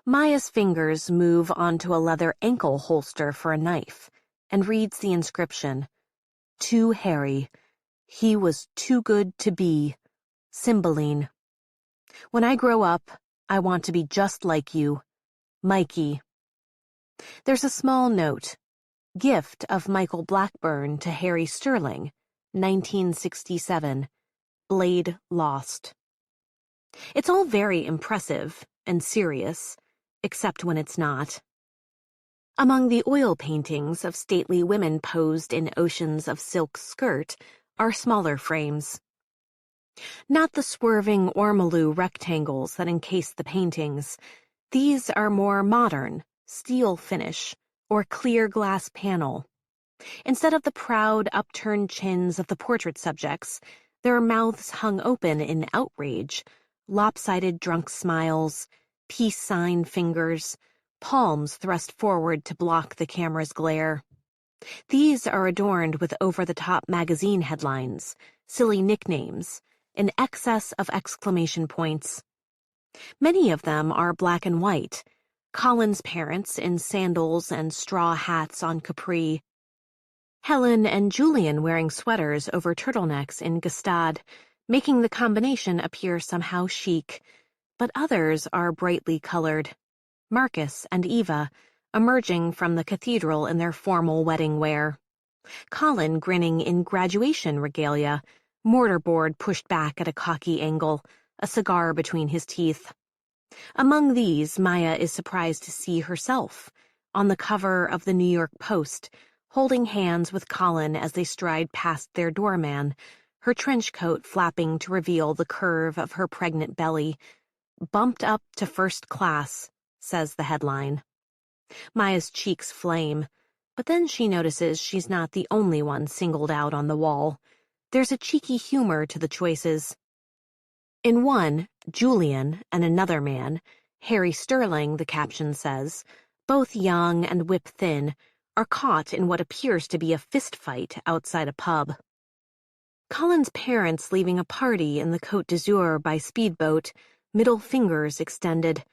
Maya's fingers move onto a leather ankle holster for a knife and reads the inscription, "To Harry. He was too good to be. Cymbeline. When I grow up, I want to be just like you. Mikey." There's a small note. Gift of Michael Blackburn to Harry Sterling, 1967. Blade lost. It's all very impressive and serious, except when it's not. Among the oil paintings of stately women posed in oceans of silk skirt are smaller frames. Not the swerving ormolu rectangles that encase the paintings. These are more modern, steel finish, or clear glass panel. Instead of the proud, upturned chins of the portrait subjects, their mouths hung open in outrage, lopsided drunk smiles, peace sign fingers, palms thrust forward to block the camera's glare. These are adorned with over-the-top magazine headlines, silly nicknames, in excess of exclamation points. Many of them are black and white. Colin's parents in sandals and straw hats on Capri, Helen and Julian wearing sweaters over turtlenecks in Gstaad, making the combination appear somehow chic, but others are brightly colored. Marcus and Eva, emerging from the cathedral in their formal wedding wear. Colin grinning in graduation regalia, mortarboard pushed back at a cocky angle, a cigar between his teeth. Among these, Maya is surprised to see herself, on the cover of the New York Post, holding hands with Colin as they stride past their doorman, her trench coat flapping to reveal the curve of her pregnant belly. "Bumped up to first class," says the headline. Maya's cheeks flame, but then she notices she's not the only one singled out on the wall. There's a cheeky humor to the choices. In one, Julian and another man, Harry Sterling, the caption says, both young and whip-thin, are caught in what appears to be a fistfight outside a pub. Colin's parents leaving a party in the Côte d'Azur by speedboat, middle fingers extended.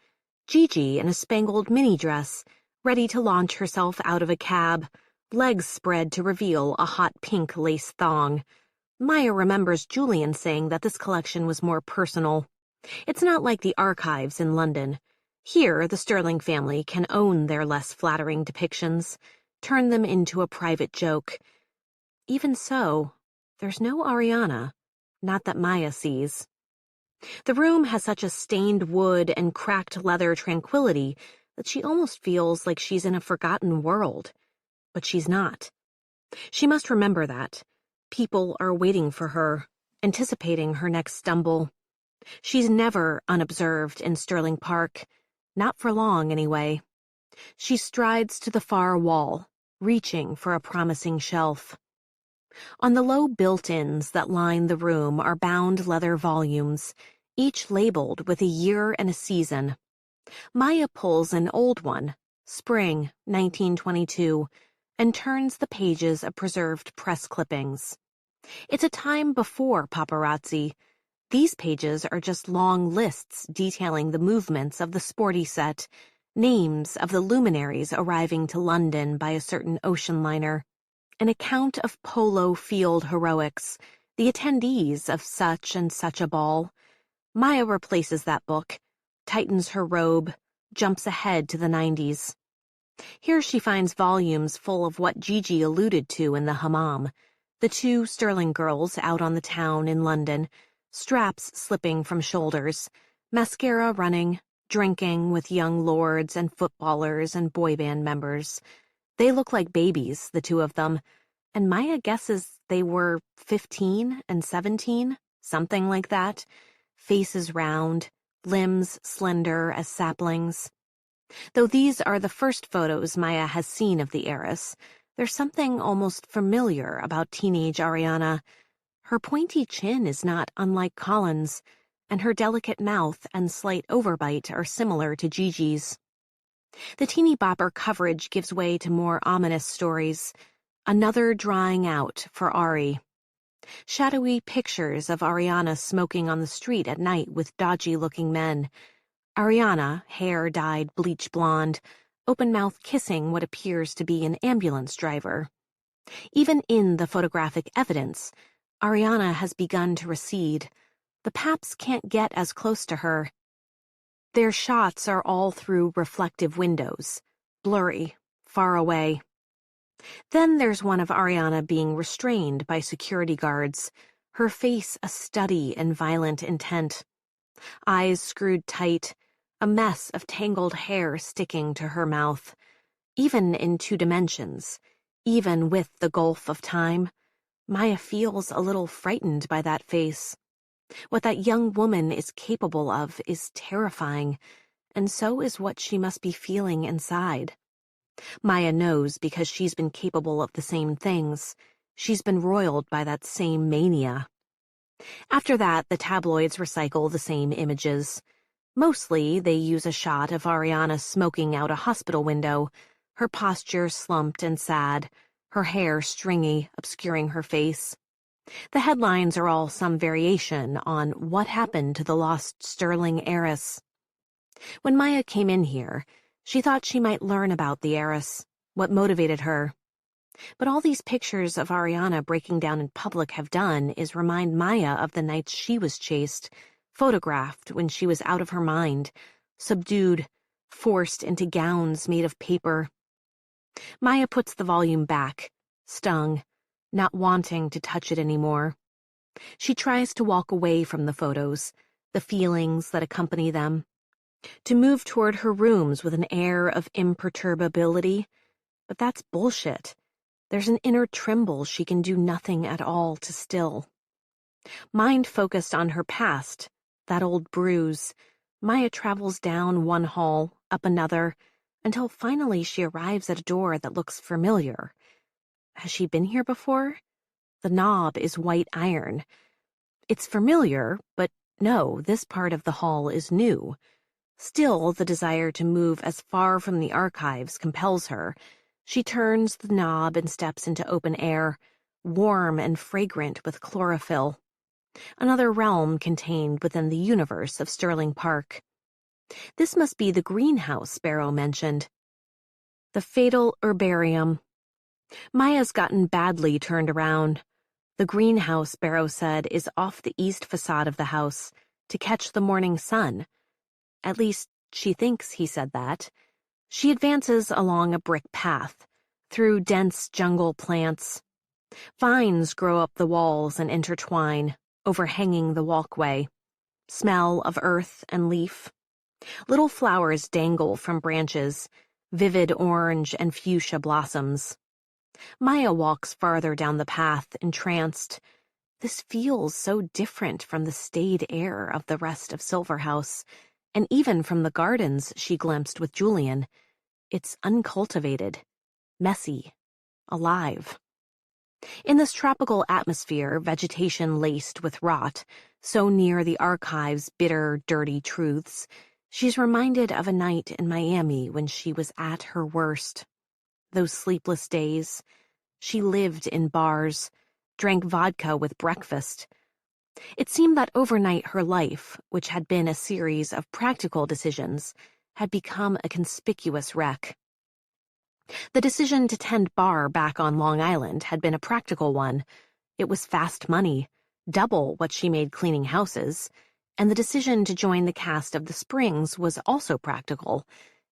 Gigi in a spangled mini-dress, ready to launch herself out of a cab, legs spread to reveal a hot pink lace thong. Maya remembers Julian saying that this collection was more personal. It's not like the archives in London. Here, the Sterling family can own their less flattering depictions, turn them into a private joke. Even so, there's no Ariana, not that Maya sees. The room has such a stained wood and cracked leather tranquility that she almost feels like she's in a forgotten world. But she's not. She must remember that. People are waiting for her, anticipating her next stumble. She's never unobserved in Sterling Park, not for long anyway. She strides to the far wall, reaching for a promising shelf. On the low built-ins that line the room are bound leather volumes, each labeled with a year and a season. Maya pulls an old one, Spring 1922, and turns the pages of preserved press clippings. It's a time before paparazzi. These pages are just long lists detailing the movements of the sporty set, names of the luminaries arriving to London by a certain ocean liner, an account of polo field heroics, the attendees of such and such a ball. Maya replaces that book, tightens her robe, jumps ahead to the 90s. Here she finds volumes full of what Gigi alluded to in the hammam, the two Sterling girls out on the town in London, straps slipping from shoulders, mascara running, drinking with young lords and footballers and boy band members. They look like babies, the two of them, and Maya guesses they were 15 and 17, something like that, faces round, limbs slender as saplings. Though these are the first photos Maya has seen of the heiress, there's something almost familiar about teenage Ariana. Her pointy chin is not unlike Colin's, and her delicate mouth and slight overbite are similar to Gigi's. The teeny bopper coverage gives way to more ominous stories. Another drying out for Ari. Shadowy pictures of Ariana smoking on the street at night with dodgy-looking men. Ariana, hair dyed bleach blonde, open-mouth kissing what appears to be an ambulance driver. Even in the photographic evidence, Ariana has begun to recede. The Paps can't get as close to her. Their shots are all through reflective windows, blurry, far away. Then there's one of Ariana being restrained by security guards, her face a study in violent intent. Eyes screwed tight, a mess of tangled hair sticking to her mouth. Even in 2 dimensions, even with the gulf of time, Maya feels a little frightened by that face. What that young woman is capable of is terrifying, and so is what she must be feeling inside. Maya knows because she's been capable of the same things. She's been roiled by that same mania. After that, the tabloids recycle the same images. Mostly, they use a shot of Ariana smoking out a hospital window, her posture slumped and sad, her hair stringy, obscuring her face. The headlines are all some variation on what happened to the lost Sterling heiress. When Maya came in here, she thought she might learn about the heiress, what motivated her. But all these pictures of Ariana breaking down in public have done is remind Maya of the nights she was chased, photographed when she was out of her mind, subdued, forced into gowns made of paper. Maya puts the volume back, stung, not wanting to touch it anymore. She tries to walk away from the photos, the feelings that accompany them, to move toward her rooms with an air of imperturbability. But that's bullshit. There's an inner tremble she can do nothing at all to still. Mind focused on her past, that old bruise, Maya travels down one hall, up another, until finally she arrives at a door that looks familiar. Has she been here before? The knob is white iron. It's familiar, but no, this part of the hall is new. Still, the desire to move as far from the archives compels her. She turns the knob and steps into open air, warm and fragrant with chlorophyll. Another realm contained within the universe of Sterling Park. This must be the greenhouse Sparrow mentioned. The fatal herbarium. Maya's gotten badly turned around. The greenhouse, Sparrow said, is off the east facade of the house, to catch the morning sun. At least, she thinks he said that. She advances along a brick path, through dense jungle plants. Vines grow up the walls and intertwine, overhanging the walkway. Smell of earth and leaf. Little flowers dangle from branches, vivid orange and fuchsia blossoms. Maya walks farther down the path, entranced. This feels so different from the staid air of the rest of Silver House, and even from the gardens she glimpsed with Julian. It's uncultivated, messy, alive. In this tropical atmosphere, vegetation laced with rot, so near the archive's bitter, dirty truths, she's reminded of a night in Miami when she was at her worst. Those sleepless days. She lived in bars, drank vodka with breakfast. It seemed that overnight her life, which had been a series of practical decisions, had become a conspicuous wreck. The decision to tend bar back on Long Island had been a practical one. It was fast money, double what she made cleaning houses, and the decision to join the cast of The Springs was also practical.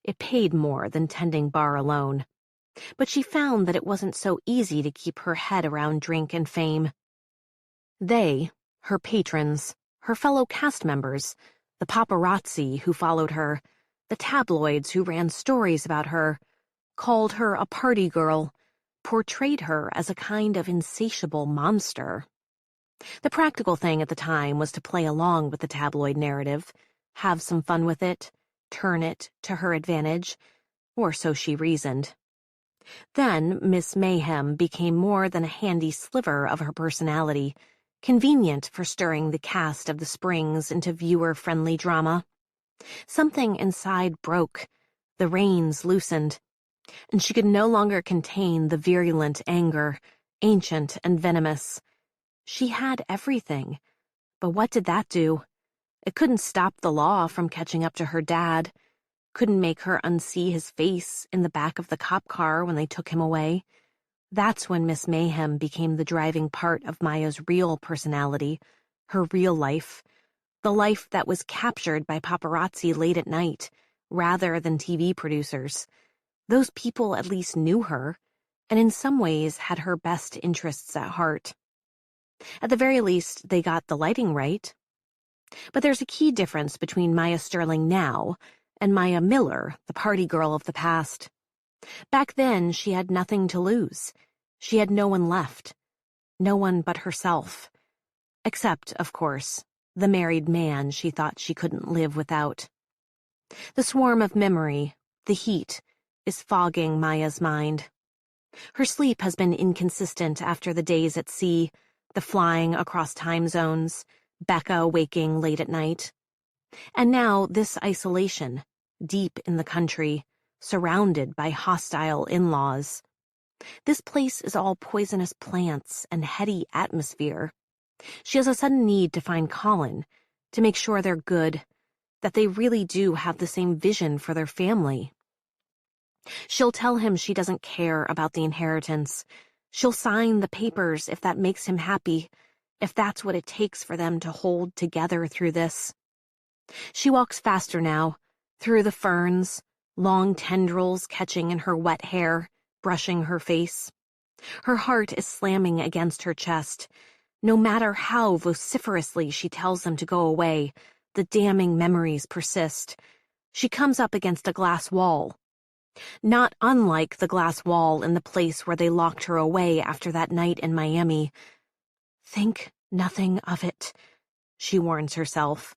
It paid more than tending bar alone. But she found that it wasn't so easy to keep her head around drink and fame. They, her patrons, her fellow cast members, the paparazzi who followed her, the tabloids who ran stories about her, called her a party girl, portrayed her as a kind of insatiable monster. The practical thing at the time was to play along with the tabloid narrative, have some fun with it, turn it to her advantage, or so she reasoned. Then Miss Mayhem became more than a handy sliver of her personality, convenient for stirring the cast of The Springs into viewer-friendly drama. Something inside broke, the reins loosened, and she could no longer contain the virulent anger, ancient and venomous. She had everything, but what did that do? It couldn't stop the law from catching up to her dad, couldn't make her unsee his face in the back of the cop car when they took him away. That's when Miss Mayhem became the driving part of Maya's real personality, her real life, the life that was captured by paparazzi late at night, rather than TV producers. Those people at least knew her, and in some ways had her best interests at heart. At the very least, they got the lighting right. But there's a key difference between Maya Sterling now and Maya Miller, the party girl of the past. Back then, she had nothing to lose. She had no one left. No one but herself. Except, of course, the married man she thought she couldn't live without. The swarm of memory, the heat, is fogging Maya's mind. Her sleep has been inconsistent after the days at sea, the flying across time zones, Becca waking late at night. And now this isolation, deep in the country, surrounded by hostile in-laws. This place is all poisonous plants and heady atmosphere. She has a sudden need to find Colin, to make sure they're good, that they really do have the same vision for their family. She'll tell him she doesn't care about the inheritance. She'll sign the papers if that makes him happy, if that's what it takes for them to hold together through this. She walks faster now, through the ferns, long tendrils catching in her wet hair, brushing her face. Her heart is slamming against her chest. No matter how vociferously she tells them to go away, the damning memories persist. She comes up against a glass wall. Not unlike the glass wall in the place where they locked her away after that night in Miami. Think nothing of it, she warns herself.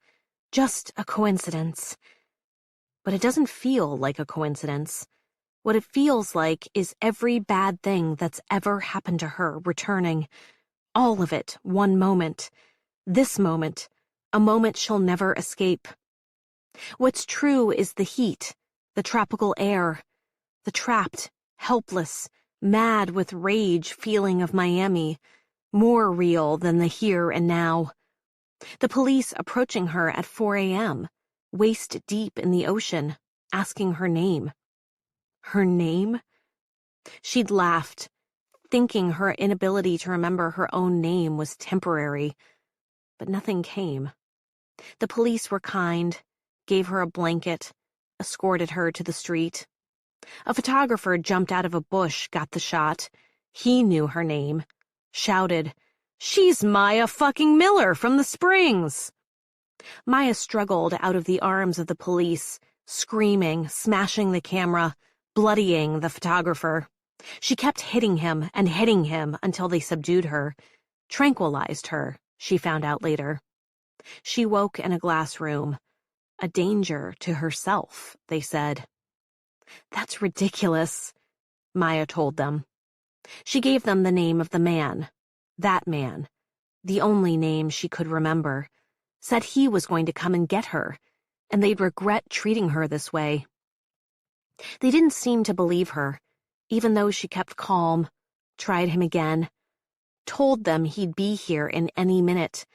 Just a coincidence. But it doesn't feel like a coincidence. What it feels like is every bad thing that's ever happened to her returning. All of it, one moment. This moment, a moment she'll never escape. What's true is the heat, the tropical air, the trapped, helpless, mad with rage feeling of Miami, more real than the here and now. The police approaching her at 4 a.m., waist deep in the ocean, asking her name. Her name? She'd laughed, thinking her inability to remember her own name was temporary. But nothing came. The police were kind, gave her a blanket, escorted her to the street. A photographer jumped out of a bush, got the shot. He knew her name. Shouted, "She's Maya fucking Miller from the Springs!" Maya struggled out of the arms of the police, screaming, smashing the camera, bloodying the photographer. She kept hitting him until they subdued her, tranquilized her, she found out later. She woke in a glass room. A danger to herself, they said. That's ridiculous, Maya told them. She gave them the name of the man, that man, the only name she could remember, said he was going to come and get her, and they'd regret treating her this way. They didn't seem to believe her, even though she kept calm, tried him again, told them he'd be here in any minute,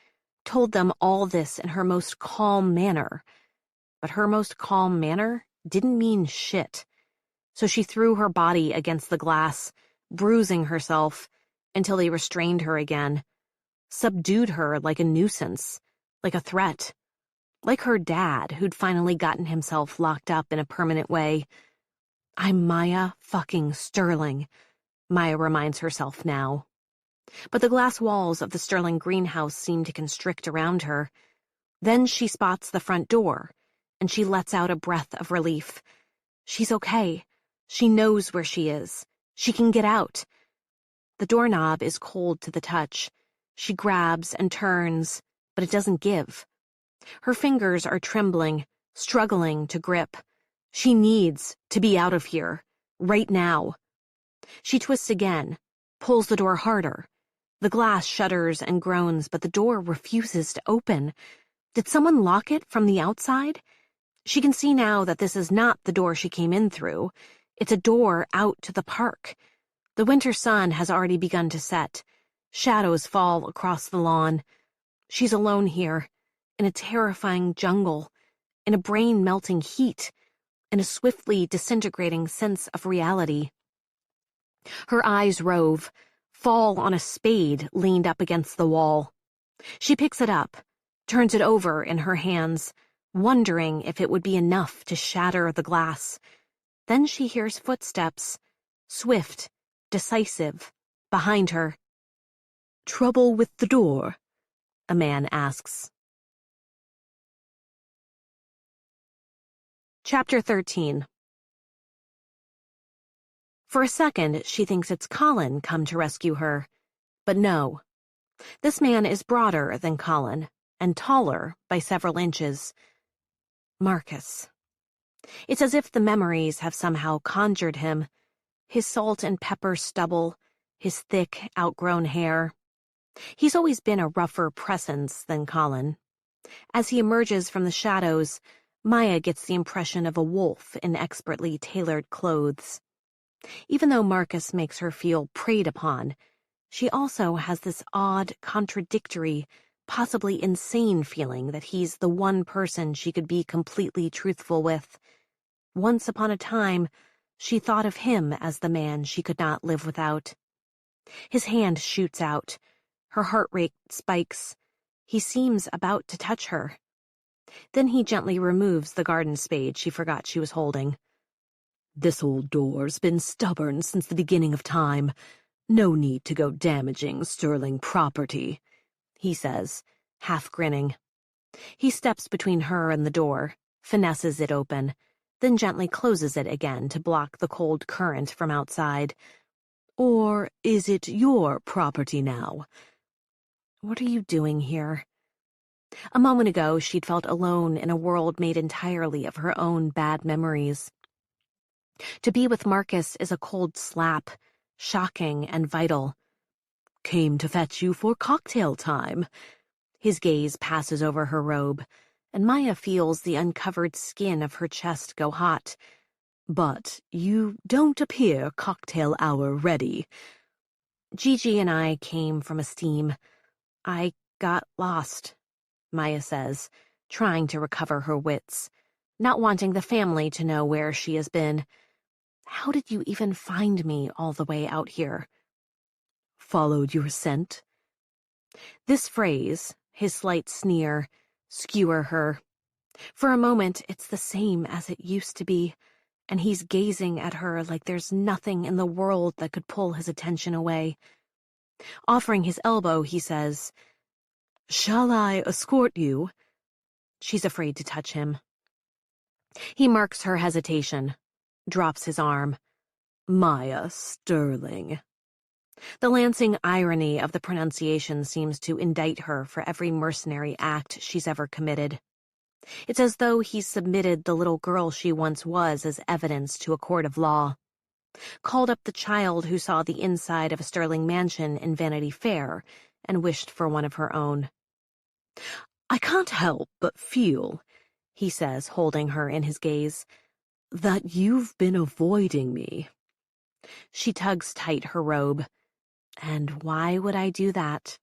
told them all this in her most calm manner. But her most calm manner didn't mean shit. So she threw her body against the glass, bruising herself until they restrained her again, subdued her like a nuisance, like a threat, like her dad who'd finally gotten himself locked up in a permanent way. I'm Maya fucking Sterling, Maya reminds herself now. But the glass walls of the Sterling greenhouse seem to constrict around her. Then she spots the front door, and she lets out a breath of relief. She's okay. She knows where she is. She can get out. The doorknob is cold to the touch. She grabs and turns, but it doesn't give. Her fingers are trembling, struggling to grip. She needs to be out of here, right now. She twists again, pulls the door harder. The glass shudders and groans, but the door refuses to open. Did someone lock it from the outside? She can see now that this is not the door she came in through. It's a door out to the park. The winter sun has already begun to set. Shadows fall across the lawn. She's alone here, in a terrifying jungle, in a brain-melting heat, in a swiftly disintegrating sense of reality. Her eyes rove, fall on a spade leaned up against the wall. She picks it up, turns it over in her hands, wondering if it would be enough to shatter the glass. Then she hears footsteps, swift, decisive, behind her. "Trouble with the door?" a man asks. Chapter 13. For a second, she thinks it's Colin come to rescue her. But no. This man is broader than Colin, and taller by several inches. Marcus. It's as if the memories have somehow conjured him. His salt and pepper stubble, his thick, outgrown hair. He's always been a rougher presence than Colin. As he emerges from the shadows, Maya gets the impression of a wolf in expertly tailored clothes. Even though Marcus makes her feel preyed upon, she also has this odd, contradictory, possibly insane feeling that he's the one person she could be completely truthful with. Once upon a time, She thought of him as the man she could not live without. His hand shoots out. Her heart rate spikes. He seems about to touch her. Then he gently removes the garden spade she forgot she was holding. This old door's been stubborn since the beginning of time. No need to go damaging sterling property, he says, half grinning. He steps between her and the door, finesses it open, then gently closes it again to block the cold current from outside. Or is it your property now? What are you doing here? A moment ago, she'd felt alone in a world made entirely of her own bad memories. To be with Marcus is a cold slap, shocking and vital. Came to fetch you for cocktail time. His gaze passes over her robe, and Maya feels the uncovered skin of her chest go hot. But you don't appear cocktail hour ready. Gigi and I came from a steam. I got lost, Maya says, trying to recover her wits, not wanting the family to know where she has been. How did you even find me all the way out here? Followed your scent? This phrase, his slight sneer, skewer her. For a moment, it's the same as it used to be, and he's gazing at her like there's nothing in the world that could pull his attention away. Offering his elbow, he says, "Shall I escort you?" She's afraid to touch him. He marks her hesitation, drops his arm. Maya Sterling. The lancing irony of the pronunciation seems to indict her for every mercenary act she's ever committed. It's as though he's submitted the little girl she once was as evidence to a court of law. Called up the child who saw the inside of a Sterling mansion in Vanity Fair and wished for one of her own. I can't help but feel, he says, holding her in his gaze, that you've been avoiding me. She tugs tight her robe. And why would I do that?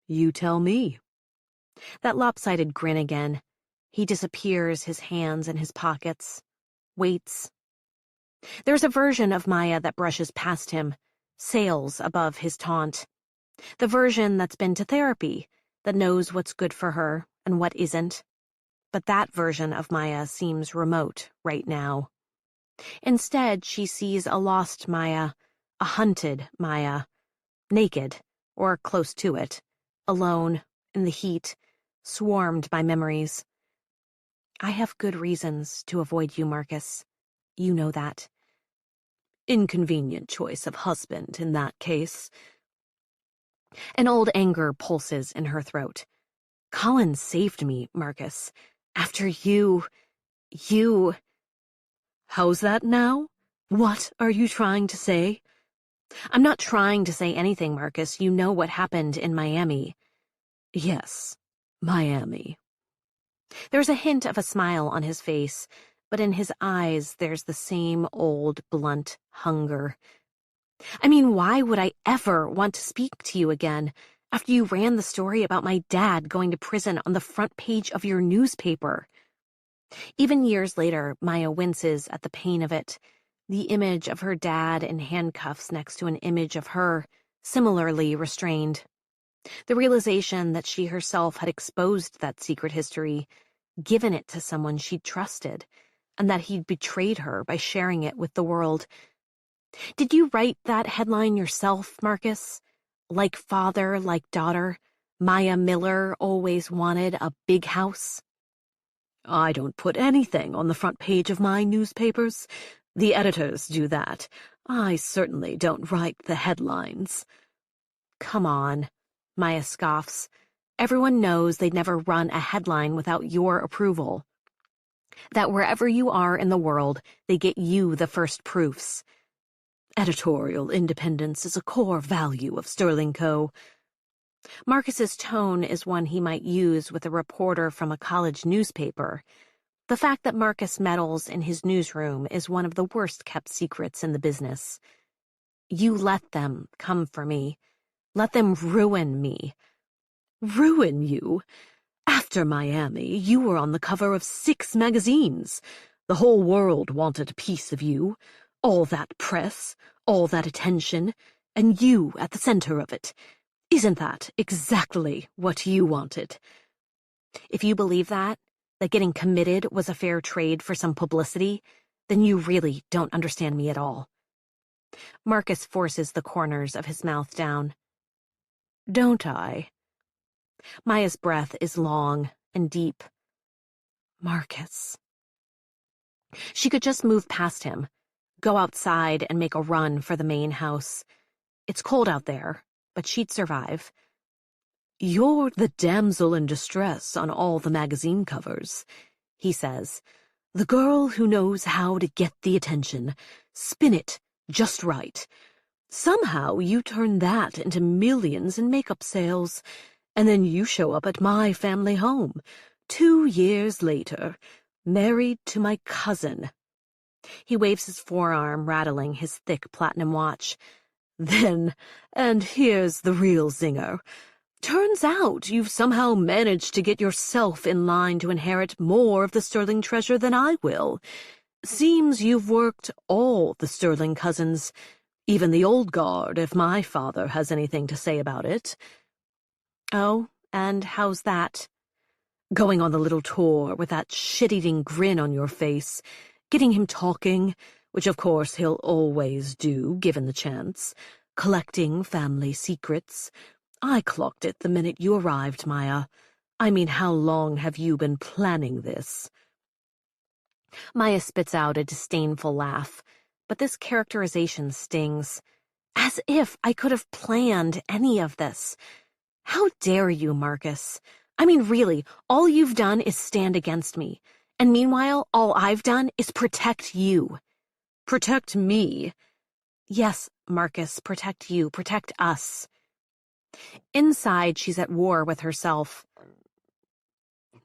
You tell me. That lopsided grin again. He disappears, his hands in his pockets. Waits. There's a version of Maya that brushes past him, sails above his taunt. The version that's been to therapy, that knows what's good for her and what isn't. But that version of Maya seems remote right now. Instead, she sees a lost Maya, a hunted Maya, naked, or close to it, alone, in the heat, swarmed by memories. I have good reasons to avoid you, Marcus. You know that. Inconvenient choice of husband in that case. An old anger pulses in her throat. Colin saved me, Marcus. After you... How's that now? What are you trying to say? I'm not trying to say anything, Marcus. You know what happened in Miami. Yes, Miami. There's a hint of a smile on his face, but in his eyes there's the same old, blunt hunger. I mean, why would I ever want to speak to you again after you ran the story about my dad going to prison on the front page of your newspaper? Even years later, Maya winces at the pain of it. The image of her dad in handcuffs next to an image of her, similarly restrained. The realization that she herself had exposed that secret history, given it to someone she'd trusted, and that he'd betrayed her by sharing it with the world. Did you write that headline yourself, Marcus? Like father, like daughter, Maya Miller always wanted a big house? I don't put anything on the front page of my newspapers. The editors do that. I certainly don't write the headlines. Come on, Maya scoffs. Everyone knows they'd never run a headline without your approval. That wherever you are in the world, they get you the first proofs. Editorial independence is a core value of Sterling Co. Marcus's tone is one he might use with a reporter from a college newspaper. The fact that Marcus meddles in his newsroom is one of the worst-kept secrets in the business. You let them come for me. Let them ruin me. Ruin you? After Miami, you were on the cover of 6 magazines. The whole world wanted a piece of you. All that press, all that attention, and you at the center of it. Isn't that exactly what you wanted? If you believe that getting committed was a fair trade for some publicity, then you really don't understand me at all. Marcus forces the corners of his mouth down. Don't I? Maya's breath is long and deep. Marcus. She could just move past him, go outside and make a run for the main house. It's cold out there, but she'd survive. You're the damsel in distress on all the magazine covers, he says. The girl who knows how to get the attention, spin it just right. Somehow you turn that into millions in makeup sales, and then you show up at my family home, 2 years later, married to my cousin. He waves his forearm, rattling his thick platinum watch. Then, and here's the real zinger, turns out you've somehow managed to get yourself in line to inherit more of the sterling treasure than I will. Seems you've worked all the Sterling cousins, even the old guard, if my father has anything to say about it. Oh, and how's that? Going on the little tour with that shit-eating grin on your face, getting him talking, which of course he'll always do, given the chance, collecting family secrets. I clocked it the minute you arrived, Maya. I mean, how long have you been planning this? Maya spits out a disdainful laugh, but this characterization stings. As if I could have planned any of this. How dare you, Marcus? I mean, really, all you've done is stand against me. And meanwhile, all I've done is protect you. Protect me? Yes, Marcus, protect you, protect us. Inside, she's at war with herself.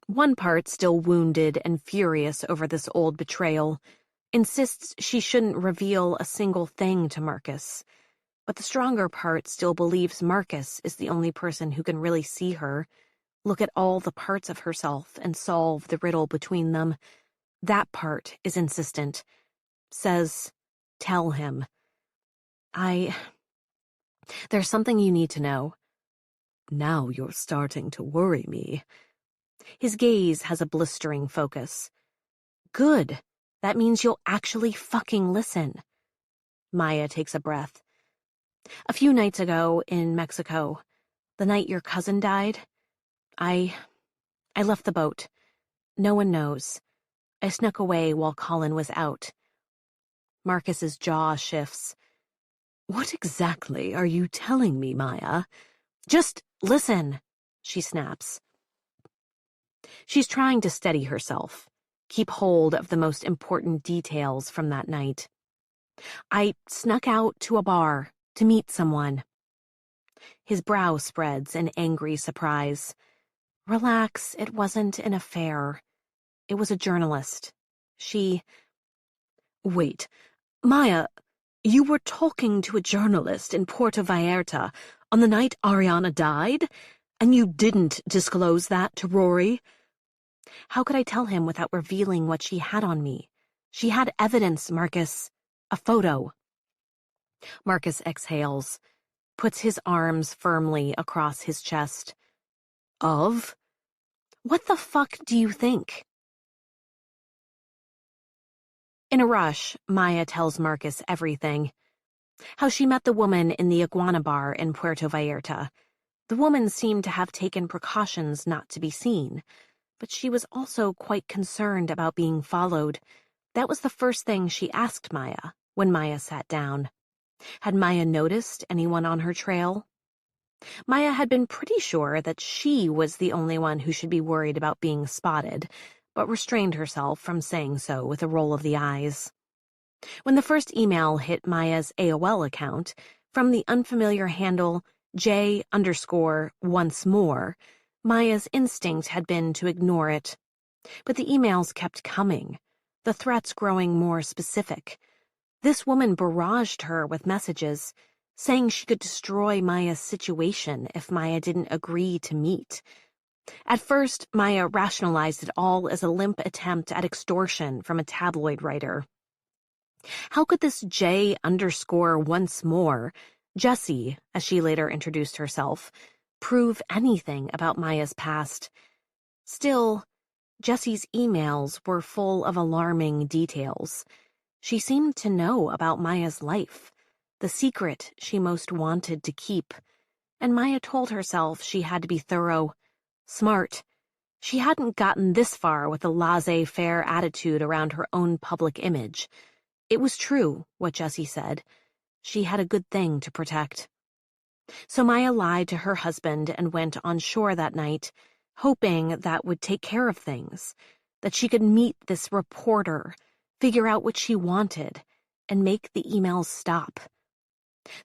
One part, still wounded and furious over this old betrayal, insists she shouldn't reveal a single thing to Marcus. But the stronger part still believes Marcus is the only person who can really see her, look at all the parts of herself and solve the riddle between them. That part is insistent. Says, tell him. There's something you need to know. Now you're starting to worry me. His gaze has a blistering focus. Good. That means you'll actually fucking listen. Maya takes a breath. A few nights ago in Mexico, the night your cousin died, I left the boat. No one knows. I snuck away while Colin was out. Marcus's jaw shifts. What exactly are you telling me, Maya? Just listen, she snaps. She's trying to steady herself, keep hold of the most important details from that night. I snuck out to a bar to meet someone. His brow spreads in angry surprise. Relax, it wasn't an affair. It was a journalist. Wait, Maya, you were talking to a journalist in Puerto Vallarta on the night Ariana died, and you didn't disclose that to Rory? How could I tell him without revealing what she had on me? She had evidence, Marcus. A photo. Marcus exhales, puts his arms firmly across his chest. Of? What the fuck do you think? In a rush, Maya tells Marcus everything. How she met the woman in the iguana bar in Puerto Vallarta. The woman seemed to have taken precautions not to be seen, but she was also quite concerned about being followed. That was the first thing she asked Maya when Maya sat down. Had Maya noticed anyone on her trail? Maya had been pretty sure that she was the only one who should be worried about being spotted, but restrained herself from saying so with a roll of the eyes. When the first email hit Maya's AOL account, from the unfamiliar handle J_once more, Maya's instinct had been to ignore it. But the emails kept coming, the threats growing more specific. This woman barraged her with messages, saying she could destroy Maya's situation if Maya didn't agree to meet. At first, Maya rationalized it all as a limp attempt at extortion from a tabloid writer. How could this J_once more, Jessie, as she later introduced herself, prove anything about Maya's past? Still, Jessie's emails were full of alarming details. She seemed to know about Maya's life, the secret she most wanted to keep, and Maya told herself she had to be thorough, smart. She hadn't gotten this far with a laissez-faire attitude around her own public image. It was true, what Jessie said. She had a good thing to protect. So Maya lied to her husband and went on shore that night, hoping that would take care of things, that she could meet this reporter, figure out what she wanted, and make the emails stop.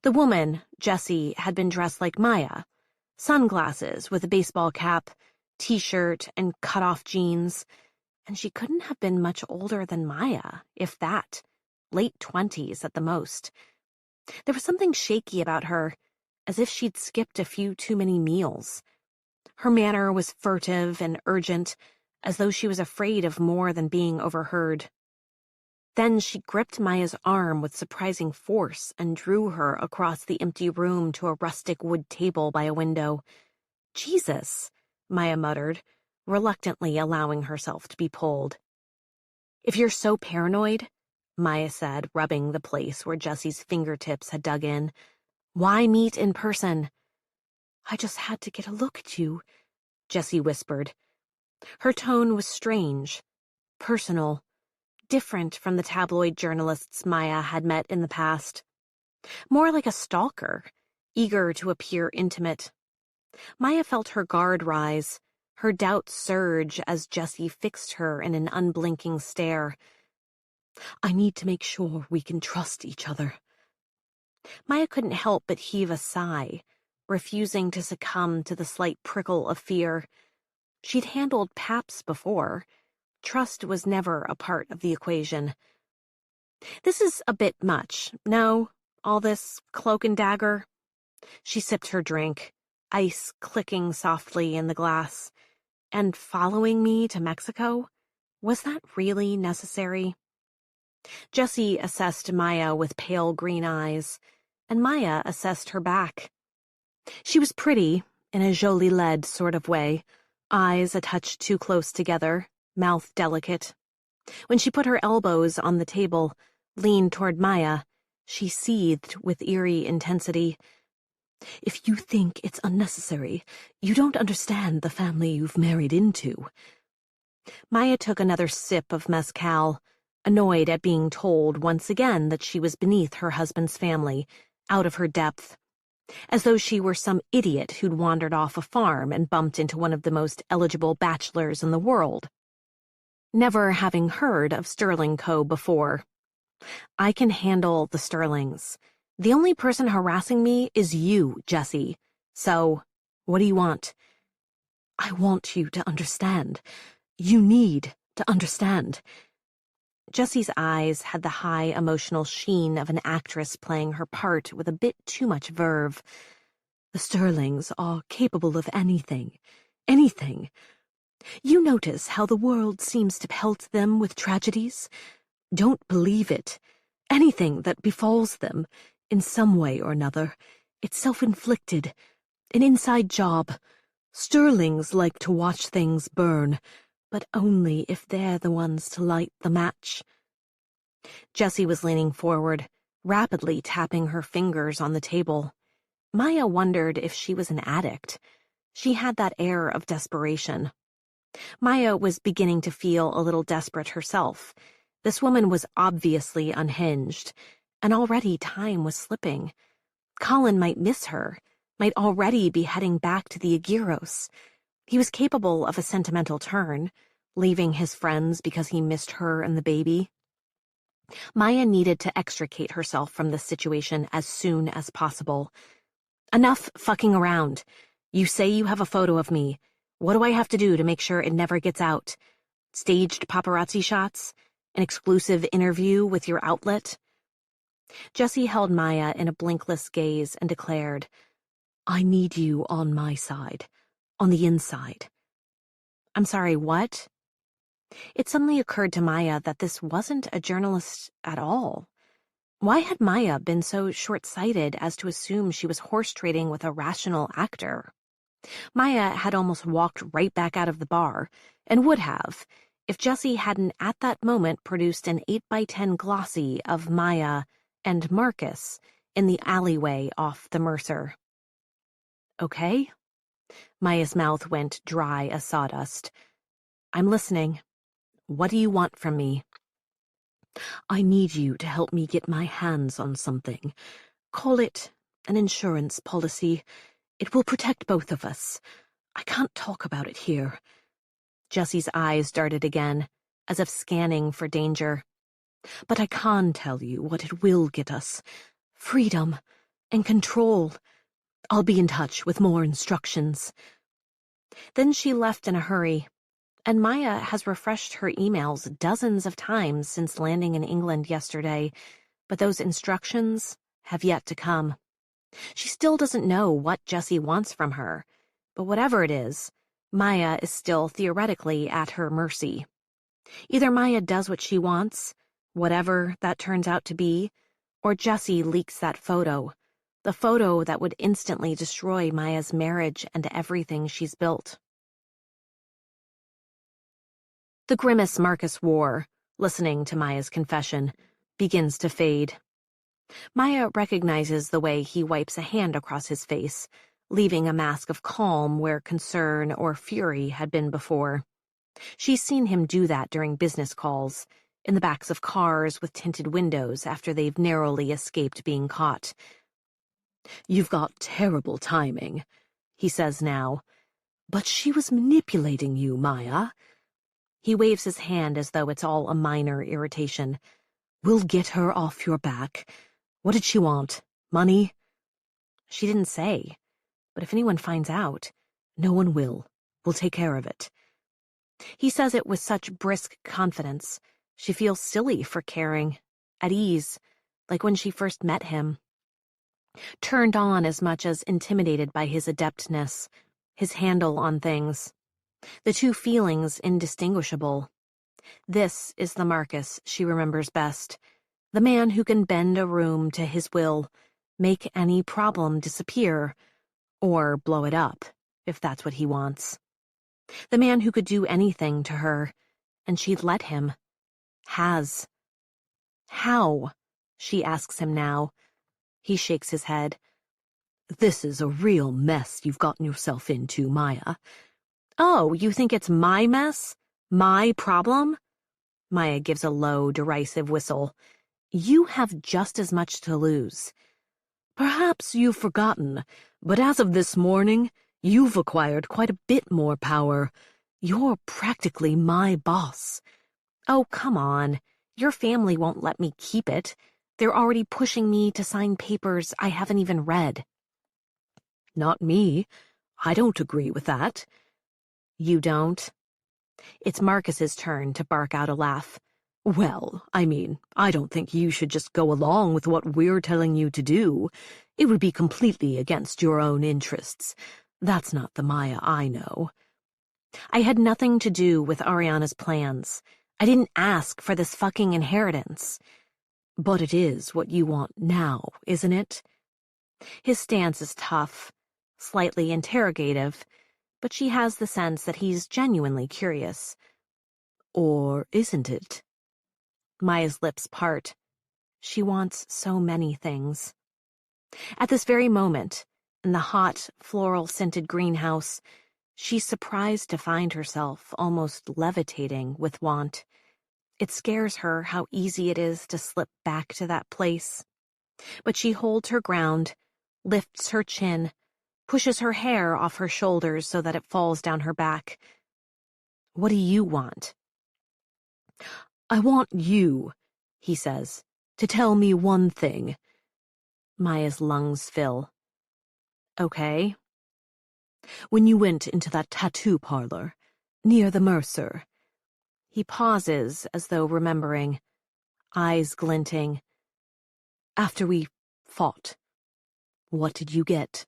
The woman, Jessie, had been dressed like Maya, sunglasses with a baseball cap, t-shirt, and cut-off jeans, and she couldn't have been much older than Maya, if that, late 20s at the most. There was something shaky about her, as if she'd skipped a few too many meals. Her manner was furtive and urgent, as though she was afraid of more than being overheard. Then she gripped Maya's arm with surprising force and drew her across the empty room to a rustic wood table by a window. "Jesus," Maya muttered, reluctantly allowing herself to be pulled. "If you're so paranoid," Maya said, rubbing the place where Jessie's fingertips had dug in, "why meet in person?" "I just had to get a look at you," Jessie whispered. Her tone was strange, personal, different from the tabloid journalists Maya had met in the past. More like a stalker, eager to appear intimate. Maya felt her guard rise, her doubts surge as Jessie fixed her in an unblinking stare. "I need to make sure we can trust each other." Maya couldn't help but heave a sigh, refusing to succumb to the slight prickle of fear. She'd handled paps before. Trust was never a part of the equation. "This is a bit much, no? All this cloak and dagger?" She sipped her drink, ice clicking softly in the glass. "And following me to Mexico? Was that really necessary?" Jessie assessed Maya with pale green eyes, and Maya assessed her back. She was pretty, in a jolie laide sort of way, eyes a touch too close together, mouth delicate. When she put her elbows on the table, leaned toward Maya, she seethed with eerie intensity. "If you think it's unnecessary, you don't understand the family you've married into." Maya took another sip of mezcal, annoyed at being told once again that she was beneath her husband's family, out of her depth, as though she were some idiot who'd wandered off a farm and bumped into one of the most eligible bachelors in the world, never having heard of Sterling Co. before. "I can handle the Sterlings. The only person harassing me is you, Jessie. So, what do you want?" "I want you to understand. You need to understand." Jessie's eyes had the high emotional sheen of an actress playing her part with a bit too much verve. "The Sterlings are capable of anything. Anything. You notice how the world seems to pelt them with tragedies? Don't believe it. Anything that befalls them, in some way or another, it's self-inflicted, an inside job. Sterlings like to watch things burn, but only if they're the ones to light the match." Jessie was leaning forward, rapidly tapping her fingers on the table. Maya wondered if she was an addict. She had that air of desperation. Maya was beginning to feel a little desperate herself. This woman was obviously unhinged, and already time was slipping. Colin might miss her, might already be heading back to the Aguirros. He was capable of a sentimental turn, leaving his friends because he missed her and the baby. Maya needed to extricate herself from this situation as soon as possible. "Enough fucking around. You say you have a photo of me. What do I have to do to make sure it never gets out? Staged paparazzi shots? An exclusive interview with your outlet?" Jessie held Maya in a blinkless gaze and declared, "I need you on my side, on the inside, I'm sorry, what? It suddenly occurred to Maya that this wasn't a journalist at all. Why had Maya been so short-sighted as to assume she was horse trading with a rational actor? Maya had almost walked right back out of the bar, and would have, if Jessie hadn't at that moment produced an 8x10 glossy of Maya and Marcus in the alleyway off the Mercer. Okay? Maya's mouth went dry as sawdust. I'm listening. What do you want from me? I need you to help me get my hands on something. Call it an insurance policy. It will protect both of us. I can't talk about it here. Jessie's eyes darted again, as if scanning for danger. But I can tell you what it will get us. Freedom and control. I'll be in touch with more instructions. Then she left in a hurry, and Maya has refreshed her emails dozens of times since landing in England yesterday, but those instructions have yet to come. She still doesn't know what Jessie wants from her, but whatever it is, Maya is still theoretically at her mercy. Either Maya does what she wants, whatever that turns out to be, or Jessie leaks that photo, the photo that would instantly destroy Maya's marriage and everything she's built. The grimace Marcus wore, listening to Maya's confession, begins to fade. Maya recognizes the way he wipes a hand across his face, leaving a mask of calm where concern or fury had been before. She's seen him do that during business calls, in the backs of cars with tinted windows after they've narrowly escaped being caught. You've got terrible timing, he says now. But she was manipulating you, Maya. He waves his hand as though it's all a minor irritation. We'll get her off your back. What did she want? Money? She didn't say. But if anyone finds out... No one will. We'll take care of it. He says it with such brisk confidence. She feels silly for caring. At ease, like when she first met him. Turned on as much as intimidated by his adeptness, his handle on things. The two feelings indistinguishable. This is the Marcus she remembers best. The man who can bend a room to his will, make any problem disappear, or blow it up, if that's what he wants. The man who could do anything to her, and she'd let him. Has. How? She asks him now. He shakes his head. This is a real mess you've gotten yourself into, Maya. Oh, you think it's my mess? My problem? Maya gives a low, derisive whistle. You have just as much to lose. Perhaps you've forgotten, but as of this morning, you've acquired quite a bit more power. You're practically my boss. Oh, come on. Your family won't let me keep it. They're already pushing me to sign papers I haven't even read. Not me. I don't agree with that. You don't? It's Marcus's turn to bark out a laugh. Well, I mean, I don't think you should just go along with what we're telling you to do. It would be completely against your own interests. That's not the Maya I know. I had nothing to do with Ariana's plans. I didn't ask for this fucking inheritance. But it is what you want now, isn't it? His stance is tough, slightly interrogative, but she has the sense that he's genuinely curious. Or isn't it? Maya's lips part. She wants so many things. At this very moment, in the hot, floral-scented greenhouse, she's surprised to find herself almost levitating with want. It scares her how easy it is to slip back to that place. But she holds her ground, lifts her chin, pushes her hair off her shoulders so that it falls down her back. What do you want? I want you, he says, to tell me one thing. Maya's lungs fill. Okay. When you went into that tattoo parlor, near the Mercer. He pauses as though remembering, eyes glinting. After we fought, what did you get?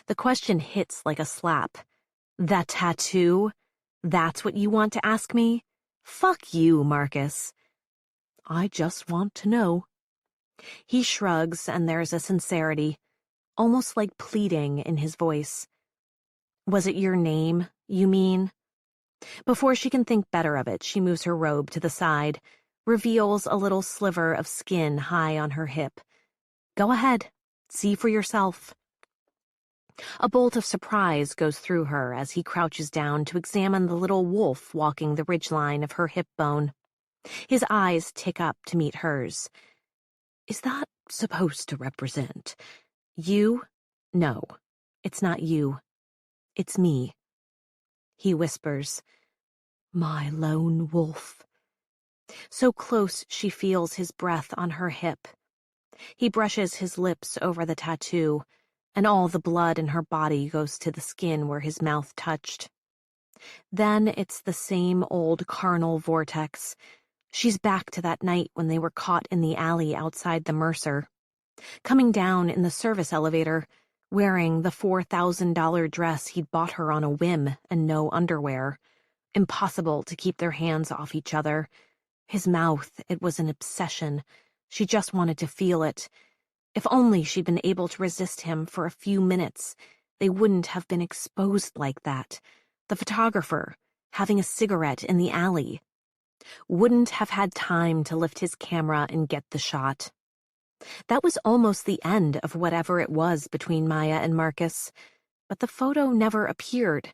The question hits like a slap. That tattoo? That's what you want to ask me? Fuck you, Marcus. I just want to know. He shrugs, and there's a sincerity, almost like pleading in his voice. Was it your name, you mean? Before she can think better of it, she moves her robe to the side, reveals a little sliver of skin high on her hip. Go ahead, see for yourself. A bolt of surprise goes through her as he crouches down to examine the little wolf walking the ridgeline of her hip bone. His eyes tick up to meet hers. Is that supposed to represent? You? No, it's not you. It's me. He whispers, My lone wolf. So close she feels his breath on her hip. He brushes his lips over the tattoo, and all the blood in her body goes to the skin where his mouth touched. Then it's the same old carnal vortex. She's back to that night when they were caught in the alley outside the Mercer. Coming down in the service elevator, wearing the $4,000 dress he'd bought her on a whim and no underwear. Impossible to keep their hands off each other. His mouth, it was an obsession. She just wanted to feel it. If only she'd been able to resist him for a few minutes, they wouldn't have been exposed like that. The photographer, having a cigarette in the alley, wouldn't have had time to lift his camera and get the shot. That was almost the end of whatever it was between Maya and Marcus, but the photo never appeared,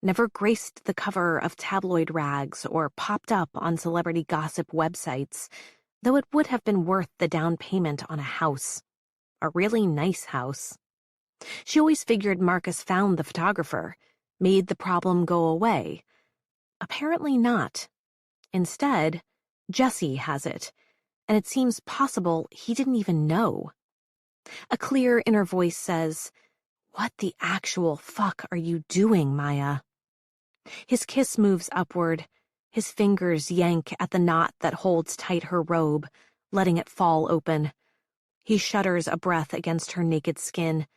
never graced the cover of tabloid rags or popped up on celebrity gossip websites, though it would have been worth the down payment on a house. A really nice house. She always figured Marcus found the photographer, made the problem go away. Apparently not. Instead, Jesse has it, and it seems possible he didn't even know. A clear inner voice says, "What the actual fuck are you doing, Maya?" His kiss moves upward. His fingers yank at the knot that holds tight her robe, letting it fall open. He shudders a breath against her naked skin,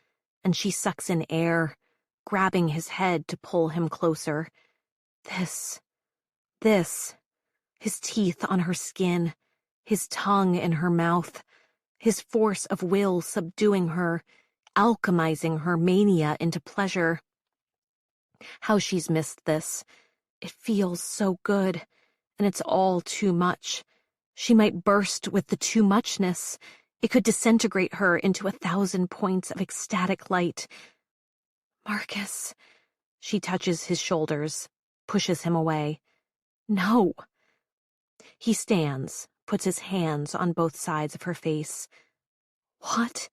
and she sucks in air, grabbing his head to pull him closer. This, his teeth on her skin, his tongue in her mouth, his force of will subduing her, alchemizing her mania into pleasure. How she's missed this. It feels so good, and it's all too much. She might burst with the too muchness. It could disintegrate her into 1,000 points of ecstatic light. Marcus. She touches his shoulders, pushes him away. No. He stands, puts his hands on both sides of her face. What?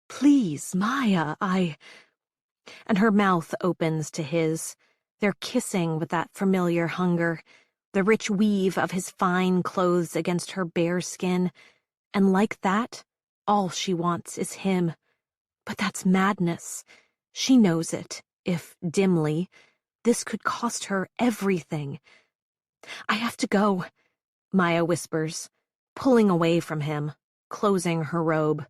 Please, Maya, And her mouth opens to his. They're kissing with that familiar hunger, the rich weave of his fine clothes against her bare skin. And like that, all she wants is him. But that's madness. She knows it, if dimly. This could cost her everything. I have to go, Maya whispers, pulling away from him, closing her robe,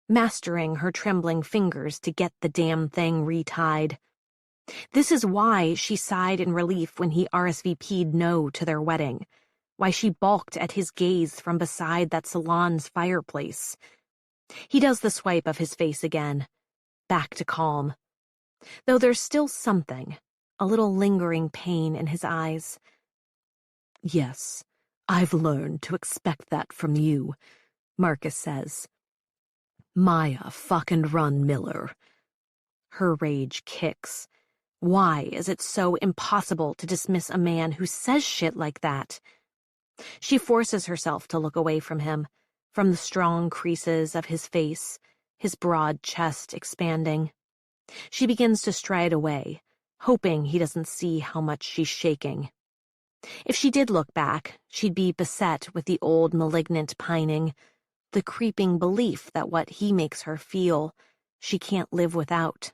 mastering her trembling fingers to get the damn thing retied. This is why she sighed in relief when he RSVP'd no to their wedding, why she balked at his gaze from beside that salon's fireplace. He does the swipe of his face again, back to calm. Though there's still something, a little lingering pain in his eyes. Yes, I've learned to expect that from you, Marcus says. Maya fucking run Miller. Her rage kicks. Why is it so impossible to dismiss a man who says shit like that? She forces herself to look away from him, from the strong creases of his face, his broad chest expanding. She begins to stride away, hoping he doesn't see how much she's shaking. If she did look back, she'd be beset with the old malignant pining, the creeping belief that what he makes her feel, she can't live without.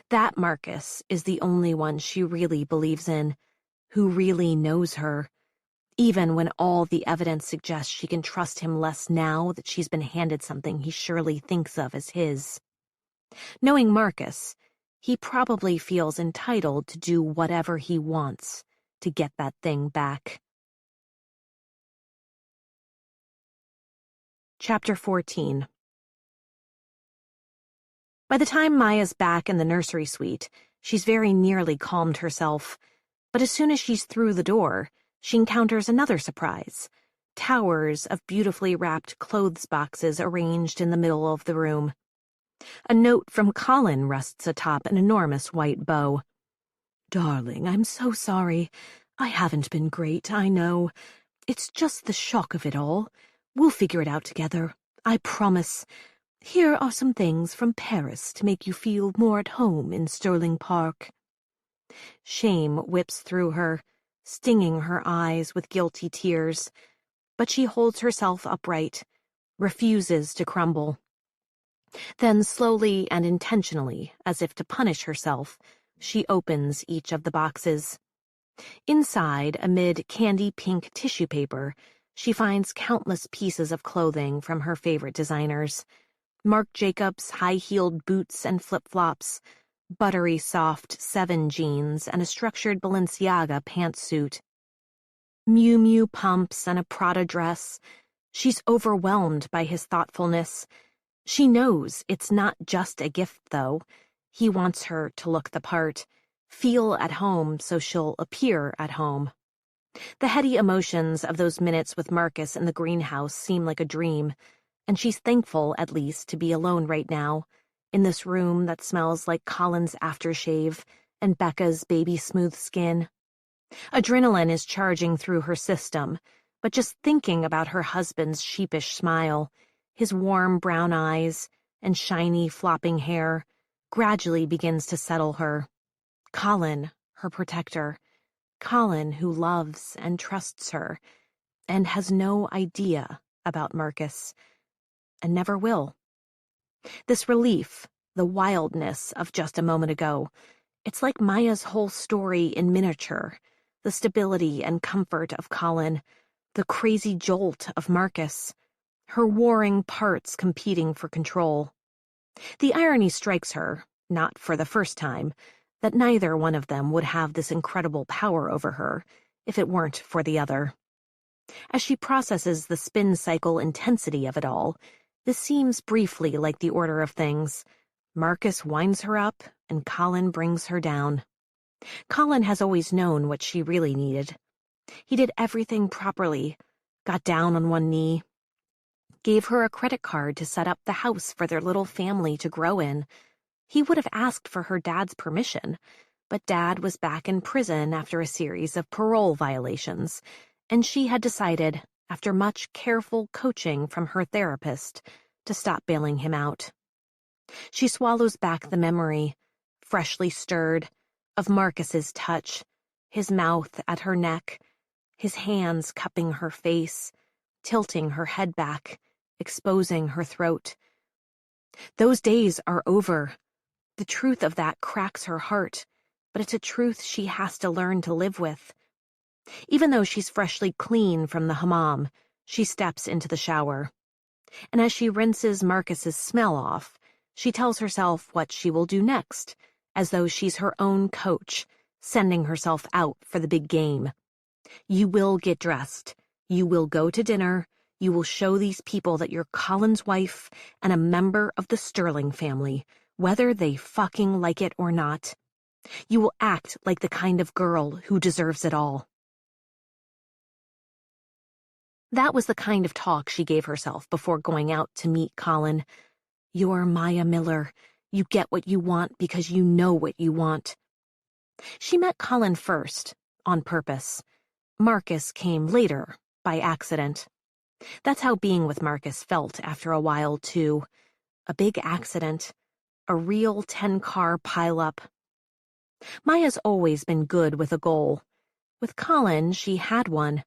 That Marcus is the only one she really believes in, who really knows her, even when all the evidence suggests she can trust him less now that she's been handed something he surely thinks of as his. Knowing Marcus, He probably feels entitled to do whatever he wants to get that thing back. Chapter 14. By the time Maya's back in the nursery suite, she's very nearly calmed herself. But as soon as she's through the door, she encounters another surprise. Towers of beautifully wrapped clothes boxes arranged in the middle of the room. A note from Colin rests atop an enormous white bow. "Darling, I'm so sorry. I haven't been great, I know. It's just the shock of it all. We'll figure it out together, I promise. Here are some things from Paris to make you feel more at home in Sterling Park." Shame whips through her, stinging her eyes with guilty tears. But she holds herself upright, refuses to crumble. Then slowly and intentionally, as if to punish herself, she opens each of the boxes. Inside, amid candy-pink tissue paper, she finds countless pieces of clothing from her favorite designers. Marc Jacobs high-heeled boots and flip-flops, buttery soft 7 jeans, and a structured Balenciaga pantsuit. Miu Miu pumps and a Prada dress. She's overwhelmed by his thoughtfulness. She knows it's not just a gift, though. He wants her to look the part, feel at home so she'll appear at home. The heady emotions of those minutes with Marcus in the greenhouse seem like a dream, and she's thankful, at least, to be alone right now, in this room that smells like Colin's aftershave and Becca's baby-smooth skin. Adrenaline is charging through her system, but just thinking about her husband's sheepish smile, his warm brown eyes, and shiny, flopping hair, gradually begins to settle her. Colin, her protector. Colin, who loves and trusts her, and has no idea about Marcus, and never will. This relief, the wildness of just a moment ago, it's like Maya's whole story in miniature, the stability and comfort of Colin, the crazy jolt of Marcus, her warring parts competing for control. The irony strikes her, not for the first time, that neither one of them would have this incredible power over her if it weren't for the other. As she processes the spin cycle intensity of it all, this seems briefly like the order of things. Marcus winds her up, and Colin brings her down. Colin has always known what she really needed. He did everything properly, got down on one knee, gave her a credit card to set up the house for their little family to grow in. He would have asked for her dad's permission, but Dad was back in prison after a series of parole violations, and she had decided, after much careful coaching from her therapist, to stop bailing him out. She swallows back the memory, freshly stirred, of Marcus's touch, his mouth at her neck, his hands cupping her face, tilting her head back, exposing her throat. Those days are over. The truth of that cracks her heart, but it's a truth she has to learn to live with. Even though she's freshly clean from the hammam, she steps into the shower. And as she rinses Marcus's smell off, she tells herself what she will do next, as though she's her own coach, sending herself out for the big game. You will get dressed. You will go to dinner. You will show these people that you're Colin's wife and a member of the Sterling family, whether they fucking like it or not. You will act like the kind of girl who deserves it all. That was the kind of talk she gave herself before going out to meet Colin. You're Maya Miller. You get what you want because you know what you want. She met Colin first, on purpose. Marcus came later, by accident. That's how being with Marcus felt after a while, too. A big accident. A real 10-car pileup. Maya's always been good with a goal. With Colin, she had one.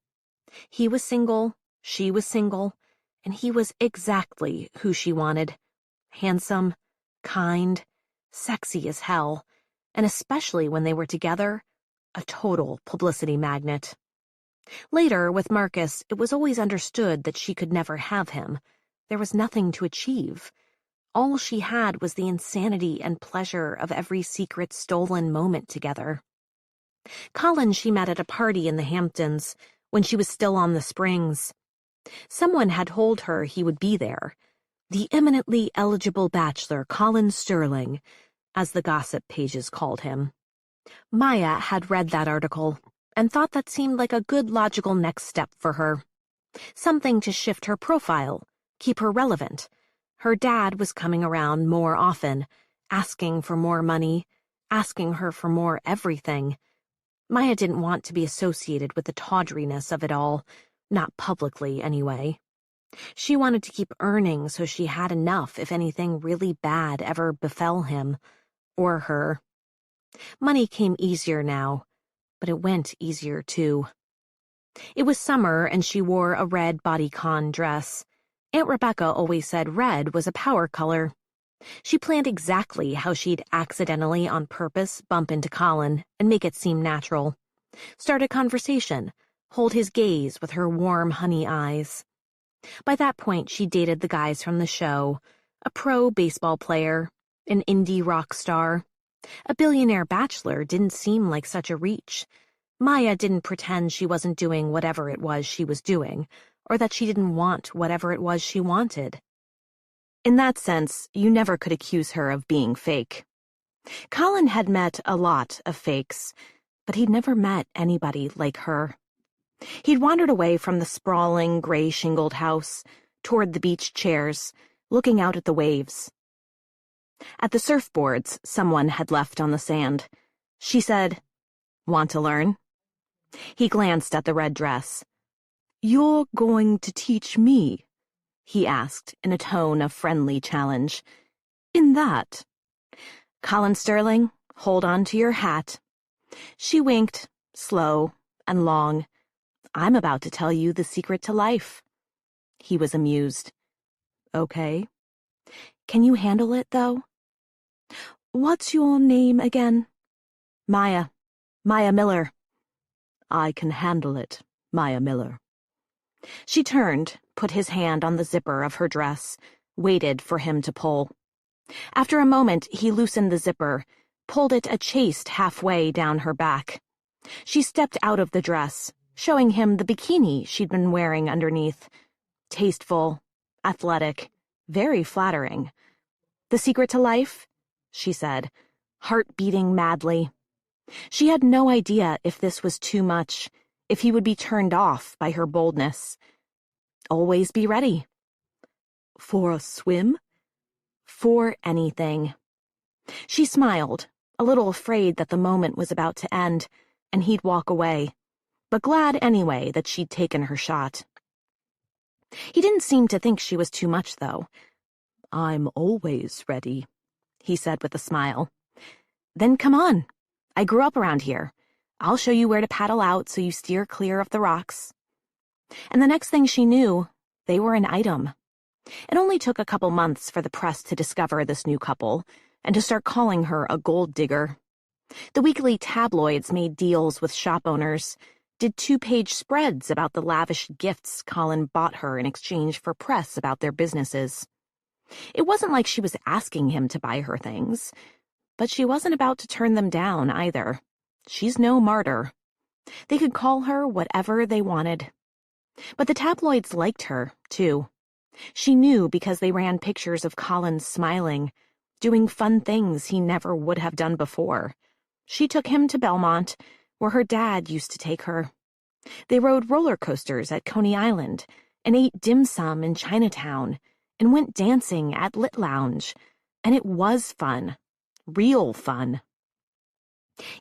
He was single, she was single, and he was exactly who she wanted. Handsome, kind, sexy as hell, and especially when they were together, a total publicity magnet. Later, with Marcus, it was always understood that she could never have him. There was nothing to achieve. All she had was the insanity and pleasure of every secret stolen moment together. Colin she met at a party in the Hamptons, when she was still on the Springs. Someone had told her he would be there. The eminently eligible bachelor Colin Sterling, as the gossip pages called him. Maya had read that article and thought that seemed like a good logical next step for her. Something to shift her profile, keep her relevant. Her dad was coming around more often, asking for more money, asking her for more everything. Maya didn't want to be associated with the tawdriness of it all, not publicly anyway. She wanted to keep earning so she had enough if anything really bad ever befell him, or her. Money came easier now, but it went easier too. It was summer and she wore a red bodycon dress. Aunt Rebecca always said red was a power color. She planned exactly how she'd accidentally on purpose bump into Colin and make it seem natural. Start a conversation, hold his gaze with her warm honey eyes. By that point, she dated the guys from the show, a pro baseball player, an indie rock star. A billionaire bachelor didn't seem like such a reach. Maya didn't pretend she wasn't doing whatever it was she was doing, or that she didn't want whatever it was she wanted. In that sense, you never could accuse her of being fake. Colin had met a lot of fakes, but he'd never met anybody like her. He'd wandered away from the sprawling, gray-shingled house, toward the beach chairs, looking out at the waves. At the surfboards someone had left on the sand. She said, "Want to learn?" He glanced at the red dress. "You're going to teach me?" he asked in a tone of friendly challenge. "In that?" "Colin Sterling, hold on to your hat." She winked, slow and long. "I'm about to tell you the secret to life." He was amused. "Okay. Can you handle it, though?" "What's your name again?" "Maya. Maya Miller." "I can handle it, Maya Miller." She turned, put his hand on the zipper of her dress, waited for him to pull. After a moment, he loosened the zipper, pulled it a chaste halfway down her back. She stepped out of the dress, showing him the bikini she'd been wearing underneath. Tasteful, athletic, very flattering. "The secret to life?" she said, heart beating madly. She had no idea if this was too much, if he would be turned off by her boldness. "Always be ready." "For a swim?" "For anything." She smiled, a little afraid that the moment was about to end, and he'd walk away, but glad anyway that she'd taken her shot. He didn't seem to think she was too much, though. "I'm always ready," he said with a smile. "Then come on. I grew up around here. I'll show you where to paddle out so you steer clear of the rocks." And the next thing she knew, they were an item. It only took a couple months for the press to discover this new couple and to start calling her a gold digger. The weekly tabloids made deals with shop owners, did 2-page spreads about the lavish gifts Colin bought her in exchange for press about their businesses. It wasn't like she was asking him to buy her things, but she wasn't about to turn them down either. She's no martyr. They could call her whatever they wanted. But the tabloids liked her, too. She knew because they ran pictures of Colin smiling, doing fun things he never would have done before. She took him to Belmont, where her dad used to take her. They rode roller coasters at Coney Island and ate dim sum in Chinatown and went dancing at Lit Lounge. And it was fun. Real fun.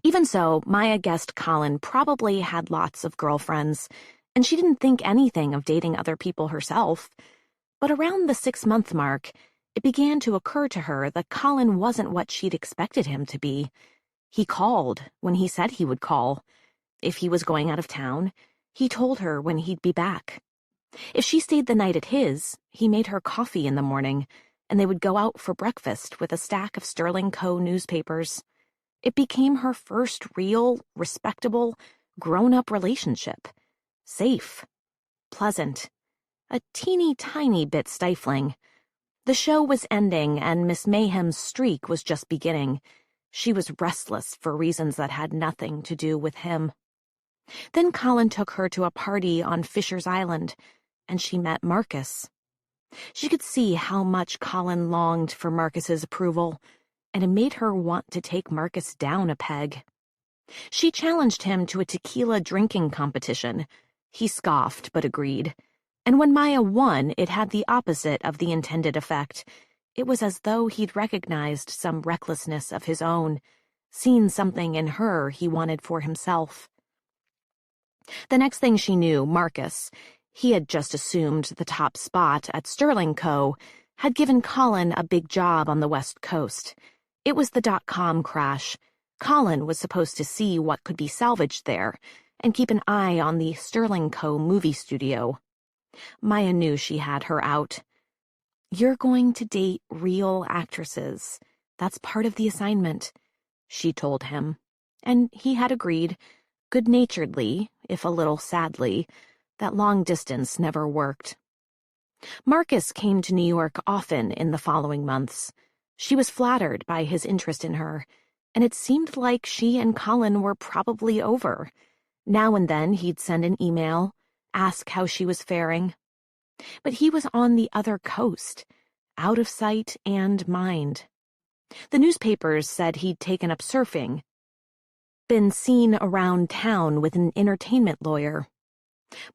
Even so, Maya guessed Colin probably had lots of girlfriends, and she didn't think anything of dating other people herself. But around the 6-month mark, it began to occur to her that Colin wasn't what she'd expected him to be. He called when he said he would call. If he was going out of town, he told her when he'd be back. If she stayed the night at his, he made her coffee in the morning, and they would go out for breakfast with a stack of Sterling Co. newspapers. It became her first real, respectable, grown-up relationship. Safe. Pleasant. A teeny tiny bit stifling. The show was ending, and Miss Mayhem's streak was just beginning. She was restless for reasons that had nothing to do with him. Then Colin took her to a party on Fisher's Island, and she met Marcus. She could see how much Colin longed for Marcus's approval, and it made her want to take Marcus down a peg. She challenged him to a tequila drinking competition. He scoffed but agreed. And when Maya won, it had the opposite of the intended effect. It was as though he'd recognized some recklessness of his own, seen something in her he wanted for himself. The next thing she knew, Marcus, he had just assumed the top spot at Sterling Co., had given Colin a big job on the West Coast. It was the .com crash. Colin was supposed to see what could be salvaged there and keep an eye on the Sterling Co. movie studio. Maya knew she had her out. "You're going to date real actresses. That's part of the assignment," she told him. And he had agreed, good-naturedly, if a little sadly, that long distance never worked. Marcus came to New York often in the following months. She was flattered by his interest in her, and it seemed like she and Colin were probably over. Now and then he'd send an email, ask how she was faring. But he was on the other coast, out of sight and mind. The newspapers said he'd taken up surfing, been seen around town with an entertainment lawyer.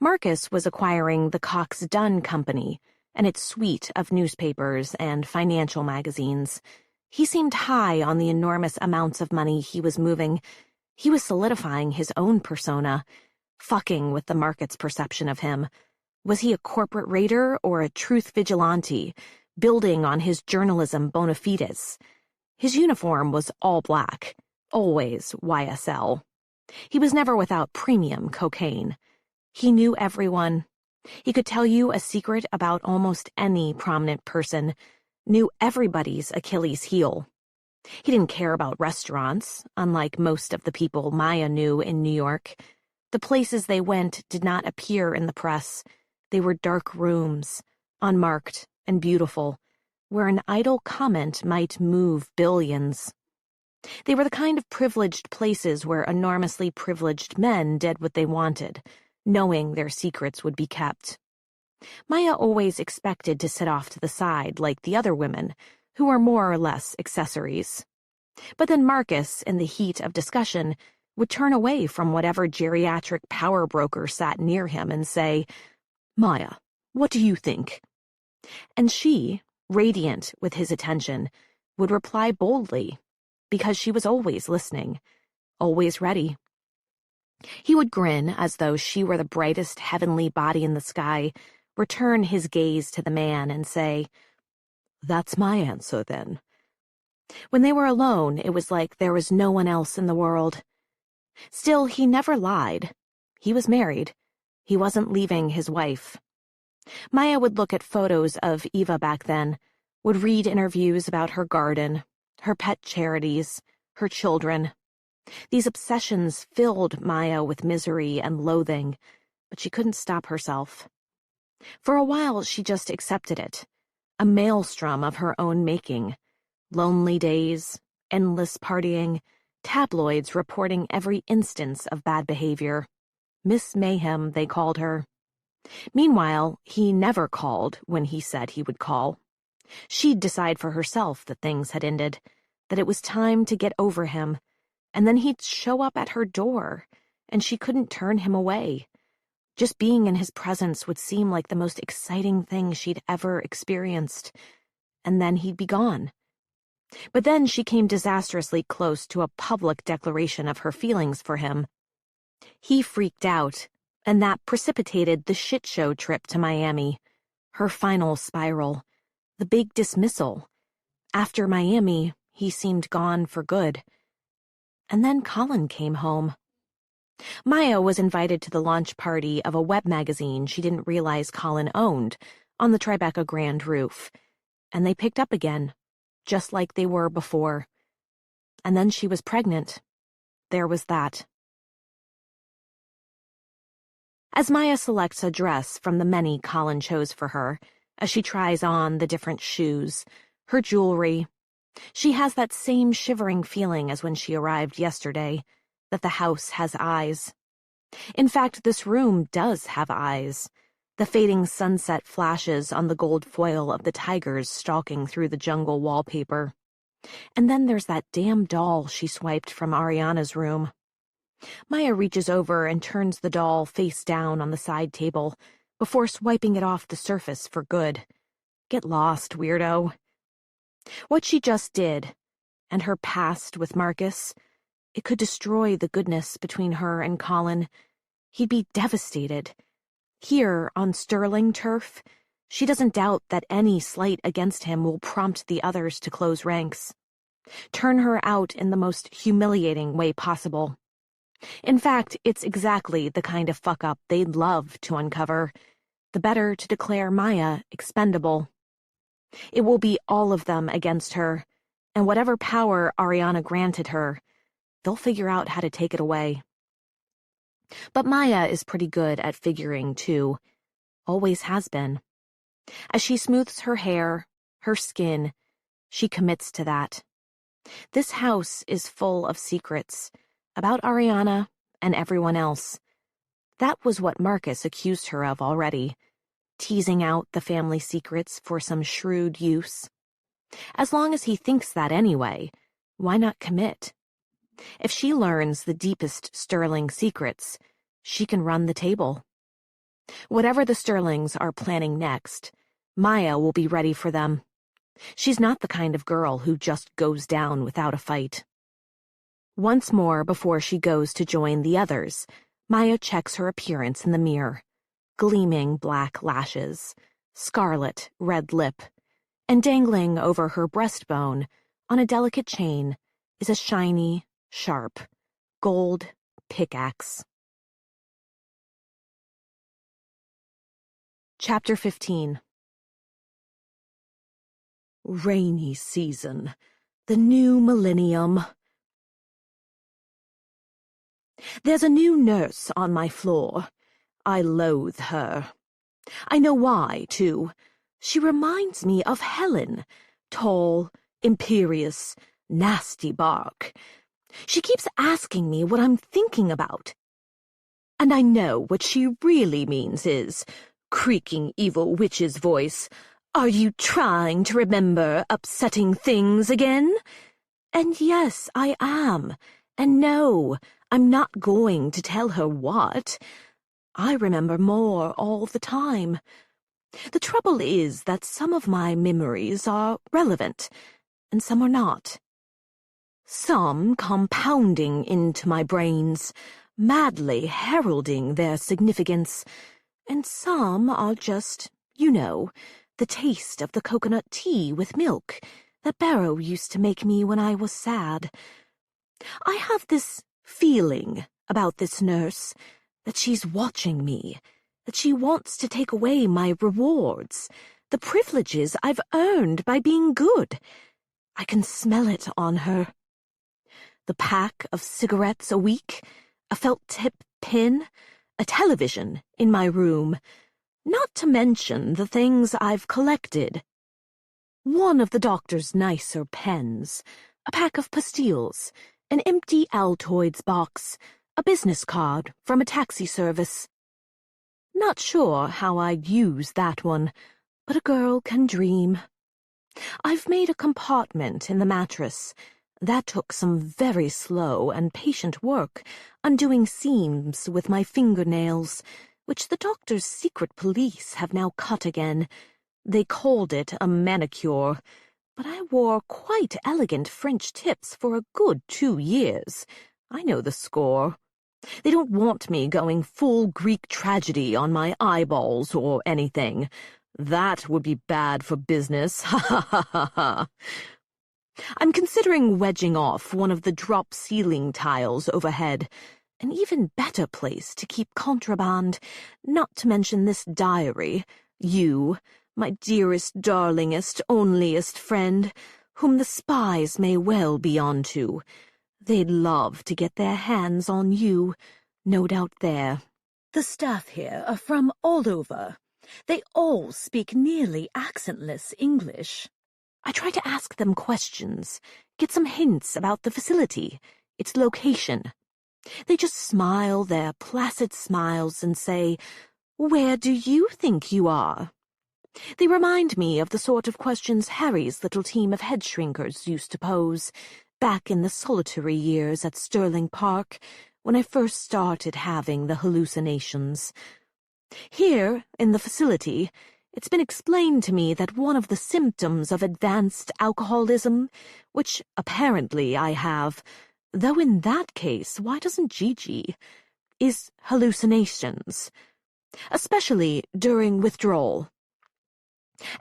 Marcus was acquiring the Cox Dunn Company and its suite of newspapers and financial magazines. He seemed high on the enormous amounts of money he was moving. He was solidifying his own persona, fucking with the market's perception of him. Was he a corporate raider or a truth vigilante, building on his journalism bona fides? His uniform was all black, always YSL. He was never without premium cocaine. He knew everyone. He could tell you a secret about almost any prominent person, knew everybody's Achilles heel. He didn't care about restaurants, unlike most of the people Maya knew in New York. The places they went did not appear in the press. They were dark rooms, unmarked and beautiful, where an idle comment might move billions. They were the kind of privileged places where enormously privileged men did what they wanted, knowing their secrets would be kept. Maya always expected to sit off to the side like the other women, who were more or less accessories. But then Marcus, in the heat of discussion, would turn away from whatever geriatric power broker sat near him and say, "Maya, what do you think?" And she, radiant with his attention, would reply boldly, because she was always listening, always ready. He would grin as though she were the brightest heavenly body in the sky, return his gaze to the man and say, "That's my answer, then." When they were alone, it was like there was no one else in the world. Still, he never lied. He was married. He wasn't leaving his wife. Maya would look at photos of Eva back then, would read interviews about her garden, her pet charities, her children. These obsessions filled Maya with misery and loathing, but she couldn't stop herself. For a while, she just accepted it, a maelstrom of her own making. Lonely days, endless partying, tabloids reporting every instance of bad behavior. Miss Mayhem, they called her. Meanwhile, he never called when he said he would call. She'd decide for herself that things had ended, that it was time to get over him, and then he'd show up at her door, and she couldn't turn him away. Just being in his presence would seem like the most exciting thing she'd ever experienced, and then he'd be gone. But then she came disastrously close to a public declaration of her feelings for him. He freaked out, and that precipitated the shit show trip to Miami, her final spiral, the big dismissal. After Miami, he seemed gone for good. And then Colin came home. Maya was invited to the launch party of a web magazine she didn't realize Colin owned, on the Tribeca Grand roof, and they picked up again, just like they were before. And then she was pregnant. There was that. As Maya selects a dress from the many Colin chose for her, as she tries on the different shoes, her jewelry. She has that same shivering feeling as when she arrived yesterday, that the house has eyes. In fact, this room does have eyes. The fading sunset flashes on the gold foil of the tigers stalking through the jungle wallpaper. And then there's that damn doll she swiped from Ariana's room. Maya reaches over and turns the doll face down on the side table before swiping it off the surface for good. Get lost, weirdo. What she just did, and her past with Marcus, it could destroy the goodness between her and Colin. He'd be devastated. Here, on Sterling turf, she doesn't doubt that any slight against him will prompt the others to close ranks. Turn her out in the most humiliating way possible. In fact, it's exactly the kind of fuck-up they'd love to uncover. The better to declare Maya expendable. It will be all of them against her, and whatever power Ariana granted her, they'll figure out how to take it away. But Maya is pretty good at figuring, too. Always has been. As she smooths her hair, her skin, she commits to that. This house is full of secrets about Ariana and everyone else. That was what Marcus accused her of already, teasing out the family secrets for some shrewd use. As long as he thinks that anyway, why not commit? If she learns the deepest Sterling secrets, she can run the table. Whatever the Sterlings are planning next, Maya will be ready for them. She's not the kind of girl who just goes down without a fight. Once more before she goes to join the others, Maya checks her appearance in the mirror. Gleaming black lashes, scarlet red lip, and dangling over her breastbone on a delicate chain is a shiny, sharp, gold pickaxe. Chapter 15. Rainy season. The new millennium. There's a new nurse on my floor. I loathe her. I know why, too. She reminds me of Helen. Tall, imperious, nasty bark. She keeps asking me what I'm thinking about. And I know what she really means is, creaking evil witch's voice, "Are you trying to remember upsetting things again?" And yes, I am. And no, I'm not going to tell her what. I remember more all the time. The trouble is that some of my memories are relevant, and some are not. Some compounding into my brains, madly heralding their significance, and some are just, the taste of the coconut tea with milk that Barrow used to make me when I was sad. I have this feeling about this nurse, that she's watching me, that she wants to take away my rewards, the privileges I've earned by being good. I can smell it on her. The pack of cigarettes a week, a felt-tip pin, a television in my room, not to mention the things I've collected. One of the doctor's nicer pens, a pack of pastilles, an empty Altoids box, a business card from a taxi service. Not sure how I'd use that one, but a girl can dream. I've made a compartment in the mattress. That took some very slow and patient work, undoing seams with my fingernails, which the doctor's secret police have now cut again. They called it a manicure, but I wore quite elegant French tips for a good 2 years. I know the score. They don't want me going full Greek tragedy on my eyeballs or anything. That would be bad for business. Ha ha ha ha ha. I'm considering wedging off one of the drop ceiling tiles overhead. An even better place to keep contraband, not to mention this diary. You, my dearest, darlingest, onlyest friend, whom the spies may well be onto. They'd love to get their hands on you, no doubt there. The staff here are from all over. They all speak nearly accentless English. I try to ask them questions, get some hints about the facility, its location. They just smile their placid smiles and say, "Where do you think you are?" They remind me of the sort of questions Harry's little team of head shrinkers used to pose back in the solitary years at Stirling Park when I first started having the hallucinations. Here, in the facility, it's been explained to me that one of the symptoms of advanced alcoholism, which apparently I have, though in that case, why doesn't Gigi, is hallucinations, especially during withdrawal.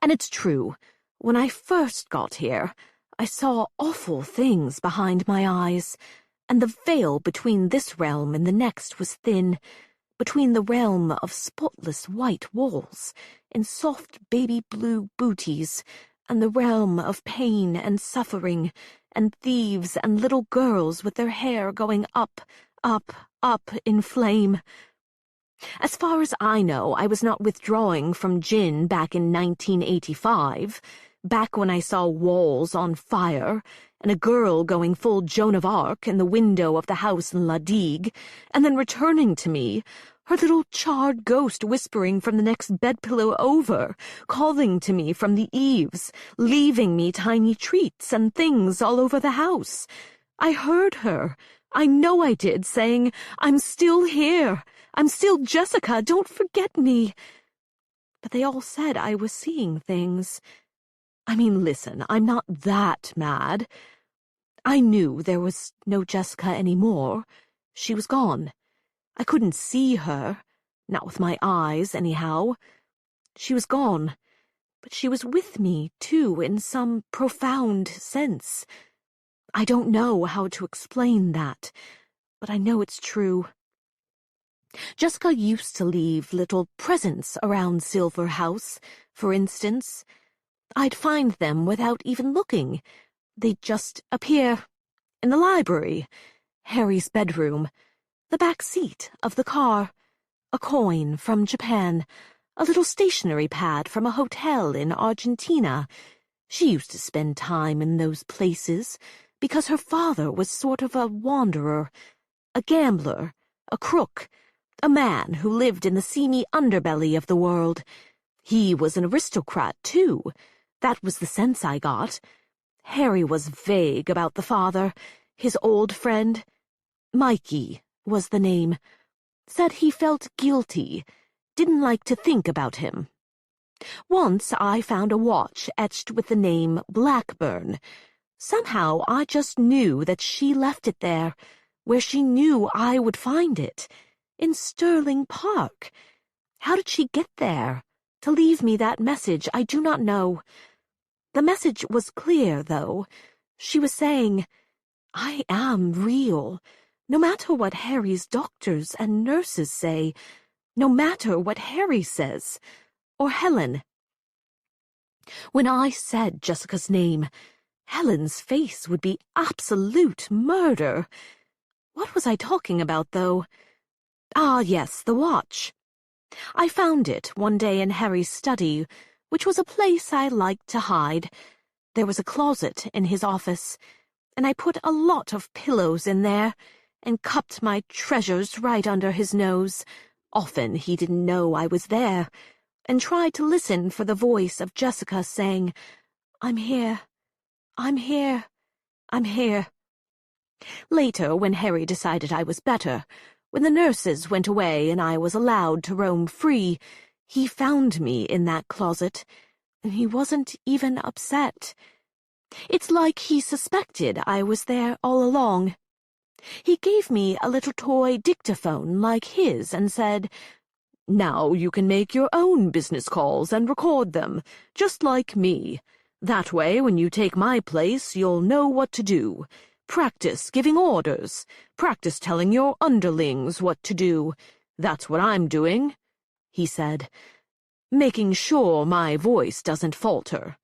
And it's true, when I first got here, I saw awful things behind my eyes, and the veil between this realm and the next was thin, between the realm of spotless white walls and soft baby blue booties and the realm of pain and suffering and thieves and little girls with their hair going up, up, up in flame. As far as I know, I was not withdrawing from gin back in 1985, back when I saw walls on fire and a girl going full Joan of Arc in the window of the house in La Digue, and then returning to me, her little charred ghost whispering from the next bedpillow over, calling to me from the eaves, leaving me tiny treats and things all over the house. I heard her. I know I did, saying, "I'm still here. I'm still Jessica. Don't forget me." But they all said I was seeing things. I mean, listen, I'm not that mad. I knew there was no Jessica anymore. She was gone. I couldn't see her, not with my eyes, anyhow. She was gone, but she was with me, too, in some profound sense. I don't know how to explain that, but I know it's true. Jessica used to leave little presents around Silver House, for instance. I'd find them without even looking. They'd just appear in the library, Harry's bedroom, the back seat of the car, a coin from Japan, a little stationery pad from a hotel in Argentina. She used to spend time in those places because her father was sort of a wanderer, a gambler, a crook, a man who lived in the seamy underbelly of the world. He was an aristocrat, too. That was the sense I got. Harry was vague about the father, his old friend. Mikey was the name. Said he felt guilty, didn't like to think about him. Once I found a watch etched with the name Blackburn. Somehow I just knew that she left it there, where she knew I would find it, in Stirling Park. How did she get there? To leave me that message, I do not know. The message was clear, though. She was saying, "I am real, no matter what Harry's doctors and nurses say, no matter what Harry says, or Helen." When I said Jessica's name, Helen's face would be absolute murder. What was I talking about, though? Ah, yes, the watch. I found it one day in Harry's study, which was a place I liked to hide. There was a closet in his office, and I put a lot of pillows in there and cupped my treasures right under his nose. Often he didn't know I was there, and tried to listen for the voice of Jessica saying, "I'm here. I'm here. I'm here." Later, when Harry decided I was better, when the nurses went away and I was allowed to roam free, he found me in that closet, and he wasn't even upset. It's like he suspected I was there all along. He gave me a little toy dictaphone like his and said, "Now you can make your own business calls and record them, just like me. That way, when you take my place, you'll know what to do. Practice giving orders. Practice telling your underlings what to do. That's what I'm doing," he said, "making sure my voice doesn't falter,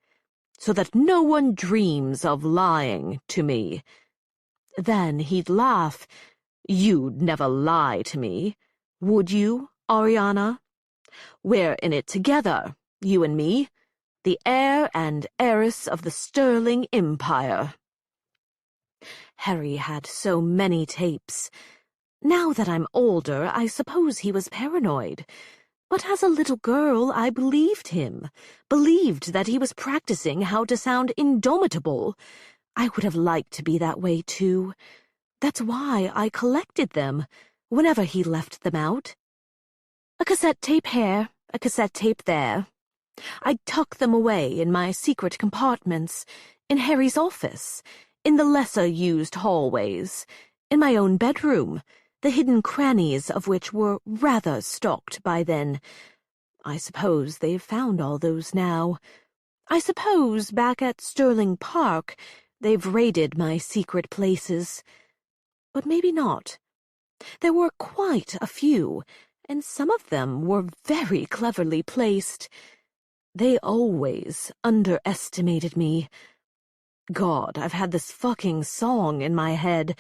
so that no one dreams of lying to me." Then he'd laugh. "You'd never lie to me, would you, Ariana?" We're in it together, you and me, the heir and heiress of the Sterling Empire. Harry had so many tapes. Now that I'm older, I suppose he was paranoid. But as a little girl, I believed him, believed that he was practicing how to sound indomitable. I would have liked to be that way, too. That's why I collected them, whenever he left them out. A cassette tape here, a cassette tape there. I'd tuck them away in my secret compartments, in Harry's office, in the lesser-used hallways, in my own bedroom, the hidden crannies of which were rather stocked by then. I suppose they've found all those now. I suppose back at Sterling Park they've raided my secret places. But maybe not. There were quite a few, and some of them were very cleverly placed. They always underestimated me. God, I've had this fucking song in my head.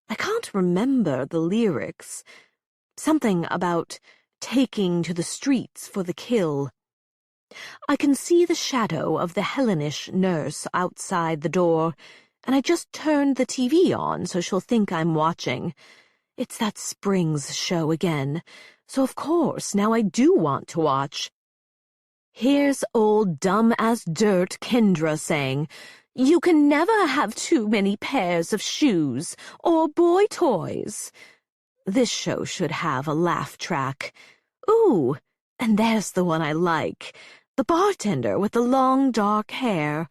I can't remember the lyrics. Something about taking to the streets for the kill. I can see the shadow of the Hellenish nurse outside the door, and I just turned the TV on so she'll think I'm watching. It's that Springs show again, so of course now I do want to watch. Here's old dumb-as-dirt Kendra saying, "You can never have too many pairs of shoes or boy toys." This show should have a laugh track. Ooh, and there's the one I like. The bartender with the long dark hair,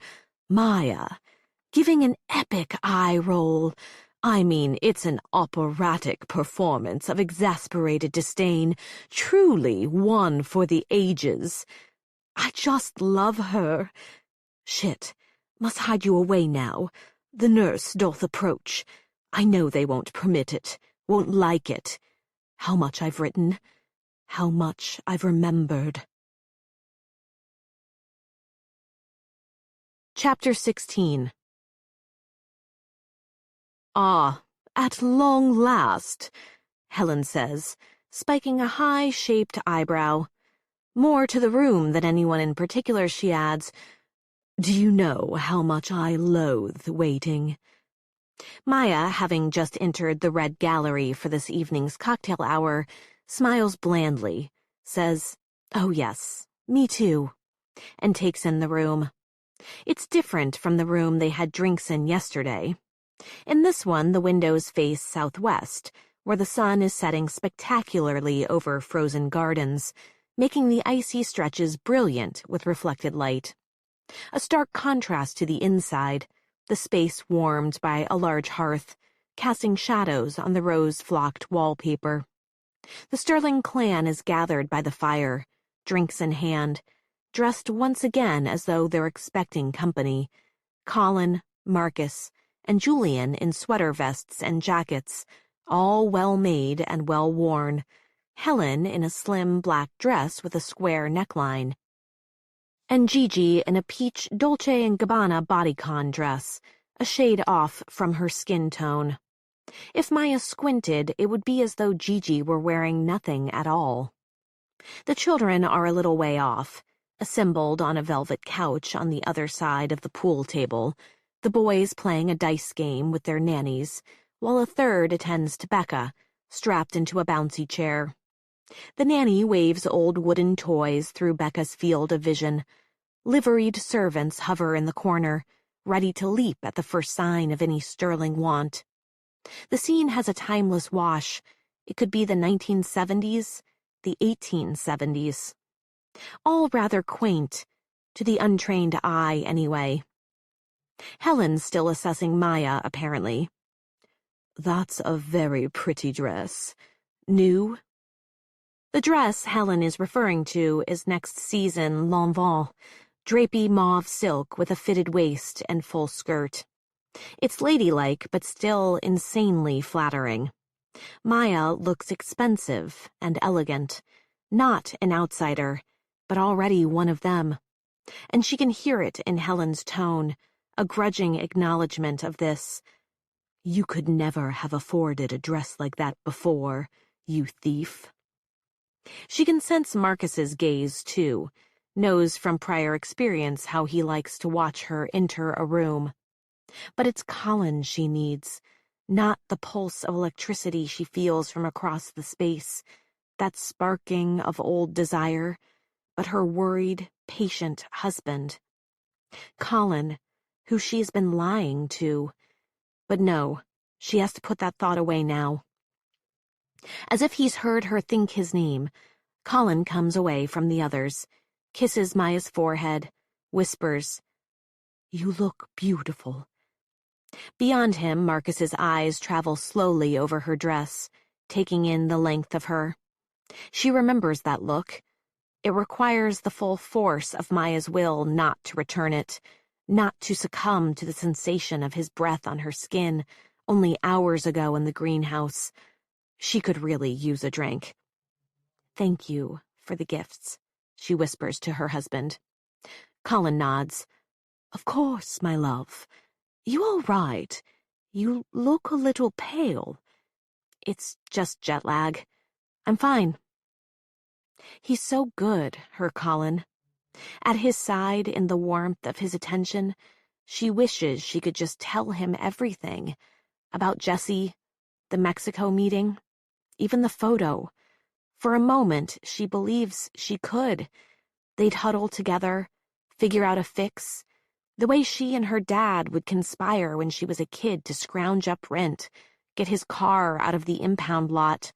Maya, giving an epic eye roll. I mean, it's an operatic performance of exasperated disdain, truly one for the ages. I just love her. Shit, must hide you away now. The nurse doth approach. I know they won't permit it, won't like it. How much I've written, how much I've remembered. Chapter 16. Ah, at long last, Helen says, spiking a high-shaped eyebrow. More to the room than anyone in particular, she adds, "Do you know how much I loathe waiting?" Maya, having just entered the Red Gallery for this evening's cocktail hour, smiles blandly, says, "Oh yes, me too," and takes in the room. It's different from the room they had drinks in yesterday. In this one, the windows face southwest, where the sun is setting spectacularly over frozen gardens, making the icy stretches brilliant with reflected light. A stark contrast to the inside, the space warmed by a large hearth, casting shadows on the rose-flocked wallpaper. The Sterling clan is gathered by the fire, drinks in hand, dressed once again as though they're expecting company. Colin, Marcus, and Julian in sweater vests and jackets, all well-made and well-worn. Helen in a slim black dress with a square neckline, and Gigi in a peach Dolce & Gabbana bodycon dress, a shade off from her skin tone. If Maya squinted, it would be as though Gigi were wearing nothing at all. The children are a little way off, assembled on a velvet couch on the other side of the pool table, the boys playing a dice game with their nannies, while a third attends to Becca, strapped into a bouncy chair. The nanny waves old wooden toys through Becca's field of vision. Liveried servants hover in the corner, ready to leap at the first sign of any Sterling want. The scene has a timeless wash. It could be the 1970s, the 1870s. All rather quaint, to the untrained eye anyway. Helen's still assessing Maya, apparently. "That's a very pretty dress. New?" The dress Helen is referring to is next season L'Envol, drapey mauve silk with a fitted waist and full skirt. It's ladylike, but still insanely flattering. Maya looks expensive and elegant, not an outsider, but already one of them. And she can hear it in Helen's tone, a grudging acknowledgement of this. "You could never have afforded a dress like that before, you thief." She can sense Marcus's gaze, too, knows from prior experience how he likes to watch her enter a room. But it's Colin she needs, not the pulse of electricity she feels from across the space, that sparking of old desire, but her worried, patient husband. Colin, who she's been lying to. But no, she has to put that thought away now. As if he's heard her think his name, Colin comes away from the others, kisses Maya's forehead, whispers, "You look beautiful." Beyond him, Marcus's eyes travel slowly over her dress, taking in the length of her. She remembers that look. It requires the full force of Maya's will not to return it, not to succumb to the sensation of his breath on her skin only hours ago in the greenhouse. She could really use a drink. "Thank you for the gifts," she whispers to her husband. Colin nods. "Of course, my love. You all right? You look a little pale." "It's just jet lag. I'm fine." He's so good, her Colin. At his side, in the warmth of his attention, she wishes she could just tell him everything. About Jessie, the Mexico meeting, even the photo. For a moment, she believes she could. They'd huddle together, figure out a fix, the way she and her dad would conspire when she was a kid to scrounge up rent, get his car out of the impound lot.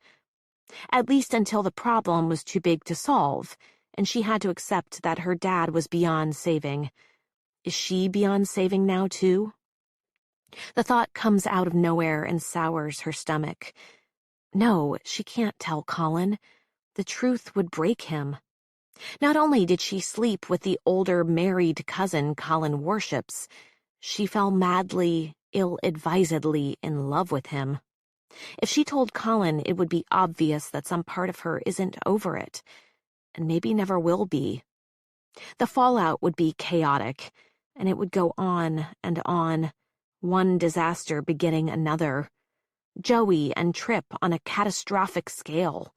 At least until the problem was too big to solve, and she had to accept that her dad was beyond saving. Is she beyond saving now, too? The thought comes out of nowhere and sours her stomach. No, she can't tell Colin. The truth would break him. Not only did she sleep with the older married cousin Colin worships, she fell madly, ill-advisedly in love with him. If she told Colin, it would be obvious that some part of her isn't over it, and maybe never will be. The fallout would be chaotic, and it would go on and on, one disaster begetting another. Joey and Trip on a catastrophic scale.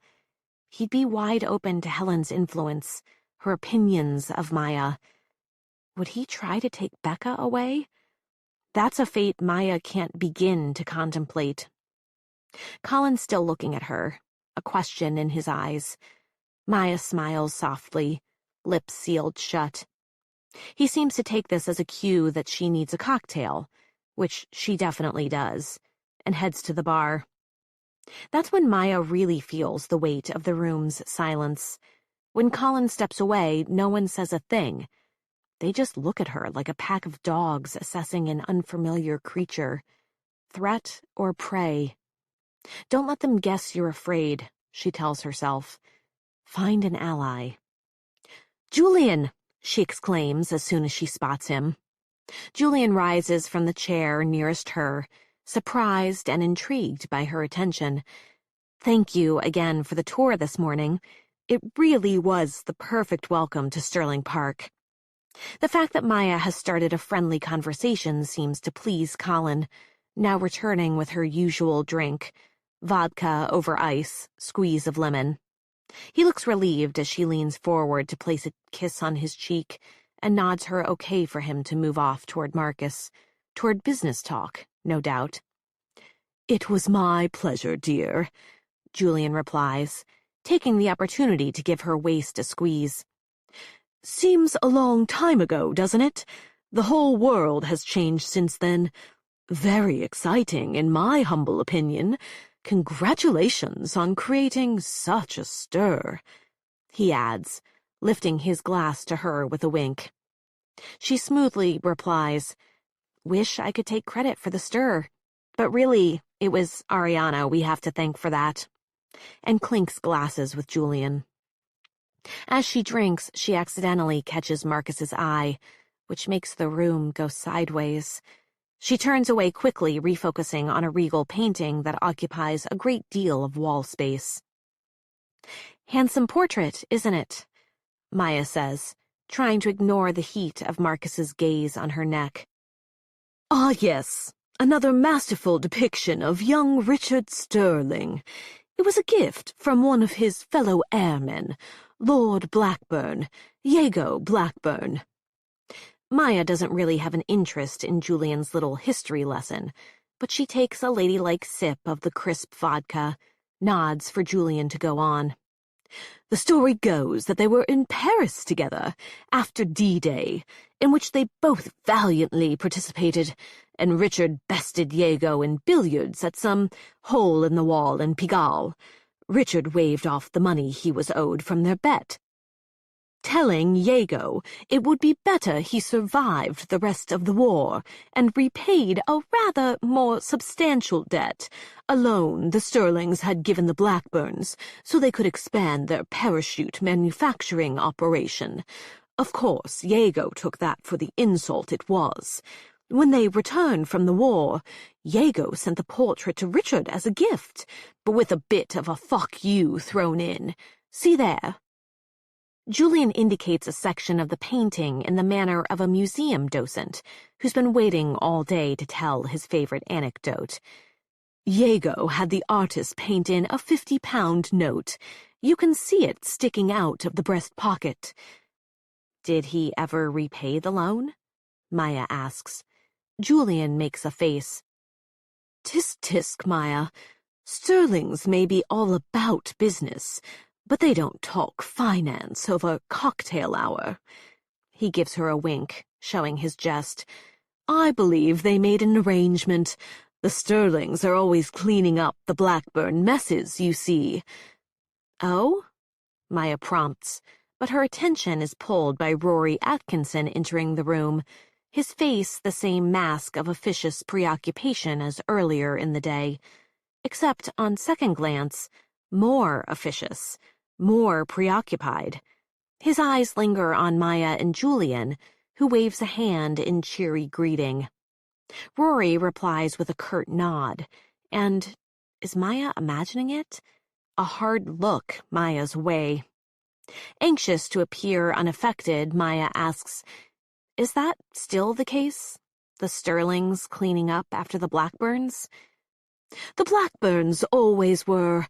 He'd be wide open to Helen's influence, her opinions of Maya. Would he try to take Becca away? That's a fate Maya can't begin to contemplate. Colin's still looking at her, a question in his eyes. Maya smiles softly, lips sealed shut. He seems to take this as a cue that she needs a cocktail, which she definitely does, and heads to the bar. That's when Maya really feels the weight of the room's silence. When Colin steps away, no one says a thing. They just look at her like a pack of dogs assessing an unfamiliar creature. Threat or prey? Don't let them guess you're afraid, she tells herself. Find an ally. "Julian!" she exclaims as soon as she spots him. Julian rises from the chair nearest her, surprised and intrigued by her attention. "Thank you again for the tour this morning. It really was the perfect welcome to Sterling Park." The fact that Maya has started a friendly conversation seems to please Colin, now returning with her usual drink, vodka over ice, squeeze of lemon. He looks relieved as she leans forward to place a kiss on his cheek and nods her okay for him to move off toward Marcus, toward business talk, no doubt. "It was my pleasure, dear," Julian replies, taking the opportunity to give her waist a squeeze. "Seems a long time ago, doesn't it? The whole world has changed since then. Very exciting, in my humble opinion. Congratulations on creating such a stir," he adds, lifting his glass to her with a wink. She smoothly replies, "Wish I could take credit for the stir, but really, it was Ariana we have to thank for that," and clinks glasses with Julian. As she drinks, she accidentally catches Marcus's eye, which makes the room go sideways. She turns away quickly, refocusing on a regal painting that occupies a great deal of wall space. "Handsome portrait, isn't it?" Maya says, trying to ignore the heat of Marcus's gaze on her neck. "Ah, yes, another masterful depiction of young Richard Sterling. It was a gift from one of his fellow airmen, Lord Blackburn, Iago Blackburn. Maya doesn't really have an interest in Julian's little history lesson, but she takes a ladylike sip of the crisp vodka, nods for Julian to go on. The story goes that they were in Paris together after D-Day, in which they both valiantly participated, and Richard bested Iago in billiards at some hole in the wall in Pigalle. Richard waved off the money he was owed from their bet, telling Iago it would be better he survived the rest of the war and repaid a rather more substantial debt, a loan the Sterlings had given the Blackburns so they could expand their parachute manufacturing operation. Of course, Iago took that for the insult it was. When they returned from the war, Iago sent the portrait to Richard as a gift, but with a bit of a fuck you thrown in. See there? Julian indicates a section of the painting in the manner of a museum docent who's been waiting all day to tell his favorite anecdote. Iago had the artist paint in a 50-pound note. You can see it sticking out of the breast pocket. Did he ever repay the loan? Maya asks. Julian makes a face. Tisk tisk, Maya. Sterlings may be all about business, but they don't talk finance over cocktail hour. He gives her a wink, showing his jest. I believe they made an arrangement. The Sterlings are always cleaning up the Blackburn messes, you see. Oh? Maya prompts, but her attention is pulled by Rory Atkinson entering the room, his face the same mask of officious preoccupation as earlier in the day, except on second glance, more officious, more preoccupied. His eyes linger on Maya and Julian, who waves a hand in cheery greeting. Rory replies with a curt nod, and, is Maya imagining it? A hard look Maya's way. Anxious to appear unaffected, Maya asks, is that still the case? The Sterlings cleaning up after the Blackburns? The Blackburns always were,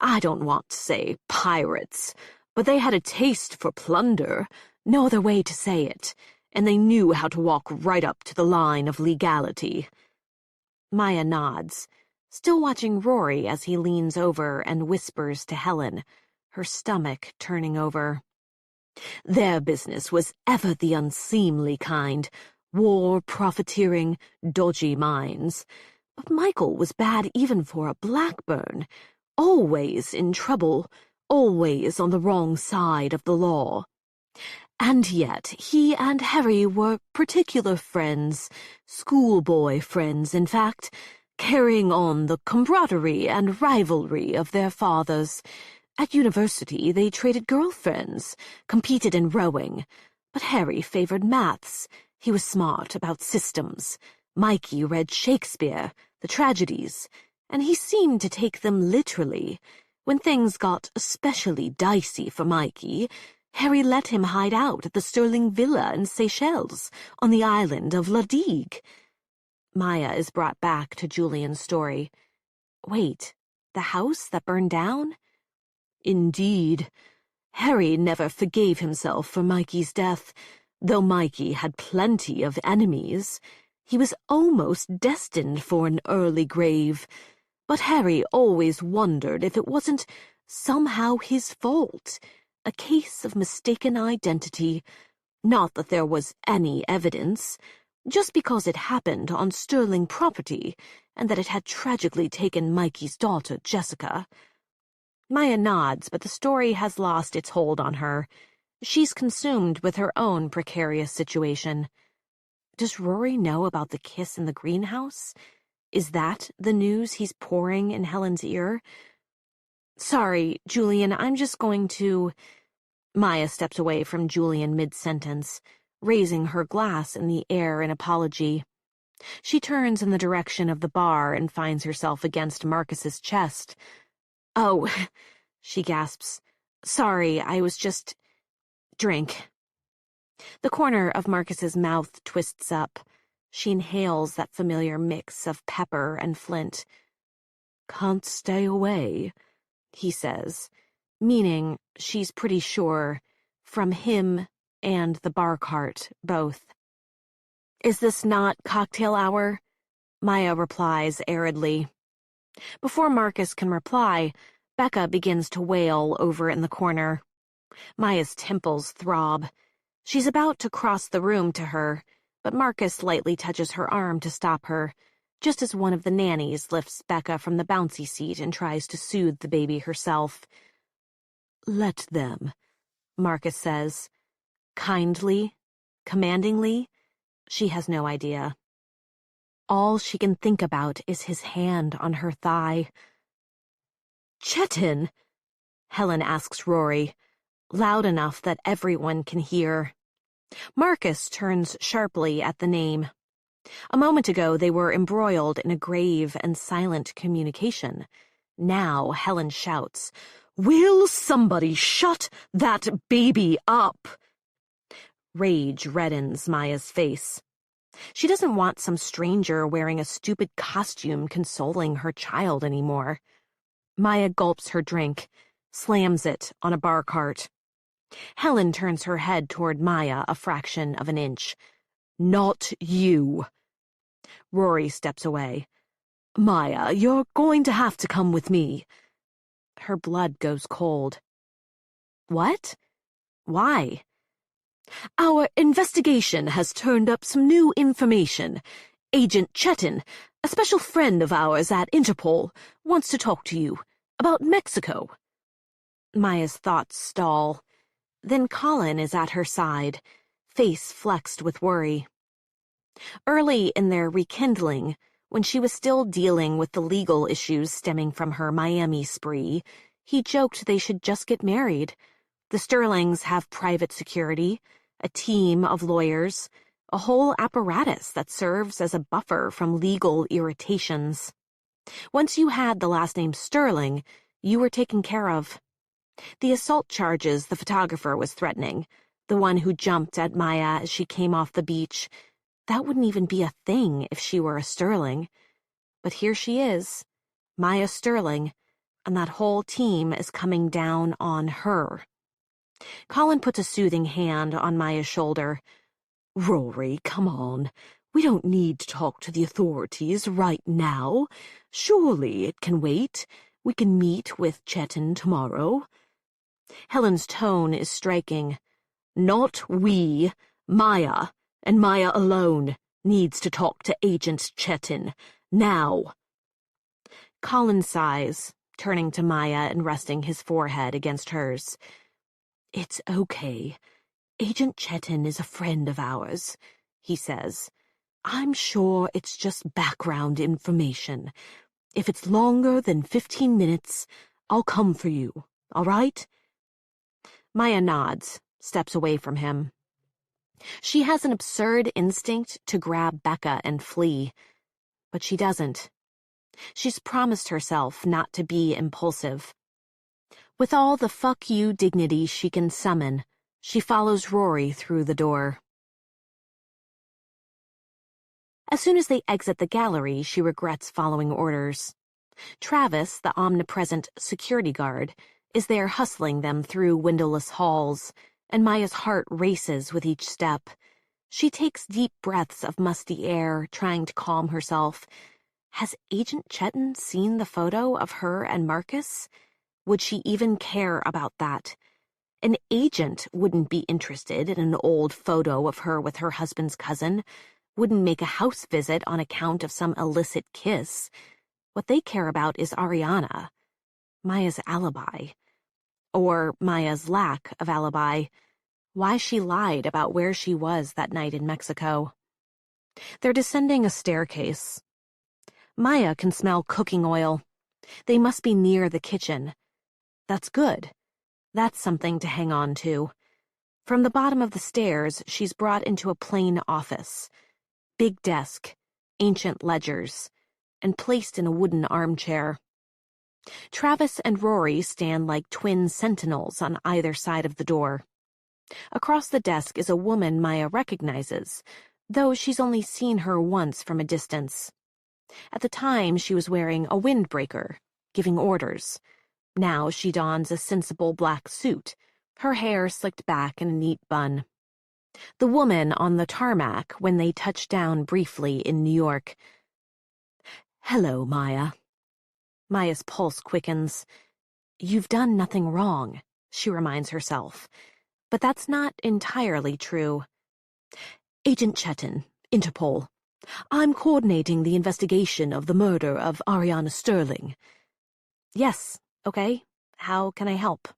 I don't want to say pirates, but they had a taste for plunder, no other way to say it, and they knew how to walk right up to the line of legality. Maya nods, still watching Rory as he leans over and whispers to Helen, her stomach turning over. Their business was ever the unseemly kind, war, profiteering, dodgy mines. But Michael was bad even for a Blackburn, always in trouble, always on the wrong side of the law. And yet he and Harry were particular friends, schoolboy friends, in fact, carrying on the camaraderie and rivalry of their fathers. At university, they traded girlfriends, competed in rowing, but Harry favored maths. He was smart about systems. Mikey read Shakespeare, the tragedies, and he seemed to take them literally. When things got especially dicey for Mikey, Harry let him hide out at the Sterling Villa in Seychelles, on the island of La Digue. Maya is brought back to Julian's story. Wait, the house that burned down? Indeed. Harry never forgave himself for Mikey's death, though Mikey had plenty of enemies. He was almost destined for an early grave, but Harry always wondered if it wasn't somehow his fault, a case of mistaken identity. Not that there was any evidence, just because it happened on Sterling property and that it had tragically taken Mikey's daughter, Jessica. Maya nods, but the story has lost its hold on her. She's consumed with her own precarious situation. Does Rory know about the kiss in the greenhouse? Is that the news he's pouring in Helen's ear? Sorry, Julian, I'm just going to... Maya steps away from Julian mid-sentence, raising her glass in the air in apology. She turns in the direction of the bar and finds herself against Marcus's chest. Oh, she gasps. Sorry, I was just... Drink. The corner of Marcus's mouth twists up. She inhales that familiar mix of pepper and flint. Can't stay away. he says, meaning she's pretty sure from him and the bar cart, both. Is this not cocktail hour? Maya replies aridly. Before Marcus can reply, Becca begins to wail over in the corner. Maya's temples throb. She's about to cross the room to her, but Marcus lightly touches her arm to stop her, just as one of the nannies lifts Becca from the bouncy seat and tries to soothe the baby herself. Let them, Marcus says. Kindly, commandingly, she has no idea. All she can think about is his hand on her thigh. Chetin, Helen asks Rory, loud enough that everyone can hear. Marcus turns sharply at the name. A moment ago they were embroiled in a grave and silent communication. Now Helen shouts, "Will somebody shut that baby up?" Rage reddens Maya's face. She doesn't want some stranger wearing a stupid costume consoling her child anymore. Maya gulps her drink, slams it on a bar cart. Helen turns her head toward Maya a fraction of an inch. "Not you." Rory steps away. "Maya, you're going to have to come with me." Her blood goes cold. What? Why? "Our investigation has turned up some new information. Agent Chetin, a special friend of ours at Interpol, wants to talk to you about Mexico." Maya's thoughts stall. Then Colin is at her side, face flexed with worry. Early in their rekindling, when she was still dealing with the legal issues stemming from her Miami spree, he joked they should just get married. The Sterlings have private security, a team of lawyers, a whole apparatus that serves as a buffer from legal irritations. Once you had the last name Sterling, you were taken care of. The assault charges the photographer was threatening, the one who jumped at Maya as she came off the beach, that wouldn't even be a thing if she were a Sterling. But here she is, Maya Sterling, and that whole team is coming down on her. Colin puts a soothing hand on Maya's shoulder. "Rory, come on. We don't need to talk to the authorities right now. Surely it can wait. We can meet with Chetin tomorrow." Helen's tone is striking. "Not we. Maya, and Maya alone, needs to talk to Agent Chetin. Now." Colin sighs, turning to Maya and resting his forehead against hers. "It's okay. Agent Chetin is a friend of ours," he says. "I'm sure it's just background information. If it's longer than 15 minutes, I'll come for you, all right?" Maya nods, steps away from him. She has an absurd instinct to grab Becca and flee, but she doesn't. She's promised herself not to be impulsive. With all the fuck you dignity she can summon, she follows Rory through the door. As soon as they exit the gallery, she regrets following orders. Travis, the omnipresent security guard, is there hustling them through windowless halls, and Maya's heart races with each step. She takes deep breaths of musty air, trying to calm herself. Has Agent Chetin seen the photo of her and Marcus? Would she even care about that? An agent wouldn't be interested in an old photo of her with her husband's cousin, wouldn't make a house visit on account of some illicit kiss. What they care about is Ariana, Maya's alibi. Or Maya's lack of alibi. Why she lied about where she was that night in Mexico. They're descending a staircase. Maya can smell cooking oil. They must be near the kitchen. That's good. That's something to hang on to. From the bottom of the stairs, she's brought into a plain office. Big desk, ancient ledgers, and placed in a wooden armchair. Travis and Rory stand like twin sentinels on either side of the door. Across the desk is a woman Maya recognizes, though she's only seen her once from a distance. At the time, she was wearing a windbreaker, giving orders. Now she dons a sensible black suit, her hair slicked back in a neat bun. The woman on the tarmac when they touched down briefly in New York. "Hello, Maya." Maya's pulse quickens. "You've done nothing wrong," she reminds herself. But that's not entirely true. "Agent Chetton, Interpol. I'm coordinating the investigation of the murder of Ariana Sterling." "Yes, okay. How can I help?"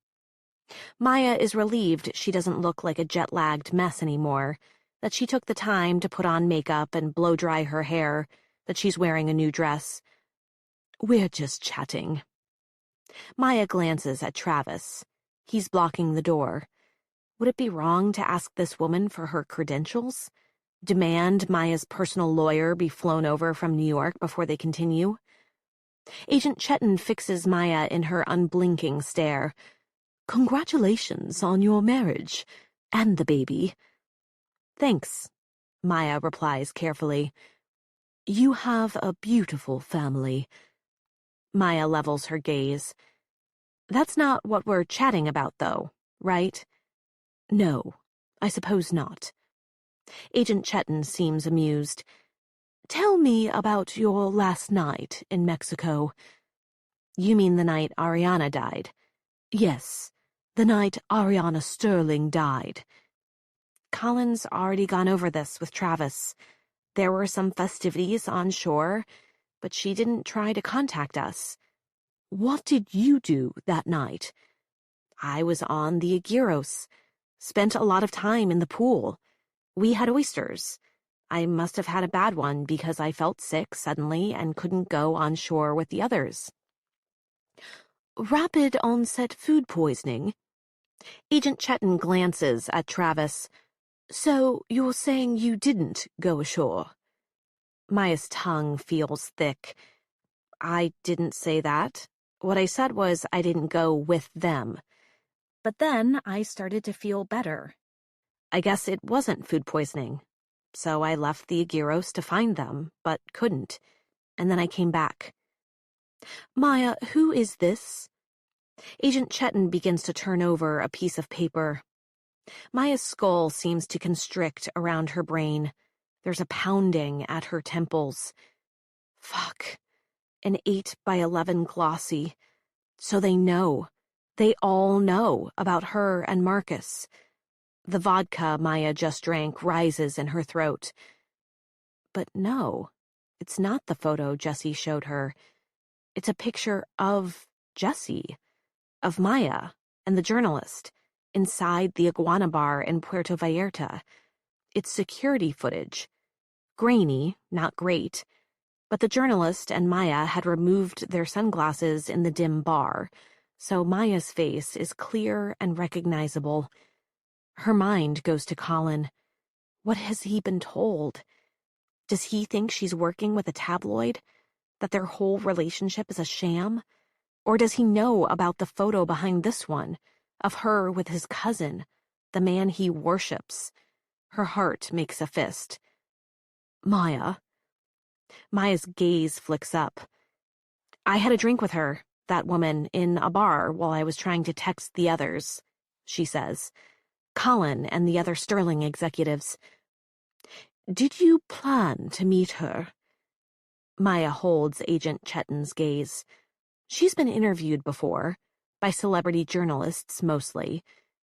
Maya is relieved she doesn't look like a jet-lagged mess anymore, that she took the time to put on makeup and blow-dry her hair, that she's wearing a new dress. "We're just chatting." Maya glances at Travis. He's blocking the door. Would it be wrong to ask this woman for her credentials? Demand Maya's personal lawyer be flown over from New York before they continue? Agent Chetton fixes Maya in her unblinking stare. "Congratulations on your marriage. And the baby." "Thanks," Maya replies carefully. "You have a beautiful family." Maya levels her gaze. "That's not what we're chatting about, though, right?" "No, I suppose not." Agent Chetton seems amused. "Tell me about your last night in Mexico." "You mean the night Ariana died?" "Yes, the night Ariana Sterling died." Colin's already gone over this with Travis. There were some festivities on shore, but she didn't try to contact us. "What did you do that night?" "I was on the Aguiros. Spent a lot of time in the pool. We had oysters. I must have had a bad one because I felt sick suddenly and couldn't go on shore with the others." "Rapid onset food poisoning?" Agent Chetton glances at Travis. "So you're saying you didn't go ashore?" Maya's tongue feels thick. "I didn't say that. What I said was I didn't go with them. But then I started to feel better. I guess it wasn't food poisoning. So I left the Aguiros to find them, but couldn't. And then I came back." "Maya, who is this?" Agent Chetton begins to turn over a piece of paper. Maya's skull seems to constrict around her brain. There's a pounding at her temples. Fuck. An 8x11 glossy. So they know. They all know about her and Marcus. The vodka Maya just drank rises in her throat. But no, it's not the photo Jessie showed her. It's a picture of Jessie, of Maya and the journalist, inside the Iguana Bar in Puerto Vallarta. It's security footage. Grainy, not great. But the journalist and Maya had removed their sunglasses in the dim bar, so Maya's face is clear and recognizable. Her mind goes to Colin. What has he been told? Does he think she's working with a tabloid? That their whole relationship is a sham? Or does he know about the photo behind this one, of her with his cousin, the man he worships? Her heart makes a fist. "Maya." Maya's gaze flicks up. "I had a drink with her, that woman, in a bar while I was trying to text the others," she says. "Colin and the other Sterling executives." "Did you plan to meet her?" Maya holds Agent Chetton's gaze. She's been interviewed before, by celebrity journalists mostly,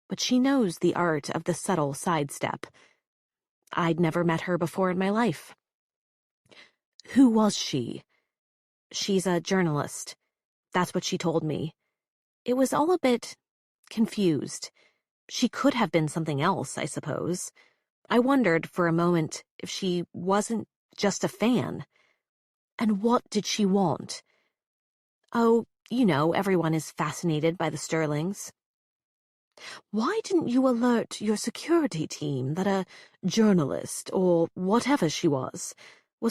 but she knows the art of the subtle sidestep. I'd never met her before in my life. "Who was she?" "She's a journalist. That's what she told me." It was all a bit confused. She could have been something else, I suppose. I wondered for a moment if she wasn't just a fan. "And what did she want?" "Oh, you know, everyone is fascinated by the Sterlings." "Why didn't you alert your security team that a journalist, or whatever she was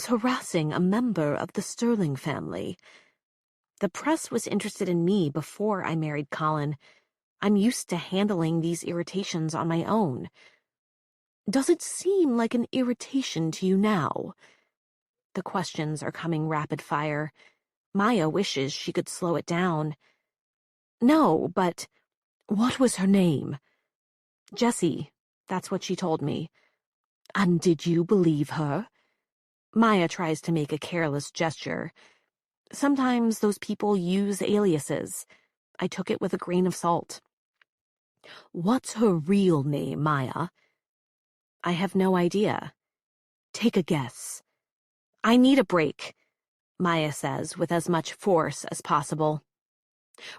harassing a member of the Sterling family?" "The press was interested in me before I married Colin. I'm used to handling these irritations on my own." "Does it seem like an irritation to you now?" The questions are coming rapid fire. Maya wishes she could slow it down. No, but What was her name? Jessie, that's what she told me. And did you believe her? Maya tries to make a careless gesture. Sometimes those people use aliases. I took it with a grain of salt. What's her real name, Maya? I have no idea. Take a guess. I need a break, Maya says with as much force as possible.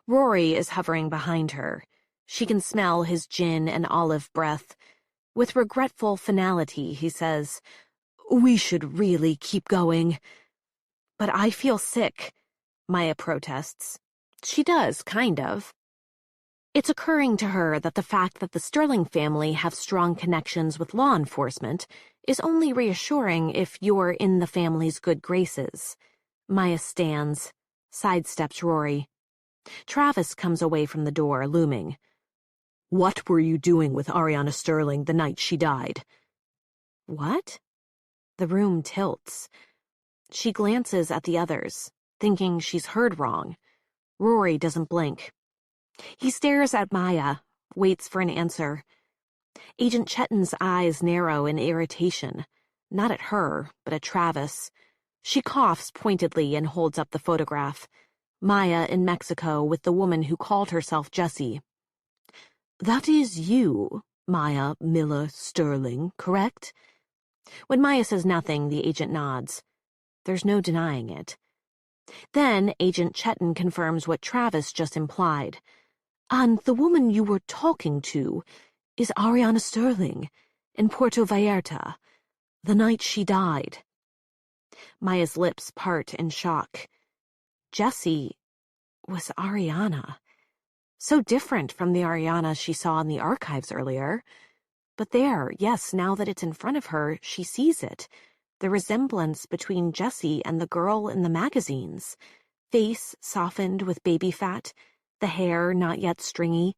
Rory is hovering behind her. She can smell his gin and olive breath. With regretful finality, he says, We should really keep going. But I feel sick, Maya protests. She does, kind of. It's occurring to her that the fact that the Sterling family have strong connections with law enforcement is only reassuring if you're in the family's good graces. Maya stands, sidesteps Rory. Travis comes away from the door, looming. What were you doing with Ariana Sterling the night she died? What? The room tilts. She glances at the others, thinking she's heard wrong. Rory doesn't blink. He stares at Maya, waits for an answer. Agent Chetton's eyes narrow in irritation, not at her, but at Travis. She coughs pointedly and holds up the photograph. Maya in Mexico with the woman who called herself Jessie. That is you, Maya Miller Sterling, correct? When Maya says nothing, the agent nods. There's no denying it. Then Agent Chetton confirms what Travis just implied. And the woman you were talking to is Ariana Sterling, in Puerto Vallarta, the night she died. Maya's lips part in shock. Jessie was Ariana. So different from the Ariana she saw in the archives earlier. But there, yes, now that it's in front of her, she sees it. The resemblance between Jessie and the girl in the magazines. Face softened with baby fat, the hair not yet stringy,